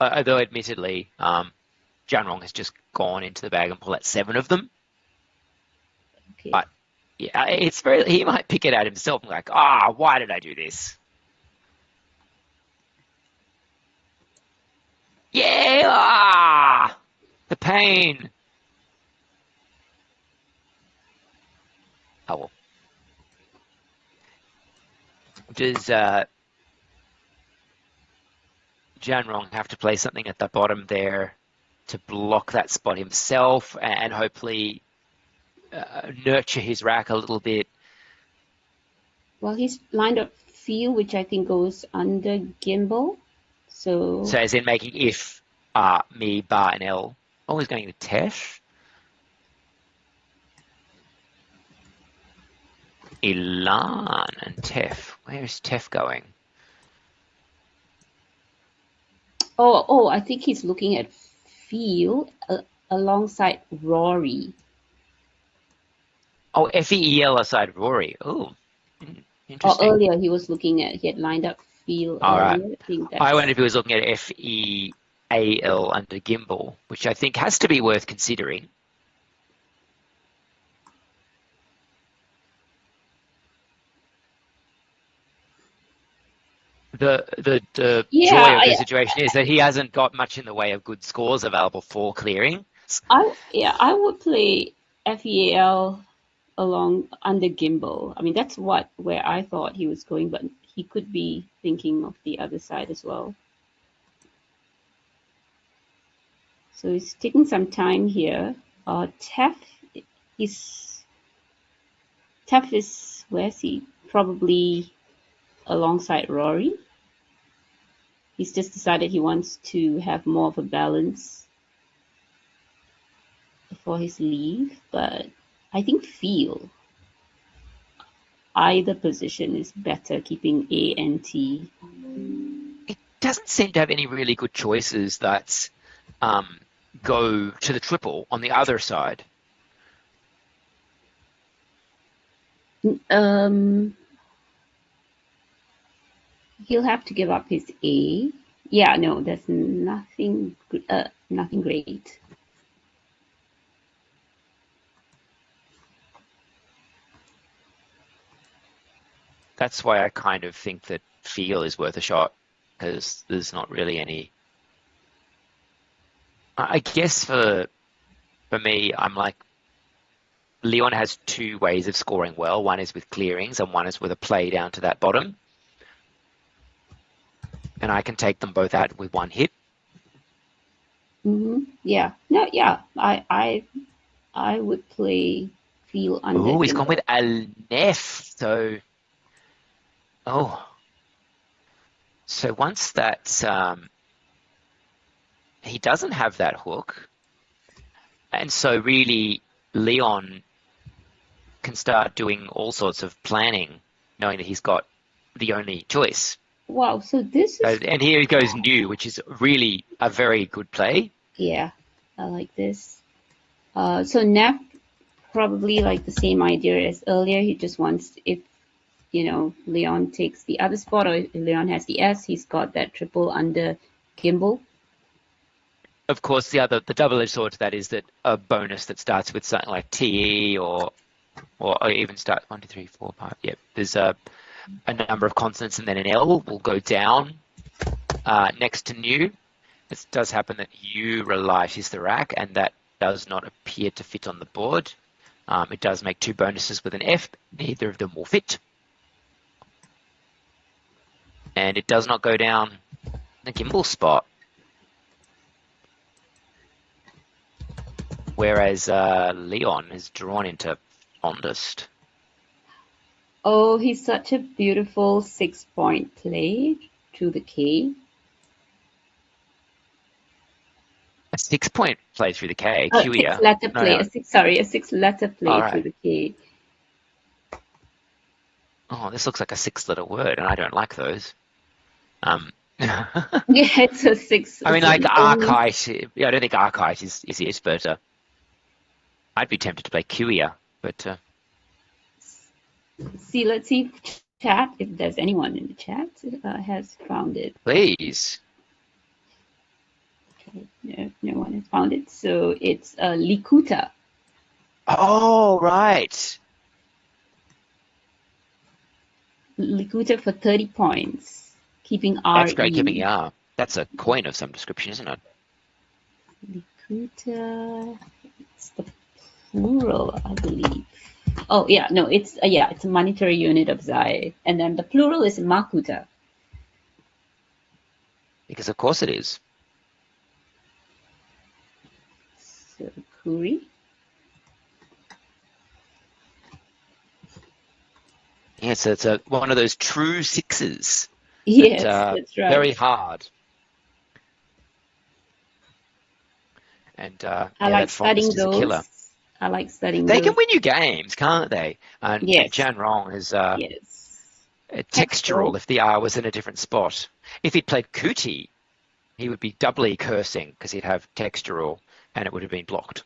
although admittedly, Junrong has just gone into the bag and pulled out 7 of them. Okay. But Yeah, it's very. He might pick it out himself and like, why did I do this? Yeah, the pain. Oh well. Does Janrong have to play something at the bottom there to block that spot himself and hopefully nurture his rack a little bit? Well, he's lined up feel, which I think goes under gimbal. So as in making if, me, bar, and L. Oh, he's going to Tesh. Elan and Tef. Where's Tef going? Oh, I think he's looking at feel alongside Rory. Oh, F-E-E-L aside Rory. Oh, Or interesting. earlier he had lined up feel All earlier. right. I think I wonder if he was looking at F-E-A-L under gimbal, which I think has to be worth considering. The joy of the situation is that he hasn't got much in the way of good scores available for clearing. I would play FEAL along under gimbal. I mean, that's where I thought he was going, but he could be thinking of the other side as well. So he's taking some time here. Tef is where is he? Probably alongside Rory. He's just decided he wants to have more of a balance before his leave, but I think feel either position is better, keeping A and T. It doesn't seem to have any really good choices that go to the triple on the other side. He'll have to give up his A. Yeah, no, there's nothing great. That's why I kind of think that feel is worth a shot, because there's not really any. I guess for me, I'm like, Leon has two ways of scoring well. One is with clearings and one is with a play down to that bottom. And I can take them both out with one hit. Yeah. No, yeah. I would play feel under. Oh, he's gone with a Nef. So once that he doesn't have that hook, and so really Leon can start doing all sorts of planning, knowing that he's got the only choice. Wow, so this is... And here he goes new, which is really a very good play. Yeah, I like this. So Nef, probably like the same idea as earlier. He just wants, if, Leon takes the other spot, or if Leon has the S, he's got that triple under gimbal. Of course, the double-edged sword to that is that a bonus that starts with something like TE or even start 1, 2, 3, 4, 5. Yep, there's a number of consonants and then an L will go down next to new. It does happen that U relies the rack, and that does not appear to fit on the board. It does make two bonuses with an F. Neither of them will fit. And it does not go down the gimbal spot. Whereas Leon is drawn into fondest. Oh, he's such a beautiful 6-point play through the K. A 6-point play through the K. A 6-letter play. A 6-letter play through the K. Oh, this looks like a 6-letter word, and I don't like those. Yeah, it's a 6. I mean, like archite. Yeah, I don't think archite is it, but I'd be tempted to play Quia, but. Let's see chat, if there's anyone in the chat has found it. Please. Okay, no one has found it. So it's Likuta. Oh, right. Likuta for 30 points, keeping R. That's great, keeping R. That's a coin of some description, isn't it? Likuta, it's the plural, I believe. Oh yeah, no, it's a monetary unit of Zai, and then the plural is Makuta. Because of course it is. So Kuri. Yes, it's one of those true sixes. Yes, that's right. Very hard. And I like that fondness studying is a killer. those. I like studying They those. can win you games, can't they? And Yes. Jan Rong is Yes. textural if the R was in a different spot. If he'd played Kuti, he would be doubly cursing because he'd have textural and it would have been blocked.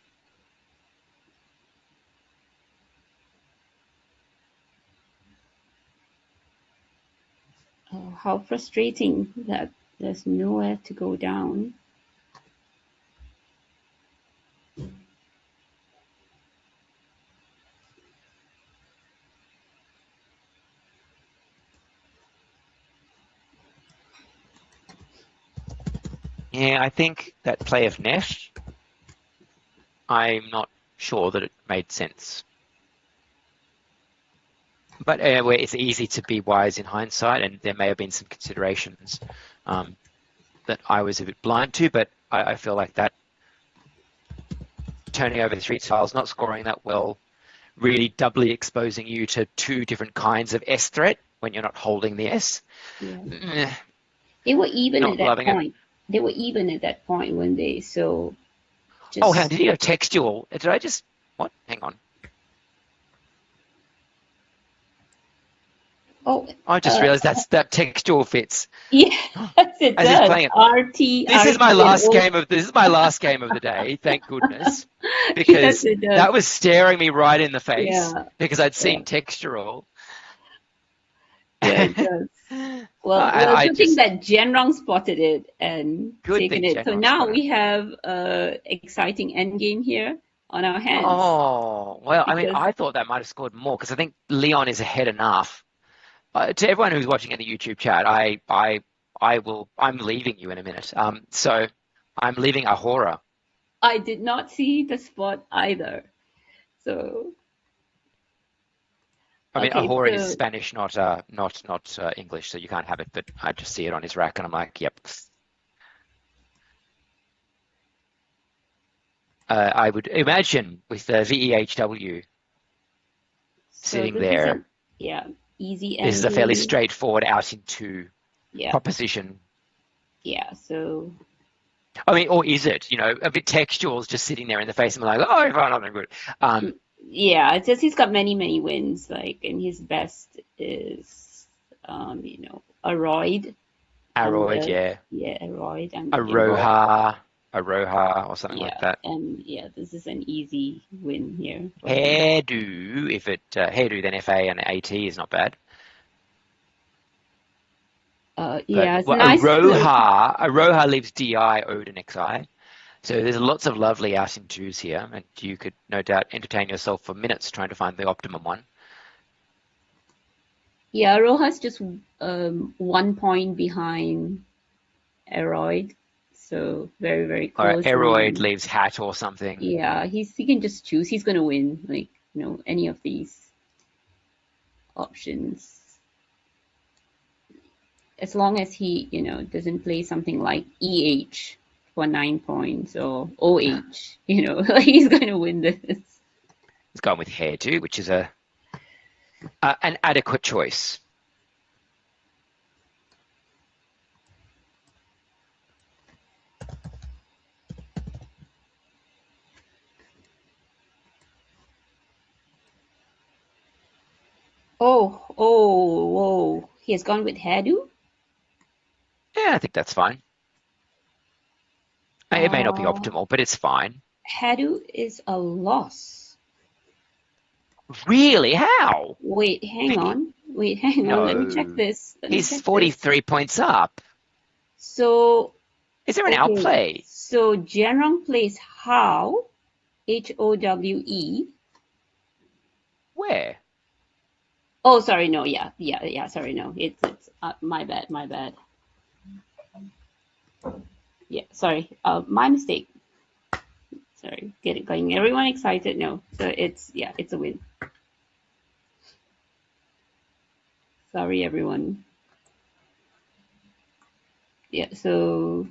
Oh, how frustrating that there's nowhere to go down. Yeah, I think that play of Nesh, I'm not sure that it made sense. But where it's easy to be wise in hindsight, and there may have been some considerations that I was a bit blind to, but I feel like that turning over the 3 tiles, not scoring that well, really doubly exposing you to 2 different kinds of S threat when you're not holding the S. Yeah. They were even at that point. They were even at that point when they so. Oh, did you have textual? Did I just what? Hang on. Oh, I just realised that textual fits. Yes, it As does. he's playing it. This is my last game of the day. Thank goodness, because yes, that was staring me right in the face. Yeah. Because I'd seen textural. Yeah, it does. Well, I think that Genrong spotted it and taken it. So now we have exciting endgame here on our hands. Oh, well, I mean, I thought that might have scored more because I think Leon is ahead enough. To everyone who's watching in the YouTube chat, I'm leaving you in a minute. So I'm leaving Ahura. I did not see the spot either. So. I mean, Ahura is Spanish, not English, so you can't have it. But I just see it on his rack, and I'm like, yep. I would imagine with the VEHW sitting there. Easy. This is a fairly straightforward out into proposition. Yeah. So. I mean, or is it? You know, a bit textual, just sitting there in the face, and I'm like, oh, I found nothing good. Yeah, it's just he's got many wins, and his best is, Aroid. Aroid, yeah. Yeah, Aroid. Aroha, or something like that. And this is an easy win here. Hairdo, if it Hairdo, then FA and AT is not bad. It's nice. Aroha leaves DI, Ode, and XI. So there's lots of lovely out in twos here, and you could no doubt entertain yourself for minutes trying to find the optimum one. Yeah, Roha's just 1 point behind Aroid, so very close. Or Aroid leaves Hat or something. Yeah, he can just choose. He's going to win, any of these options. As long as he, doesn't play something like EH for 9 points or OH, he's going to win this. He's gone with Hairdo, which is an adequate choice. Whoa. He has gone with Hairdo? Yeah, I think that's fine. It may not be optimal, but it's fine. Hairdo is a loss. Really? How? Wait, hang on. Let me check this. He's 43 points up. So... Is there an outplay? So Genrong plays How, Howe. Where? Oh, sorry, no, yeah, sorry, no, it's my bad. Yeah, sorry, my mistake. Sorry, get it going. Everyone excited? No, so it's a win. Sorry, everyone. Yeah, so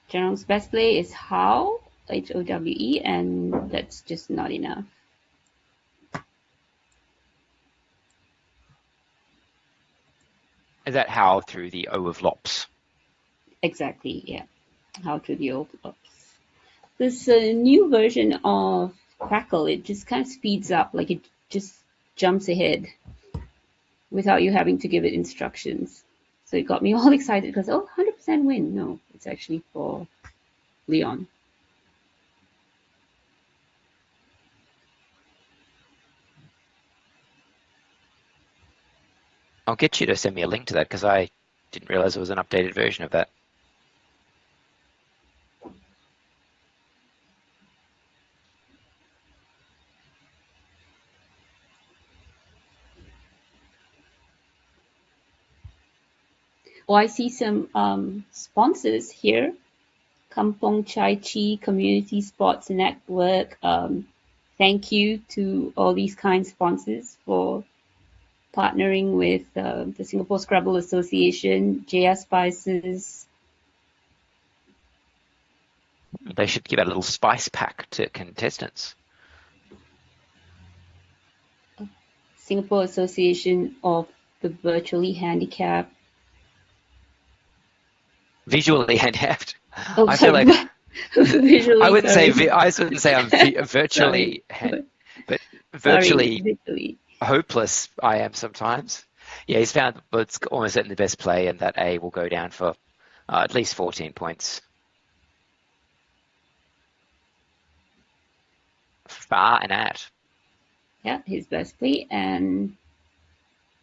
General's best play is How, Howe, and that's just not enough. Is that How through the O of Lops? Exactly, yeah. How through the O of Lops. This new version of Crackle, it just kind of speeds up, like it just jumps ahead without you having to give it instructions. So it got me all excited because, 100% win. No, it's actually for Leon. I'll get you to send me a link to that because I didn't realize there was an updated version of that. Oh, I see some sponsors here. Kampong Chai Chi Community Sports Network. Thank you to all these kind sponsors for partnering with the Singapore Scrabble Association, JS Spices. They should give out a little spice pack to contestants. Singapore Association of the Virtually Handicapped. Visually handicapped. Oh, I sorry. feel like Visually, I wouldn't sorry. say I wouldn't say I'm virtually, but virtually visually hopeless. I am sometimes. Yeah, he's found, but it's almost certainly the best play, and that A will go down for at least 14 points. Far and at. Yeah, his best play, and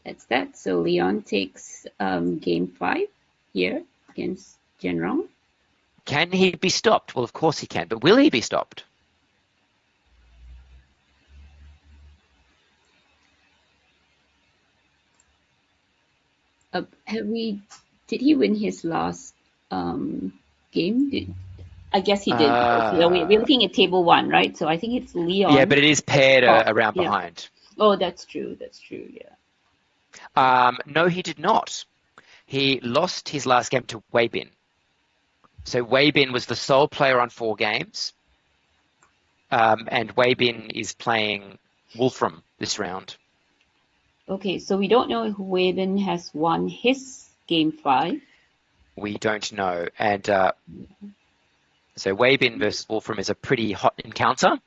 that's that. So Leon takes game 5 here against Genrong. Can he be stopped? Well, of course he can, but will he be stopped? Did he win his last game? I guess he did. We're looking at table 1, right? So I think it's Leon. Yeah, but it is paired around behind. Oh, that's true. Yeah. No, he did not. He lost his last game to Weibin. So Weibin was the sole player on 4 games. And Weibin is playing Wolfram this round. Okay, so we don't know if Weibin has won his game 5. We don't know. And so Weibin versus Wolfram is a pretty hot encounter.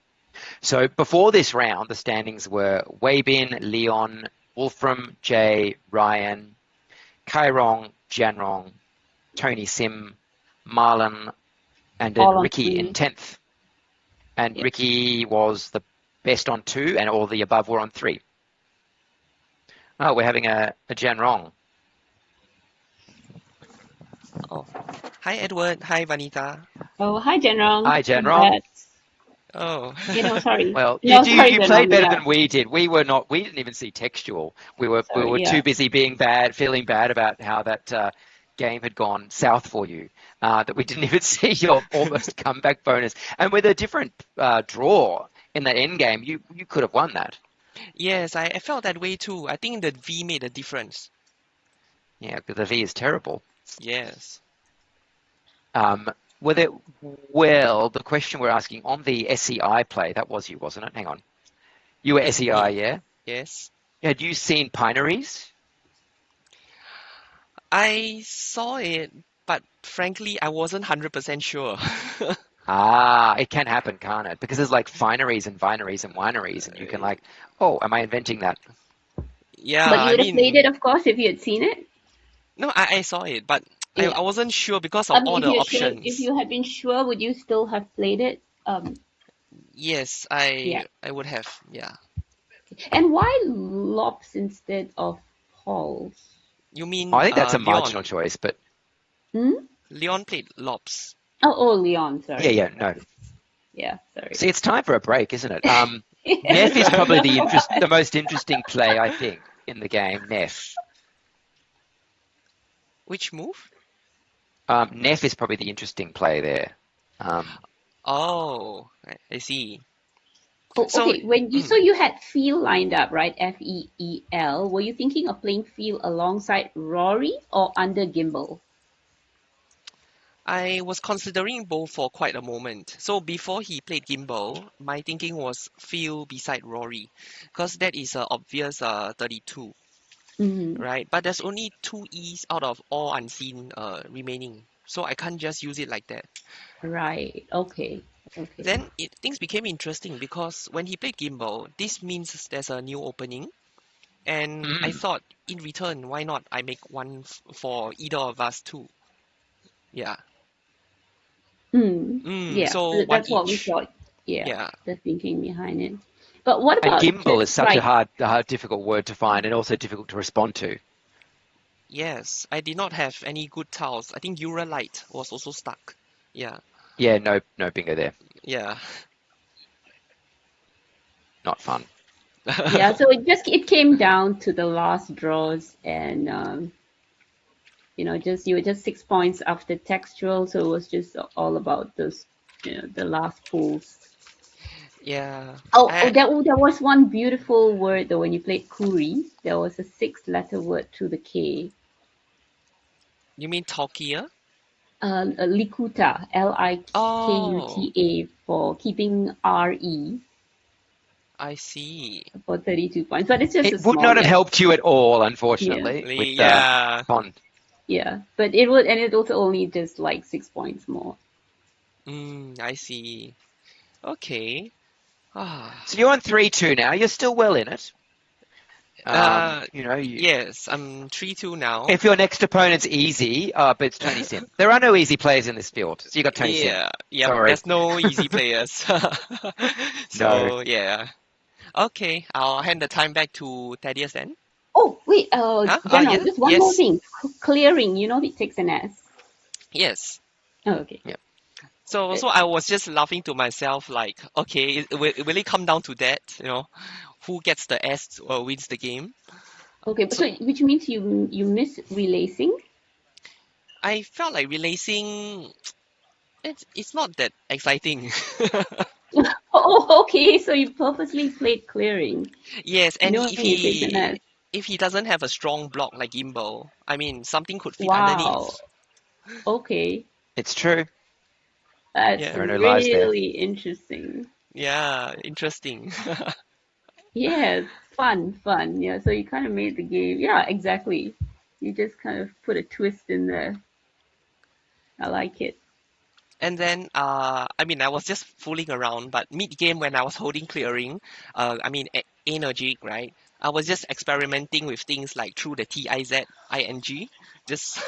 So before this round, the standings were Weibin, Leon, Wolfram, Jay, Ryan, Kairong, Janrong, Tony Sim, Marlon, and then Ricky in 10th. And yes. Ricky was the best on 2, and all the above were on 3. Oh, we're having a Janrong. Oh, hi Edward. Hi Vanita. Oh, hi Janrong. Hi Janrong. Oh. Sorry. Well, you played better than we did. We didn't even see textual. We were too busy being bad, feeling bad about how that game had gone south for you, that we didn't even see your almost comeback bonus. And with a different draw in that end game, you could have won that. Yes, I felt that way too. I think the V made a difference. Yeah, because the V is terrible. Yes. The question we're asking on the SEI play, that was you, wasn't it? Hang on. You were SEI, yeah? Yes. Had you seen Pineries? I saw it, but frankly, I wasn't 100% sure. It can happen, can't it? Because there's like fineries and vineries and wineries, and you can like, oh, am I inventing that? Yeah, but you would have played it, of course, if you had seen it. No, I saw it, but I wasn't sure because of all the options. If you had been sure, would you still have played it? Yes, I would have, yeah. And why Lops instead of Halls? You mean I think that's a Leon. marginal choice, but... Leon played Lops. Oh, Leon, sorry. Yeah, no. Yeah, sorry. See, it's time for a break, isn't it? Neff is probably the most interesting play, I think, in the game. Neff. Which move? Neff is probably the interesting play there. Oh, I see. Oh, So, okay. So you had Feel lined up, right? Feel. Were you thinking of playing Feel alongside Rory or under Gimbal? I was considering both for quite a moment. So before he played Gimbal, my thinking was Phil beside Rory, because that is a obvious 32, Mm-hmm. right? But there's only two E's out of all unseen remaining, so I can't just use it like that. Right. Okay. Then things became interesting because when he played Gimbal, this means there's a new opening, and I thought in return, why not I make one for either of us too? Yeah. Yeah. So one That's what we each. thought. Yeah. Yeah. The thinking behind it. But what And about gimbal is just such like a hard, difficult word to find, and also difficult to respond to. Yes, I did not have any good tiles. I think Light was also stuck. Yeah, Yeah, no bingo there. yeah. Not fun. yeah? So it came down to the last draws, and you were just 6 points after textual, so it was just all about those, the last pulls. Yeah. There was one beautiful word though when you played Kuri. There was a 6-letter word through the K. You mean Talkia? Likuta, Oh, Likuta for keeping RE I see. for 32 points. But it's just a It would small, not have yeah. helped you at all, Yeah. unfortunately, with Yeah. Pond. Yeah. But it would, and it also only just like 6 points more. I see. Okay. Ah. So you're on 3-2 now. You're still well in it. Yes, I'm 3-2 now. If your next opponent's easy, but it's Tony Sim. There are no easy players in this field. So you got Tony Sim. Yeah, Sorry. there's no easy players. So, No. yeah. Okay, I'll hand the time back to Thaddeus then. Oh, wait, Huh? General, Yeah? just one more Yes. thing. Clearing, it takes an S. Yes. Oh, okay. Yep. So I was just laughing to myself, like, okay, will it come down to that? Who gets the S wins the game. Okay, so which means you miss relacing? I felt like relacing. It's not that exciting. Oh, okay. So you purposely played clearing. Yes, and Knowing it takes an S. if he doesn't have a strong block like Gimbal, I mean something could fit Wow. underneath. Okay. It's true. That's Yeah. There are no lies there. really interesting. Yeah, interesting. Yes, fun. Yeah, so you kind of made the game. Yeah, exactly. You just kind of put a twist in there. I like it. And then, I mean, I was just fooling around, but mid-game when I was holding clearing, I mean, energy, right? I was just experimenting with things like through the TIZING, just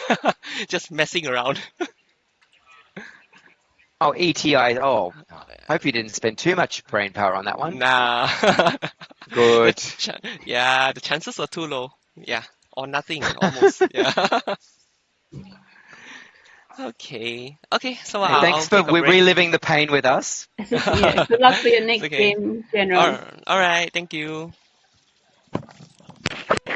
just messing around. Oh, ETI. Oh, hope you didn't spend too much brain power on that one. Nah. Good. Yeah, the chances are too low. Yeah, or nothing, almost. Yeah. Okay. So Hey, I'll thanks for take a break. reliving the pain with us. Yeah, good luck for your It's next okay. game, General. All right. Thank you.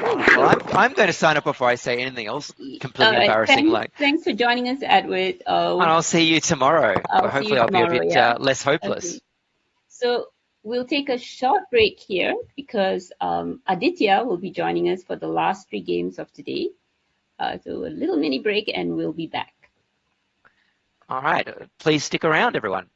Well, I'm going to sign up before I say anything else completely embarrassing. Thanks for joining us, Edward. And I'll see you tomorrow. I'll see you Hopefully, I'll tomorrow. be a bit Yeah. less hopeless. Okay. So we'll take a short break here because Aditya will be joining us for the last 3 games of today. So a little mini break and we'll be back. All right. Please stick around, everyone.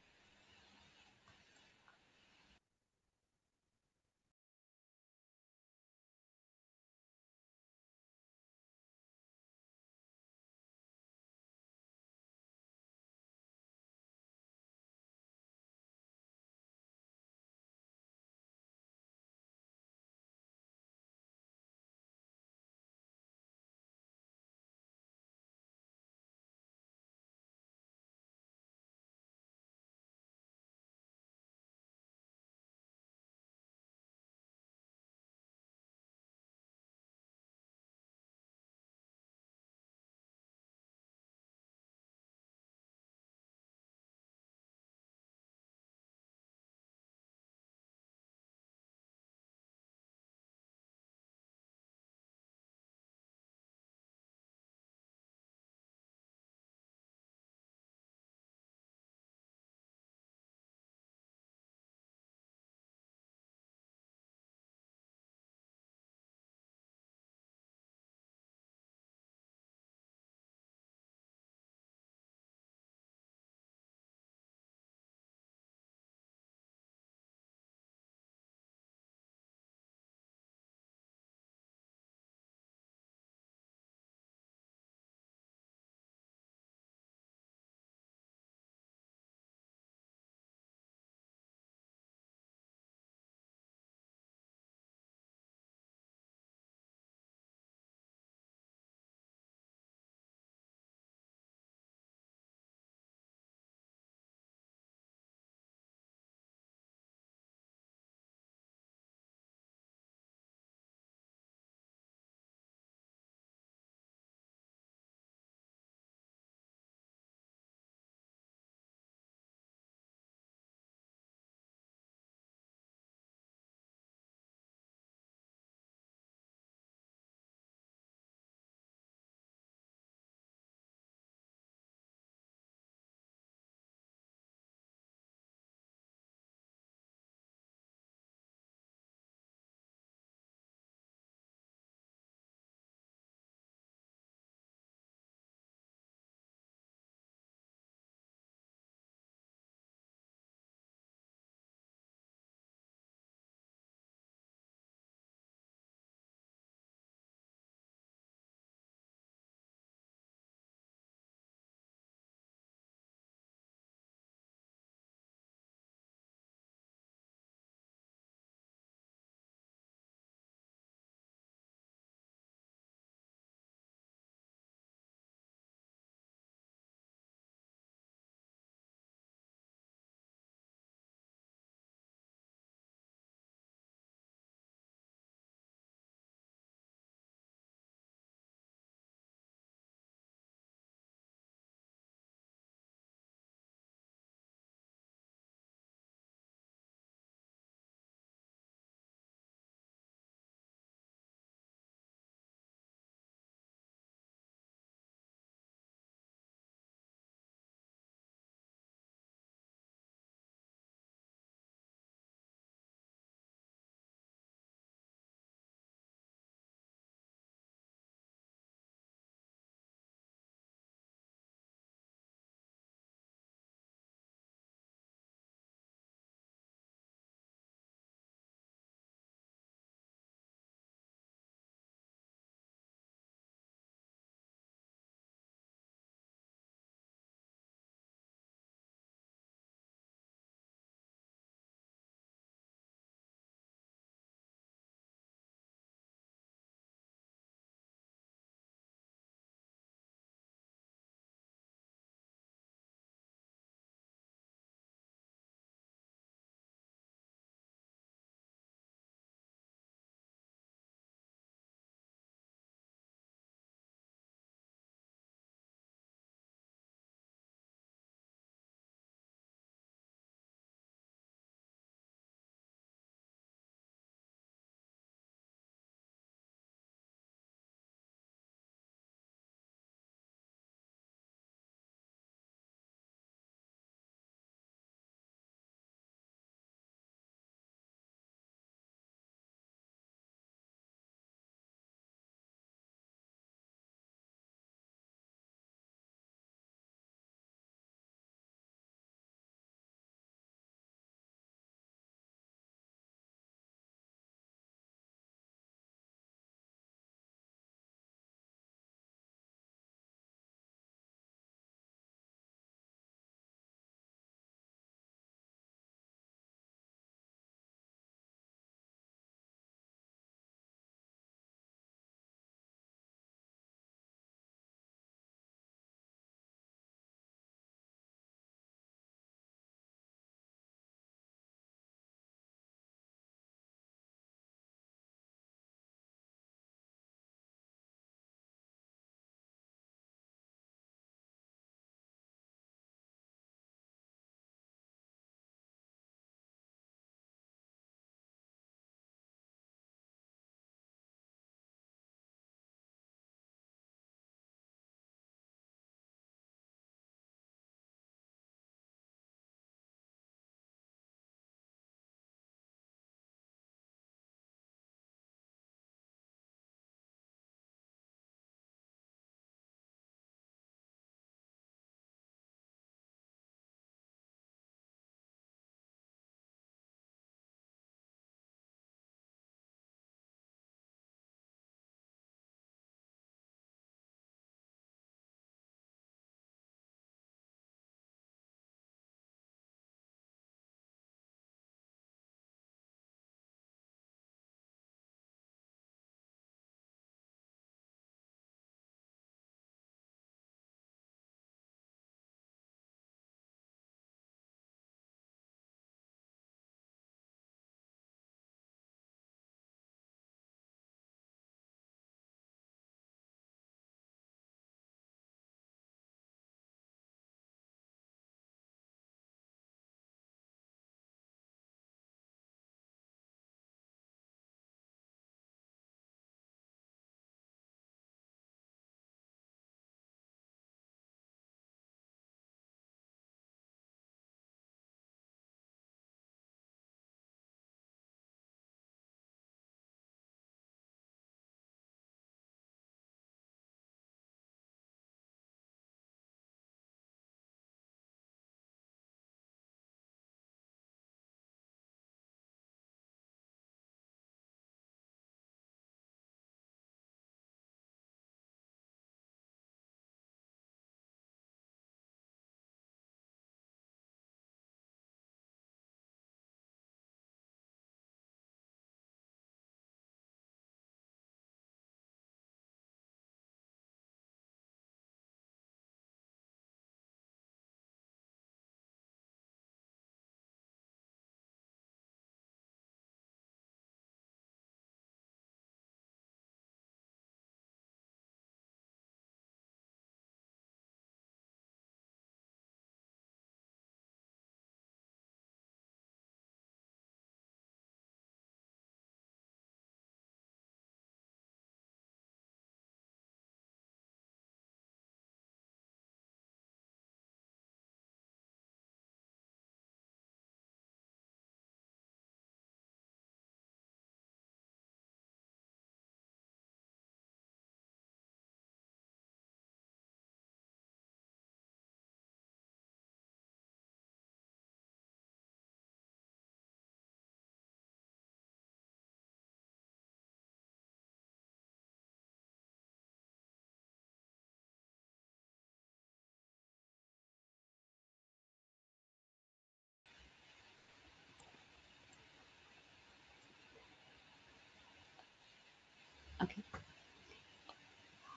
Okay.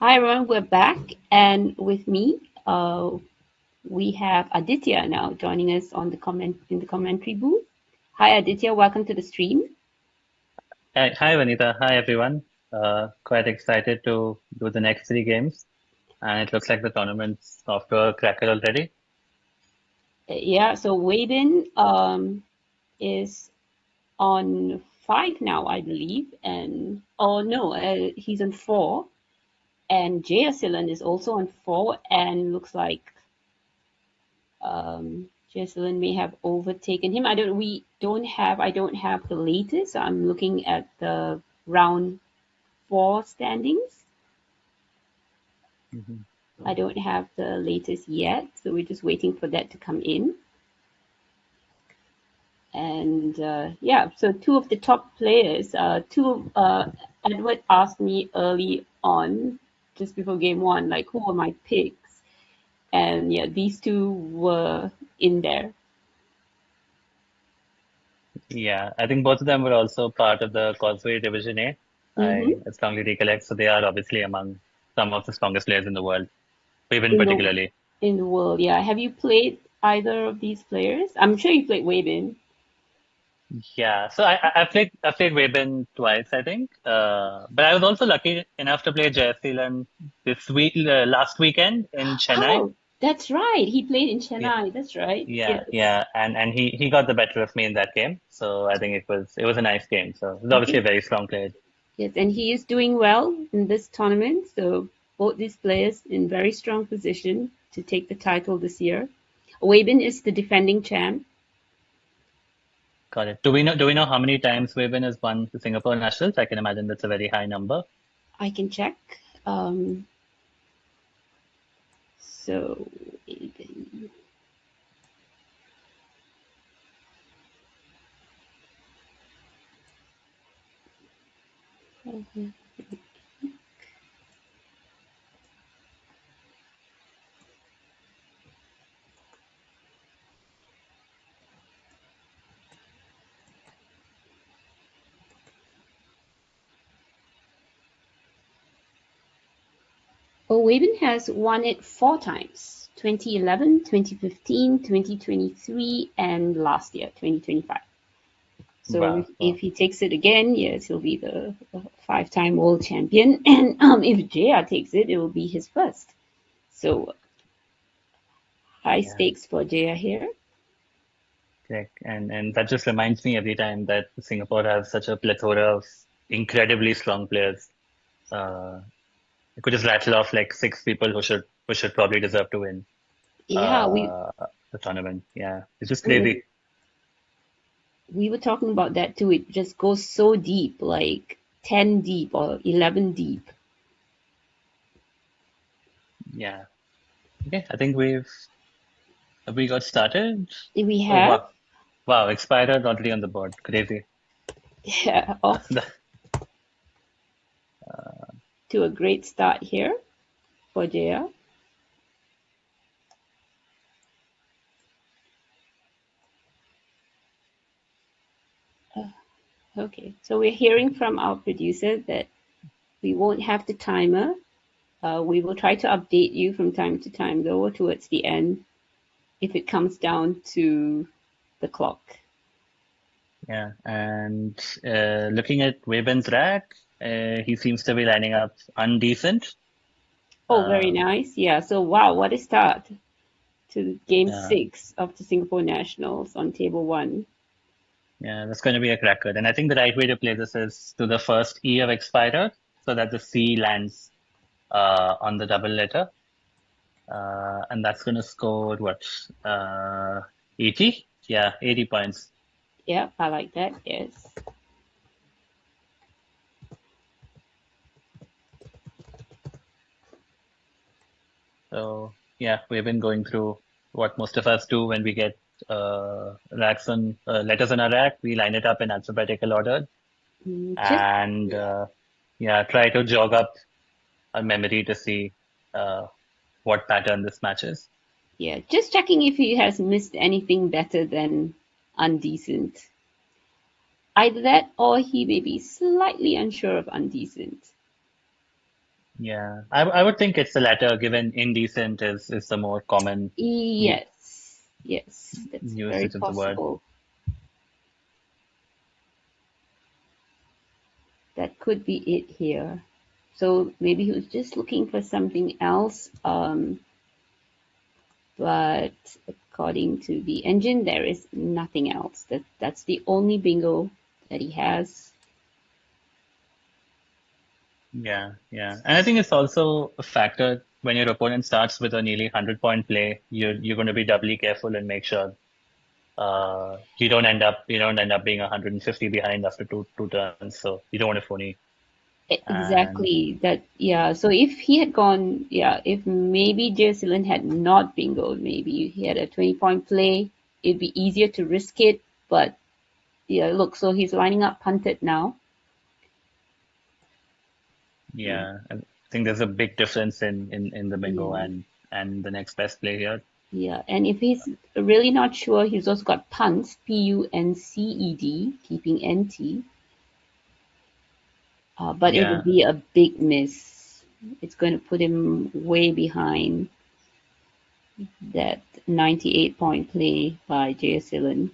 Hi everyone, we're back, and with me, we have Aditya now joining us on in the commentary booth. Hi Aditya, welcome to the stream. Hi Vanita, hi everyone. Quite excited to do the next 3 games, and it looks like the tournament's off to a cracker already. Yeah, so Weibin is on 5 now, I believe, and he's on 4. And Jaya Silan is also on 4, and looks like Jaya Silan may have overtaken him. I don't have the latest. So I'm looking at the round 4 standings. I don't have the latest yet, so we're just waiting for that to come in. And so 2 of the top players, Edward asked me early on, just before game 1, like who were my picks, and yeah, these 2 were in there. Yeah, I think both of them were also part of the Causeway Division A. I strongly recollect, so they are obviously among some of the strongest players in the world, Weibin particularly. In the world, yeah. Have you played either of these players? I'm sure you played Weibin. Yeah, so I've played Weibin twice, I think. But I was also lucky enough to play Jaya Silan last weekend in Chennai. Oh, that's right. He played in Chennai. That's right. Yeah, yes. yeah, and he got the better of me in that game. So I think it was a nice game. So he's obviously a very strong player. Yes, and he is doing well in this tournament. So both these players in very strong position to take the title this year. Weibin is the defending champ. Got it. Do we know how many times Weibin has won the Singapore Nationals? I can imagine that's a very high number. I can check. So Weibin. Weibin has won it 4 times, 2011, 2015, 2023, and last year, 2025. So Wow. if he takes it again, yes, he'll be the 5-time world champion. And if Jaya takes it, it will be his first. So high stakes for Jaya here. Correct. And that just reminds me every time that Singapore has such a plethora of incredibly strong players. You could just rattle off like 6 people who should probably deserve to win. Yeah, the tournament. Yeah, it's just crazy. We were talking about that too. It just goes so deep, like 10 deep or 11 deep. Yeah. Okay, I think have we got started? We have. Oh, wow, expired already on the board. Crazy. Yeah, off to a great start here for Jaya. Okay, so we're hearing from our producer that we won't have the timer. We will try to update you from time to time, though, towards the end, if it comes down to the clock. Yeah, and looking at Weibin's rack, he seems to be lining up undecent. Oh, very nice. Yeah, so wow, what a start to game 6 of the Singapore Nationals on table 1. Yeah, that's going to be a cracker. And I think the right way to play this is to the first E of expired, so that the C lands on the double letter. And that's going to score what? 80? Yeah, 80 points. Yeah, I like that, yes. So, yeah, we've been going through what most of us do when we get letters on our rack. We line it up in alphabetical order. And try to jog up our memory to see what pattern this matches. Yeah, just checking if he has missed anything better than undecent. Either that or he may be slightly unsure of undecent. Yeah, I would think it's the latter, given indecent is the more common Yes, that's very usage of the word. possible. That could be it here. So maybe he was just looking for something else. But according to the engine, there is nothing else. That's the only bingo that he has. Yeah, yeah. And I think it's also a factor when your opponent starts with a nearly 100-point play, you're going to be doubly careful and make sure you don't end up being 150 behind after two turns. So you don't want to phony. And Exactly that. Yeah. So if he had gone, yeah, if maybe Jason had not bingoed, maybe he had a 20-point play, it'd be easier to risk it. But yeah, look, so he's lining up punted now. yeah, I think there's a big difference in the bingo and the next best play here. Yeah, and if he's really not sure, he's also got punts, Punced, keeping NT. But it Yeah, would be a big miss. It's going to put him way behind that 98-point play by Jayasilan.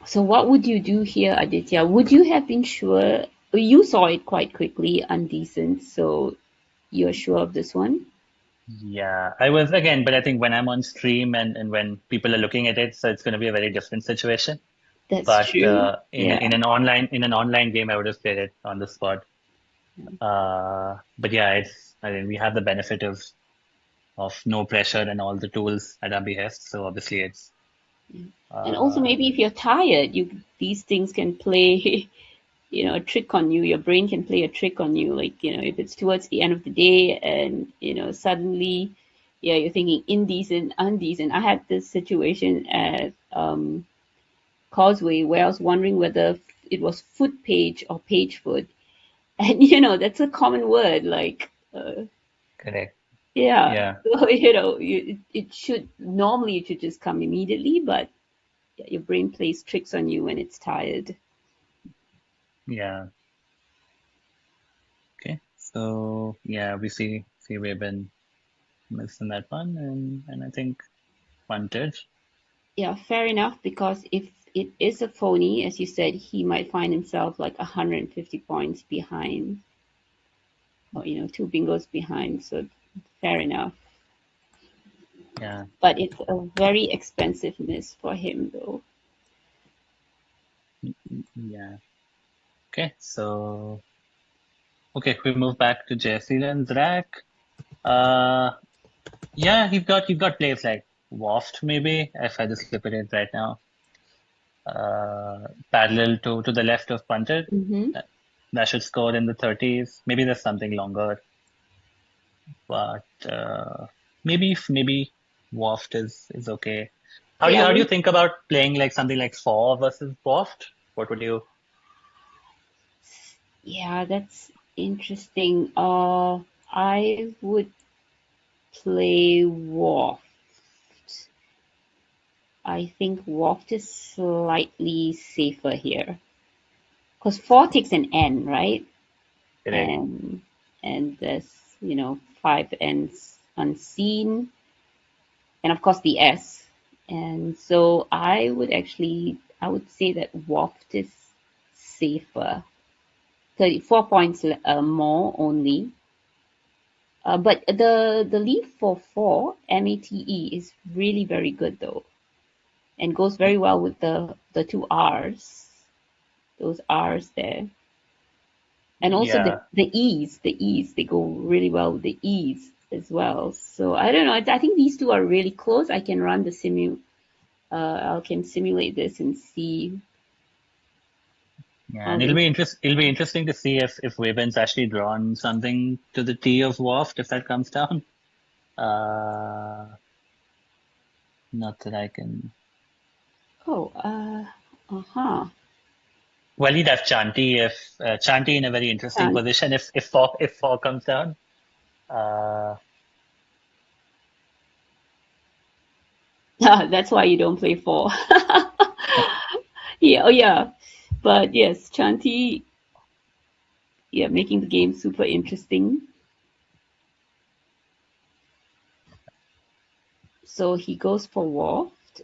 So what would you do here, Aditya? Would you have been sure? You saw it quite quickly, undecent, so you're sure of this one? yeah. I was again, but I think when I'm on stream and when people are looking at it, so it's going to be a very different situation. That's But true. in Yeah. in an online game, I would have played it on the spot. But yeah, I mean, we have the benefit of no pressure and all the tools at our behest. So obviously, it's And also maybe if you're tired, these things can play, a trick on you. Your brain can play a trick on you. Like, if it's towards the end of the day and, suddenly, yeah, you're thinking indecent, undecent. I had this situation at Causeway where I was wondering whether it was foot page or page foot. And, that's a common word. Like, correct. yeah. Yeah, So, it should just come immediately, but yeah, your brain plays tricks on you when it's tired. yeah. Okay. So yeah, we see we've been missing that one, and I think punted. Yeah, fair enough, because if it is a phony, as you said, he might find himself like 150 points behind, or, two bingos behind. So fair enough. Yeah, But it's a very expensive miss for him, though. yeah. Okay. So okay, we move back to Jayasilan's rack. Uh, yeah, you've got plays like Waft maybe, if I just flip it right now. Parallel to the left of punted. Mm-hmm. That should score in the 30s. Maybe there's something longer, but maybe Waft is okay. How do Yeah, you think about playing like something like four versus Waft? What would you? yeah, that's interesting. I would play Waft. I think Waft is slightly safer here. Because 4 takes an N, right? Correct. And there's, 5 N's unseen, and of course the S. And so I would say that Waft is safer. 34 points more only. But the lead for 4, MATE, is really very good though, and goes very well with the two R's, those R's there. And also Yeah, the ease, they go really well with the ease as well. So I don't know. I think these two are really close. I can run the I can simulate this and see yeah, how and they. it'll be interesting to see if Webin's actually drawn something to the T of Waft if that comes down. Not that I can. Oh, uh-huh. Well, he'd have Chanti if Chanti in a very interesting Can't. position if four comes down. Uh, That's why you don't play 4. Yeah, oh yeah. But yes, Chanti, yeah, making the game super interesting. So he goes for Waft.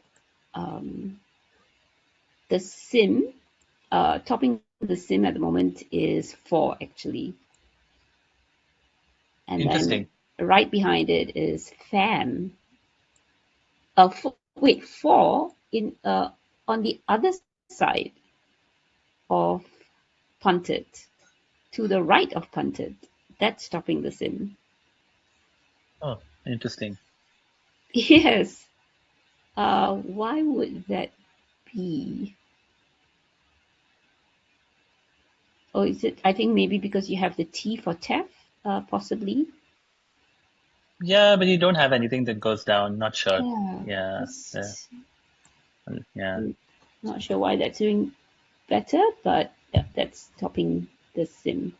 The sim, topping the sim at the moment is 4 actually. And Interesting. then right behind it is Fam. Wait, 4 in on the other side of Punted, to the right of Punted. That's stopping the sim. Oh, interesting. Yes. Why would that be? Oh, is it? I think maybe because you have the T for TEF, possibly. Yeah, but you don't have anything that goes down. Not sure. Yeah. Yeah. Not sure why that's doing better, but yeah, that's topping the sim.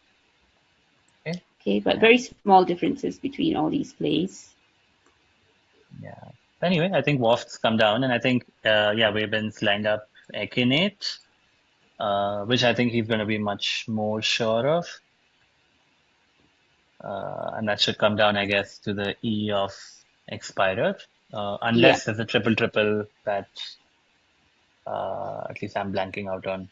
Okay, but very small differences between all these plays. Yeah. Anyway, I think Waft's come down, and I think Webin's lined up Echinate, which I think he's going to be much more sure of. And that should come down, I guess, to the E of Expirer, unless there's a triple that at least I'm blanking out on.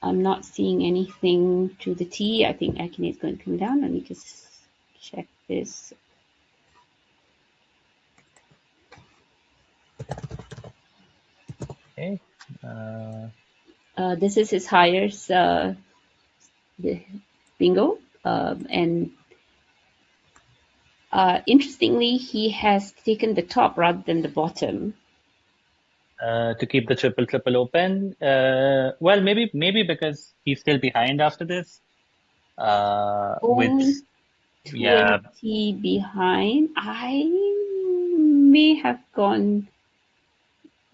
I'm not seeing anything to the T. I think Echinate is going to come down. Let me just check this. Okay. This is his highest bingo, and interestingly, he has taken the top rather than the bottom. To keep the triple open. Well, maybe because he's still behind after this. Only 20 behind. I may have gone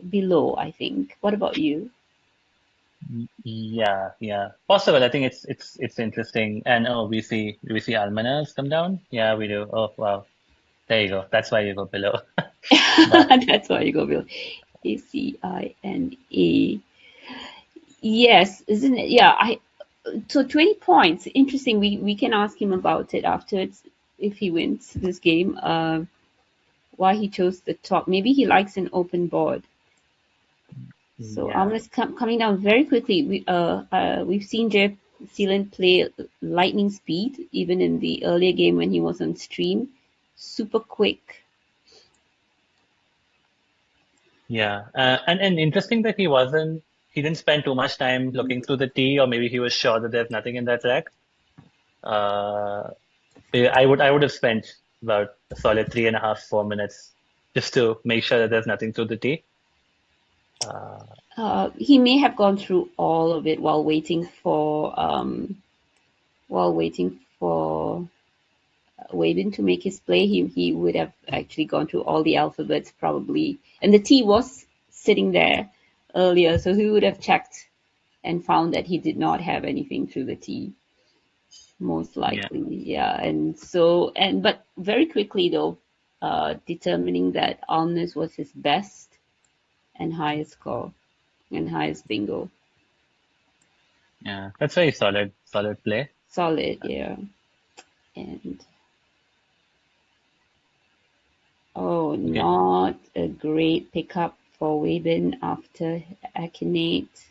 below, I think. What about you? Yeah, possible. I think it's interesting. And we see Almanas come down. Yeah, we do. Oh wow, there you go. That's why you go below. That's why you go below. ACINA. Yes, isn't it? Yeah, so 20 points. Interesting. We can ask him about it afterwards if he wins this game. Why he chose the top. Maybe he likes an open board. So Almanas coming down very quickly. We've seen Jeff Sealand play lightning speed, even in the earlier game when he was on stream. Super quick. Yeah, and interesting that he didn't spend too much time looking through the T, or maybe he was sure that there's nothing in that rack. I would have spent about a solid 3.5, 4 minutes just to make sure that there's nothing through the T. He may have gone through all of it while waiting for Wavin to make his play. He would have actually gone through all the alphabets probably, and the T was sitting there earlier, so he would have checked and found that he did not have anything through the T, most likely. But very quickly though, determining that Alnus was his best and highest score and highest bingo. Yeah, that's very solid play. Solid, yeah. And not a great pickup for Webin after Echinate.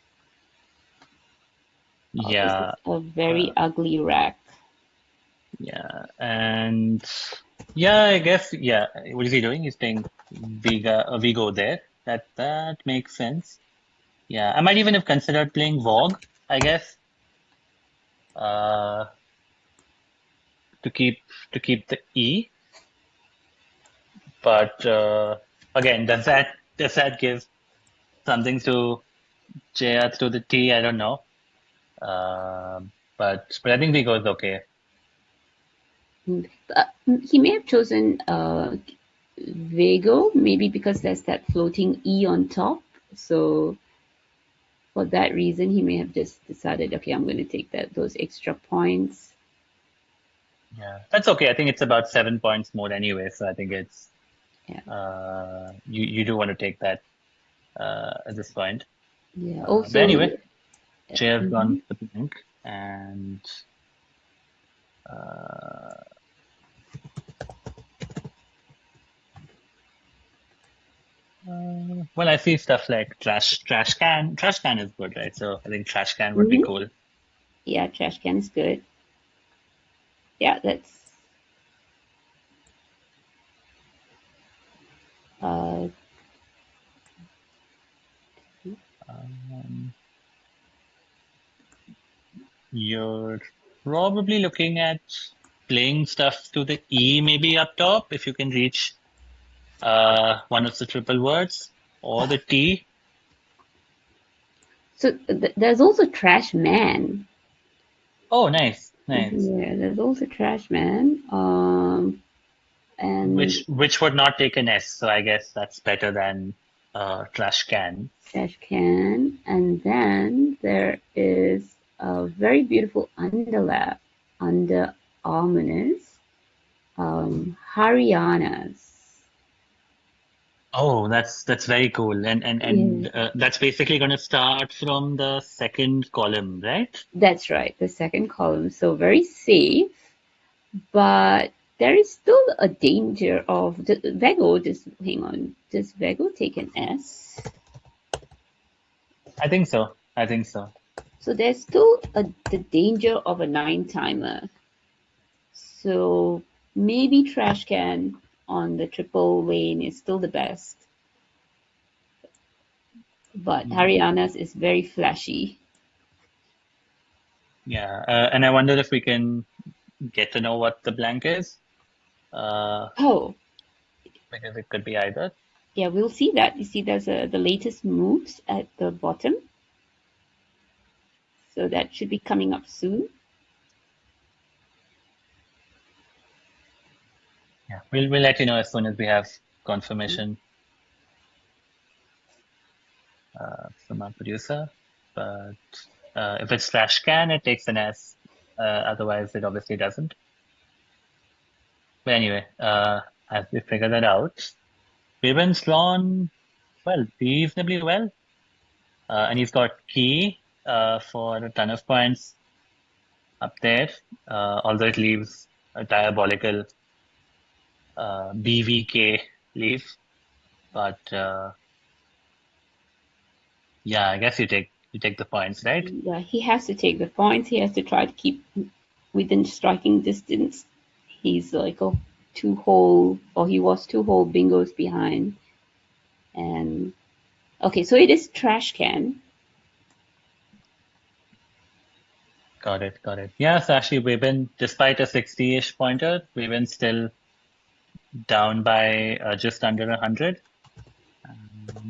Yeah. This is a very ugly rack. Yeah, and I guess what is he doing? He's playing Vigo there. That makes sense. Yeah, I might even have considered playing Vogue, I guess. To keep the E. But again, does that give something to JR through the T? I don't know. But I think Vigo is okay. He may have chosen Vago, maybe because there's that floating E on top. So for that reason, he may have just decided, okay, I'm going to take those extra points. Yeah, that's okay. I think it's about 7 points more anyway, so I think it's you do want to take that at this point. Yeah. But Also, anyway, Jay has mhm. gone the blank, and well, I see stuff like trash can. Trash can is good, right? So I think trash can would be Mhm. cool. Yeah, trash can is good. Yeah, that's uh Um, you're probably looking at playing stuff to the E, maybe up top, if you can reach one of the triple words, or the T. so there's also trash man. Oh, nice, nice. Yeah, there's also trash man. And Which would not take an S, so I guess that's better than trash can. trash can, and then there is a very beautiful underlap under ominous Haryana's. Oh, that's very cool, and Yeah, that's basically going to start from the second column, right? that's right, the second column. So very safe, but there is still a danger of Vego. Just hang on. Does Vego take an S? I think so. I think so. So there's still the danger of a 9-timer. So maybe trash can on the triple lane is still the best. But Haryana's is very flashy. Yeah, and I wonder if we can get to know what the blank is, Oh, because it could be either. yeah, we'll see that. You see, there's the latest moves at the bottom. So that should be coming up soon. Yeah, we'll let you know as soon as we have confirmation from our producer. But if it's trash can, it takes an S. Otherwise, it obviously doesn't. But anyway, as we figure that out, Fabian's drawn well, reasonably well, and he's got key for a ton of points up there. Although it leaves a diabolical BVK leave, but yeah, I guess you take the points, right? Yeah, he has to take the points. He has to try to keep within striking distance. He's like a 2 hole, or he was 2 hole bingos behind. And okay, so it is trash can. Got it, got it. Yeah, so actually we've been, despite a 60-ish pointer, we've been still down by just under 100.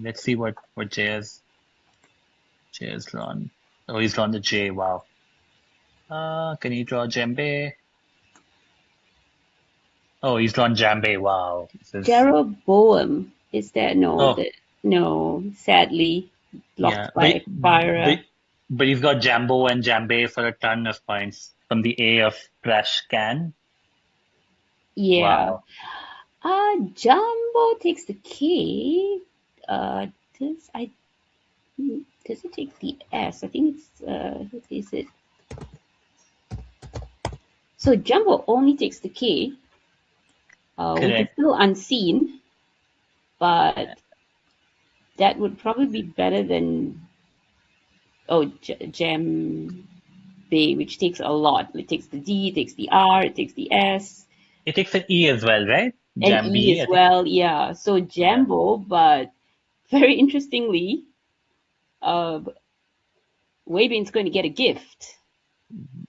Let's see what Jay has drawn. Oh, he's drawn the J. Wow. Can you draw Jembe? Oh, he's drawn Jambe. Wow. Jeroboam is there? No, Oh, no, sadly yeah. blocked by Fira. But he's got Jambo and Jambe for a ton of points from the A of trash can. Yeah. Wow. Jumbo takes the K. Does it take the S? I think it's what is it? So Jumbo only takes the K, which is still unseen, but that would probably be better than Jam Bay, which takes a lot. It takes the D, it takes the R, it takes the S. It takes an E as well, right? And E as well, yeah. So Jambo, but very interestingly, Weibin's going to get a gift.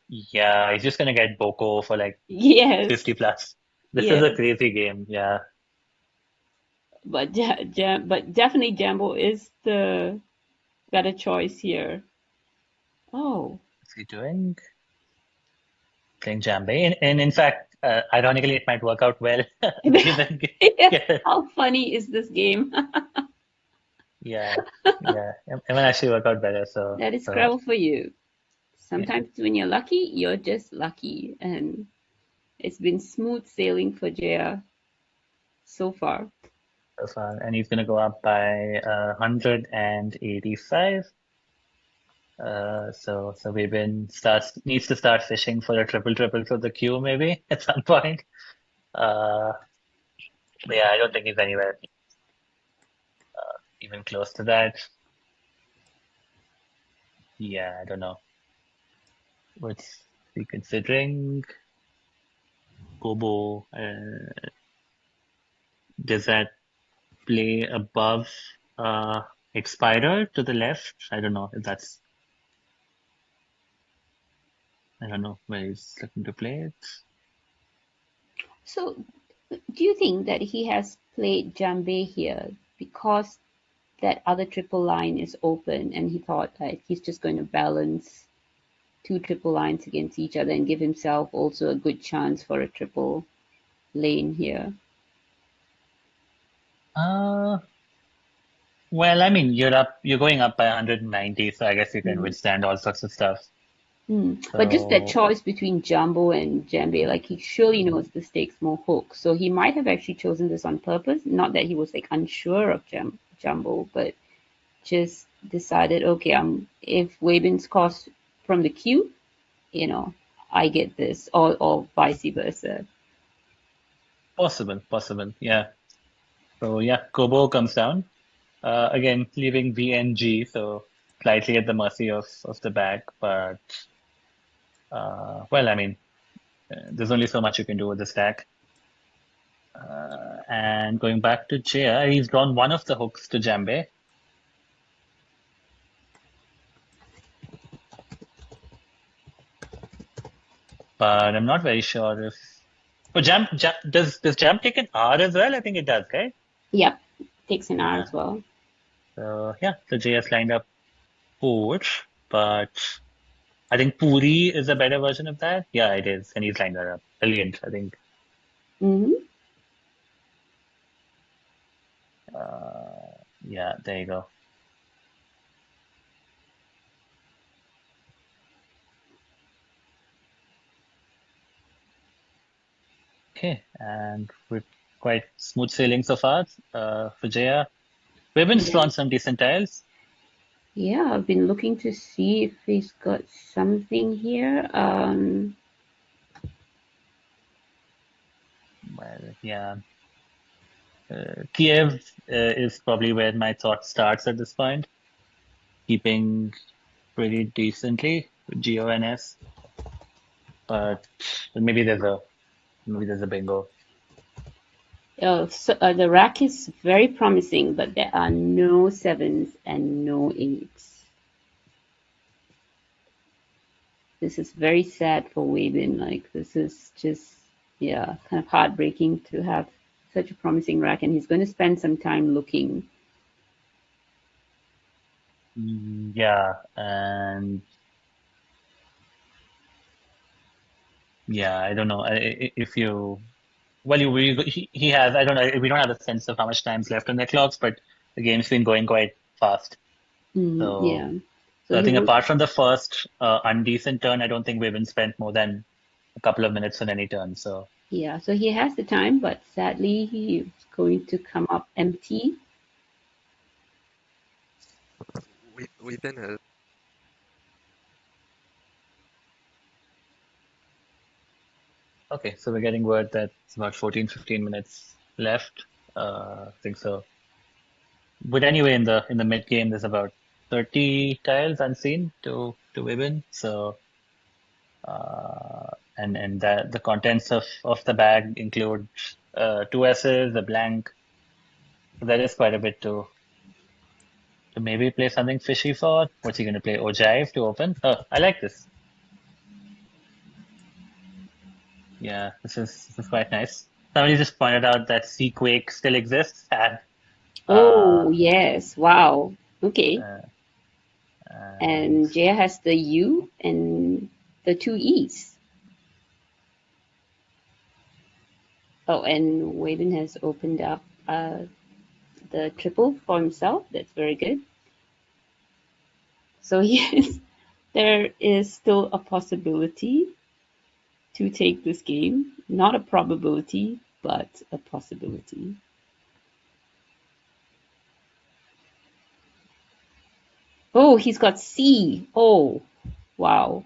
Yeah, he's just gonna get Boko for like Yes. 50 plus. This yes. is a crazy game, yeah. But but definitely Jambo is the better choice here. Oh. What's he doing? Playing Jambe. And in fact, ironically, it might work out well. Given, How funny is this game? yeah. It might actually work out better. So that is Scrabble for you. Sometimes when you're lucky, you're just lucky. And it's been smooth sailing for Jaya so far. And he's going to go up by 185. So Webin needs to start fishing for a triple for the queue maybe at some point. But yeah, I don't think he's anywhere even close to that. Yeah, I don't know. What's he considering? Kobo, does that play above Expirer to the left? I don't know if that's. I don't know where he's looking to play it. So, do you think that he has played Jambe here because that other triple line is open and he thought that he's just going to balance two triple lines against each other and give himself also a good chance for a triple lane here? Well, I mean, you're going up by 190, so I guess you can withstand all sorts of stuff. But just that choice between Jumbo and Jambe, like he surely knows this takes more hooks. So he might have actually chosen this on purpose. Not that he was like unsure of Jumbo, but just decided, okay, if Webin scores from the queue, I get this, or vice versa. Possible, yeah. So yeah, Kobo comes down. Again, leaving VNG, so slightly at the mercy of the back, but well, I mean, there's only so much you can do with the stack. And going back to Jaya, he's drawn one of the hooks to Jambe. But I'm not very sure if. Oh, does Jam take an R as well? I think it does, right? Yep, takes an R as well. So yeah, so JS lined up 4, but I think Puri is a better version of that. Yeah, it is, and he's lined that up. Brilliant, I think. Yeah, there you go. Okay, and we're quite smooth sailing so far for Jaya. We've been drawn some decent tiles. Yeah, I've been looking to see if he's got something here. Well, yeah. Kiev is probably where my thought starts at this point. Keeping pretty decently with GONS, but maybe there's a bingo. The rack is very promising, but there are no 7s and no 8s. This is very sad for Webin. Like, this is just, kind of heartbreaking to have such a promising rack, and he's going to spend some time looking. Yeah, and yeah, I don't know if you. Well, he has. I don't know. We don't have a sense of how much time's left on their clocks, but the game's been going quite fast. So I think apart from the first undecent turn, I don't think we've been spent more than a couple of minutes on any turn. So yeah, so he has the time, but sadly he's going to come up empty. We've been okay, so we're getting word that it's about 14-15 minutes left. I think so. But anyway, in the mid game, there's about 30 tiles unseen to Wibin. So and the contents of the bag include 2 S's, a blank. So there is quite a bit to maybe play something fishy for. What's he going to play? Ojive to open? Oh, I like this. Yeah, this is quite nice. Somebody just pointed out that Seaquake still exists. And, yes. Wow. Okay. And Jaya has the U and the 2 E's. Oh, and Wavin has opened up the triple for himself. That's very good. So yes, there is still a possibility to take this game. Not a probability, but a possibility. Oh, he's got C. Oh, wow.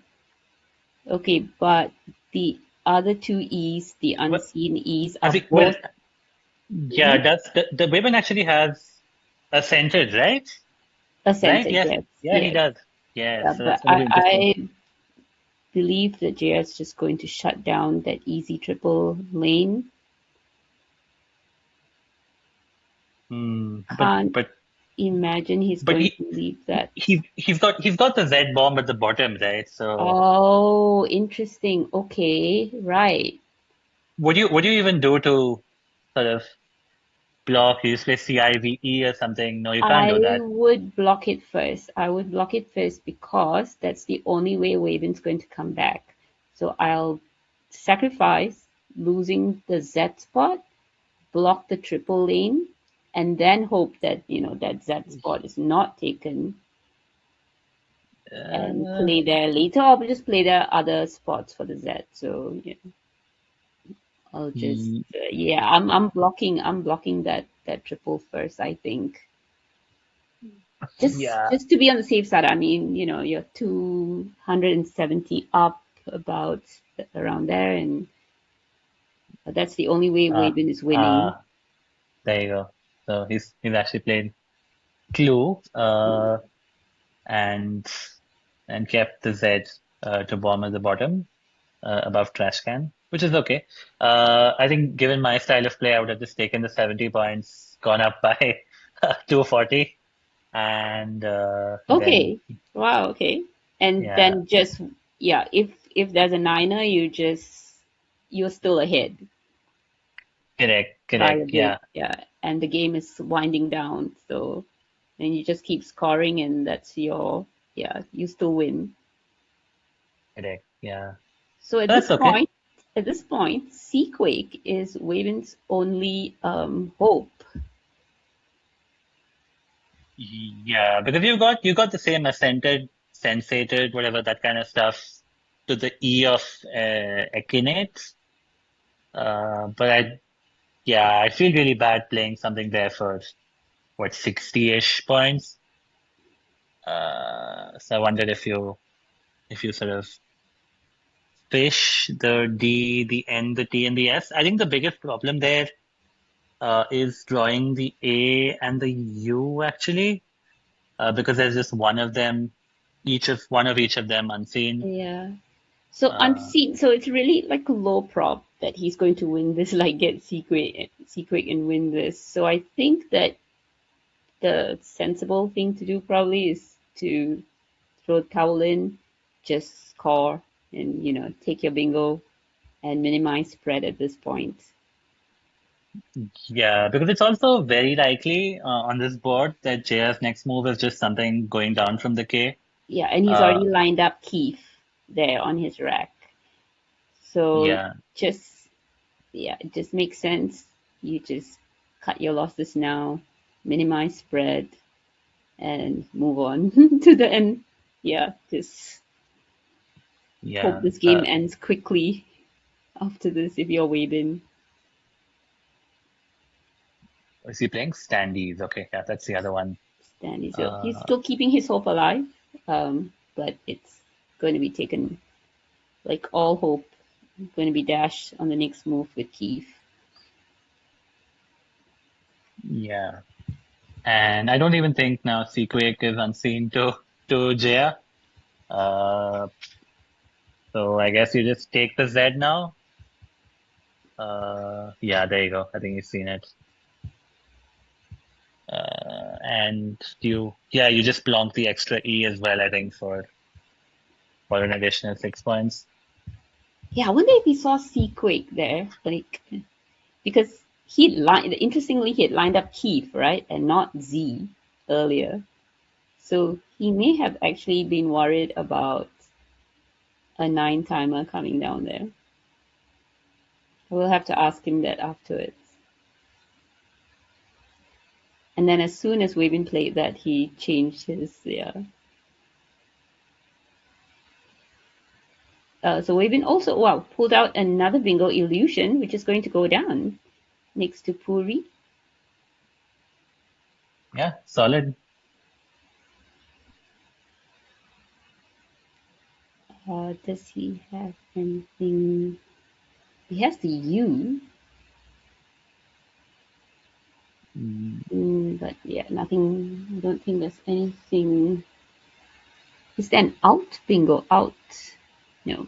Okay, but the other two E's, the unseen E's, I are think, well, both. yeah, that's the women actually has assented, right? Right? Assented, Yes. yes, Yeah, he yes. does. Yes, Yeah, so but that's very interesting. I believe that JR is just going to shut down that easy triple lane. Can't But imagine he's but going to leave that. he's got the Z bomb at the bottom, right? So Oh, interesting. Okay, right. would you even do to sort of block? You just play CIVE or something? No, you can't do I that. would block it first. I would block it first because that's the only way Waven's going to come back. So I'll sacrifice losing the Z spot, block the triple lane, and then hope that, that Z spot is not taken and Uh, play there later, or just play there other spots for the Z. So yeah, I'll just y- yeah, I'm blocking that triple first, I think. Just yeah. just to be on the safe side, I mean, you're 270 up about around there, and that's the only way Uh, Waven is winning. uh, there you go. So he's actually played Clue, and kept the Z to bomb at the bottom, above trash can, which is okay. I think given my style of play, I would have just taken the 70 points, gone up by 240, and then Okay. Wow, okay. And yeah, then just yeah, if there's a niner, you're still ahead by a correct, bit. yeah, Yeah. And the game is winding down, so then you just keep scoring and that's yeah, you still win. correct, yeah. So That's okay. at this point, Seaquake is Waven's only hope. Yeah, because you got the same ascended, sensated, whatever that kind of stuff to the E of Echinate. But I feel really bad playing something there for what 60-ish points. So I wondered if you sort of fish the D, the N, the T, and the S. I think the biggest problem there is drawing the A and the U actually, because there's just one of them, each of them unseen. Yeah. So Uh, unseen. So it's really like a low prop that he's going to win this, like get Seaquake and win this. So I think that the sensible thing to do probably is to throw towel in, just score, and take your bingo and minimize spread at this point. yeah, because it's also very likely on this board that JR's next move is just something going down from the K. Yeah, and he's Uh, already lined up Keith there on his rack. So yeah, just yeah, it just makes sense. You just cut your losses now, minimize spread, and move on to the end. Yeah, just hope yeah. this game ends quickly after this if you're Wavin. Is he playing Standees? Okay, yeah, that's the other one. Stanley. So he's Uh, still keeping his hope alive, but it's going to be taken, like all hope, going to be dashed on the next move with Keith. yeah. And I don't even think now Sequake is unseen to Jaya. Uh, so I guess you just take the Z now. Yeah, there you go. I think you've seen it. And you just plonk the extra E as well, I think, for an additional 6 points. Yeah, I wonder if he saw Seaquake there, like because interestingly he had lined up Keith, right, and not Z earlier. So he may have actually been worried about a 9 timer coming down there. We'll have to ask him that afterwards. And then as soon as Wavin played that, he changed his so Wavin also pulled out another bingo illusion, which is going to go down next to Puri. Yeah, solid. Does he have anything? He has the U. But yeah, nothing. I don't think there's anything. Is there an out? Bingo, out. No.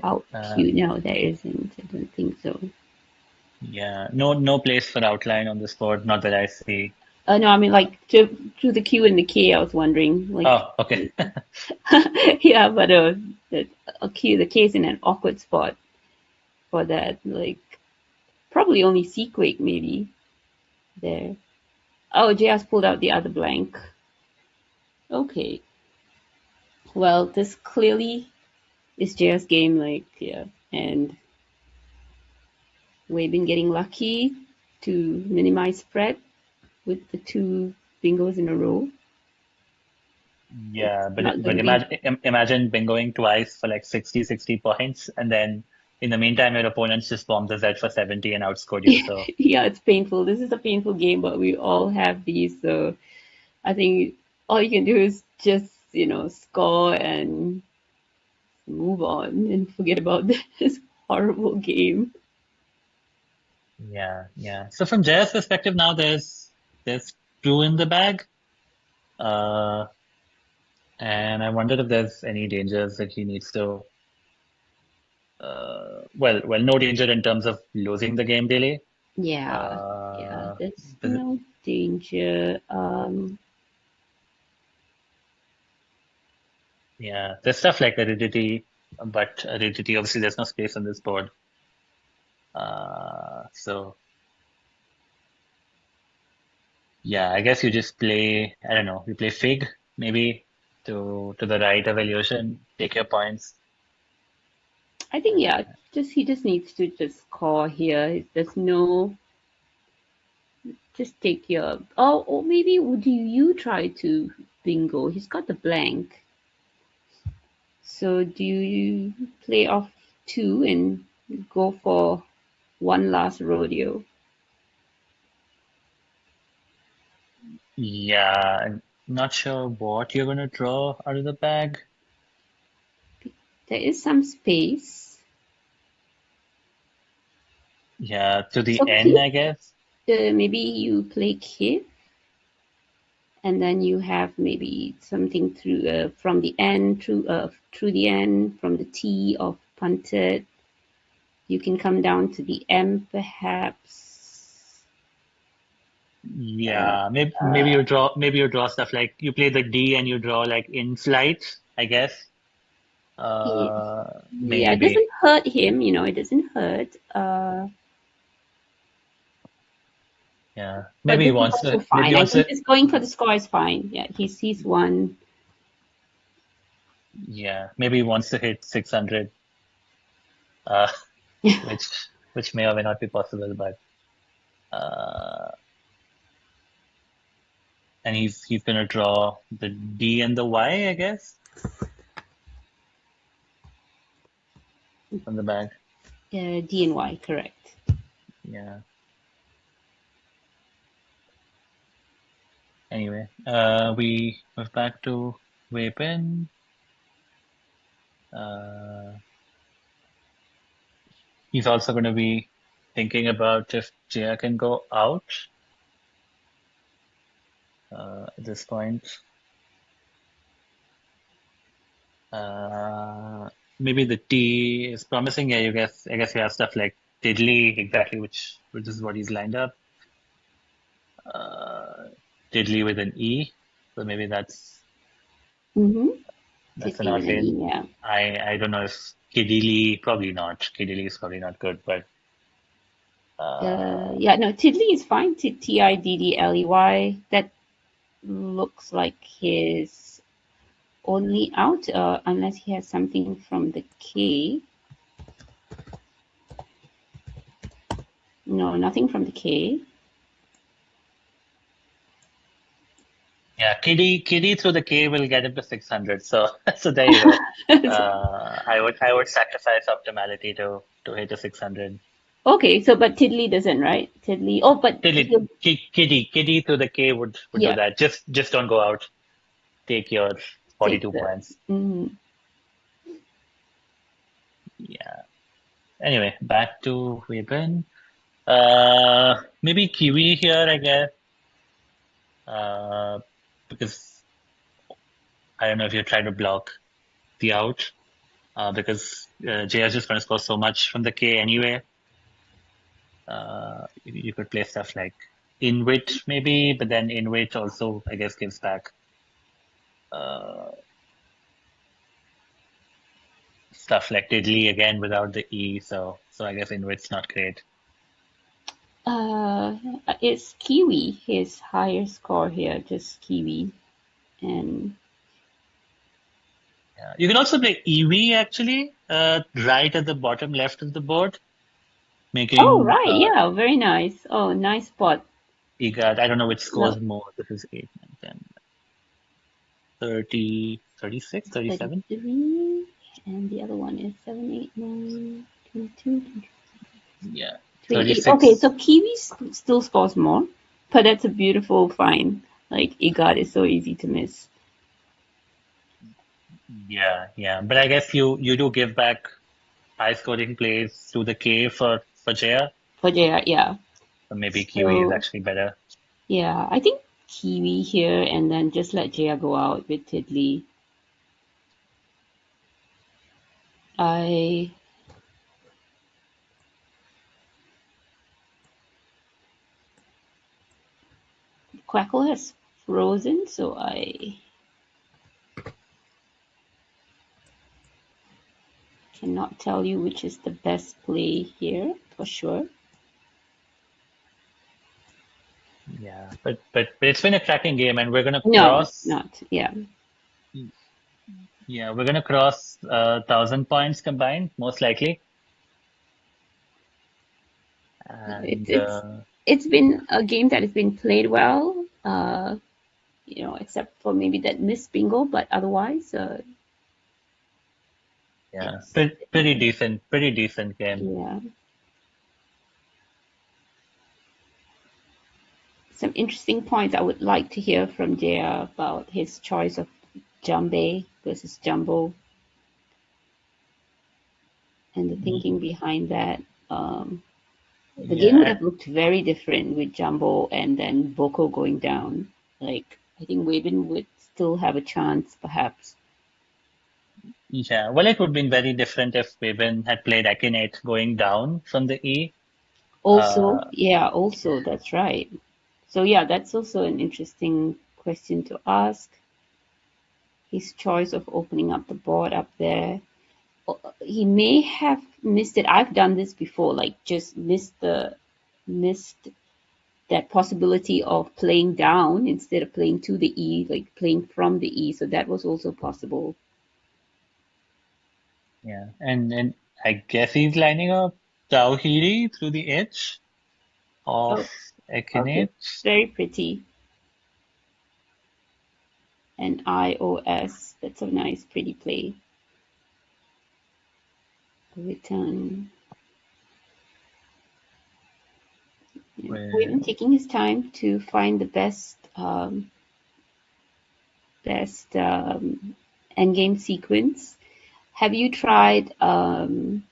Out Q. No, there isn't. I don't think so. Yeah, no place for outline on this board, not that I see. No, I mean like to the Q and the K. I was wondering. Like, oh, okay. yeah, but the K is in an awkward spot for that. Like, probably only Sequake maybe there. Oh, JS pulled out the other blank. Okay. Well, this clearly is JS game, like, yeah, and we've been getting lucky to minimize spread with the 2 bingos in a row. Yeah, but imagine bingoing twice for like 60 points, and then in the meantime, your opponents just bombed the Z for 70 and outscored you. So yeah, it's painful. This is a painful game, but we all have these. So I think all you can do is just, score and move on and forget about this horrible game. Yeah. So from JS perspective now, there's 2 in the bag. And I wondered if there's any dangers that he needs to. Well, no danger in terms of losing the game daily. Yeah, there's no danger. Yeah, there's stuff like aridity, but aridity, obviously there's no space on this board. So yeah, I guess you just play, I don't know, you play Fig, maybe to the right of Illusion, take your points. I think, yeah, he just needs to just score here. There's no, just take your, or maybe would you try to bingo? He's got the blank. So do you play off 2 and go for one last rodeo? Yeah, I'm not sure what you're going to draw out of the bag. There is some space. Yeah, to the end, I guess. Maybe you play Kid, and then you have maybe something through from the end through the end, from the T of punted. You can come down to the M perhaps. Yeah, maybe you draw stuff like you play the D and you draw like in flight, I guess. Maybe. Yeah, it doesn't hurt him, it doesn't hurt. Yeah, maybe he wants to. Fine. I think just going for the score is fine. Yeah, he's won. Yeah, maybe he wants to hit 600, which may or may not be possible, but and he's gonna draw the D and the Y, I guess, from the bag. D and Y, correct. Yeah. Anyway, we move back to Wei Bin. He's also going to be thinking about if Jia can go out at this point. Maybe the T is promising. Yeah, I guess you have stuff like Tiddly, exactly, which is what he's lined up. Tiddly with an E, so maybe that's an outlane. Yeah. I don't know if Kidili, probably not. Kidili is probably not good, but yeah, no, Tiddly is fine. Tiddley. That looks like his only out, unless he has something from the K. No, nothing from the K. Yeah, Kitty through the K will get him to 600. So there you go. I would sacrifice optimality to hit a 600. Okay, so but Tiddly doesn't, right? Tiddly. Oh, but Kitty through the K would do that. Just don't go out. Take your 42 points. Yeah. Anyway, back to Weben. Maybe Kiwi here, I guess. Because I don't know if you try to block the out. Because Jay is just going to score so much from the K anyway. You could play stuff like Inwit maybe, but then Inwit also, I guess, gives back stuff like Diddly again without the E, so I guess Inwit's not great. It's Kiwi, his higher score here, just Kiwi. And yeah. You can also play Eevee actually, right at the bottom left of the board. Making, oh, right, yeah, very nice. Oh, nice spot. EGAT, I don't know which scores more. This is 8, 9, 10, 30, 36, 37? 33, and the other one is 7, 8, 9, 22, 23. Yeah. 28. Okay, so Kiwi still scores more, but that's a beautiful find. Like, EGAT is so easy to miss. Yeah. But I guess you do give back high scoring plays to the K for Jaya. For Jaya, yeah. So maybe Kiwi is actually better. Yeah, I think Kiwi here, and then just let Jaya go out with Tiddly. Quackle has frozen, so I cannot tell you which is the best play here for sure. Yeah, but it's been a cracking game, and we're gonna cross. No, not yeah. Yeah, we're gonna cross 1,000 points combined, most likely. And, it's been a game that has been played well, except for maybe that missed bingo, but otherwise, yeah, pretty decent game. Yeah. Some interesting points I would like to hear from Jaya about his choice of Jumbe versus Jumbo and the thinking behind that. The game would have looked very different with Jumbo and then Boko going down. Like, I think Weben would still have a chance, perhaps. Yeah, well, it would have been very different if Weben had played Akhenaten going down from the E. Also, that's right. So yeah, that's also an interesting question to ask. His choice of opening up the board up there. He may have missed it. I've done this before, like just missed that possibility of playing down instead of playing to the E, like playing from the E. So that was also possible. Yeah, and I guess he's lining up Tauhiri through the edge of Akhenaten. Okay. Very pretty. And iOS, that's a nice, pretty play. Return. Weben taking his time to find the best endgame sequence. Have you tried the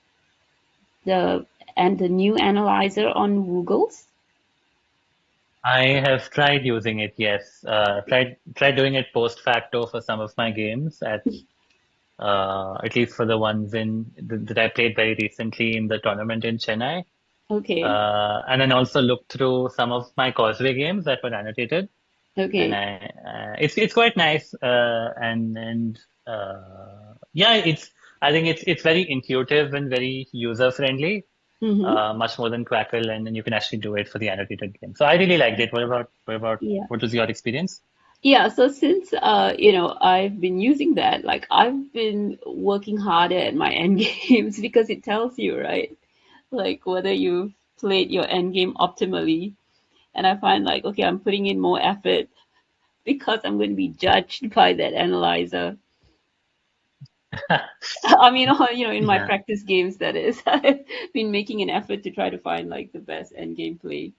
new analyzer on Google's? I have tried using it, yes. Tried doing it post facto for some of my games at least for the ones that I played very recently in the tournament in Chennai. Okay. And then also looked through some of my Causeway games that were annotated. Okay. And it's quite nice. I think it's very intuitive and very user friendly. Much more than Quackle, and then you can actually do it for the annotated game. So I really liked it. What was your experience? Yeah, so since I've been using that, like I've been working harder at my end games because it tells you, right? Like whether you've played your end game optimally. And I find like, okay, I'm putting in more effort because I'm going to be judged by that analyzer. I mean, in my practice games, that is, I've been making an effort to try to find like the best end game play,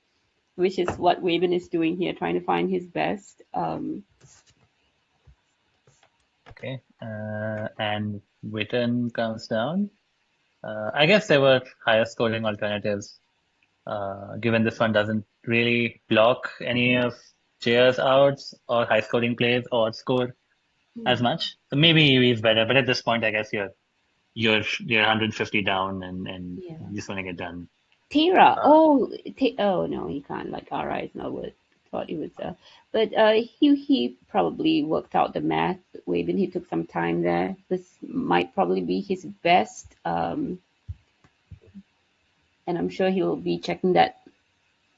which is what Weben is doing here, trying to find his best. Okay. And Witten comes down. I guess there were higher scoring alternatives. Given this one doesn't really block any of JR's outs or high scoring plays or score as much. So maybe he's better, but at this point, I guess you're 150 down and Yeah. you just want to get done. Tera. Oh no, he can't. Like RI is not what thought it was. But he probably worked out the math. Wavin, he took some time there. This might probably be his best. And I'm sure he will be checking that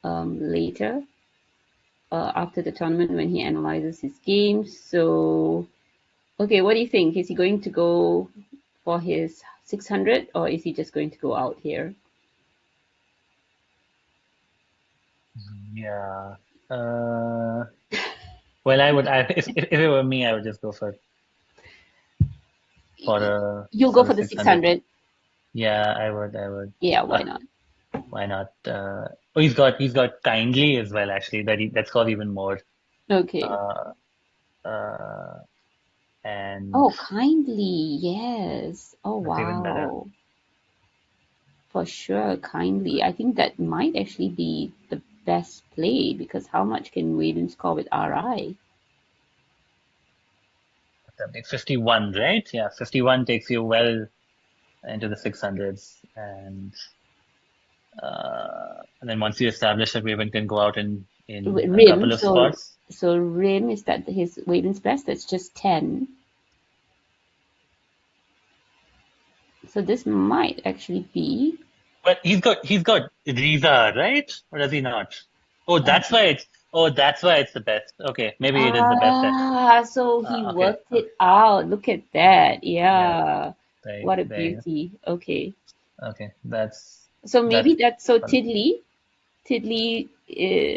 later after the tournament when he analyzes his games. So, okay, what do you think? Is he going to go for his 600 or is he just going to go out here? Yeah. Well, if it were me, I would just go for You'll go for the 600. Yeah, I would. Yeah, why not? Why not? He's got kindly as well, actually. That's got even more. Okay. And oh, kindly, yes. Oh, that's even better. wow. For sure, kindly. I think that might actually be the best play because how much can Waden score with RI? 51, right? Yeah, 51 takes you well into the 600s, and then once you establish that Raven can go out in a couple of spots. So Rim, is that his Waden's best? That's just 10. So this might actually be. But he's got Riza, right? Or does he not? Oh, that's why it's the best. Okay, maybe it is the best. So he worked it out. Look at that. Yeah. What a There. beauty. Okay. Okay, that's. So maybe that's so Tiddly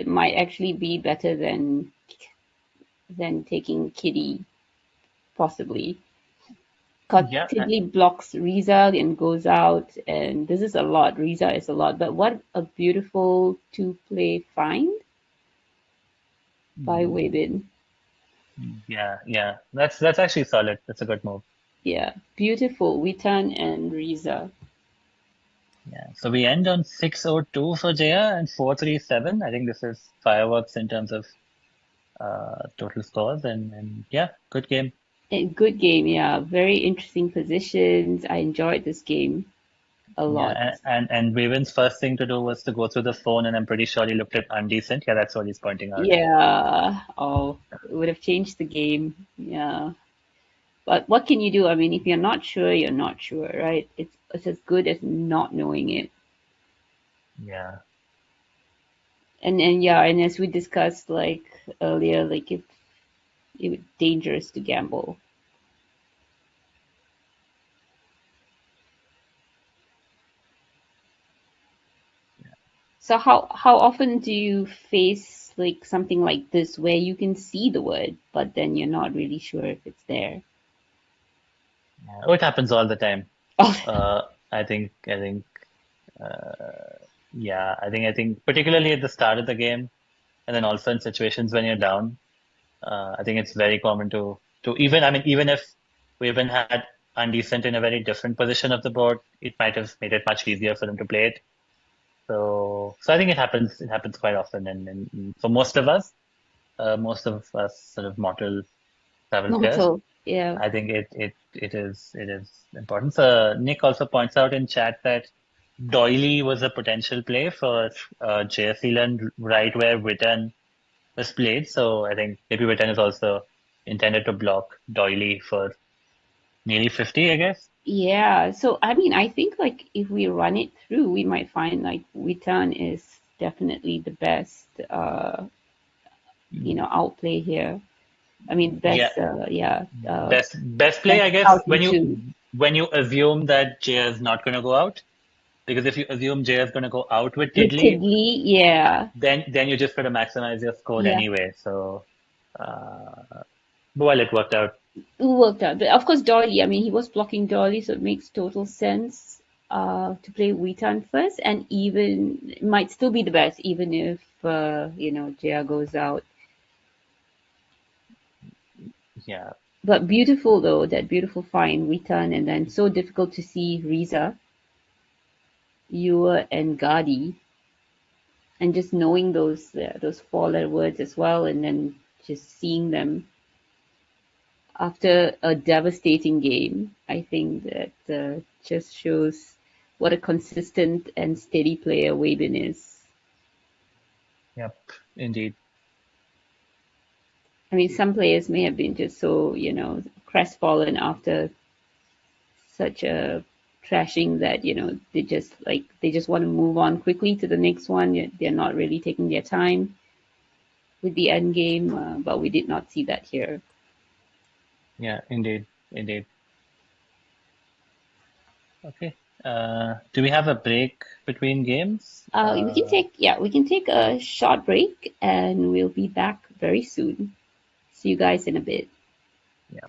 might actually be better than taking Kitty, possibly. Because Tiddly blocks Riza and goes out, and this is a lot. Riza is a lot, but what a beautiful two-play find by Webin. Yeah. That's actually solid. That's a good move. Yeah, beautiful. Witan and Riza. Yeah, so we end on 602 for Jaya and 437. I think this is fireworks in terms of total scores, and yeah, good game. Good game, yeah. Very interesting positions. I enjoyed this game a lot. Yeah, and Raven's first thing to do was to go through the phone, and I'm pretty sure he looked at undecent. Yeah, that's what he's pointing out. Yeah. Oh, it would have changed the game. Yeah. But what can you do? I mean, if you're not sure, you're not sure, right? It's as good as not knowing it. Yeah. And as we discussed like earlier, like it was dangerous to gamble. So how often do you face like something like this where you can see the word, but then you're not really sure if it's there? Oh, it happens all the time. I think, particularly at the start of the game, and then also in situations when you're down, I think it's very common to even if Raven had undecent in a very different position of the board, it might have made it much easier for them to play it. So I think it happens quite often, and for most of us sort of mortal travel players, yeah, I think it is important. So Nick also points out in chat that Doily was a potential play for JS Zealand right where Witten was played. So I think maybe Witten is also intended to block Doily for nearly 50, I guess. Yeah. So I mean, I think like if we run it through, we might find like Witten is definitely the best, outplay here. I mean, best, best play, I guess, when you assume that Jay is not going to go out, because if you assume Jay is going to go out with Tiddly, yeah, then you just got to maximize your score anyway. So, well, it worked out. It worked out, but of course, Dolly. I mean, he was blocking Dolly, so it makes total sense to play Witan first, and even it might still be the best, even if Jaya goes out. Yeah. But beautiful though, that beautiful fine return, and then so difficult to see Riza, Ewer, and Gadi, and just knowing those four-letter words as well, and then just seeing them after a devastating game. I think that just shows what a consistent and steady player Wabin is. Yep, indeed. I mean, some players may have been just so, crestfallen after such a trashing that, they just want to move on quickly to the next one. They're not really taking their time with the end game, but we did not see that here. Yeah, indeed. Okay. Do we have a break between games? We can take a short break and we'll be back very soon. See you guys in a bit. Yeah.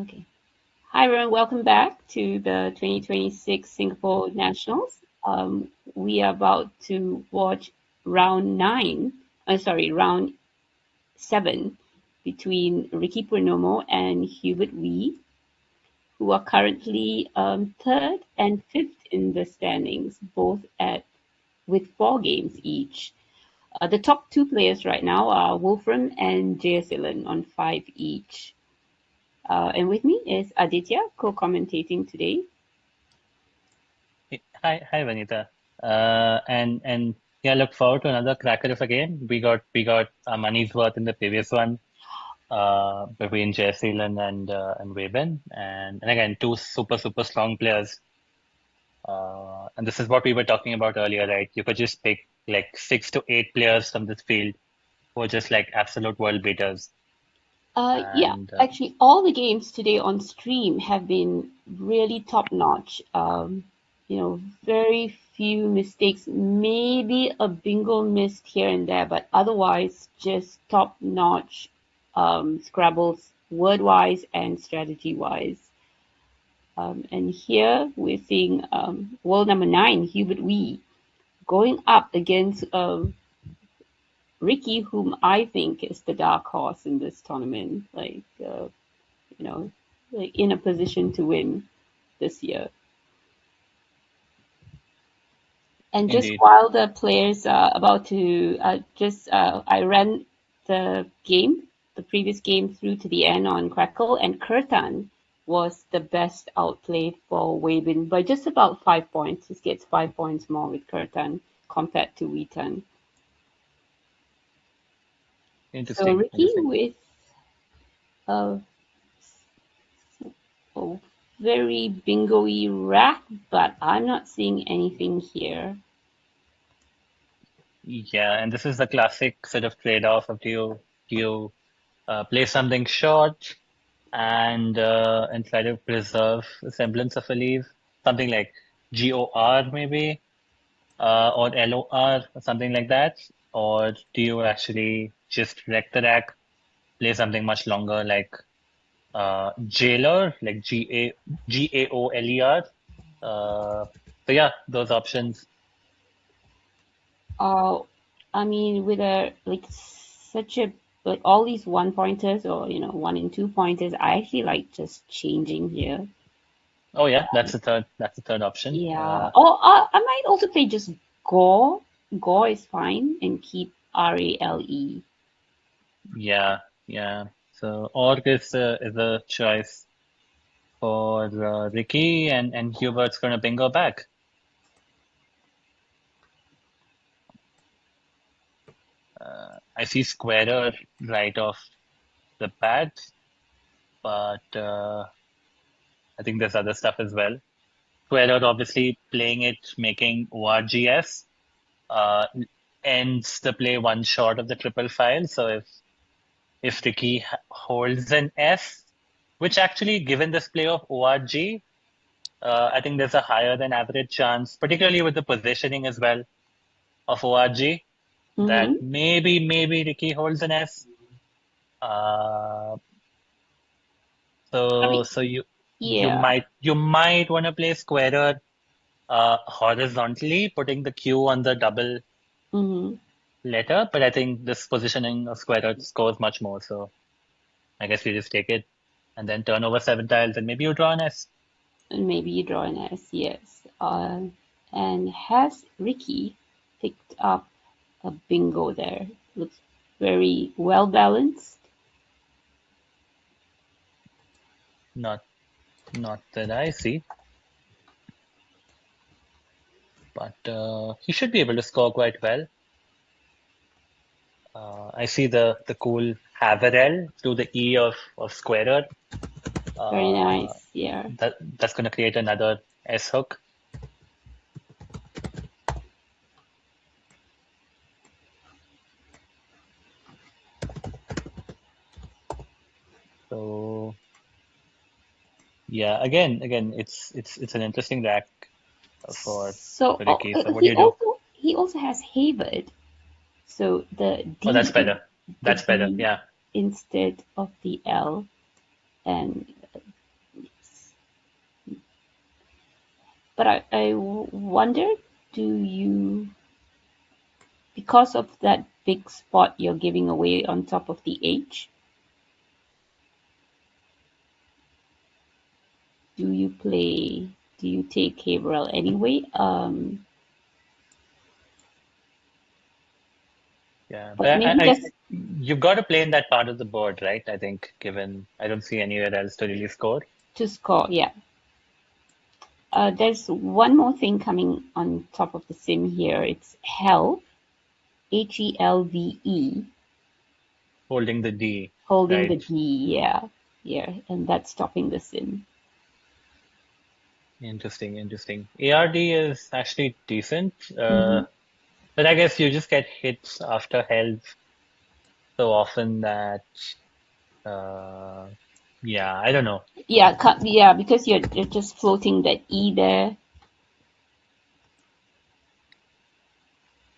Okay. Hi everyone, welcome back to the 2026 Singapore Nationals. We are about to watch round round 7 between Ricky Purnomo and Hubert Wee, who are currently third and fifth in the standings, both with 4 games each. The top 2 players right now are Wolfram and Jayasilan on 5 each. And with me is Aditya, co-commentating today. Hi, Vanita. And yeah, look forward to another cracker of a game. We got our money's worth in the previous one, between Jayasilan and Weben, and again 2 super strong players. And this is what we were talking about earlier, right? You could just pick like 6 to 8 players from this field who are just like absolute world beaters. Yeah, actually, all the games today on stream have been really top notch. Very few mistakes, maybe a bingo missed here and there, but otherwise just top notch Scrabbles word wise and strategy wise. And here we're seeing world number 9, Hubert Wee, going up against Ricky, whom I think is the dark horse in this tournament, in a position to win this year. And just Indeed. while the players are about to I ran the previous game through to the end on Crackle, and Kirtan was the best outplay for Weben by just about 5 points. He gets 5 points more with Kirtan compared to Weetan. Interesting. So Ricky with a very bingo-y rack, but I'm not seeing anything here. Yeah, and this is the classic sort of trade-off of do you play something short and try to preserve a semblance of a lead, something like GOR maybe, or LOR or something like that, or do you actually just wreck the rack, play something much longer like Jailer, like GAOLER. So yeah, those options. I mean, with all these 1 pointers or 1 and 2 pointers, I actually like just changing here. Oh yeah, that's the third option. Yeah. I might also play just Gore. Gore is fine, and keep RALE. Yeah. So Orc is a choice for Ricky, and Hubert's gonna bingo back. I see Squarer right off the bat, but I think there's other stuff as well. Squarer obviously playing it, making ORGS, ends the play 1 short of the triple file. So if Ricky holds an S, which actually, given this play of ORG, I think there's a higher than average chance, particularly with the positioning as well of ORG, that maybe Ricky holds an S. So you might want to play Squarer horizontally, putting the Q on the double letter, but I think this positioning of Squarer scores much more. So I guess we just take it and then turn over 7 tiles, and maybe you draw an S. And maybe you draw an S, yes. And has Ricky picked up a bingo there? Looks very well balanced. Not that I see, but he should be able to score quite well. I see the cool Haverel to the E of Squarer. Very nice, yeah. That's going to create another S hook. So yeah, again, it's an interesting rack for Ricky. So what do you do? He also has Hubert. So the D. Oh, that's better. That's better. Yeah. Instead of the L, and But I wonder, do you, because of that big spot you're giving away on top of the H, do you take Haverhill anyway? Yeah, but maybe just you've got to play in that part of the board, right? I think, given I don't see anywhere else to really score. to score, yeah. There's one more thing coming on top of the sim here. It's Helve, Helve, Holding the D, holding the right? D, yeah, and that's stopping the sim. Interesting, interesting. ARD is actually decent, Mhm. but I guess you just get hits after health so often that, yeah, I don't know. Yeah, because you're just floating that E there.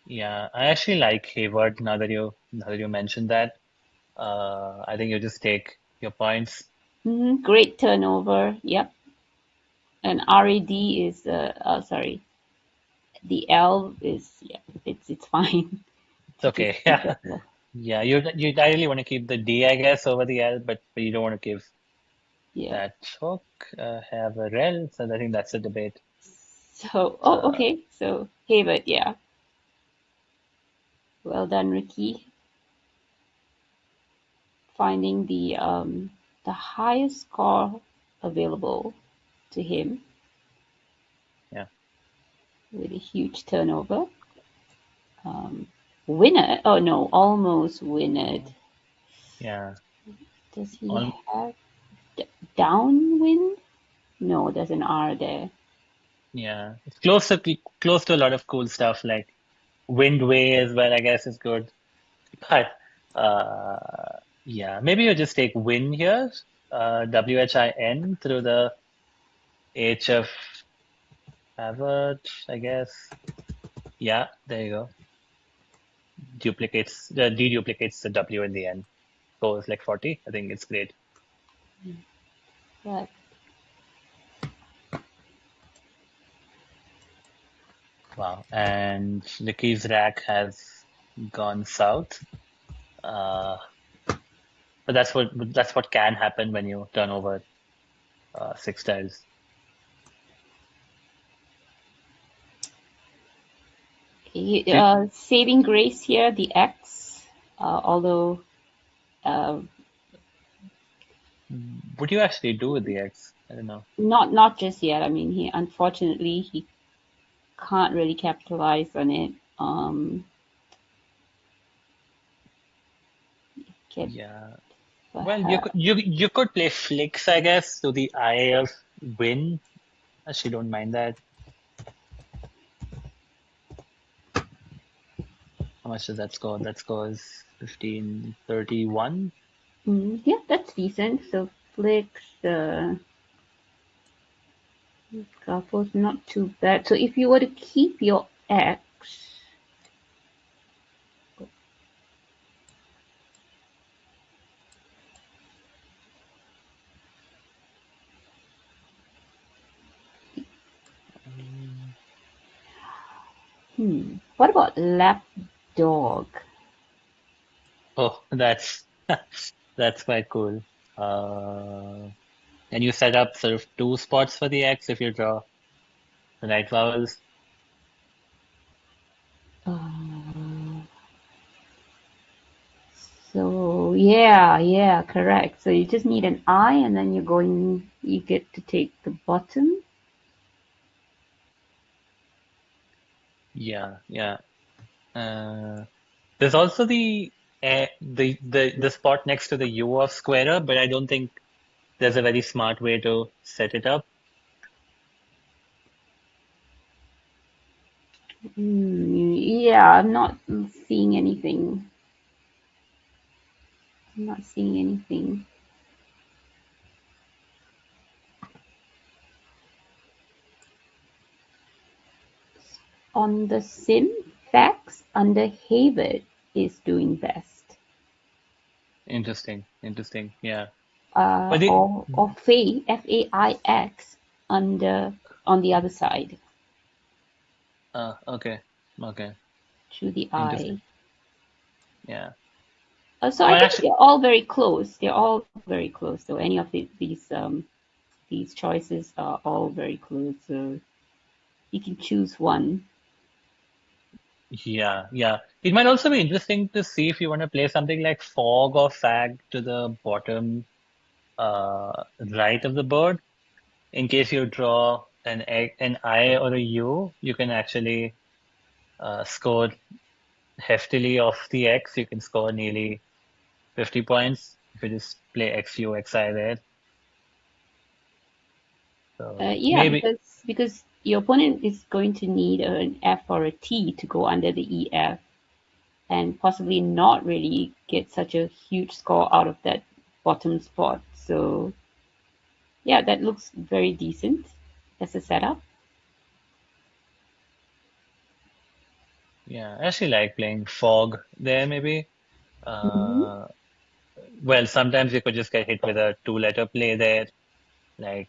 Yeah, I actually like Hayward now that you mentioned that. I think you just take your points. Great turnover. Yep. And RAD is sorry. The L is it's fine. It's okay. Yeah. Yeah, you ideally want to keep the D, I guess, over the L, but you don't want to give Yeah. that hook have a rel. So I think that's a debate. So okay. So Hubert, yeah. Well done, Ricky. Finding the highest score available to him. Yeah. With a huge turnover. Winner? Oh no, almost winner. Yeah. Does he have downwind? No, there's an R there. Yeah, it's close to a lot of cool stuff like wind way as well, I guess is good. But yeah, maybe you just take win here, WHIN through the H of Harvard, I guess. Yeah, there you go. Deduplicates the W in the end. Goes like 40. I think it's great. Right. Wow. And Ricky's rack has gone south. But that's what can happen when you turn over 6 tiles. Saving grace here, the X, although What do you actually do with the X? I don't know. not just yet. I mean, he can't really capitalize on it. Yeah. Well, you could play flicks, I guess, to the eye of win. Actually, don't mind that. How much does that score? That scores 1531. Yeah, that's decent. So flicks, Scarfo's not too bad. So if you were to keep your X, what about lap dog? Oh, that's quite cool. Can you set up sort of 2 spots for the X if you draw the right vowels? So yeah, correct. So you just need an I, and then you get to take the bottom. Yeah, yeah. There's also the spot next to the U of squarer, but I don't think there's a very smart way to set it up. Yeah, I'm not seeing anything. I'm not seeing anything. On the sim, Fax under Hayward is doing best. Interesting, Or Faix under on the other side. Okay. Okay. Through the Interesting. eye. Yeah. So I think they're all very close. They're all very close. So any of these choices are all very close. So you can choose one. Yeah, yeah. It might also be interesting to see if you want to play something like Fog or Fag to the bottom right of the board. In case you draw an I or a U, you can actually score heftily off the X. You can score nearly 50 points if you just play XU, XI there. So Yeah, maybe. because your opponent is going to need an F or a T to go under the EF, and possibly not really get such a huge score out of that bottom spot. So yeah, that looks very decent as a setup. Yeah, I actually like playing Fog there, maybe. Well, sometimes you could just get hit with a two-letter play there, like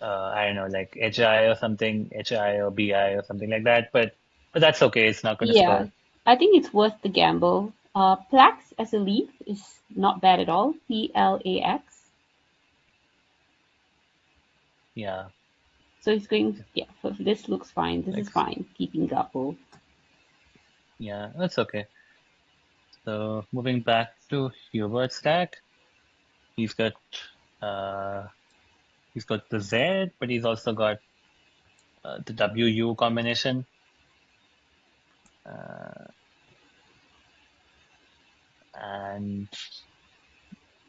I don't know, like HI or something, HI or BI or something like that. But that's okay. It's not going to Yeah, score. I think it's worth the gamble. Plax as a leaf is not bad at all. PLAX. Yeah. So it's going, yeah, this looks fine. This is fine. Keeping Gappo. Yeah, that's okay. So moving back to Hubert's stack, he's got uh the Z, but he's also got the WU combination. And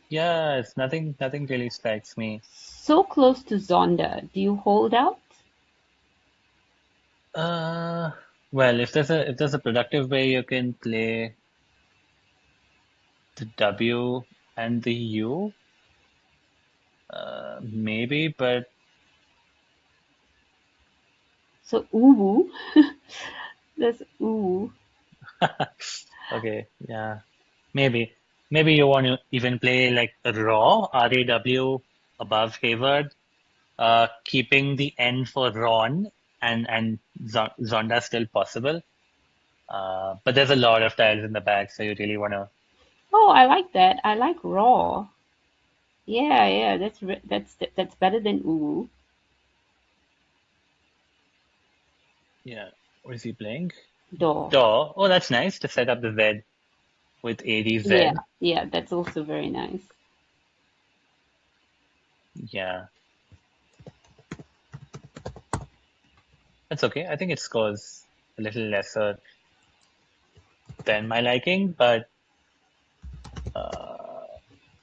yeah, it's nothing really strikes me. So close to Zonda. Do you hold out? Well, if there's a productive way you can play the W and the U, maybe, but So Uwu. There's Uwu. okay, yeah, maybe you want to even play like a raw RAW above Hayward, keeping the N for Ron and Zonda still possible. But there's a lot of tiles in the back, so you really want to. Oh, I like that. I like raw. Yeah, that's better than Uwu. Yeah, what is he playing? Door. Oh, that's nice to set up the Z with ADZ. Yeah, that's also very nice. Yeah. That's okay. I think it scores a little lesser than my liking, but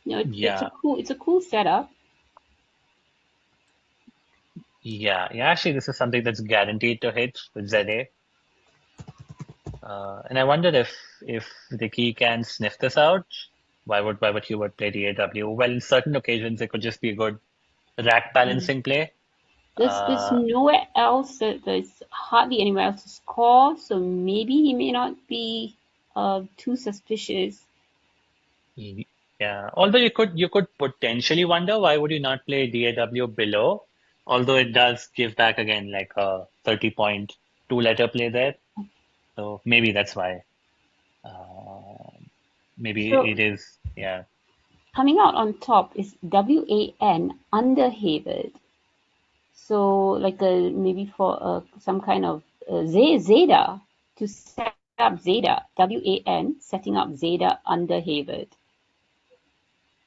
yeah. It's a cool setup. Yeah. Actually, this is something that's guaranteed to hit with ZA. And I wondered if the key can sniff this out. Why would Hubert play DAW? Well, in certain occasions, it could just be a good rack balancing play. There's nowhere else. There's hardly anywhere else to score, so maybe he may not be too suspicious. Yeah. Although you could potentially wonder why would you not play DAW below? Although it does give back again like a 30-point two-letter play there. So maybe that's why. Maybe So it is, yeah. coming out on top is WAN under Hayward. So like maybe for some kind of Zeta to set up Zeta. WAN setting up Zeta under Hayward.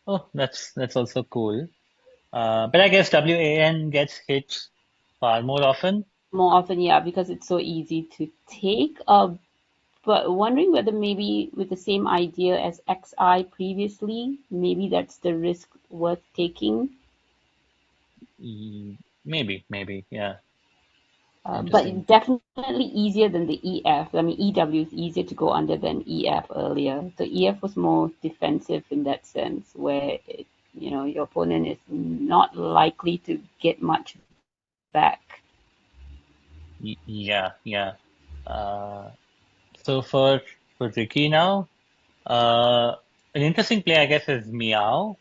Oh, that's also cool. But I guess WAN gets hit far more often. More often, yeah, because it's so easy to take. But wondering whether maybe with the same idea as XI previously, maybe that's the risk worth taking. Maybe, yeah. But definitely easier than the EF. I mean, EW is easier to go under than EF earlier. So EF was more defensive in that sense, where your opponent is not likely to get much back. Yeah. So for Ricky now, an interesting play, I guess, is Meow.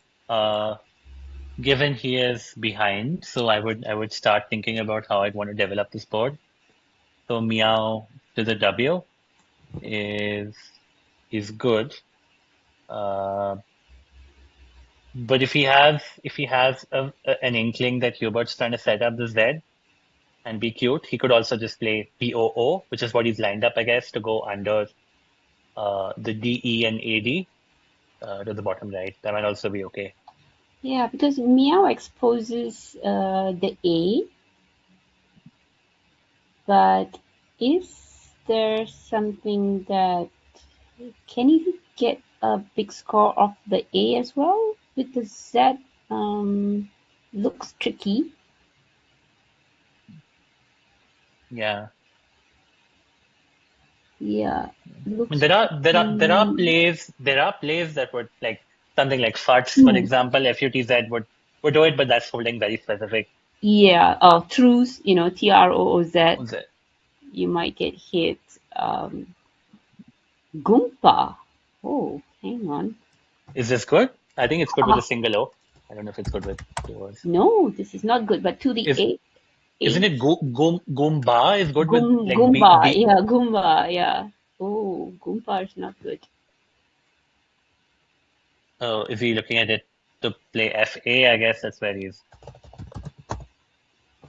given he is behind, so I would start thinking about how I'd want to develop this board. So meow to the W is good. But if he has an inkling that Hubert's trying to set up the Z and be cute, he could also just play POO, which is what he's lined up, I guess, to go under the DE and AD to the bottom right. That might also be okay. Yeah, because meow exposes the A, but is there something that can he get a big score off the A as well? With the Z, looks tricky. Yeah. Yeah. I mean, there are plays that would like something like FUTS, for example, FUTZ would do it, but that's holding very specific. Yeah, truths, TROOZ. You might get hit. Goomba. Oh, hang on. Is this good? I think it's good with a single O. I don't know if it's good with yours. No, this is not good. But to the A. Isn't it Goomba is good with like Goomba, yeah, Goomba, yeah. Oh, Goomba is not good. Oh, is he looking at it to play FA? I guess that's where he's.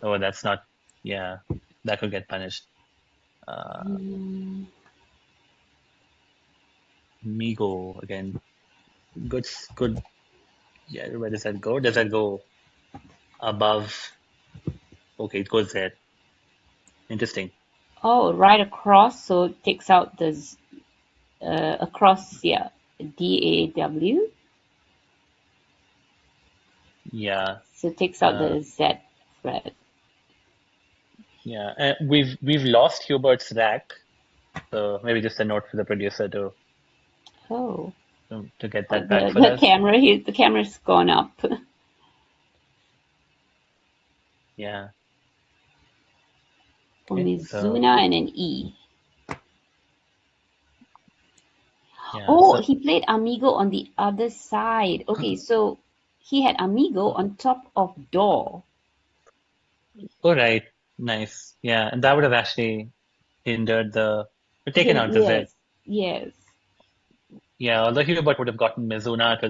Oh, that's not. Yeah, that could get punished. Migo again. Good. Yeah, where does that go? Does that go above? Okay, it goes there. Interesting. Oh, right across, so it takes out the across, yeah, DAW. Yeah. So it takes out the Z thread. Yeah, we've lost Hubert's rack, so maybe just a note for the producer to get that back for us. The camera's gone up. Yeah. Only Zuna and an E. Yeah, oh, he played Amigo on the other side. Okay, so he had Amigo on top of door. Oh, right. Nice. Yeah, and that would have actually hindered taken out the Z. Yes. Yeah, although Hubert would have gotten Mizuna to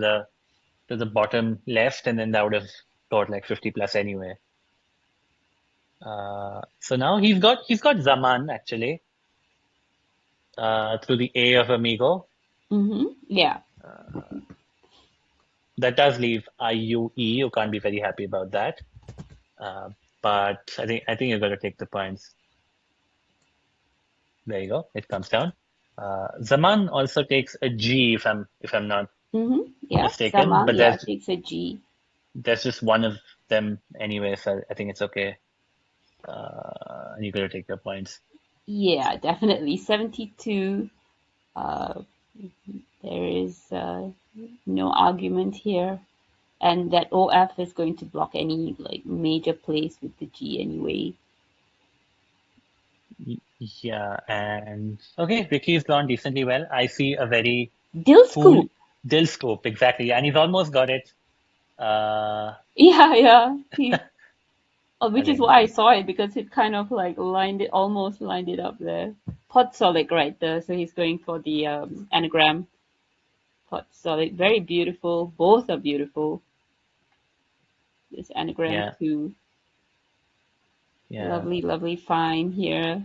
the bottom left, and then that would have got like 50 plus anyway. So now he's got Zaman actually through the A of Amigo. Yeah. That does leave IUE. You can't be very happy about that. But I think you've got to take the points. There you go. It comes down. Zaman also takes a G if I'm not mistaken. Zaman, but takes a G. There's just one of them anyway, so I think it's okay. And you got to take your points. Yeah, definitely 72. There is no argument here, and that OF is going to block any like major plays with the G anyway. Yeah, and okay, Ricky's gone decently well. I see a very Dill scoop, exactly, and he's almost got it. Yeah. Which is why I saw it, because it kind of like almost lined it up there. Pot solid right there, so he's going for the anagram. Pot solid, very beautiful. Both are beautiful. This anagram too. Yeah. Lovely fine here.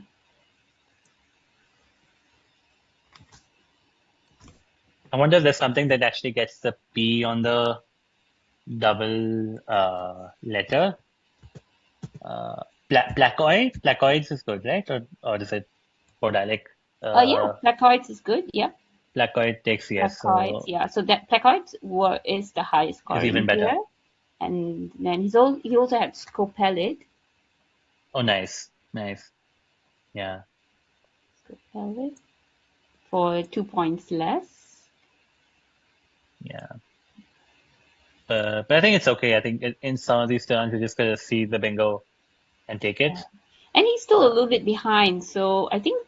I wonder if there's something that actually gets the P on the double letter. Placoids is good, right? Or is it podalic? Yeah, placoids is good. Yeah. Placoid takes yes. Placoids, yeah. So that placoids is the highest score. Is even better. Here. And then he also had scopelid. Oh, nice. Yeah. Scopelid for 2 points less. Yeah. But I think it's okay. I think in some of these turns, you're just going to see the bingo and take it. Yeah. And he's still a little bit behind. So I think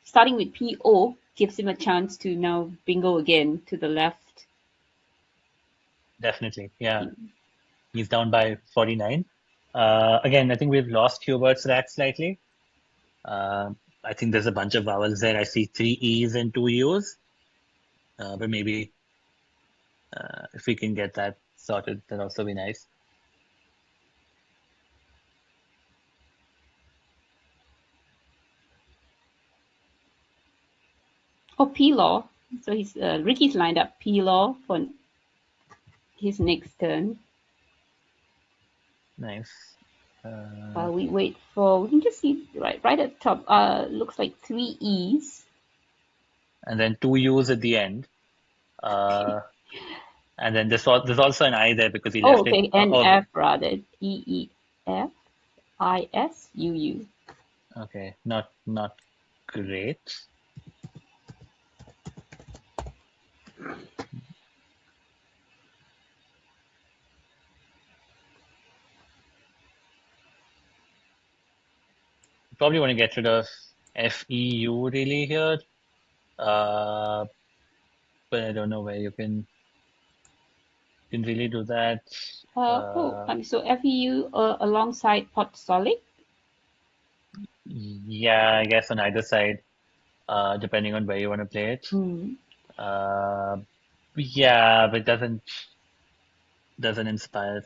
starting with PO gives him a chance to now bingo again to the left. Definitely. Yeah. He's down by 49. Again, I think we've lost Hubert's rack slightly. I think there's a bunch of vowels there. I see 3 E's and 2 U's. But maybe if we can get that sorted, that'd also be nice. Oh, P-Law. So Ricky's lined up P-Law for his next turn. Nice. While we wait we can just see right at the top, looks like 3 E's. And then 2 U's at the end. And then there's also an I there because he left it. F rather. EEFISUU. Okay, not great. Probably want to get rid of FEU really here. But I don't know where you can really do that. So FEU alongside Potsolic? Yeah, I guess on either side, depending on where you want to play it. Yeah, but it doesn't inspire.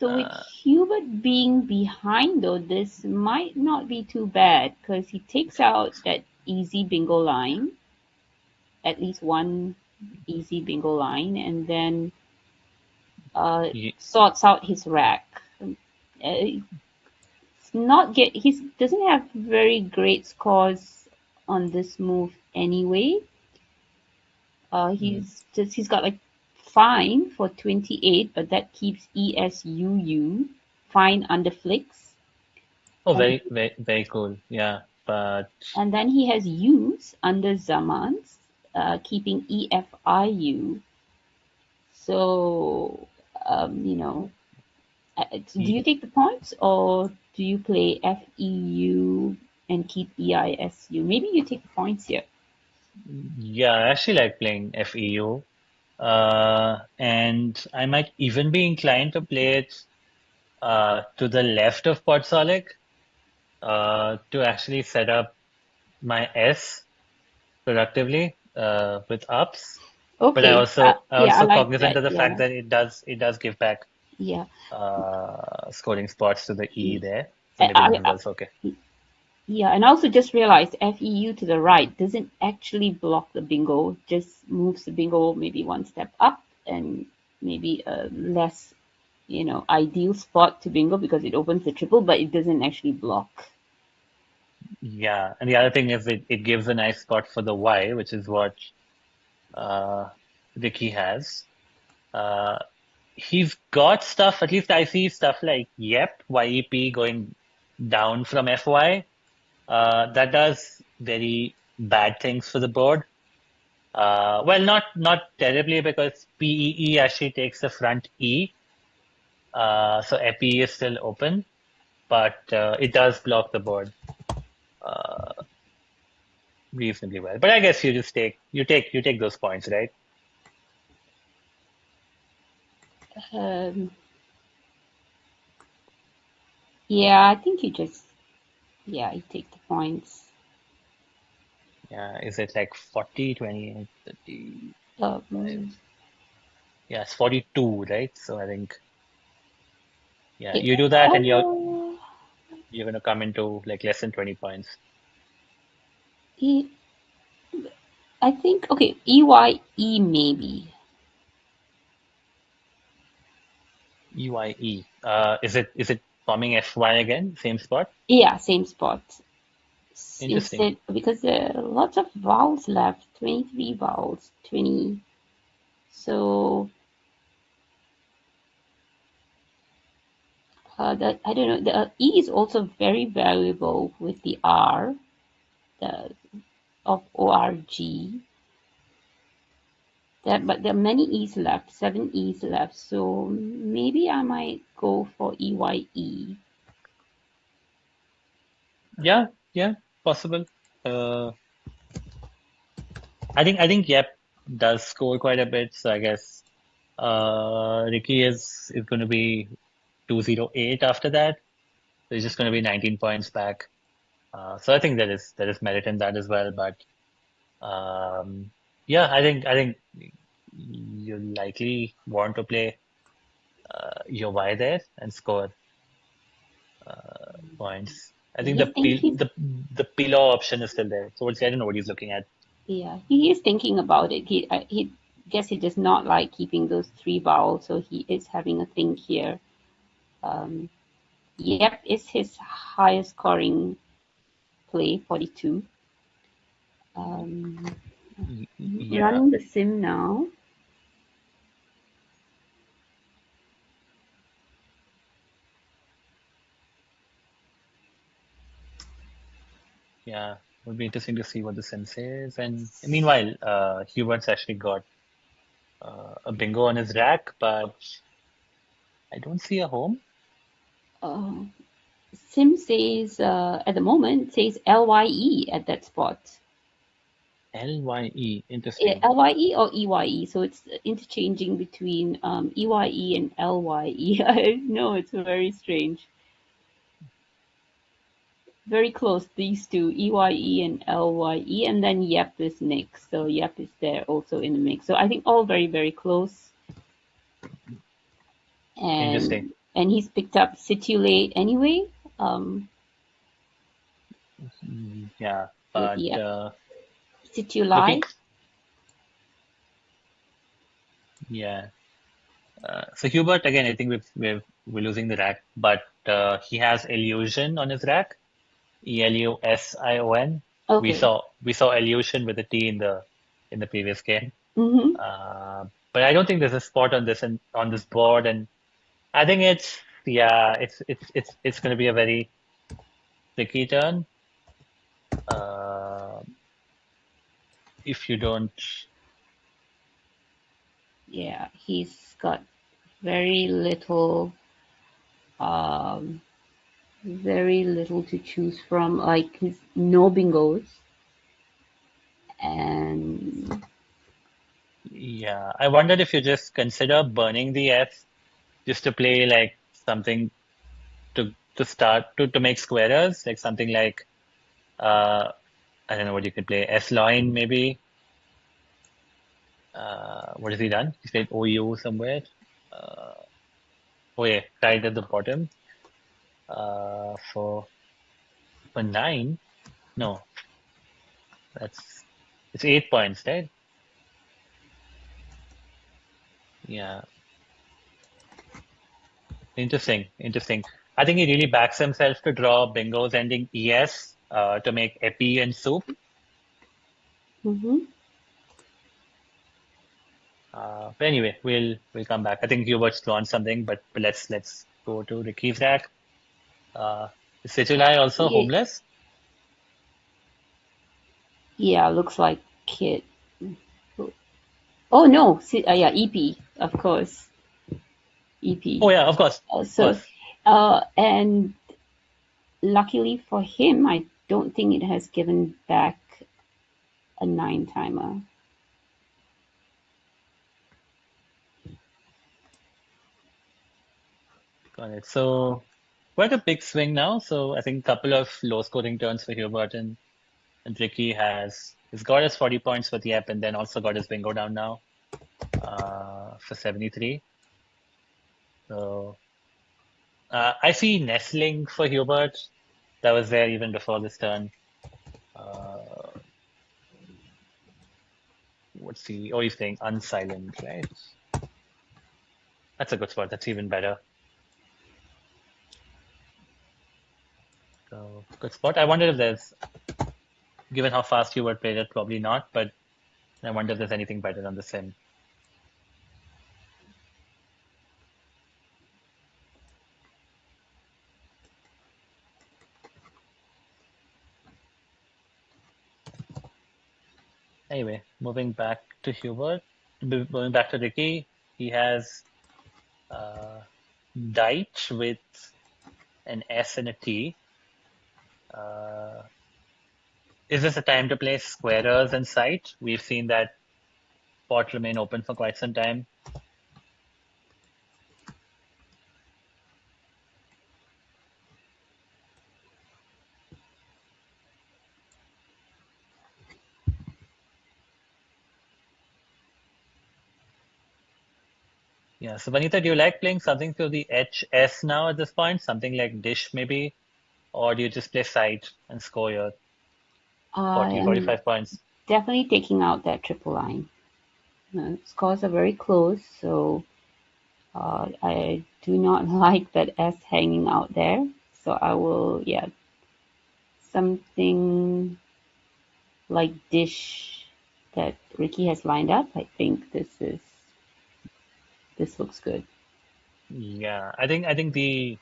So with Hubert being behind though, this might not be too bad because he takes out that easy bingo line, at least one easy bingo line, and then sorts out his rack. He doesn't have very great scores on this move anyway. He's got like fine for 28, but that keeps ESUU fine under flicks. Oh, very, very, very cool. Yeah, but and then he has U's under Zamans, keeping EFIU. So do you take the points or do you play FEU and keep EISU? Maybe you take the points here. Yeah, I actually like playing FEU. And I might even be inclined to play it to the left of Potsolic to actually set up my S productively with ups. Okay. But I also like cognizant of the fact that it does give back scoring spots to the E there. So maybe that's okay. Yeah, and I also just realized FEU to the right doesn't actually block the bingo, just moves the bingo maybe one step up and maybe a less, ideal spot to bingo because it opens the triple, but it doesn't actually block. Yeah, and the other thing is it gives a nice spot for the Y, which is what Ricky has. He's got stuff, at least I see stuff like YEP going down from FY. That does very bad things for the board. Well, not terribly because PEE actually takes the front E. So FE is still open, but it does block the board reasonably well. But I guess you just take those points, right? Yeah, I think you take the points. Yeah, is it like 40, 28, 30? Yeah, it's 42, right? So I think, yeah, you do that and you're going to come into like less than 20 points. I think, okay, EYE maybe. EYE. Is it forming FY again? Same spot? Yeah, same spot. Interesting. Because there are lots of vowels left, 23 vowels, 20. So I don't know. The E is also very valuable with the R, of ORG. But there are many E's left, 7 E's left. So maybe I might go for EYE. Yeah, possible. I think Yep does score quite a bit, so I guess Ricky is going to be 208 after that. So he's just going to be 19 points back. So I think there is merit in that as well. But yeah, I think you likely want to play your Y there and score points. I think the pillow option is still there. So I don't know what he's looking at. Yeah, he is thinking about it. He guess he does not like keeping those 3 vowels, so he is having a think here. Yep is his highest scoring play, 42. Yeah. Running the sim now. Yeah, would be interesting to see what the sim says. And meanwhile, Hubert's actually got a bingo on his rack, but I don't see a home. Sim says, at the moment, says LYE at that spot. LYE, interesting. LYE or EYE, so it's interchanging between EYE and LYE. I know, it's very strange. Very close, these two, EYE and LYE, and then Yep is next. So Yep is there also in the mix. So I think all very, very close. Interesting. And he's picked up Situlate anyway. Yeah, but Situlate. Yeah. So Hubert, again, I think we're losing the rack, but he has Illusion on his rack. ELUSION. Okay. We saw Illusion with a T in the previous game. Mm-hmm. But I don't think there's a spot on this board, and I think it's going to be a very tricky turn. If you don't. Yeah, he's got very little to choose from. Like, he's no bingos. And yeah, I wondered if you just consider burning the S just to play like something to start to make squares, like something like I don't know what you could play, S-line maybe. What has he done? He played OU somewhere. Oh yeah, right at the bottom. For 9. No, it's 8 points, right? Yeah. Interesting. I think he really backs himself to draw bingos ending ES to make epi and soup. Mm-hmm. But anyway, we'll come back. I think Hubert's drawn something, but let's go to Ricky's rack. Is Situlai also homeless? Yeah, looks like Kit. Oh no, yeah, EP, of course. EP. Oh yeah, of course. And luckily for him, I don't think it has given back a 9 timer. Got it. So quite a big swing now. So I think a couple of low scoring turns for Hubert, and Ricky he's got his 40 points for the app, and then also got his bingo down now for 73. So I see nestling for Hubert. That was there even before this turn. What's he? Oh, he's playing unsilent, right? That's a good spot. That's even better. So good spot. I wonder if there's, given how fast Hubert played it, probably not, but I wonder if there's anything better on the sim. Anyway, moving back to Ricky, he has Deitch with an S and a T. Is this a time to play squarers and sight? We've seen that pot remain open for quite some time. Yeah. So Vanita, do you like playing something to the HS now at this point? Something like dish maybe? Or do you just play side and score your I 40, am 45 points? definitely taking out that triple line. Scores are very close, so I do not like that S hanging out there. So I will, yeah, something like dish that Ricky has lined up. I think this looks good. Yeah. I think the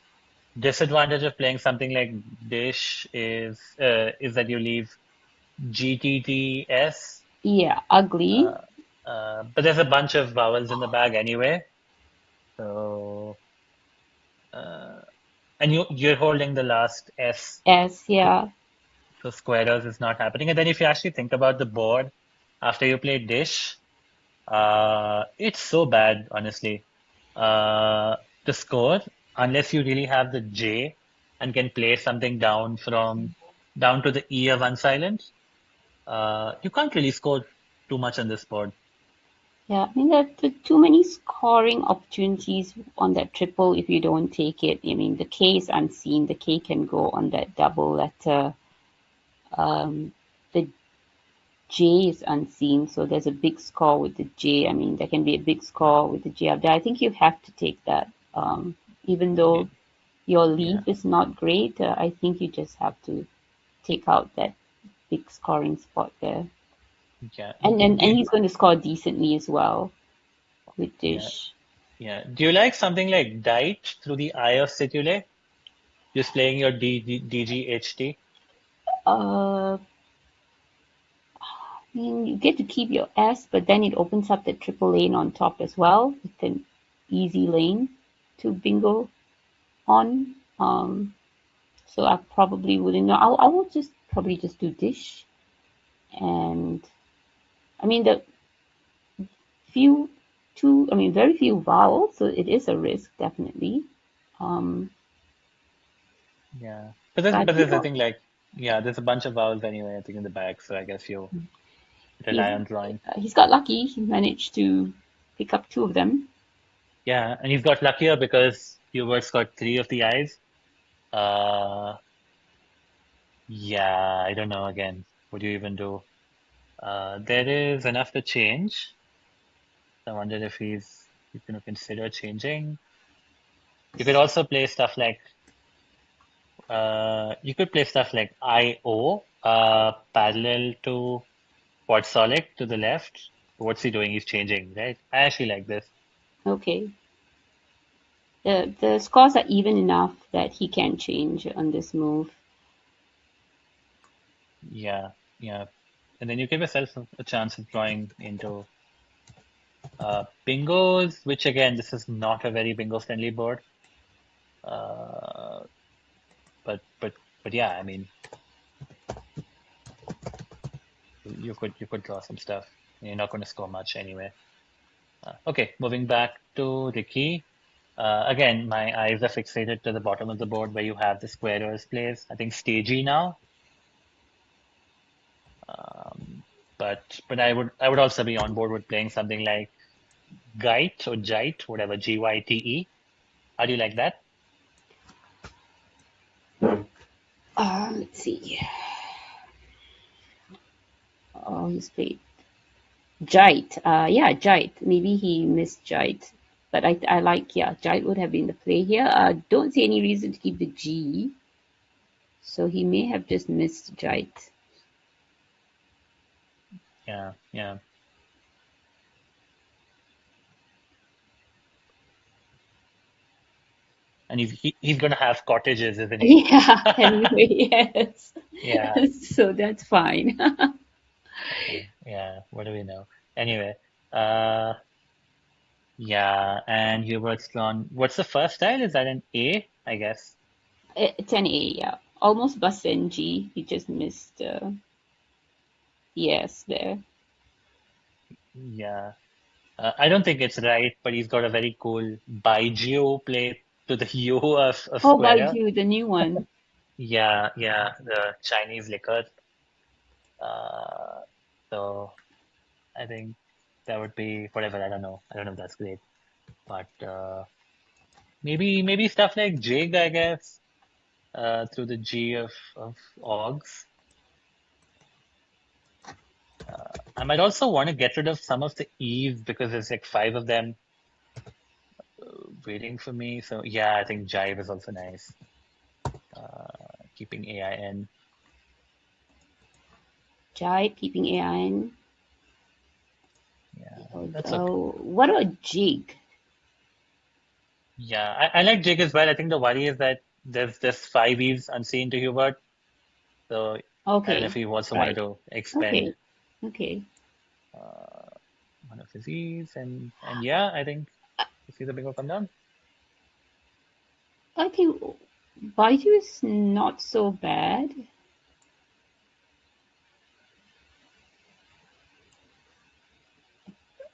disadvantage of playing something like dish is that you leave GTTS. Yeah, ugly. But there's a bunch of vowels in the bag anyway. So and you're holding the last S. S, yeah. So squares is not happening. And then if you actually think about the board after you play dish, it's so bad, honestly. The score, unless you really have the J and can play something down to the E of unsilent, you can't really score too much on this board. Yeah, I mean, there are too many scoring opportunities on that triple if you don't take it. I mean, the K is unseen. The K can go on that double letter. The J is unseen, so there's a big score with the J. I mean, there can be a big score with the J up there. I think you have to take that. Even though your Yeah, leaf is not great, I think you just have to take out that big scoring spot there. yeah. And he's going to score decently as well with Yeah, Dish. yeah. Do you like something like Dite through the eye of Situle? Just playing your DGHT? I mean, you get to keep your S, but then it opens up the triple lane on top as well. It's an easy lane to bingo on. So I probably wouldn't know. I will just probably just do Dish. And I mean, very few vowels, so it is a risk, definitely. Um, Yeah. but I But think there's a thing like, yeah, there's a bunch of vowels anyway, I think, in the bag, so I guess you he's rely on drawing. he's got lucky. He managed to pick up two of them. Yeah, and he's got luckier because Hubert's got three of the eyes. Uh, yeah, I don't know again. What do you even do? There is enough to change. I wonder if he's going to consider changing. You could also play stuff like you could play stuff like IO parallel to Potsolic to the left. What's he doing? He's changing, right? I actually like this. Okay. The scores are even enough that he can change on this move. Yeah, yeah. And then you give yourself a chance of drawing into bingos, which again, this is not a very bingo friendly board. Uh, but yeah, I mean, you could draw some stuff. You're not going to score much anyway. Okay, moving back to Ricky. Again, my eyes are fixated to the bottom of the board where you have the squares plays. I think stagey now. But I would also be on board with playing something like Gite or Jite, whatever, Gyte. How do you like that? Let's see. Oh, he's played Jite. Yeah, Jite. Maybe he missed Jite. But I like, yeah, Jite would have been the play here. Don't see any reason to keep the G. So he may have just missed Jite. Yeah, yeah. And he's gonna have cottages, isn't he? Yeah, anyway, yes. Yeah, So that's fine. yeah. What do we know? Anyway, uh, yeah. And Hubert's drawn. What's the first tile? Is that an A? I guess. It's an A, yeah. Almost Basenji. He just missed yes there. Yeah. I don't think it's right, but he's got a very cool Baijio play to the U of Oh, square. Baiju, the new one. Yeah, yeah. The Chinese liquor. Uh, so I think that would be whatever. I don't know. I don't know if that's great. But maybe stuff like jig, I guess, through the G of Augs. I might also want to get rid of some of the E's because there's like 5 of them waiting for me. So yeah, I think jive is also nice. Keeping AIN. Jive, keeping AIN. Yeah, that's okay. What about jig? Yeah, I like jig as well. I think the worry is that there's 5 E's unseen to Hubert. So I don't know if he also wanted to expend Okay. One of his E's, and yeah, I think you see the bingo come down. I think Baiju is not so bad.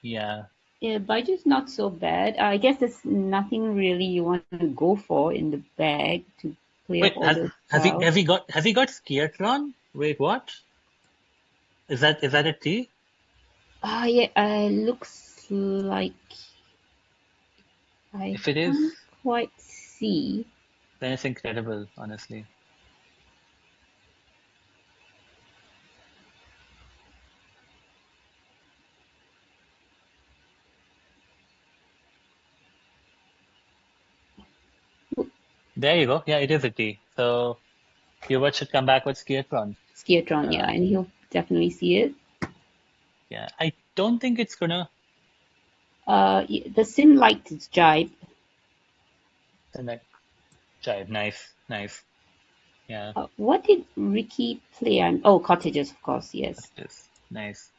Yeah. Yeah, Baiju is not so bad. I guess there's nothing really you want to go for in the bag to play Wait, up all those has he got Skiatron? Wait, what? Is that a T? Yeah, looks like If it is, can't quite see. then it's incredible, honestly. There you go. Yeah, it is a T. So Hubert should come back with Skiatron. Skiatron, yeah, and he'll definitely see it. Yeah, I don't think it's gonna. The sim liked its jive. Jive, nice. Yeah. What did Ricky play? Cottages, of course, yes. Cottages, nice.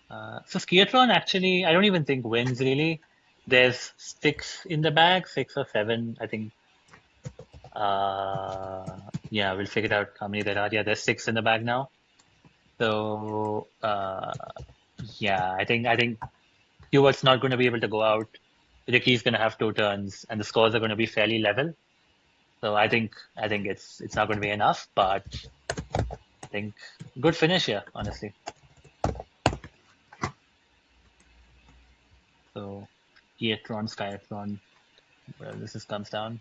So Skiatron actually, I don't even think wins really. There's 6 in the bag, 6 or 7, I think. Yeah, we'll figure out how many there are. Yeah, there's 6 in the bag now. So yeah, I think Hubert's not going to be able to go out. Ricky's going to have 2 turns, and the scores are going to be fairly level. So I think it's not going to be enough, but I think good finish here, honestly. So Skiatron, well, this comes down.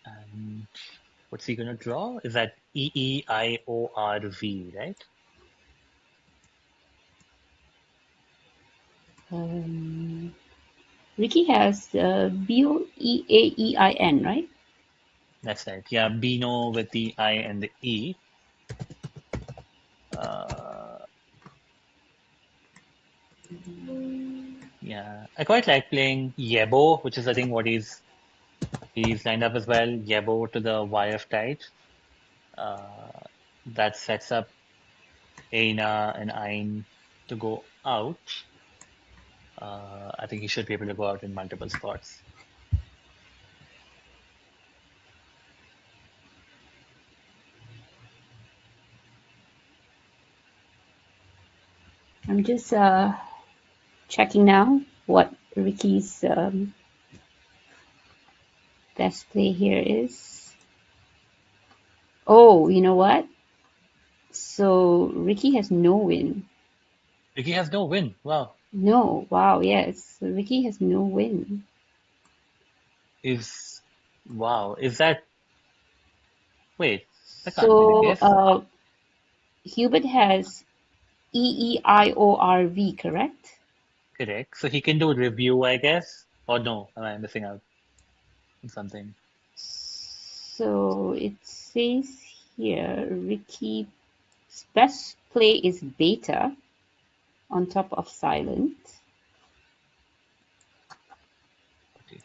And what's he gonna draw? Is that EEIORV, right? Ricky has BOEAEIN, right? That's right. Yeah, Bino with the I and the E. Yeah, I quite like playing Yebo, which is I think what he's lined up as well. Yebo to the Y of Tide. That sets up Aina and Ain to go out. I think he should be able to go out in multiple spots. I'm just checking now what Ricky's best play here is. Oh, you know what? So Ricky has no win. Ricky has no win. Wow. No. Wow. Yes. So Ricky has no win. Is that? Wait, that can't be So the case. Hubert has EEIORV, correct? Correct. So he can do review, I guess. Or no, am I missing out on something? So it says here Ricky's best play is beta on top of silent. Okay.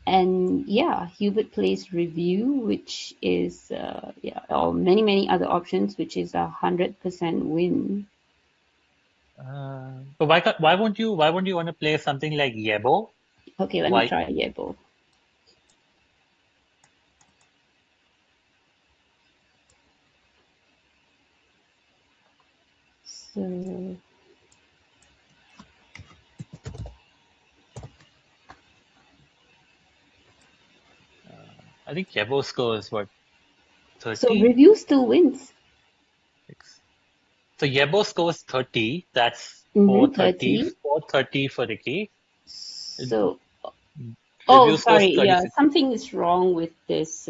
And yeah, Hubert plays review, which is or many other options, which is 100% win. But why won't you want to play something like Yebo? Okay, let me try Yebo. So I think Yebo scores what, 30? So review still wins. So Yebo scores 30. That's 30. 430 for Ricky. So, Review scores sorry, yeah, 36. something is wrong with this.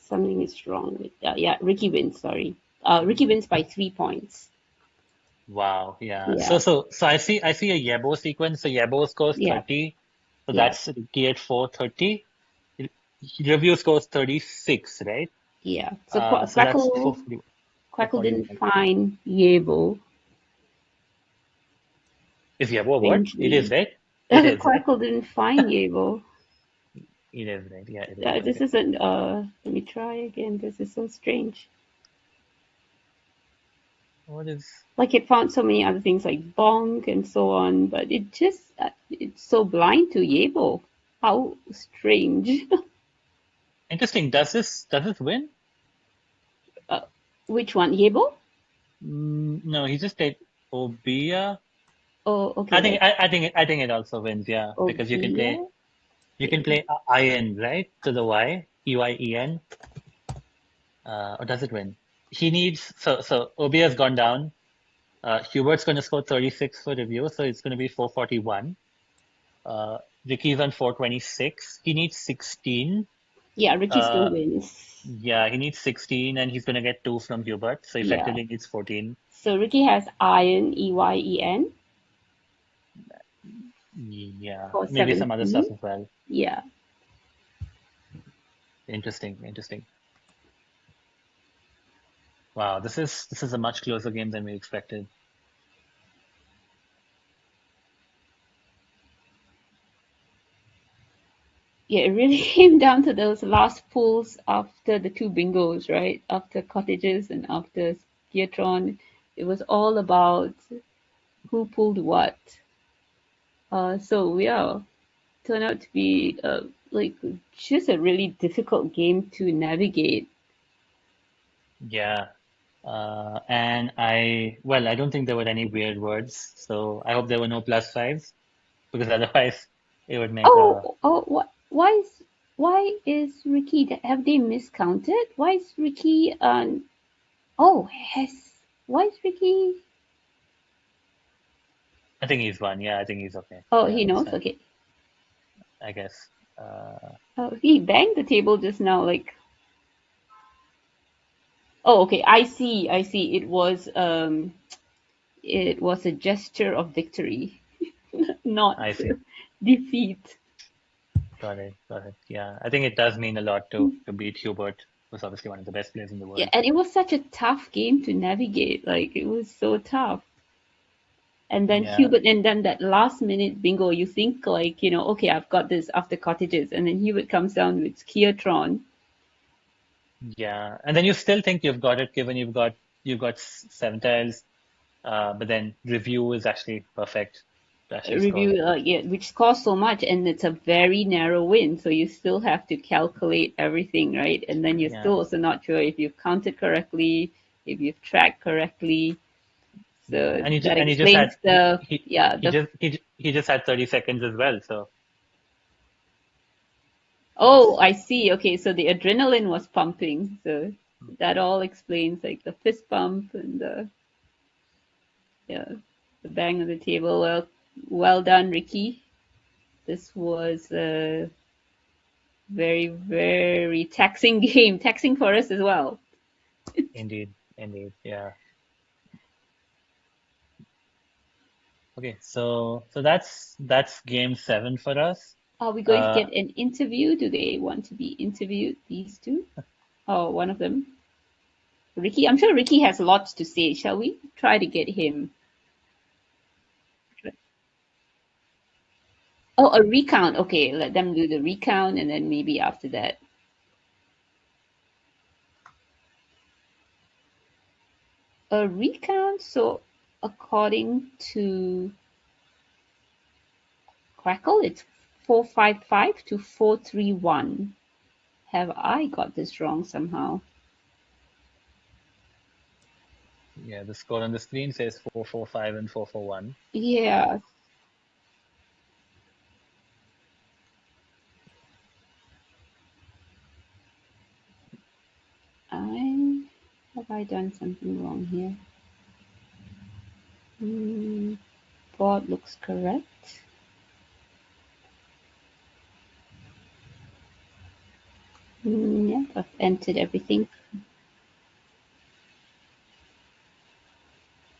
Something is wrong with yeah. Ricky wins. Sorry, Ricky wins by 3 points. Wow, yeah. Yeah, So I see a Yebo sequence. So Yebo scores yeah, 30. So yeah, that's Ricky at 430. Review scores 36, right? yeah. So So that's Quackle didn't 441. find Yebo. Is Yebo what? It is, Strangely, right? It is, right? Quackle didn't find Yebo. It is, right? Yeah, it is. This Okay. isn't. Let me try again. This is so strange. What is? Like it found so many other things like bonk and so on, but it just it's so blind to Yebo. How strange. Interesting. Does this win? Which one, Yebo? No, he just played Obia. Oh, okay. I think it also wins, yeah, because you can play Obia. Okay. IN, right? To the Y, EYEN. Or does it win? He needs so Obia has gone down. Hubert's going to score 36 for review, so it's going to be 441. Ricky's on 426. He needs 16. Yeah, Ricky still wins. Yeah, he needs 16, and he's going to get 2 from Hubert, so Yeah. effectively needs 14. So Ricky has iron, EYEN, Yeah, for maybe some other 17. stuff as well. Yeah. Interesting. Wow, this is a much closer game than we expected. Yeah, it really came down to those last pulls after the 2 bingos, right? After cottages and after Skiatron. It was all about who pulled what. So yeah, turned out to be like just a really difficult game to navigate. Yeah. And I don't think there were any weird words, so I hope there were no plus fives, because otherwise it would make What? Why is Ricky? Have they miscounted? Why is Ricky? Oh, has why is Ricky? I think he's won. Yeah, I think he's okay. Oh, Yeah, he it's knows. fine, Okay. I guess. Oh, he banged the table just now. Like, oh, okay. I see. I see. It was a gesture of victory, not I see. defeat. Got it. Yeah, I think it does mean a lot to beat Hubert, who's obviously one of the best players in the Yeah, world. and it was such a tough game to navigate. Like, it was so tough. And then Yeah. Hubert, and then that last minute bingo, you think like, okay, I've got this after cottages, and then Hubert comes down with Skiatron. Yeah, and then you still think you've got it, given you've got 7 tiles, but then review is actually perfect to actually score. Review, yeah, which costs so much, and it's a very narrow win, so you still have to calculate everything, right? And then you're Yeah, still also not sure if you've counted correctly, if you've tracked correctly. yeah, So and that he just explains had he just had 30 seconds as well. So oh, it's I see. Okay, so the adrenaline was pumping, so that all explains like the fist pump and yeah, the bang on the table. Well done, Ricky. This was a very, very taxing game, taxing for us as well. indeed, yeah. Okay, so that's game 7 for us. Are we going to Uh, get an interview? Do they want to be interviewed, these two? Oh, one of them. Ricky, I'm sure Ricky has lots to say. Shall we try to get him? Oh, a recount. Okay, let them do the recount and then maybe after that. A recount, so according to Crackle, it's 455 to 431. Have I got this wrong somehow? yeah, the score on the screen says 445 and 441. Yeah, have I done something wrong here? Board looks correct. Yeah, I've entered everything.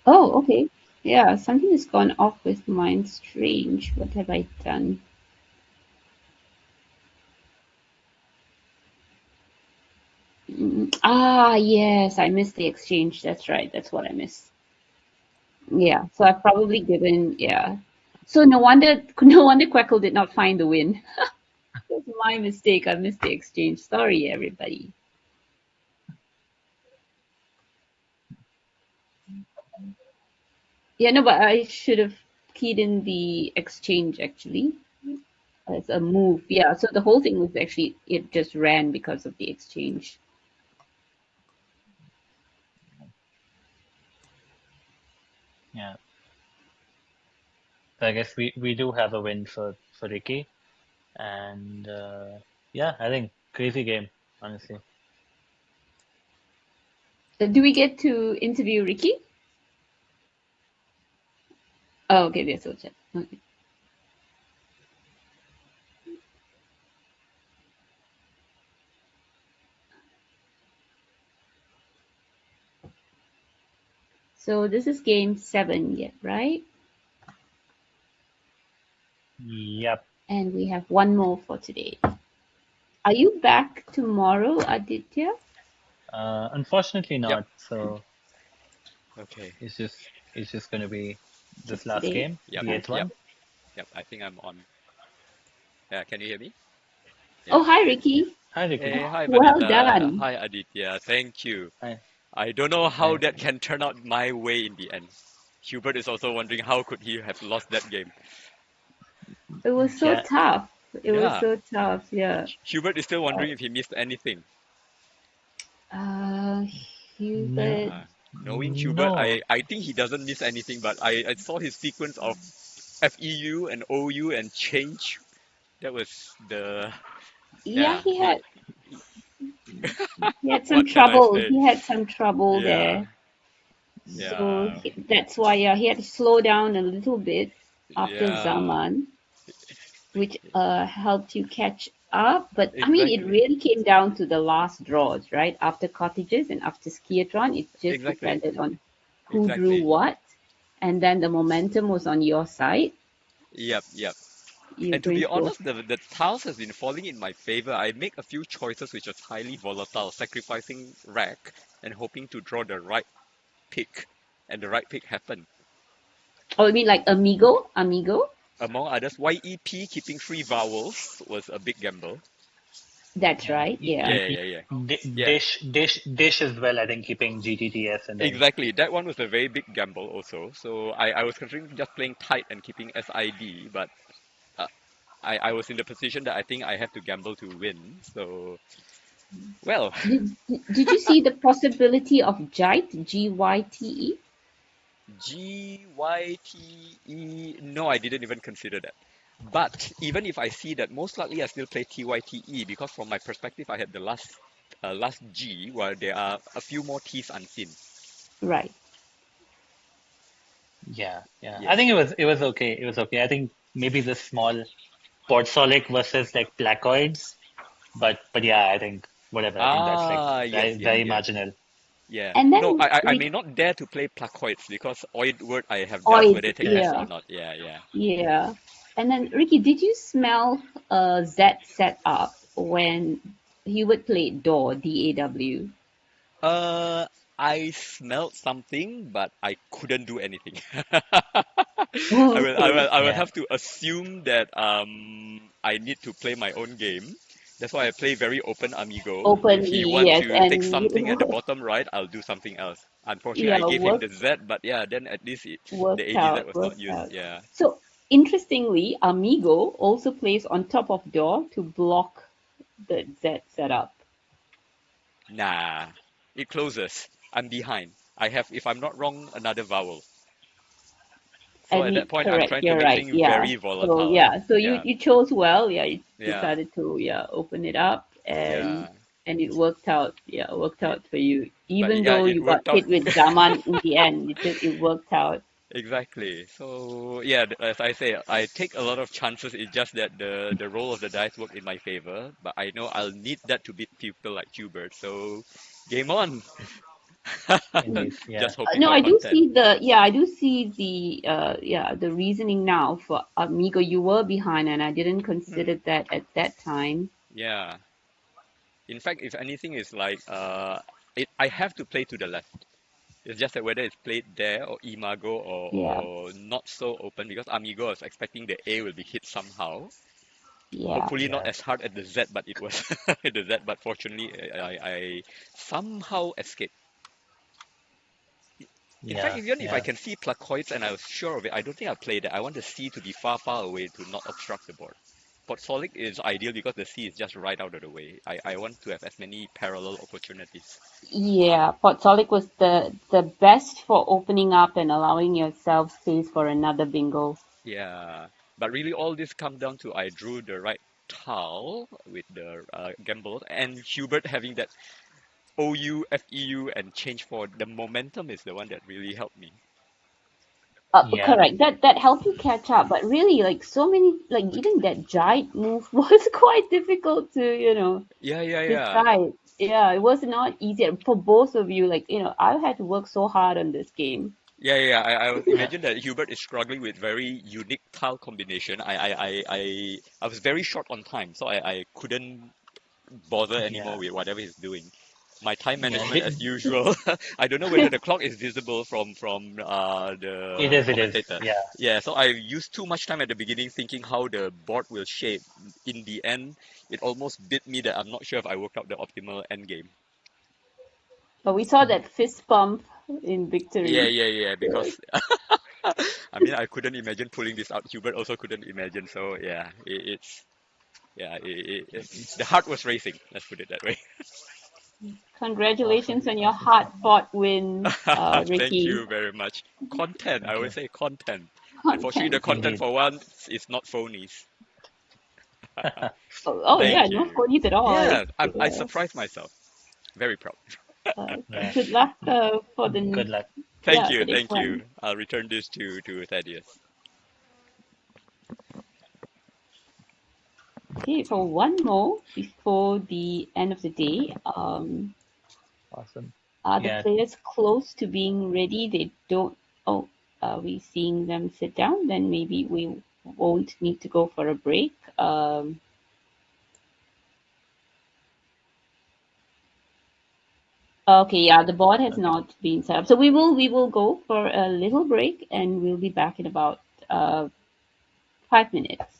Oh, okay. Yeah, something has gone off with mine. Strange. What have I done? Yes, I missed the exchange. That's right. That's what I missed. Yeah, so I've probably given, yeah. So no wonder Quackle did not find the win. That's my mistake. I missed the exchange. Sorry, everybody. Yeah, no, but I should have keyed in the exchange actually as a move. Yeah, so the whole thing was actually, it just ran because of the exchange. Yeah. So I guess we do have a win for Ricky, and yeah, I think crazy game, honestly. Do we get to interview Ricky? Oh, okay, there's a chat. Okay. So this is game 7 yet, right? Yep. And we have one more for today. Are you back tomorrow, Aditya? Unfortunately not. Yep. So Okay. it's just going to be this Just last today? game, Yep. the eighth Yep. one. Yep. I think I'm on. Yeah. Can you hear me? Oh, Yeah. hi, Okay. Ricky. Hi, Ricky. Hey, hi, Well Vanessa. done. Hi, Aditya. Thank you. Hi. I don't know how Hi. that can turn out my way in the end. Hubert is also wondering how could he have lost that game. It was so Yeah. tough. It was Yeah. so tough, yeah. Hubert is still wondering if he missed anything. Uh, Hubert. Yeah. Knowing Hubert, No. I think he doesn't miss anything, but I saw his sequence of FEU and OU and change. That was the Yeah, yeah. he had some What can I trouble. say? He had some trouble Yeah. there. So Yeah. that's why, yeah, he had to slow down a little bit after Yeah. Zaman, which helped you catch up. But I mean, it Exactly. really came down to the last draws, right? After Cottages and after Skiatron, it just Exactly. depended on who drew Exactly. what, and then the momentum was on your side. Yep. Yep. You're And to going be to go. honest, the tiles has been falling in my favor. I make a few choices which are highly volatile, sacrificing rack and hoping to draw the right pick, and the right pick happened. Oh, you mean like Amigo? Amigo? Among others, YEP keeping 3 vowels was a big gamble. That's Yeah. right. Yeah. Yeah, yeah, yeah, yeah. Dish as well. I think keeping GTTS and then Exactly. That one was a very big gamble also. So I was considering just playing tight and keeping SID, but uh, I was in the position that I think I have to gamble to win. So, well, Did you see the possibility of Gyte? Gyte? GYTE, no, I didn't even consider that. But even if I see that, most likely I still play TYTE because from my perspective, I had the last G, while there are a few more T's unseen. Right. yeah, yeah. I Yes. think it was okay. It was okay. I think maybe the small Portsolic versus like Placoids, but yeah, I think whatever. I think that's like Ah, yes, very yes, very yes. marginal. Yeah. And No, then I may not dare to play Placoids because Oid word I have doubts Oid, whether it Yeah. exists or yeah, not. Yeah, yeah. yeah. And then Ricky, did you smell Z set up when Hubert played Daw, DAW? Uh, I smelled something, but I couldn't do anything. Oh, okay. I will Yeah. have to assume that I need to play my own game. That's why I play very open Amigo. If Open, he wants yes, to take and something at the bottom right, I'll do something else. Unfortunately, I yeah, gave him the Z, but yeah, then at least the ADZ was not worked used. out. Yeah. So interestingly, Amigo also plays on top of Daw to block the Z setup. Nah, it closes. I'm behind. I have, if I'm not wrong, another vowel. So at that point, I'm Correct, trying to you're make right. things Yeah. very So volatile. yeah, so you Yeah, you chose well. Yeah, you yeah, decided to open it up yeah, and it worked out. Yeah, worked yeah. out for you. But Even yeah, though it you got worked out. hit with Zaman in the end, it worked out. Exactly. So yeah, as I say, I take a lot of chances. It's just that the roll of the dice work in my favor, but I know I'll need that to beat people like Hubert. So game on. Indeed. Yeah. Just hoping No, for I do content. see the reasoning now for Amigo. You were behind, and I didn't Hmm. consider that at that time. Yeah. In fact, if anything, is like I have to play to the left. It's just that whether it's played there or Imago Yeah, or not so open because Amigo was expecting the A will be hit somehow. yeah. Hopefully not Yeah. as hard as the Z, but it was the Z. But fortunately, I somehow escaped. In fact, Yeah. even if I Yeah. can see placoids and I was sure of it, I don't think I'll play that. I want the C to be far, far away to not obstruct the board. But Solic is ideal because the C is just right out of the way. I want to have as many parallel opportunities. Yeah, Port was the best for opening up and allowing yourself space for another bingo. Yeah, but really all this come down to I drew the right tile with the gamble and Hubert having that OU, FEU and change for the momentum is the one that really helped me. Yeah. Correct. That helped you catch up, but really, like so many, like even that giant move was quite difficult to, Yeah, yeah, yeah. decide. Yeah, it was not easy for both of you. Like, I had to work so hard on this game. Yeah, yeah, yeah. I was Yeah. imagine that Hubert is struggling with very unique tile combination. I was very short on time, so I couldn't bother Yeah. anymore with whatever he's doing. My time Yeah. management as usual. I don't know whether the clock is visible from It the is. It is. commentator. Yeah. Yeah, so I used too much time at the beginning thinking how the board will shape. In the end, it almost bit me that I'm not sure if I worked out the optimal end game. But we saw that fist bump in Yeah, victory. yeah, yeah, because I mean I couldn't imagine pulling this out. Hubert also couldn't imagine. So yeah, it's yeah, the heart was racing. Let's put it that way. Awesome. Congratulations on your Awesome. hard-fought win, Thank Ricky. you very much. Content, I Thank would you. say content. Unfortunately, the Content. content Indeed. for once is not phonies. Oh yeah, Thank no you. phonies at all. Yeah, I Yeah. surprised myself. Very proud. Yeah. Good luck for the Good luck. Thank the you, next thank one. you. I'll return this to Thaddeus. Okay, for one more before the end of the day, Awesome. are the Yeah. players close to being ready? They don't. Oh, are we seeing them sit down? Then maybe we won't need to go for a break. Okay, yeah, the board has Okay. not been set up, so we will go for a little break, and we'll be back in about 5 minutes.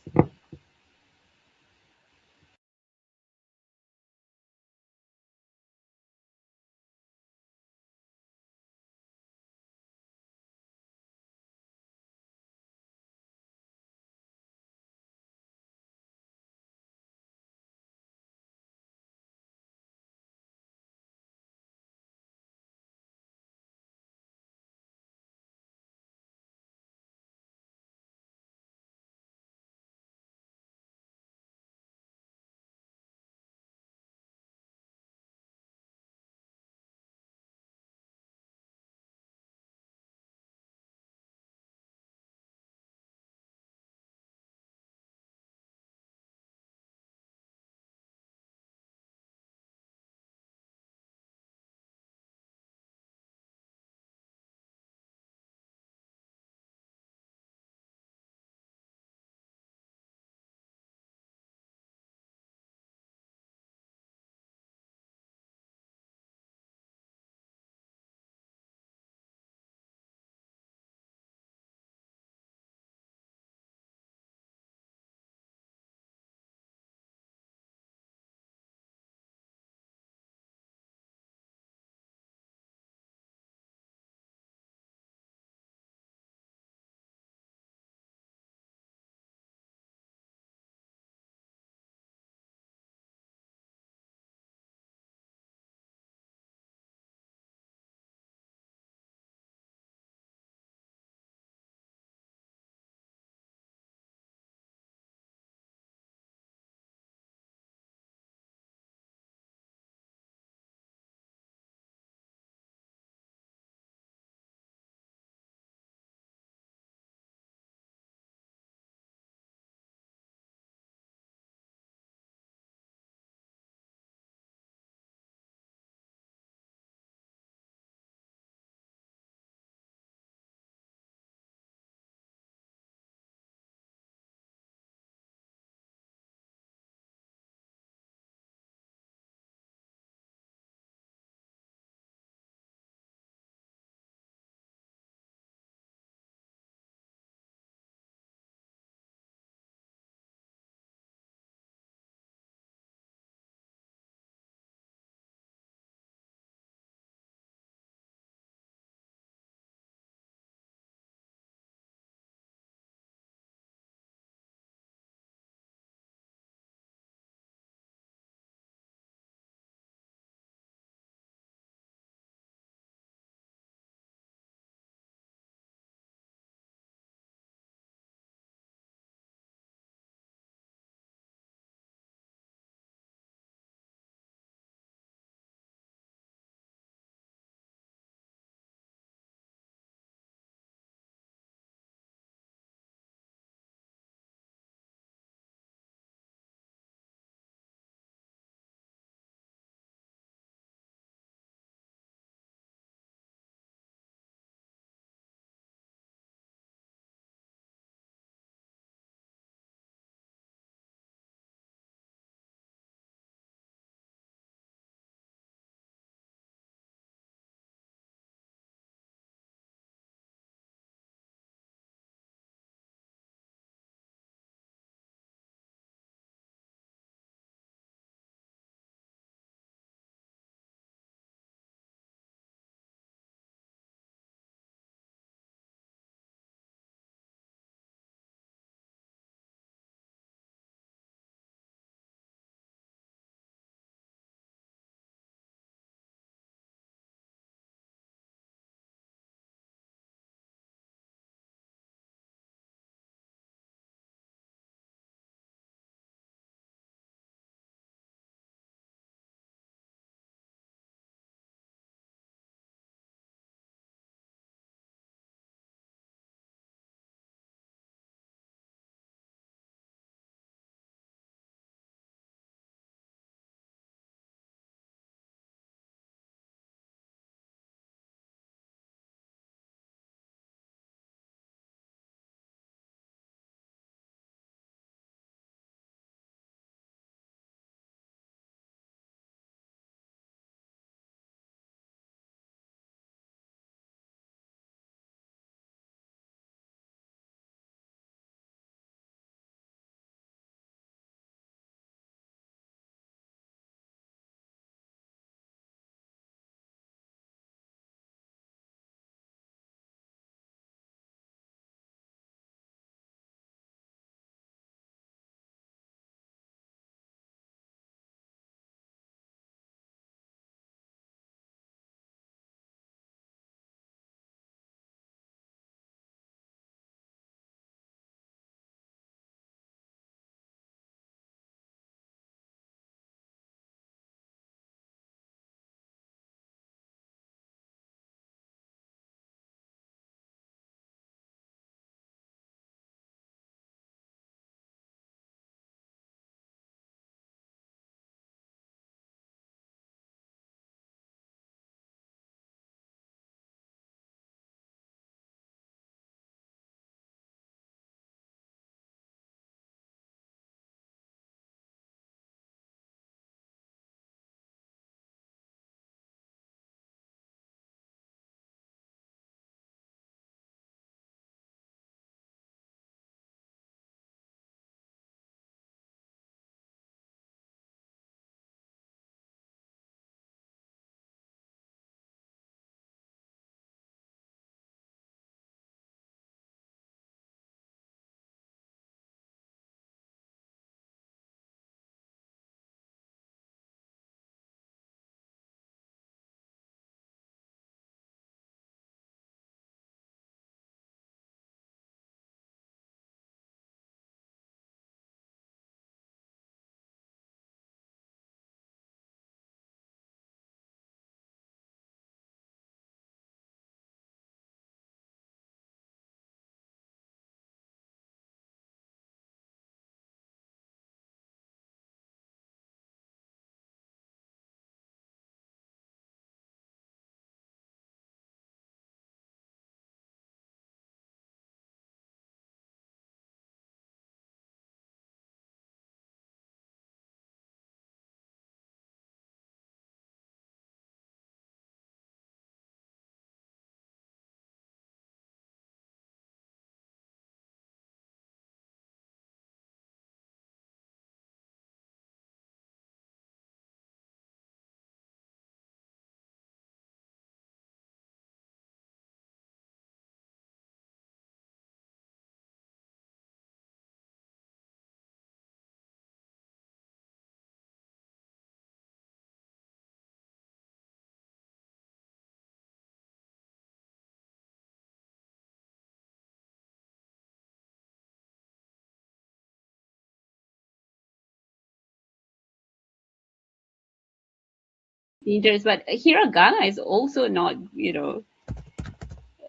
dangerous. But hiragana is also not,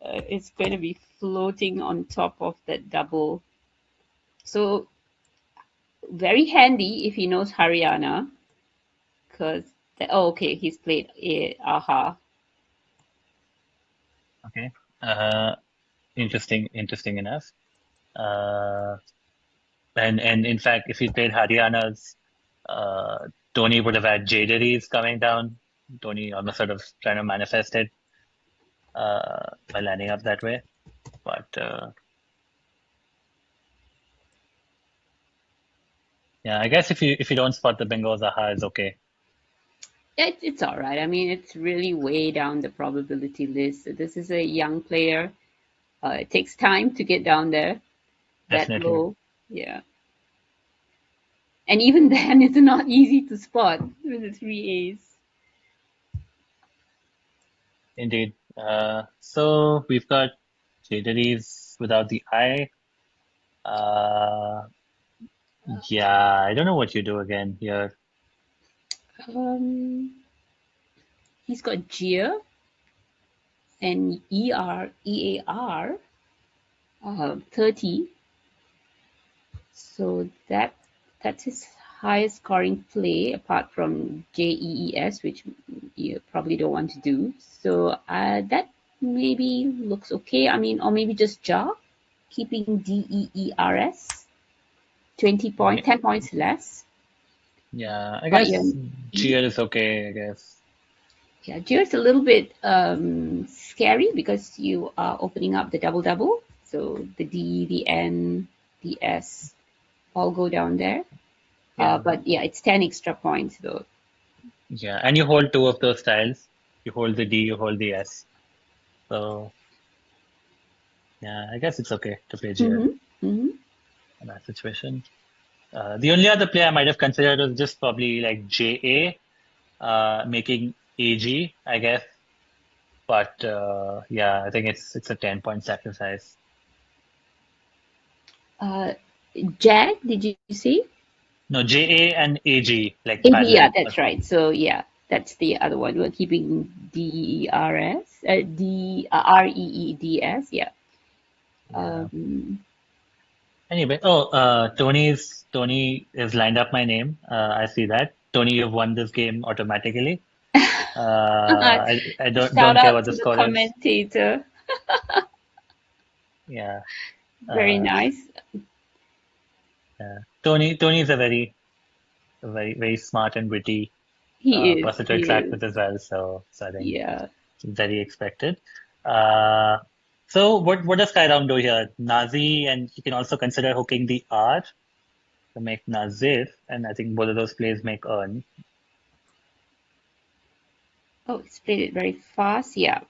it's going to be floating on top of that double. So very handy if he knows Haryana, because okay, he's played aha. Okay. Interesting enough. And in fact, if he played Haryana's, Tony would have had Jaderies coming down. Tony almost sort of trying to manifest it by lining up that way. But yeah, I guess if you don't spot the bingos, aha is okay. It's all right. I mean, it's really way down the probability list. This is a young player. It takes time to get down there. That Definitely. low. Yeah. And even then, it's not easy to spot with the 3 A's. Indeed. So we've got Jaderies without the I. Yeah, I don't know what you do again here. He's got Jeer and EAR 30. So that's his highest scoring play apart from JEES, which you probably don't want to do. So that maybe looks okay. I mean, or maybe just Jar, keeping DEERS, 20 points, 10 points less. Yeah, I guess Jeer is okay, I guess. Yeah, Jeer is a little bit scary because you are opening up the double. So the D, the N, the S all go down there. Yeah. But yeah, it's 10 extra points though. Yeah, and you hold two of those tiles. You hold the D, you hold the S. So yeah, I guess it's okay to play Jeer in that situation. The only other play I might have considered was just probably like JA, making AG, I guess. But yeah, I think it's a 10-point sacrifice. Jag, did you see? No, JA and AG, like AG, parallel. yeah, that's right. So yeah, that's the other one. We're keeping DERS, REEDS, yeah. Anyway, Tony is lined up my name. I see that. Tony, you've won this game automatically. I don't care what the score is. Commentator. Yeah. Very nice. Yeah. Tony is a very smart and witty person to interact with as well. So I think it's very expected. So what does Skyround do here? Nazi, and you can also consider hooking the R to make Nazir, and I think both of those plays make earn. Oh, it's played it very fast, yeah.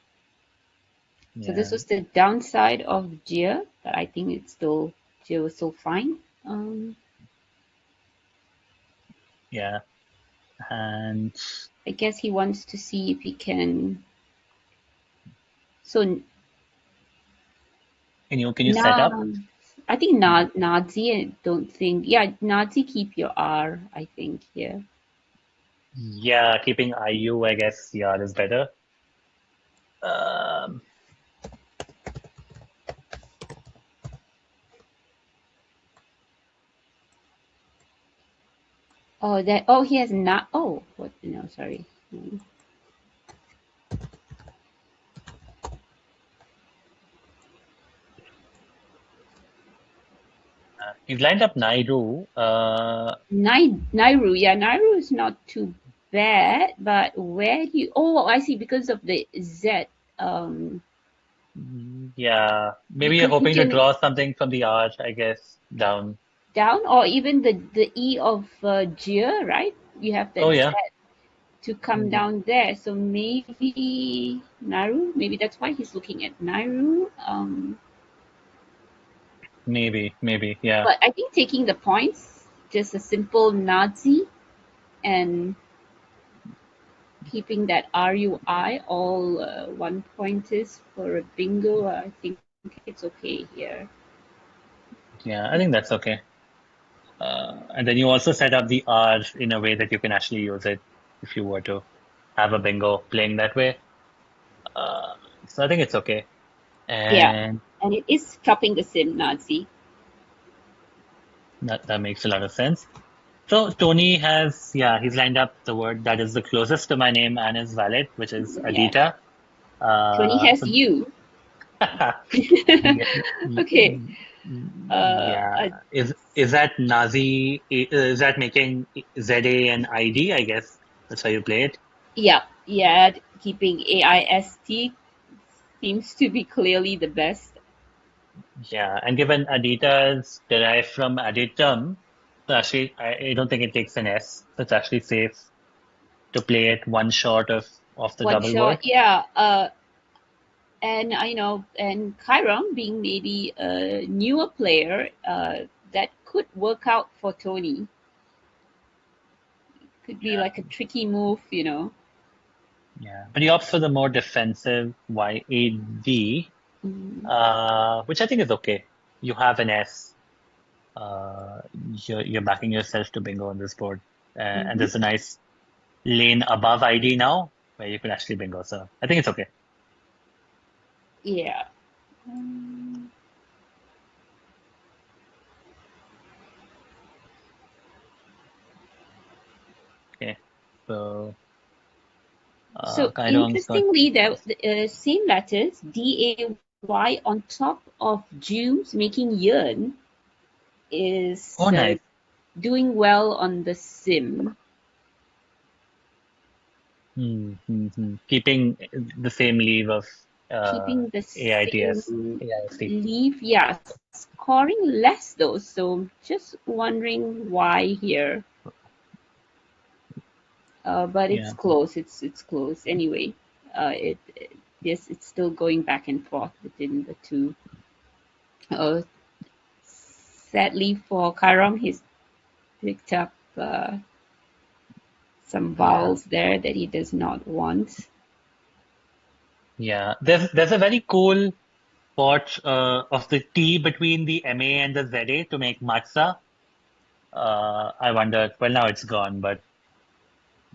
So this was the downside of Jia, but I think Jia was still fine. Yeah, and I guess he wants to see if he can. So can you set up? I think Nazi. I don't think. Yeah, Nazi, keep your R. I think here. Yeah, keeping IU, I guess. Yeah, is better. Oh, that. Oh, he has not. Oh, what? No, sorry. He's lined up Nairu. Nairu, yeah, Nairu is not too bad, but where do you? Oh, I see, because of the Z. Yeah, maybe you're hoping to draw something from the R, I guess, down. Down, or even the E of Jia, right? You have that Z to come down there. So maybe Nairu. Maybe that's why he's looking at Nairu. Maybe, yeah. But I think taking the points, just a simple Nazi, and keeping that RUI, all 1 pointers for a bingo, I think it's okay here. Yeah, I think that's okay. And then you also set up the R in a way that you can actually use it if you were to have a bingo playing that way. So I think it's okay. Yeah, And and it is chopping the sim, Nazi. that makes a lot of sense. So Tony has, he's lined up the word that is the closest to my name and is valid, which is Yeah. Adita. Tony has So you. yeah, Okay. yeah. Is that Nazi? Is that making ZA and ID? I guess that's how you play it. Yeah, keeping AIST seems to be clearly the best. Yeah, and given Adita is derived from aditum, so actually I don't think it takes an S. So it's actually safe to play it one short of the One double shot, word. yeah. And and Chiron being maybe a newer player, that could work out for Tony. Could be like a tricky move. Yeah, but he opts for the more defensive YAV, which I think is okay. You have an S. You're backing yourself to bingo on this board, and Mm-hmm. there's a nice lane above ID now where you can actually bingo. So I think it's okay. Yeah. Okay, so So Chiron's got. interestingly, the same letters DAY on top of Jumes making Yearn is Oh, nice. doing well on the sim. Keeping the same leave of Keeping the AITS, same AIST. leave, yeah, scoring less though. So just wondering why here. But it's Yeah. close. It's close anyway. Yes, it's still going back and forth between the two. Sadly for Chiron, he's picked up some vowels there that he does not want. Yeah. There's a very cool spot of the T between the MA and the ZA to make matza. I wonder. Well, now it's gone, but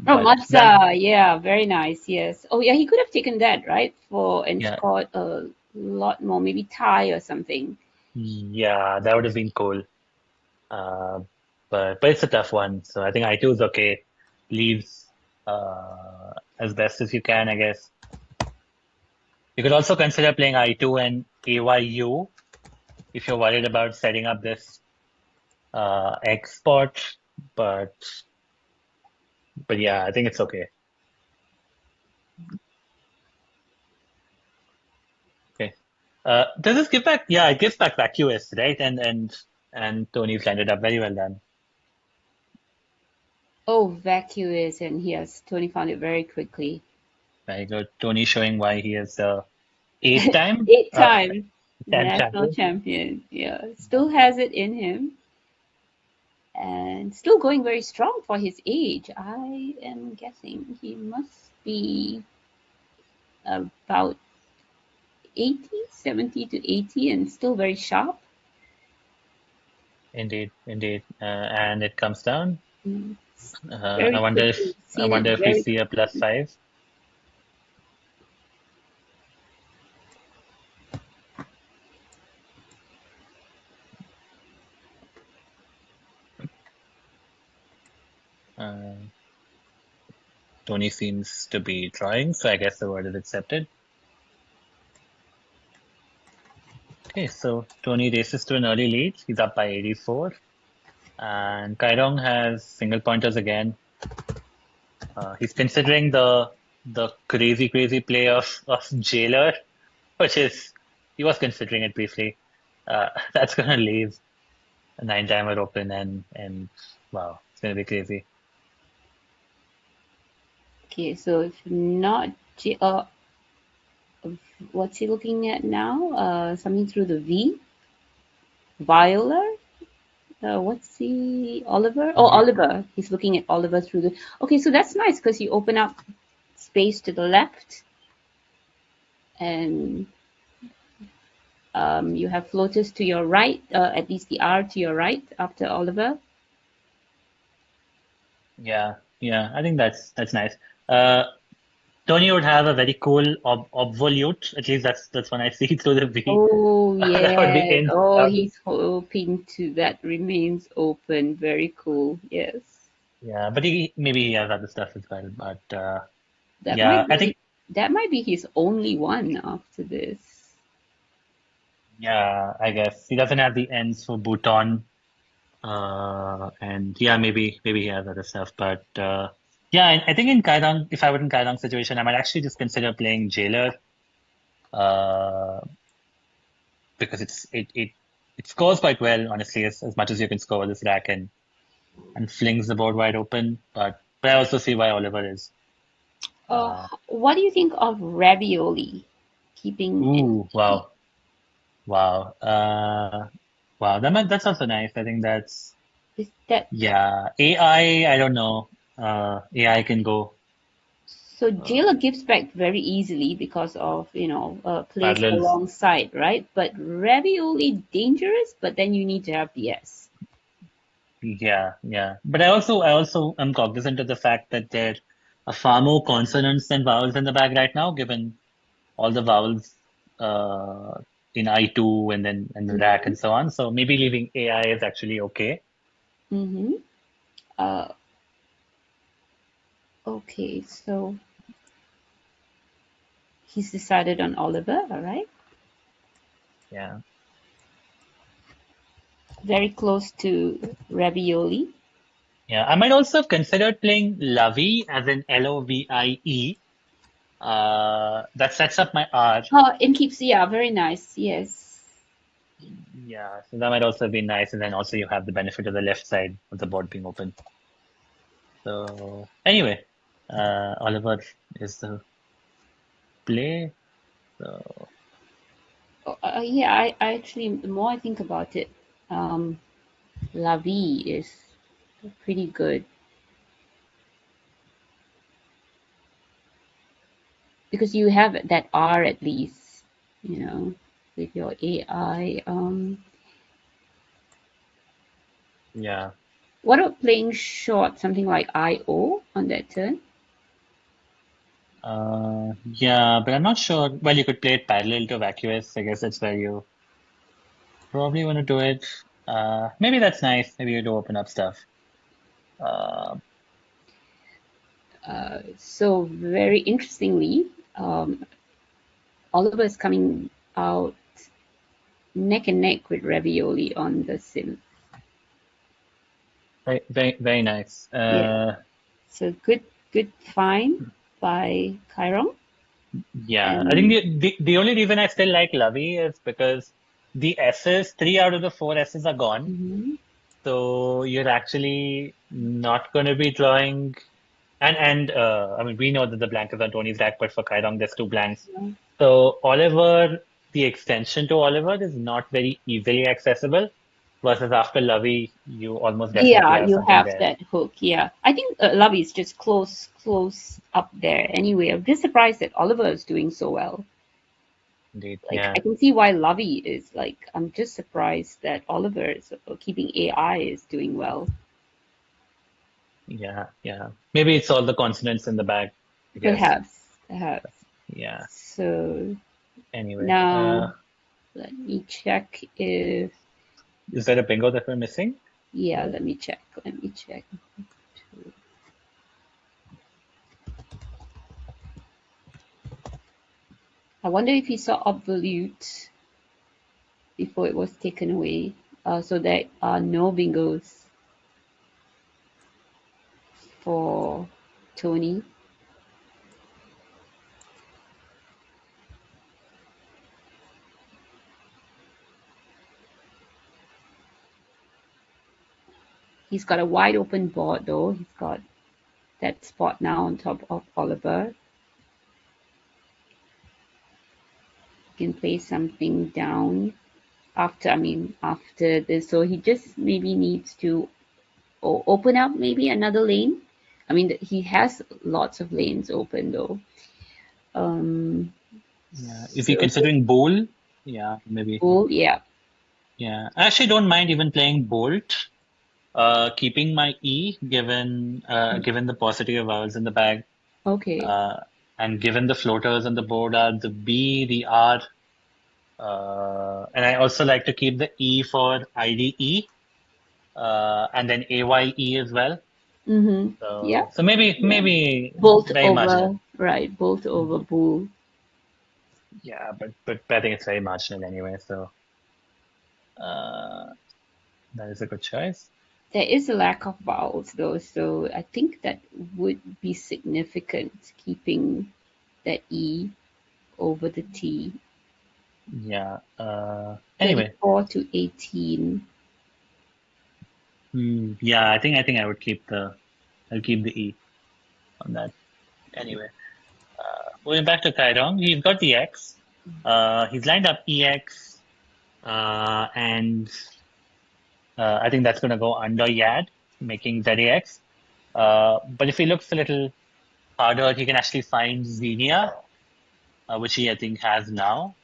Oh, that Mazda, yeah, very nice. Yes. Oh, yeah, he could have taken that, right? And yeah scored a lot more, maybe tie or something. that would have been cool. Uh, but it's a tough one. So I think I2 is okay. Leaves as best as you can, I guess. You could also consider playing I2 and AYU if you're worried about setting up this export, but yeah, I think it's okay. Okay. Does this give back? Yeah, it gives back vacuous, right? And Tony's landed up very well done. Oh, vacuous, and yes, Tony found it very quickly. Very good. Tony showing why he is the eighth time National champion. Yeah, still has it in him. And still going very strong for his age. I am guessing he must be about 80, 70 to 80, and still very sharp. Indeed. And it comes down. Very I wonder if quickly. Seen it we very see a +5. Tony seems to be trying, so I guess the word is accepted. Okay, so Tony races to an early lead. He's up by 84. And Chiron has single pointers again. He's considering the crazy play of Jailer, which is, he was considering it briefly. That's going to leave a 9-timer open and wow, it's going to be crazy. Okay, so if not, what's he looking at now? Something through the V? Viola? What's he? Oliver? Oh, Oliver. He's looking at Oliver through the. Okay, so that's nice because you open up space to the left, and you have floaters to your right. At least the R to your right after Oliver. Yeah, I think that's nice. Tony would have a very cool obvolute. At least that's when I see through the V. Oh, That would be yeah. in. Oh, he's hoping to that remains open. Very cool. Yes. Yeah, but maybe he has other stuff as well. But That yeah, might I be think that might be his only one after this. yeah, I guess he doesn't have the ends for Bhutan. And yeah, maybe he has other stuff. But yeah, I think in Kaidang, if I were in Kaidang's situation, I might actually just consider playing Jailer. Uh, because it scores quite well, honestly, as much as you can score with this rack and flings the board wide open. But I also see why Oliver is. What do you think of ravioli? Keeping Ooh, wow. Wow. Wow. That's also nice. I think that's, is that yeah. AI, I don't know. AI can go so jailer gives back very easily because of plays parallels. alongside, right? But ravioli dangerous, but then you need to have the S. Yeah, yeah. But I also am cognizant of the fact that there are far more consonants than vowels in the bag right now, given all the vowels uh, in I2 and the rack and so on. So maybe leaving AI is actually okay. Mm-hmm. Okay, so he's decided on Oliver, all right? Yeah. Very close to ravioli. Yeah. I might also have considered playing Lovey as in Lovie. That sets up my R. Oh, and keeps, yeah, very nice, yes. Yeah, so that might also be nice. And then also you have the benefit of the left side of the board being open. So anyway, Oliver is the play. So Yeah, I actually, the more I think about it, La Vie is pretty good. Because you have that R at least, with your AI. yeah. What about playing short, something like IO on that turn? Yeah, but I'm not sure. Well, you could play it parallel to vacuous. I guess that's where you probably want to do it. Maybe that's nice. Maybe you do open up stuff. Uh, So very interestingly, Oliver is coming out neck and neck with Ravioli on the sim. very, very, very nice. Yeah. So good find by Chiron. Yeah, I think And the only reason I still like Lovey is because the S's, 3 out of the 4 S's are gone. mhm. So you're actually not going to be drawing. And I mean, we know that the blank is on Tony's rack, but for Kairong, there's 2 blanks. So Oliver, the extension to Oliver is not very easily accessible. Versus after Lovey, you almost definitely Yeah, have you something have there. that hook. Yeah, I think Love is just close up there. Anyway, I'm just surprised that Oliver is doing so well. Indeed. Like Yeah. I can see why Lovey is like. I'm just surprised that Oliver is keeping AI is doing well. Yeah. Yeah. Maybe it's all the consonants in the bag, I guess. Perhaps. Yeah. So Anyway, now let me check if. is there a bingo that we're missing? Yeah, let me check. I wonder if he saw Obvolute before it was taken away. So there are no bingos for Tony. He's got a wide open board though. He's got that spot now on top of Oliver. He can play something down after this. So he just maybe needs to open up maybe another lane. I mean, he has lots of lanes open though. Yeah. If you're So considering bowl, yeah, maybe. oh yeah. Yeah. I actually don't mind even playing bolt, keeping my E given the paucity of vowels in the bag. Okay. And given the floaters on the board are the B, the R, and I also like to keep the E for IDE, and then AYE as well. Yeah. So maybe Bolt very marginal. over, right? Bolt over bool. Yeah, but I think it's very marginal anyway. So that is a good choice. There is a lack of vowels though, so I think that would be significant, keeping the E over the T. Yeah. Anyway. 34 to 18. Yeah, I think I would keep I'll keep the E on that. Anyway, going back to Kairong, he's got the X. He's lined up EX, and I think that's going to go under YAD, making ZAX. But if he looks a little harder, he can actually find Xenia, which he I think has now.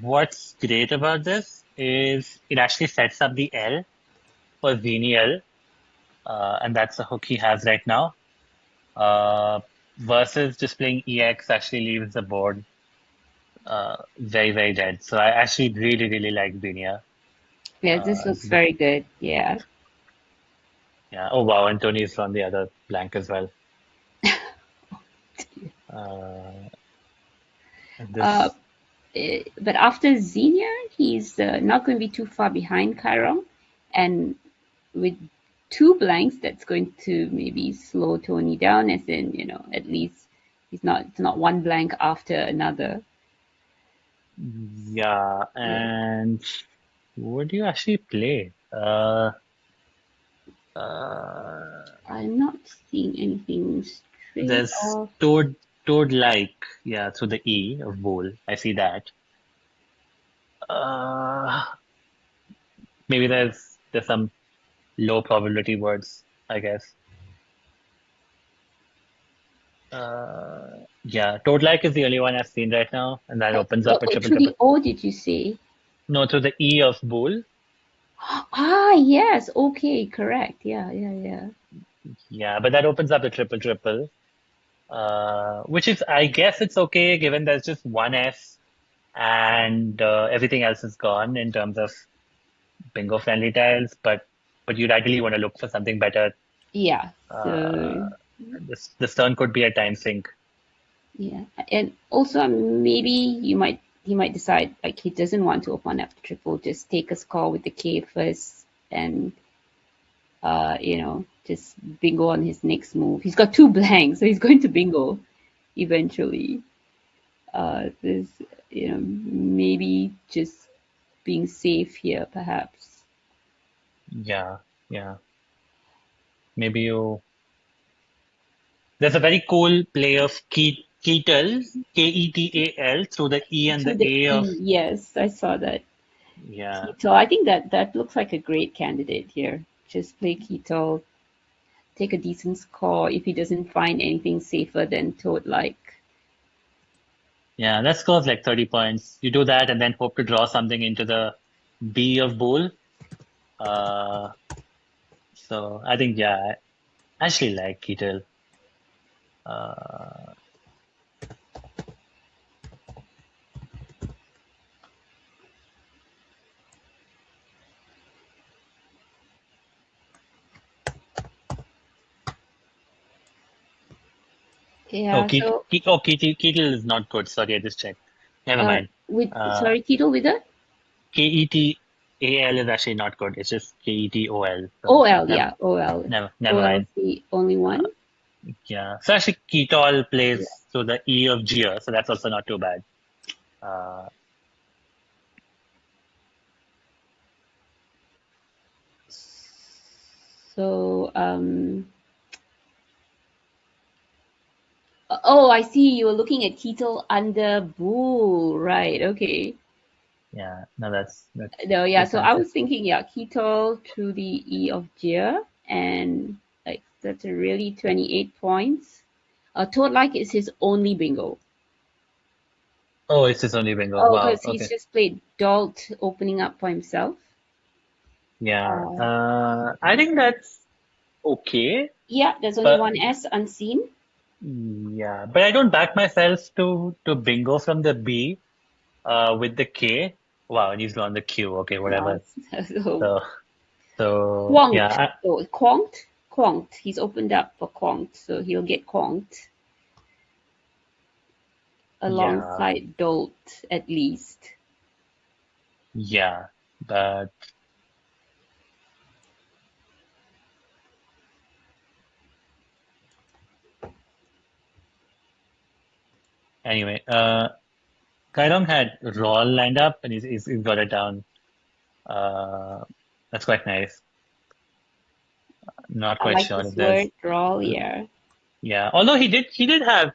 What's great about this is it actually sets up the L for Xenial, and that's the hook he has right now. Versus just playing EX actually leaves the board very, very dead. So I actually really, really like Xenia. Yeah, this looks very good. Yeah. Yeah. Oh wow, and Tony's on the other blank as well. But after Xenia, he's not going to be too far behind Chiron, and with 2 blanks, that's going to maybe slow Tony down, as in, at least it's not 1 blank after another. Yeah, and what do you actually play? I'm not seeing anything straight There's off. Toad-like, yeah, through the E of bowl. I see that. Maybe there's some low probability words, I guess. Yeah, Toad-like is the only one I've seen right now, and that opens up a triple. Through the O, did you say? No, through the E of bowl. Yes. Okay, correct. Yeah. Yeah, but that opens up the triple. Which is, I guess it's okay given there's just 1 S and everything else is gone in terms of bingo friendly tiles, but you'd ideally want to look for something better. Yeah. So this turn could be a time sink. Yeah, and also maybe he might decide like he doesn't want to open up the triple, just take a score with the K first, and just bingo on his next move. He's got 2 blanks, so he's going to bingo eventually. This maybe just being safe here, perhaps. Yeah. Maybe there's a very cool play of Ketal, Ketal, through the E and the A of. Yes, I saw that. Yeah. Ketal, I think that looks like a great candidate here. Just play Ketal, take a decent score if he doesn't find anything safer than Toad-like. Yeah, that scores like 30 points. You do that and then hope to draw something into the B of bowl. So I think, yeah, I actually like Ketal. Yeah. Ketal is not good. Sorry, I just checked. Never mind. Sorry, Ketal with a? Ketal is actually not good. It's just Ketol. OL, yeah, OL. Never mind. The only one. Yeah. So actually, Ketol plays through the E of Gia, so that's also not too bad. So, oh, I see. You were looking at Ketal under Bull, right? Okay. Yeah. No, that's no. Yeah. So I was thinking, Ketal to the E of Gia, and like that's a really 28 points. Toad-like is his only bingo. Oh, it's his only bingo. Oh, wow. because he's just played Dolt opening up for himself. Yeah. I think that's okay. Yeah, there's only 1 S unseen. Yeah, but I don't back myself to bingo from the B with the K. Wow, and he's drawn the Q. Okay, whatever. So, So quonked. yeah, Oh, quonked? Quonked. He's opened up for quonked, so he'll get quonked alongside dolt at least. yeah, but anyway, Kairong had Roll lined up and he's got it down. That's quite nice. Not I quite like sure this if there's word, roll, yeah. yeah. Although he did have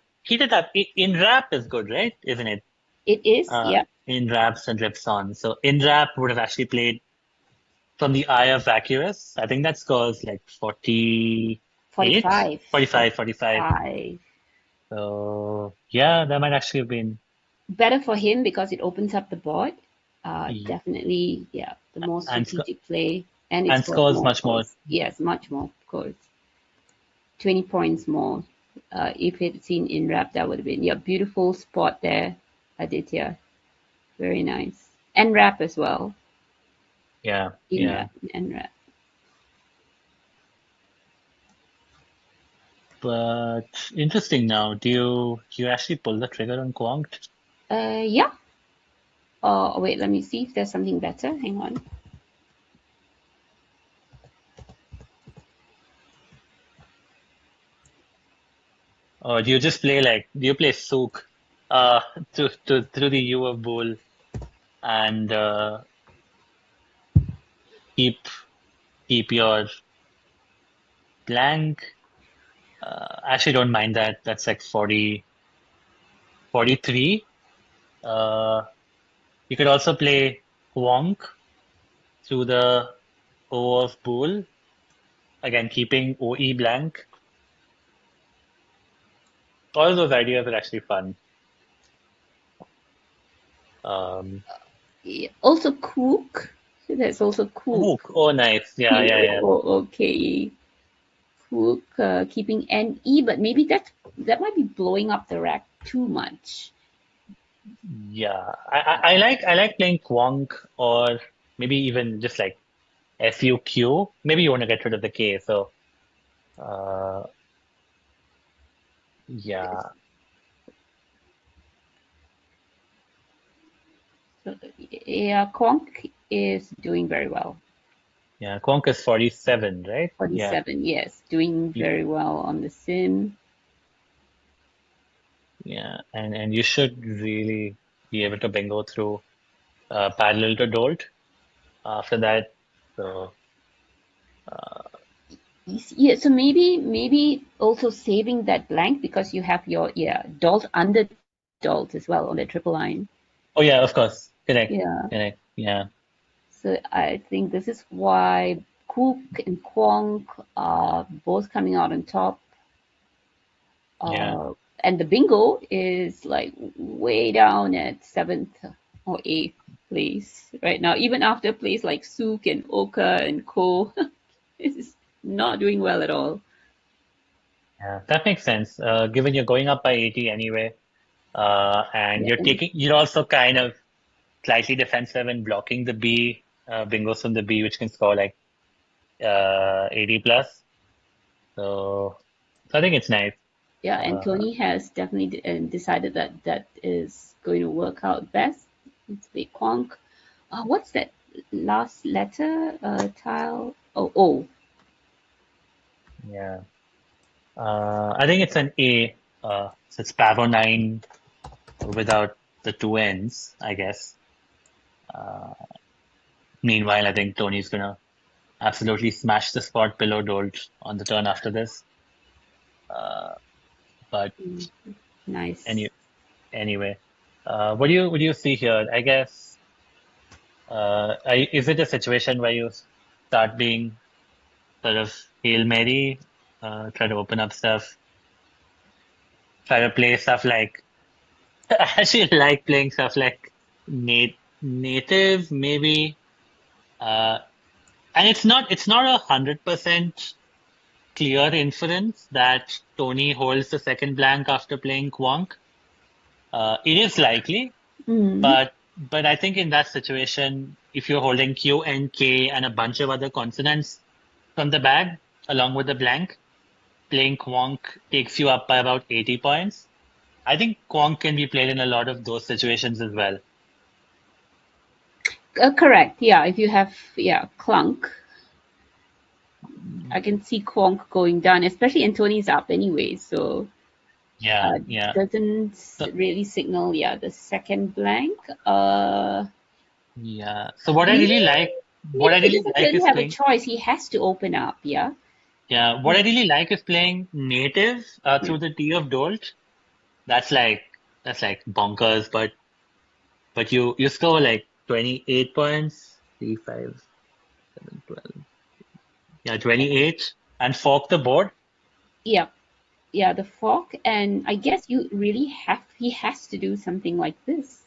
in rap is good, right? Isn't it? It is, yeah. In raps and rips on. So in rap would have actually played from the Eye of Vacuous. I think that scores like 48, 45. 45, 45. So yeah, that might actually have been Better for him because it opens up the board. Yeah. Definitely, yeah, the more And strategic play. And it scores scores more, much of more. course. Yes, much more, of course. 20 points more. If it's in wrap, that would have been, yeah, beautiful spot there, Aditya. Very nice. And wrap as well. Yeah, In yeah. wrap and wrap. But interesting now. Do you actually pull the trigger on Quonked? Yeah. Wait, let me see if there's something better. Hang on. Or do you just play do you play Sook through the U of Bull and keep your blank? Actually don't mind that. That's like 43. You could also play Wonk through the O of Bull. Again, keeping OE blank. All of those ideas are actually fun. Also Cook. There's also Cook. Oh, nice. Yeah, yeah, yeah. Okay. Cook, keeping NE, but maybe that might be blowing up the rack too much. Yeah, I like playing Quonk or maybe even just like FUQ. Maybe you want to get rid of the K, so yeah. So, yeah, Conk is doing very well. Yeah, Quonk is 47, right? 47, yes, doing very well on the sim. Yeah, and you should really be able to bingo through parallel to Dolt after that. So Yeah, so maybe also saving that blank because you have your Dolt under Dolt as well on the triple line. oh yeah, of course. Correct. Yeah. Correct. Yeah. So I think this is why Cook and Quonk are both coming out on top. Yeah. And the bingo is like way down at 7th or 8th place right now. Even after plays like Sook and Oka and Ko, it's not doing well at all. Yeah, that makes sense. Given you're going up by 80 anyway, and you're also kind of slightly defensive and blocking the B, bingos from the B, which can score like 80 plus. So I think it's nice. Yeah, and Tony has definitely decided that is going to work out best. It's big Quonk. What's that last letter? Tile. Oh. Yeah. I think it's an A. So it's Pavo 9 without the two N's, I guess. Meanwhile, I think Tony's gonna absolutely smash the spot below Dolt on the turn after this. But nice. Anyway, what do you see here? I guess is it a situation where you start being sort of Hail Mary, try to open up stuff, try to play stuff like I actually like playing stuff like native maybe, and it's not 100% clear inference that Tony holds the second blank after playing Quonk. It is likely, but I think in that situation, if you're holding Q and K and a bunch of other consonants from the bag along with the blank, playing Quonk takes you up by about 80 points. I think Quonk can be played in a lot of those situations as well. Correct. Yeah, if you have clunk, I can see Quonk going down, especially and Tony's up anyway, so doesn't really signal the second blank. Yeah. So what I really like is have playing a choice. He has to open up. Yeah. Yeah. What I really like is playing native through the T of Dolt. That's like bonkers, but you score like 28 points. 3, 5, 7, 12. Yeah, 28 and fork the board. Yeah. Yeah, the fork, and I guess he has to do something like this.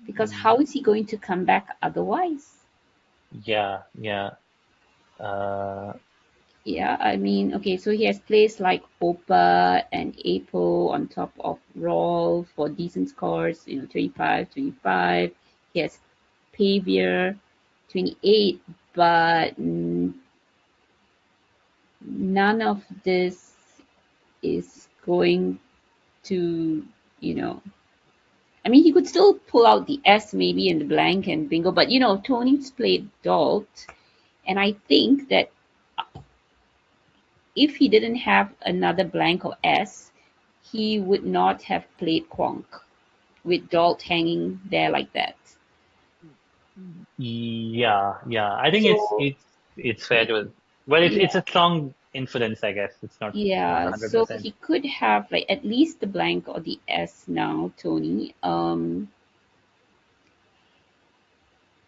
Because how is he going to come back otherwise? Yeah. Yeah, I mean, okay, so he has plays like Opa and Apo on top of Roll for decent scores, 25, 25. He has Pavier, 28, but none of this is going to, I mean, he could still pull out the S maybe in the blank and bingo, but Tony's played Dolt, and I think that if he didn't have another blank or S, he would not have played Quonk with Dolt hanging there like that. Yeah. I think it's fair to. Well, it's a strong inference, I guess. It's not. Yeah, 100%. so he could have like at least the blank or the S now, Tony.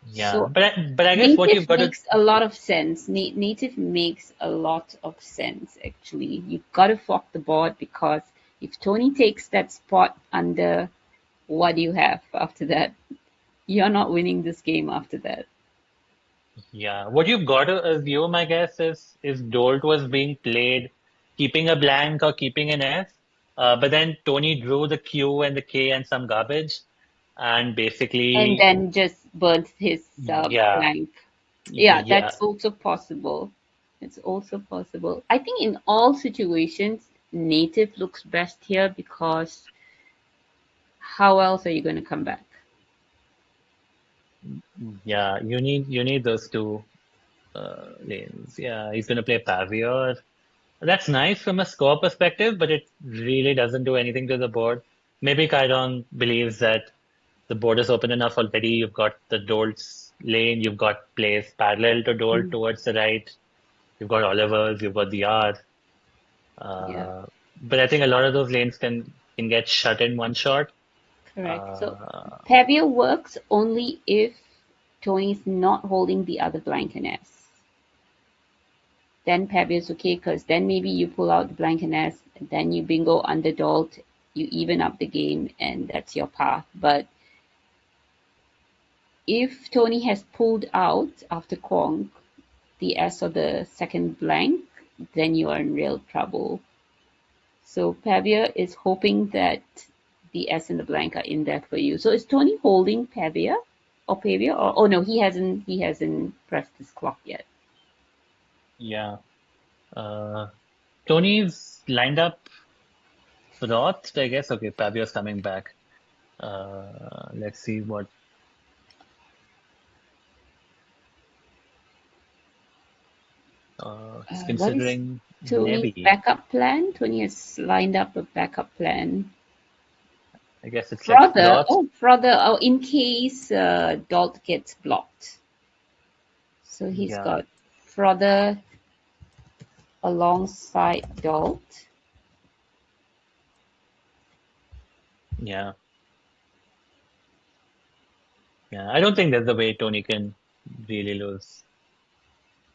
Yeah, so but I guess what you've got makes a lot of sense. Native makes a lot of sense, actually. You've got to fork the board because if Tony takes that spot under, what do you have after that? You're not winning this game after that. Yeah, what you've got to assume, I guess, is if Dolt was being played, keeping a blank or keeping an S, but then Tony drew the Q and the K and some garbage, and basically, and then just burnt his blank. Yeah, that's also possible. It's also possible. I think in all situations, native looks best here because how else are you going to come back? Yeah, you need those two lanes. Yeah, he's going to play Pavior. That's nice from a score perspective, but it really doesn't do anything to the board. Maybe Chiron believes that the board is open enough already. You've got the Dolt's lane, you've got plays parallel to Dolt towards the right. You've got Oliver's, you've got the R. But I think a lot of those lanes can get shut in one shot. Correct. So Pavior works only if Tony's not holding the other blank and S. Then Pavior's okay because then maybe you pull out the blank and S, and then you bingo under Dolt, you even up the game, and that's your path. But if Tony has pulled out after Quonk the S or the second blank, then you are in real trouble. So Pavior is hoping that the S and the blank are in there for you. So is Tony holding Pavior or Pavior? Or oh no, he hasn't pressed his clock yet. Yeah. Tony's lined up Roth, I guess. Okay, Pavior's coming back. Let's see what. He's considering Tony's backup plan. Tony has lined up a backup plan. I guess it's Frother. Oh, in case Dolt gets blocked. So he's got Frother alongside Dolt. Yeah. I don't think there's a way Tony can really lose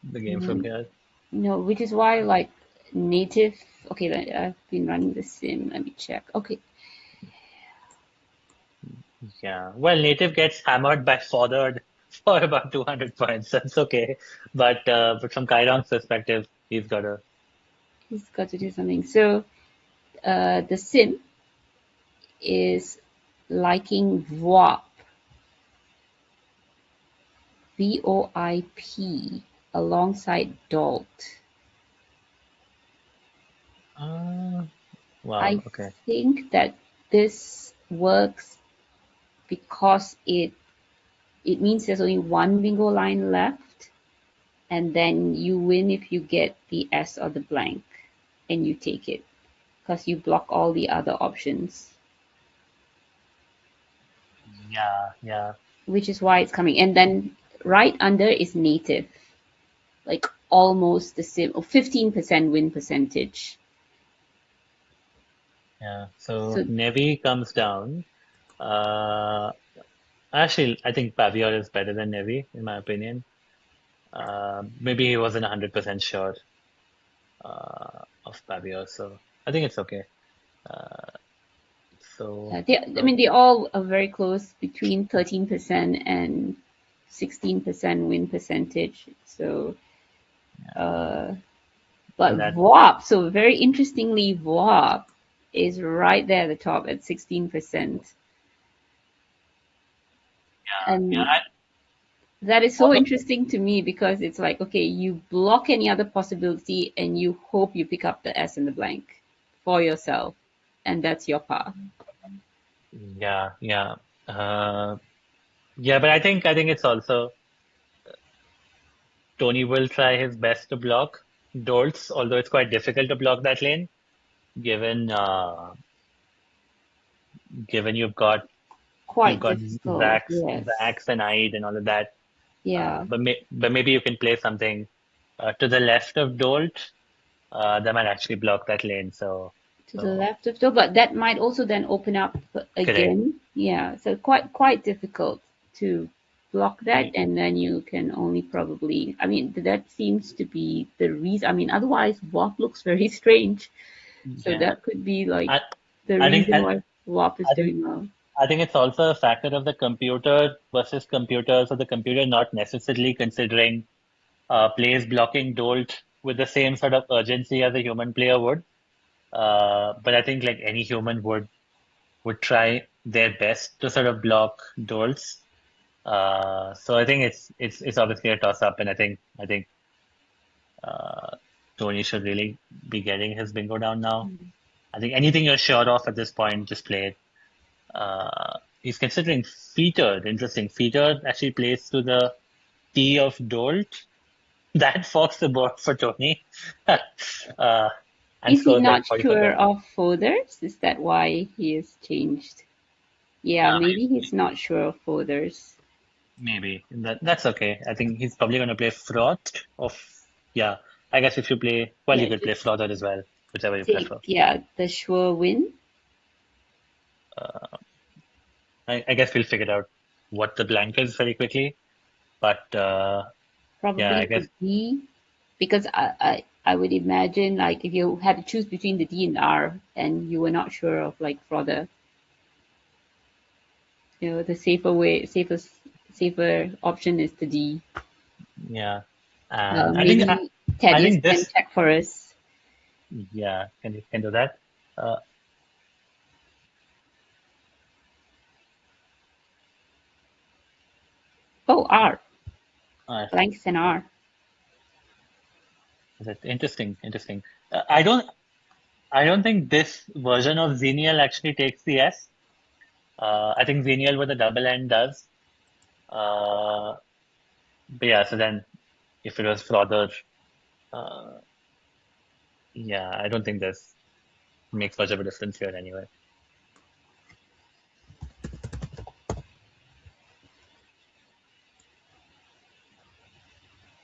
the game from here. No, which is why like native. Okay, I've been running the sim. Let me check. Okay. Yeah. Well, native gets hammered by Fothered for about 200 points. That's okay. But from Chiron's perspective, He's got to do something. So the sim is liking VoIP, VoIP, alongside Dolt. Wow. I Okay. think that this works because it means there's only one bingo line left, and then you win if you get the S or the blank, and you take it because you block all the other options. Yeah. Which is why it's coming. And then right under is native, like almost the same, or 15% win percentage. Yeah. So Nevi comes down. Actually, I think Pavior is better than Nevi, in my opinion. Maybe he wasn't 100% sure of Pavior, so I think it's okay. They all are very close, between 13% and 16% win percentage. So, but VoIP, so very interestingly, VoIP is right there at the top at 16%. That is so interesting to me because it's like, okay, you block any other possibility and you hope you pick up the S and the blank for yourself, and that's your path. Yeah. But I think it's also Tony will try his best to block Dolts, although it's quite difficult to block that lane, given you've got difficult, yes. Zax and Ide and all of that. Yeah. But maybe you can play something to the left of Dolt. That might actually block that lane. So to the left of Dolt, but that might also then open up again. Correct. Yeah. So quite difficult to block that, and then you can only probably. I mean, that seems to be the reason. I mean, otherwise, WAP looks very strange. So that could be like the reason why WAP is doing well. I think it's also a factor of the computer versus computer. So the computer not necessarily considering plays blocking Dolt with the same sort of urgency as a human player would. But I think like any human would try their best to sort of block Dolts. So I think it's obviously a toss up, and I think Tony should really be getting his bingo down now. I think anything you're sure of at this point, just play it. He's considering Featured. Interesting. Featured actually plays to the T of Dolt. That forks the board for Tony. Is he not sure of folders? Is that why he has changed? Yeah, maybe he's not sure of folders. Maybe. That's okay. I think he's probably going to play Froth. I guess if you play, you could play Frother as well, whichever you prefer. Yeah, the sure win. I guess we'll figure out what the blank is very quickly. But probably I guess D, because I would imagine like if you had to choose between the D and R and you were not sure of like Frother, the safer option is the D. Yeah. Maybe Teddy can check for us. Yeah, can do that. R. Blanks and R. That's interesting. I don't think this version of Xenial actually takes the S. I think Xenial with a double N does. But yeah, so then if it was Frother, I don't think this makes much of a difference here anyway.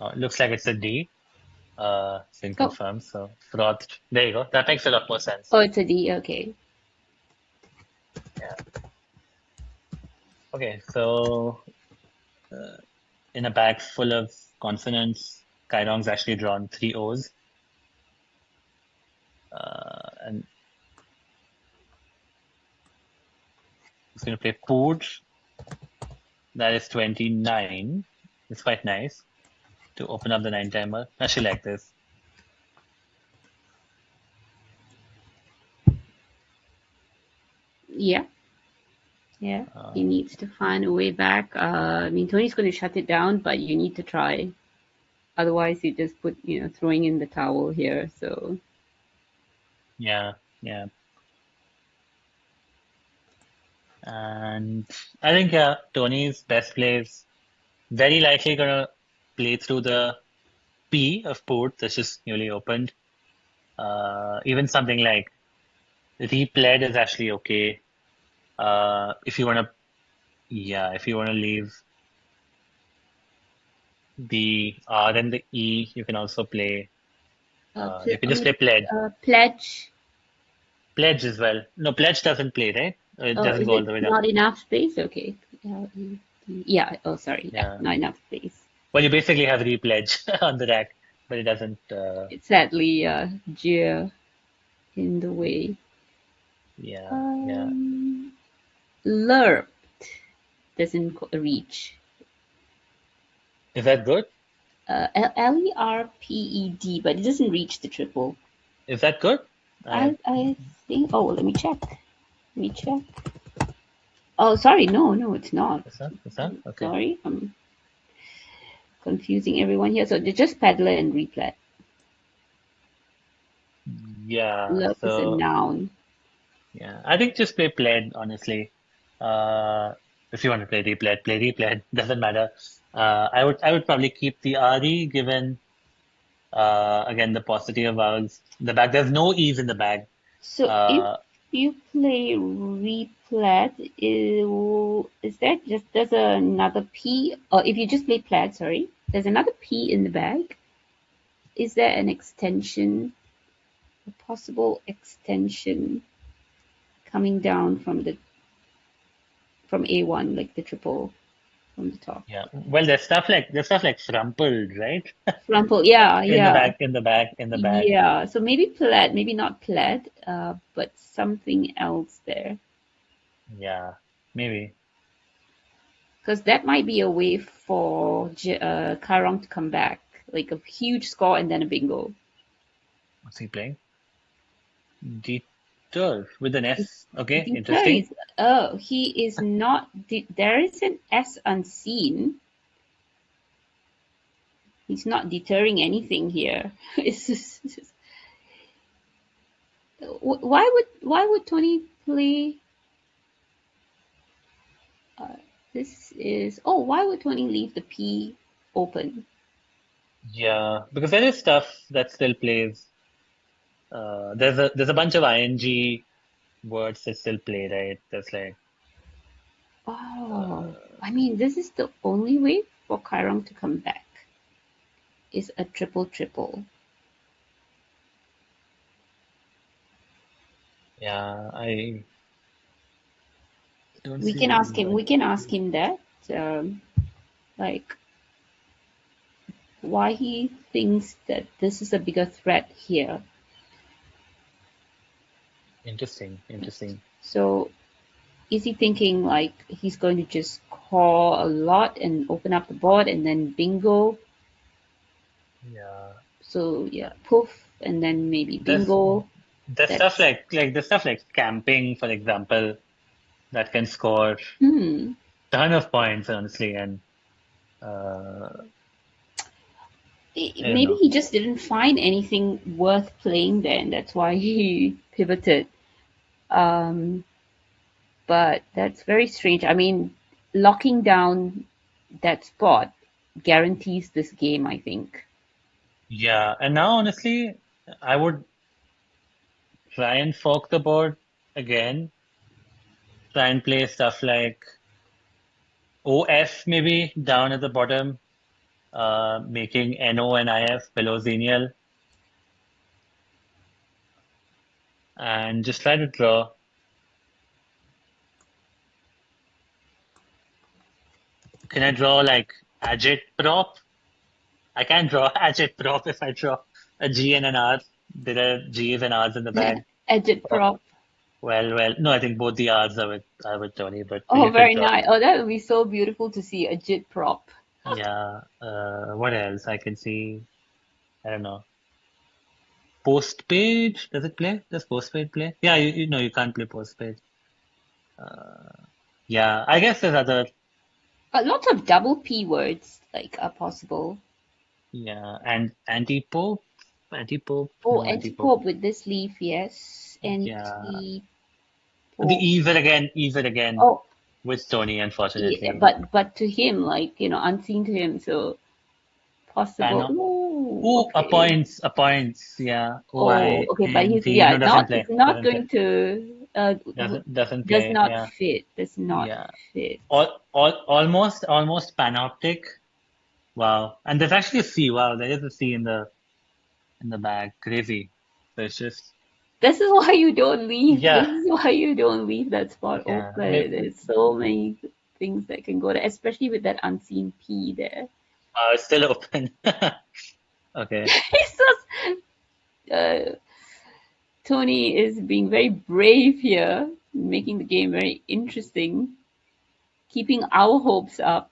It looks like it's a D. It's been confirmed. So Froth, there you go. That makes a lot more sense. Oh, it's a D. Okay. Yeah. Okay, so in a bag full of consonants, Kairong's actually drawn 3 O's. And he's going to play Pood. That is 29. It's quite nice to open up the 9 timer. I actually like this. Yeah. Yeah. He needs to find a way back. I mean, Tony's going to shut it down, but you need to try. Otherwise, you just put, throwing in the towel here. So. Yeah. And I think, Tony's best play is very likely gonna play through the P of port that's just newly opened. Even something like replayed is actually okay. If you wanna leave the R and the E, you can also play. You can just play pledge. Pledge. Pledge as well. No, pledge doesn't play, right? It Oh, doesn't is go all it the way down. not enough space? Okay. Yeah. Oh, sorry. Yeah, Yeah. not enough space. Well, you basically have repledge on the rack, but it doesn't. It's sadly Gia in the way. Yeah. Lerp doesn't reach. Is that good? LERPED, but it doesn't reach the triple. Is that good? I think. Oh, let me check. Oh, sorry. No, it's not. Is that? Okay. Sorry, I'm confusing everyone here. So they're just peddler and replat. Yeah. Lerp is a noun. Yeah, I think just play pled, honestly. If you want to play replayed, doesn't matter. I would probably keep the RE given, again, the paucity of vowels in the back. There's no E's in the bag. So if you play replat, is that just, there's another P, or if you just play plat, sorry, there's another P in the bag. Is there an extension, a possible extension coming down from A1, like the triple from the top? Yeah. Well, there's stuff like frumpled, right? Frumple, yeah. In the back. Yeah. So maybe plaid, maybe not plaid, but something else there. Yeah, maybe. Because that might be a way for Karong to come back, like a huge score and then a bingo. What's he playing? Deter with an S. Okay, Deter interesting. He is not. There is an S unseen. He's not deterring anything here. It's just, why would Tony play? Why would Tony leave the P open? Yeah, because there is stuff that still plays. There's a bunch of ing words that still play, right? That's like. I mean, this is the only way for Kairong to come back. Is a triple. Yeah, I don't. We can ask him. We can ask him that, like, why he thinks that this is a bigger threat here. Interesting. So, is he thinking like he's going to just call a lot and open up the board and then bingo? Yeah. So yeah, poof, and then maybe bingo. There's stuff like camping, for example, that can score ton of points, honestly, and maybe he just didn't find anything worth playing there, and that's why he pivoted. But that's very strange. I mean, locking down that spot guarantees this game, I think. Yeah, and now honestly, I would try and fork the board again. Try and play stuff like OF maybe down at the bottom, making NO and IF below Xenial. And just try to draw. Can I draw like agit prop? I can't draw agit prop if I draw a G and an R. There are G's and R's in the bag. Agit prop. Well, no, I think both the R's are with Tony, but very nice. Oh, that would be so beautiful to see a JIT prop. Yeah. What else? I can see. I don't know. Postpaid? Does it play? Does postpaid play? Yeah, you can't play postpaid. Yeah, I guess there's other. Lots of double P words like are possible. Yeah, and anti-pope. Oh, No, anti-pope. anti-pope with this leaf, yes. Yeah. Anti-pope. The ease it again Oh, with Tony, yeah, unfortunately. but to him, like, unseen to him, so possible. Cannot. Ooh, Oh, okay. a points, yeah. Oh, OI, okay, but and he no doesn't play, it's not doesn't play, going to doesn't does play. not Yeah, fit, does not yeah. fit. Almost panoptic. Wow, and there's actually a C. Wow, there is a C in the bag. Crazy. So it's just This is why you don't leave. This yeah, is why you don't leave that spot yeah. open. There's so many things that can go there, especially with that unseen P there. It's still open. Okay. It's just, Tony is being very brave here, making the game very interesting, keeping our hopes up.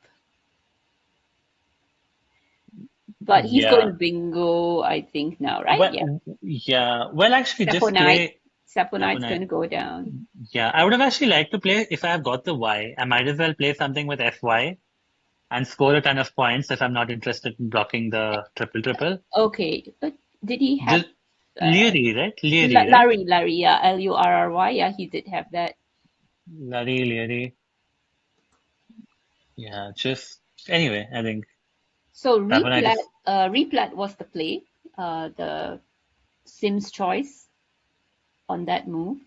But he's Yeah. going bingo, I think now, right? Well, Yeah. yeah. Well, actually, just play. Saponite's going to go down. Yeah, I would have actually liked to play if I have got the Y. I might as well play something with FY and score a ton of points if I'm not interested in blocking the triple. Okay, but did he have Leary, right? Leary, right? Larry, yeah, Lurry, yeah, he did have that. Leary. Yeah, just anyway, I think So Tabanite is replat was the play, the Sim's choice on that move.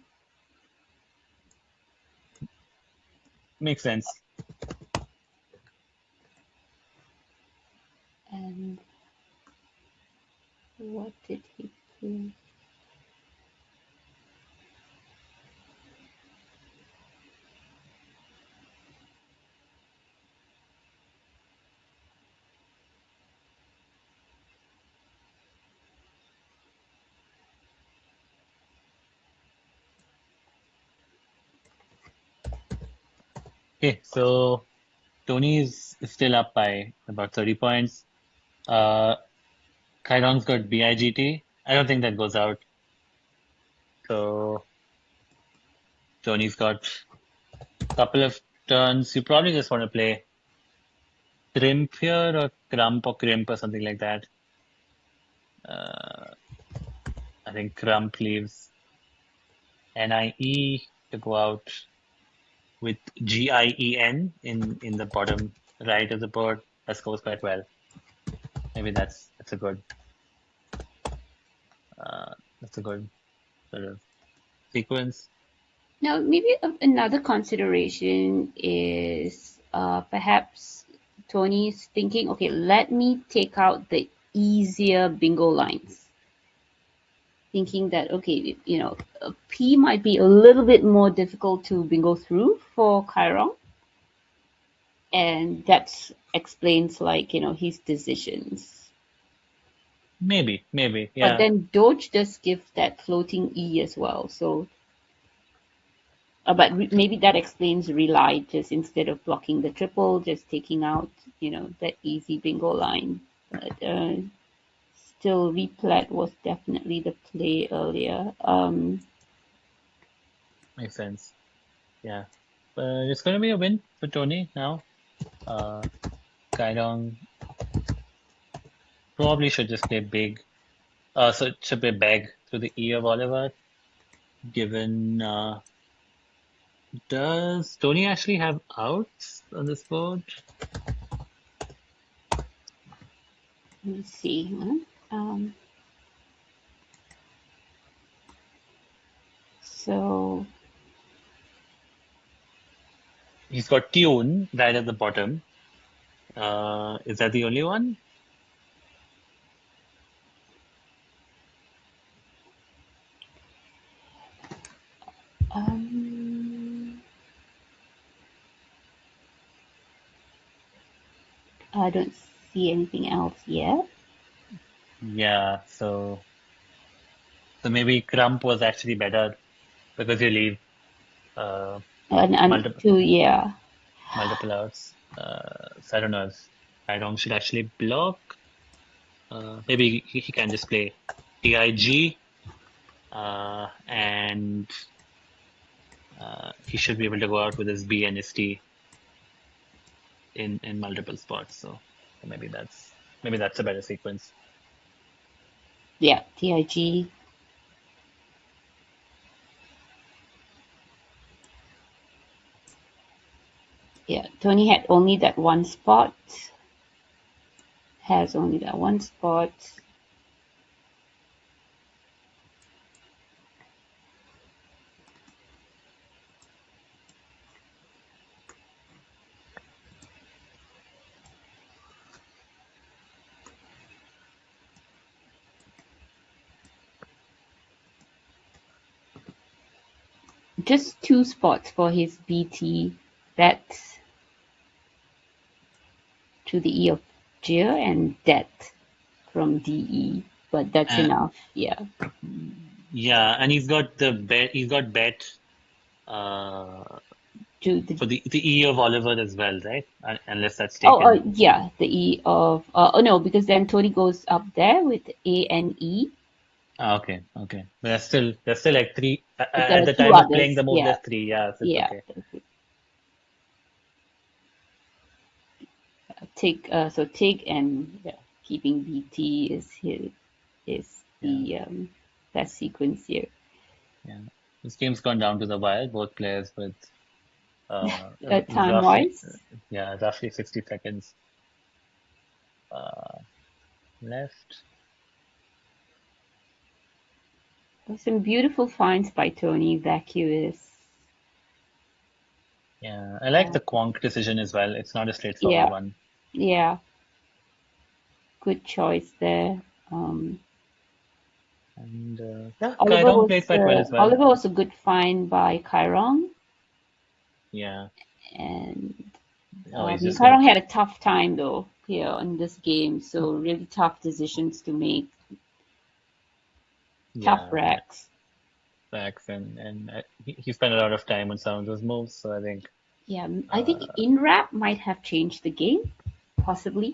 makes sense. And what did he do? Okay, so Tony is still up by about 30 points. Chiron's got BIGT. I don't think that goes out. So Tony's got a couple of turns. You probably just want to play Crimp here or Crump or Crimp or something like that. I think Crump leaves NIE to go out with GIEN in the bottom right of the board. That goes quite well. Maybe that's a good sort of sequence. Now, maybe another consideration is perhaps Tony's thinking, okay, let me take out the easier bingo lines. Thinking that, okay, a P might be a little bit more difficult to bingo through for Chiron. And that explains, like, his decisions. Maybe, yeah. But then Doge does give that floating E as well. So, but maybe that explains rely, just instead of blocking the triple, just taking out, that easy bingo line. But still, replat was definitely the play earlier. Makes sense. Yeah. It's going to be a win for Tony now. Chiron probably should just play big. So it should play bag through the E of Oliver. Given, does Tony actually have outs on this board? Let me see. So he's got Tune right at the bottom. Is that the only one? I don't see anything else yet. Yeah, so maybe Crump was actually better because you leave Multiple outs. So I don't know if Chiron should actually block. Maybe he can just play TIG and he should be able to go out with his B and his T in multiple spots. So maybe that's a better sequence. Yeah, TIG. Yeah, Tony had only that one spot. Has only that one spot. Just 2 spots for his BT bets to the E of Deer and debt from DE, but that's enough. Yeah. Yeah, and he's got bet. He's got bet for the E of Oliver as well, right? Unless that's taken. Yeah, the E of no, because then Tony goes up there with A and E. Okay. But there's still like 3 There at the are 2 time of others. playing the move. Yeah. There's 3. Yeah, so it's okay. So Tig and keeping BT is the best sequence here. Yeah, this game's gone down to the wire. Both players with time wise. roughly 60 seconds left. There's some beautiful finds by Tony. Vacuous. Yeah, I like the Quonk decision as well. It's not a straightforward one. Yeah. Good choice there. And Kairong played quite well as well. Oliver was a good find by Kairong. Yeah. And Kairong had a tough time though here in this game, so really tough decisions to make. Tough racks. And he spent a lot of time on some of those moves, so I think. Yeah, I think in-wrap might have changed the game, possibly.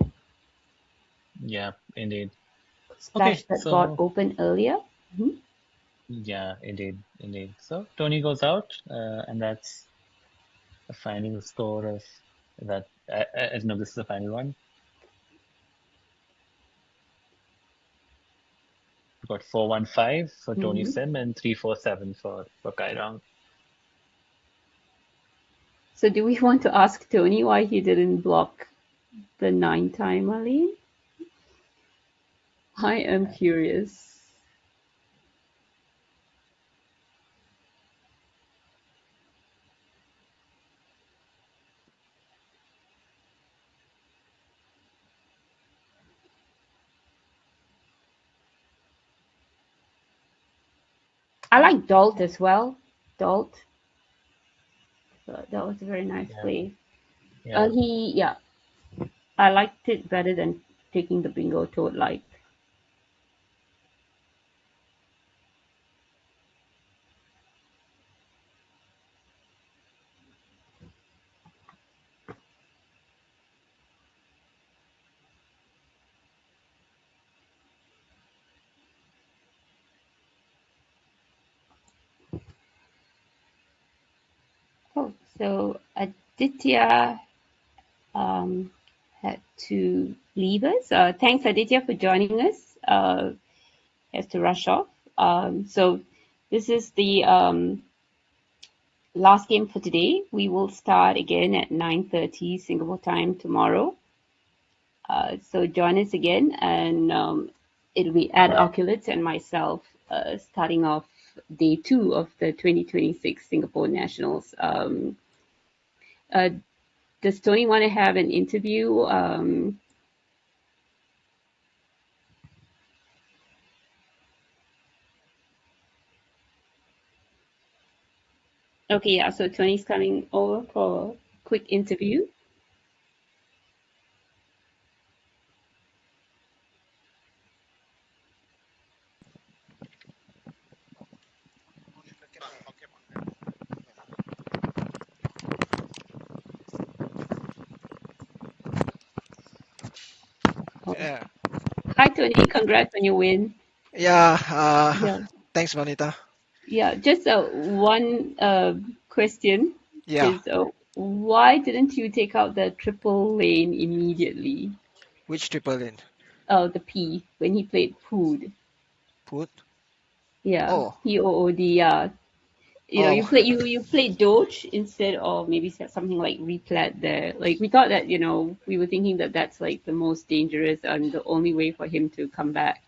Yeah, indeed. Splash that got open earlier. Mm-hmm. Yeah, indeed. So Tony goes out, and that's the final score of that. I don't know if this is the final one. We've got 4-1-5 for Tony Sim and 3-4-7 for Kairong. So do we want to ask Tony why he didn't block the 9-timer lane? I am curious. I like Dolt as well. Dolt. So that was a very nice play. Yeah. I liked it better than taking the bingo toad light. Oh, so Aditya had to leave us. Thanks, Aditya, for joining us. Has to rush off. So this is the last game for today. We will start again at 9:30 Singapore time tomorrow. So join us again, and it'll be Ad Oculus and myself starting off day 2 of the 2026 Singapore Nationals. Does Tony want to have an interview? Okay, yeah, so Tony's coming over for a quick interview. Yeah. Hi, Tony. Congrats on your win. Yeah. Thanks, Vanita. Yeah, just one quick question Yeah. is why didn't you take out the triple lane immediately? Which triple lane? Oh, the P when he played Pood. Put? Yeah, Oh. Pood. Yeah. You know, Oh. you played Doge instead of maybe something like replat there. Like we thought that, we were thinking that that's like the most dangerous and the only way for him to come back.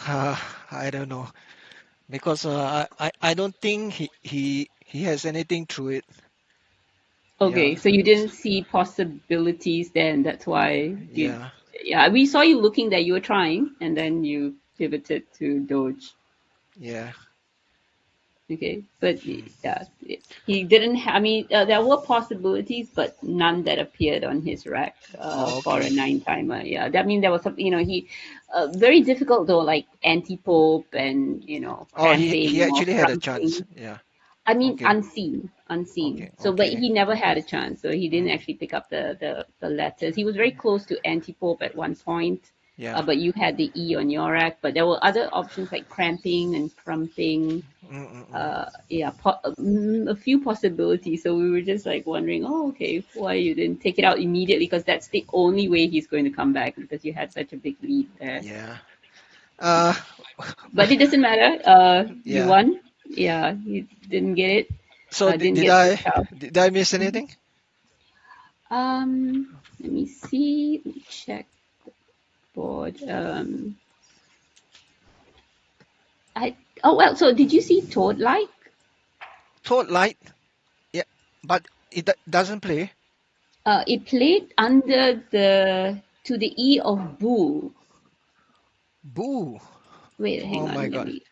I don't know. Because I don't think he has anything through it. Okay, Yeah. so you didn't see possibilities then, that's why Yeah. yeah, we saw you looking there, you were trying, and then you pivoted to Doge. Yeah. Okay, but Mm. yeah, he didn't. I mean, there were possibilities, but none that appeared on his rack Oh, for a okay. 9-timer. Yeah, that mean there was something. He very difficult though, like anti-pope and Oh, he cramping or actually had a chance. crumping. Yeah. I mean, Okay. unseen. Okay. So, but Okay. he never had a chance. So he didn't Mm. actually pick up the letters. He was very close to anti-pope at one point, Yeah. but you had the E on your rack. But there were other options like cramping and crumping. Mm-mm-mm. Yeah, a few possibilities. So we were just like wondering, oh, okay, why you didn't take it out immediately? Because that's the only way he's going to come back because you had such a big lead there. Yeah. Uh, But it doesn't matter. You yeah. won. Yeah, you didn't get it. So Didn't did get the I child. did I miss anything? Let me see. Let me check board. I oh well. So did you see Toad Light? Toad Light. Yeah, but it doesn't play. It played under the to the E of Boo. Boo. Wait, hang Oh my on. Let God. me.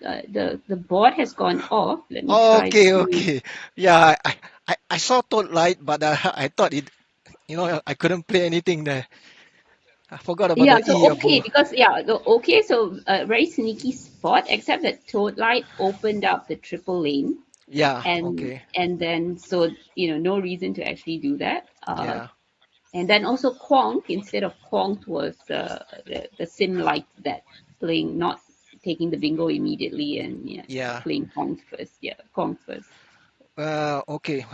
The board has gone off. Let me try Okay, to. okay. Yeah, I saw Toad Light, but I thought I couldn't play anything there. I forgot about Yeah. the So E of okay, Boo. because okay. So very sneaky spot. Except that Toad Light opened up the triple lane, Yeah, and okay. then so no reason to actually do that. Yeah, And then also Quonk, instead of Quonk was the sim like that, playing, not taking the bingo immediately and yeah, yeah. playing Quonk first. Yeah, Quonk first. Okay.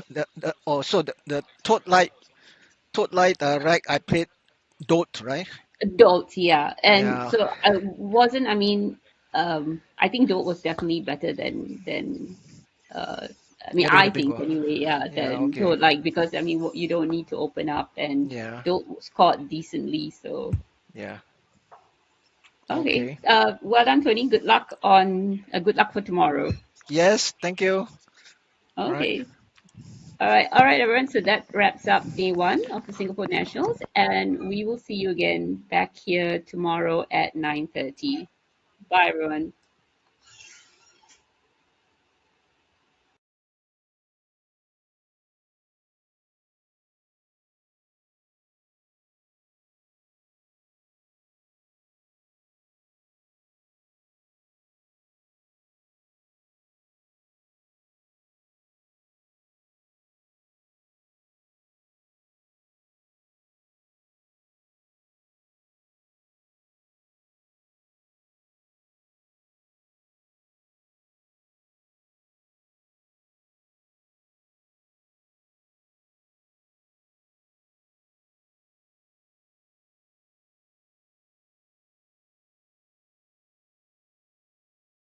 So the Toad Light rack I played Dot, right? Adult, yeah. And Yeah. so I wasn't, I mean, I think Dote was definitely better uh, I mean, Getting I the think bingo. anyway, yeah, Yeah, than okay. Dote, like, because I mean, you don't need to open up and Yeah, Dote scored decently. So, yeah. okay. Okay. Well done, Tony. Good luck for tomorrow. Yes, thank you. All right. Okay. All right, everyone. So that wraps up day one of the Singapore Nationals, and we will see you again back here tomorrow at 9:30. Bye, everyone.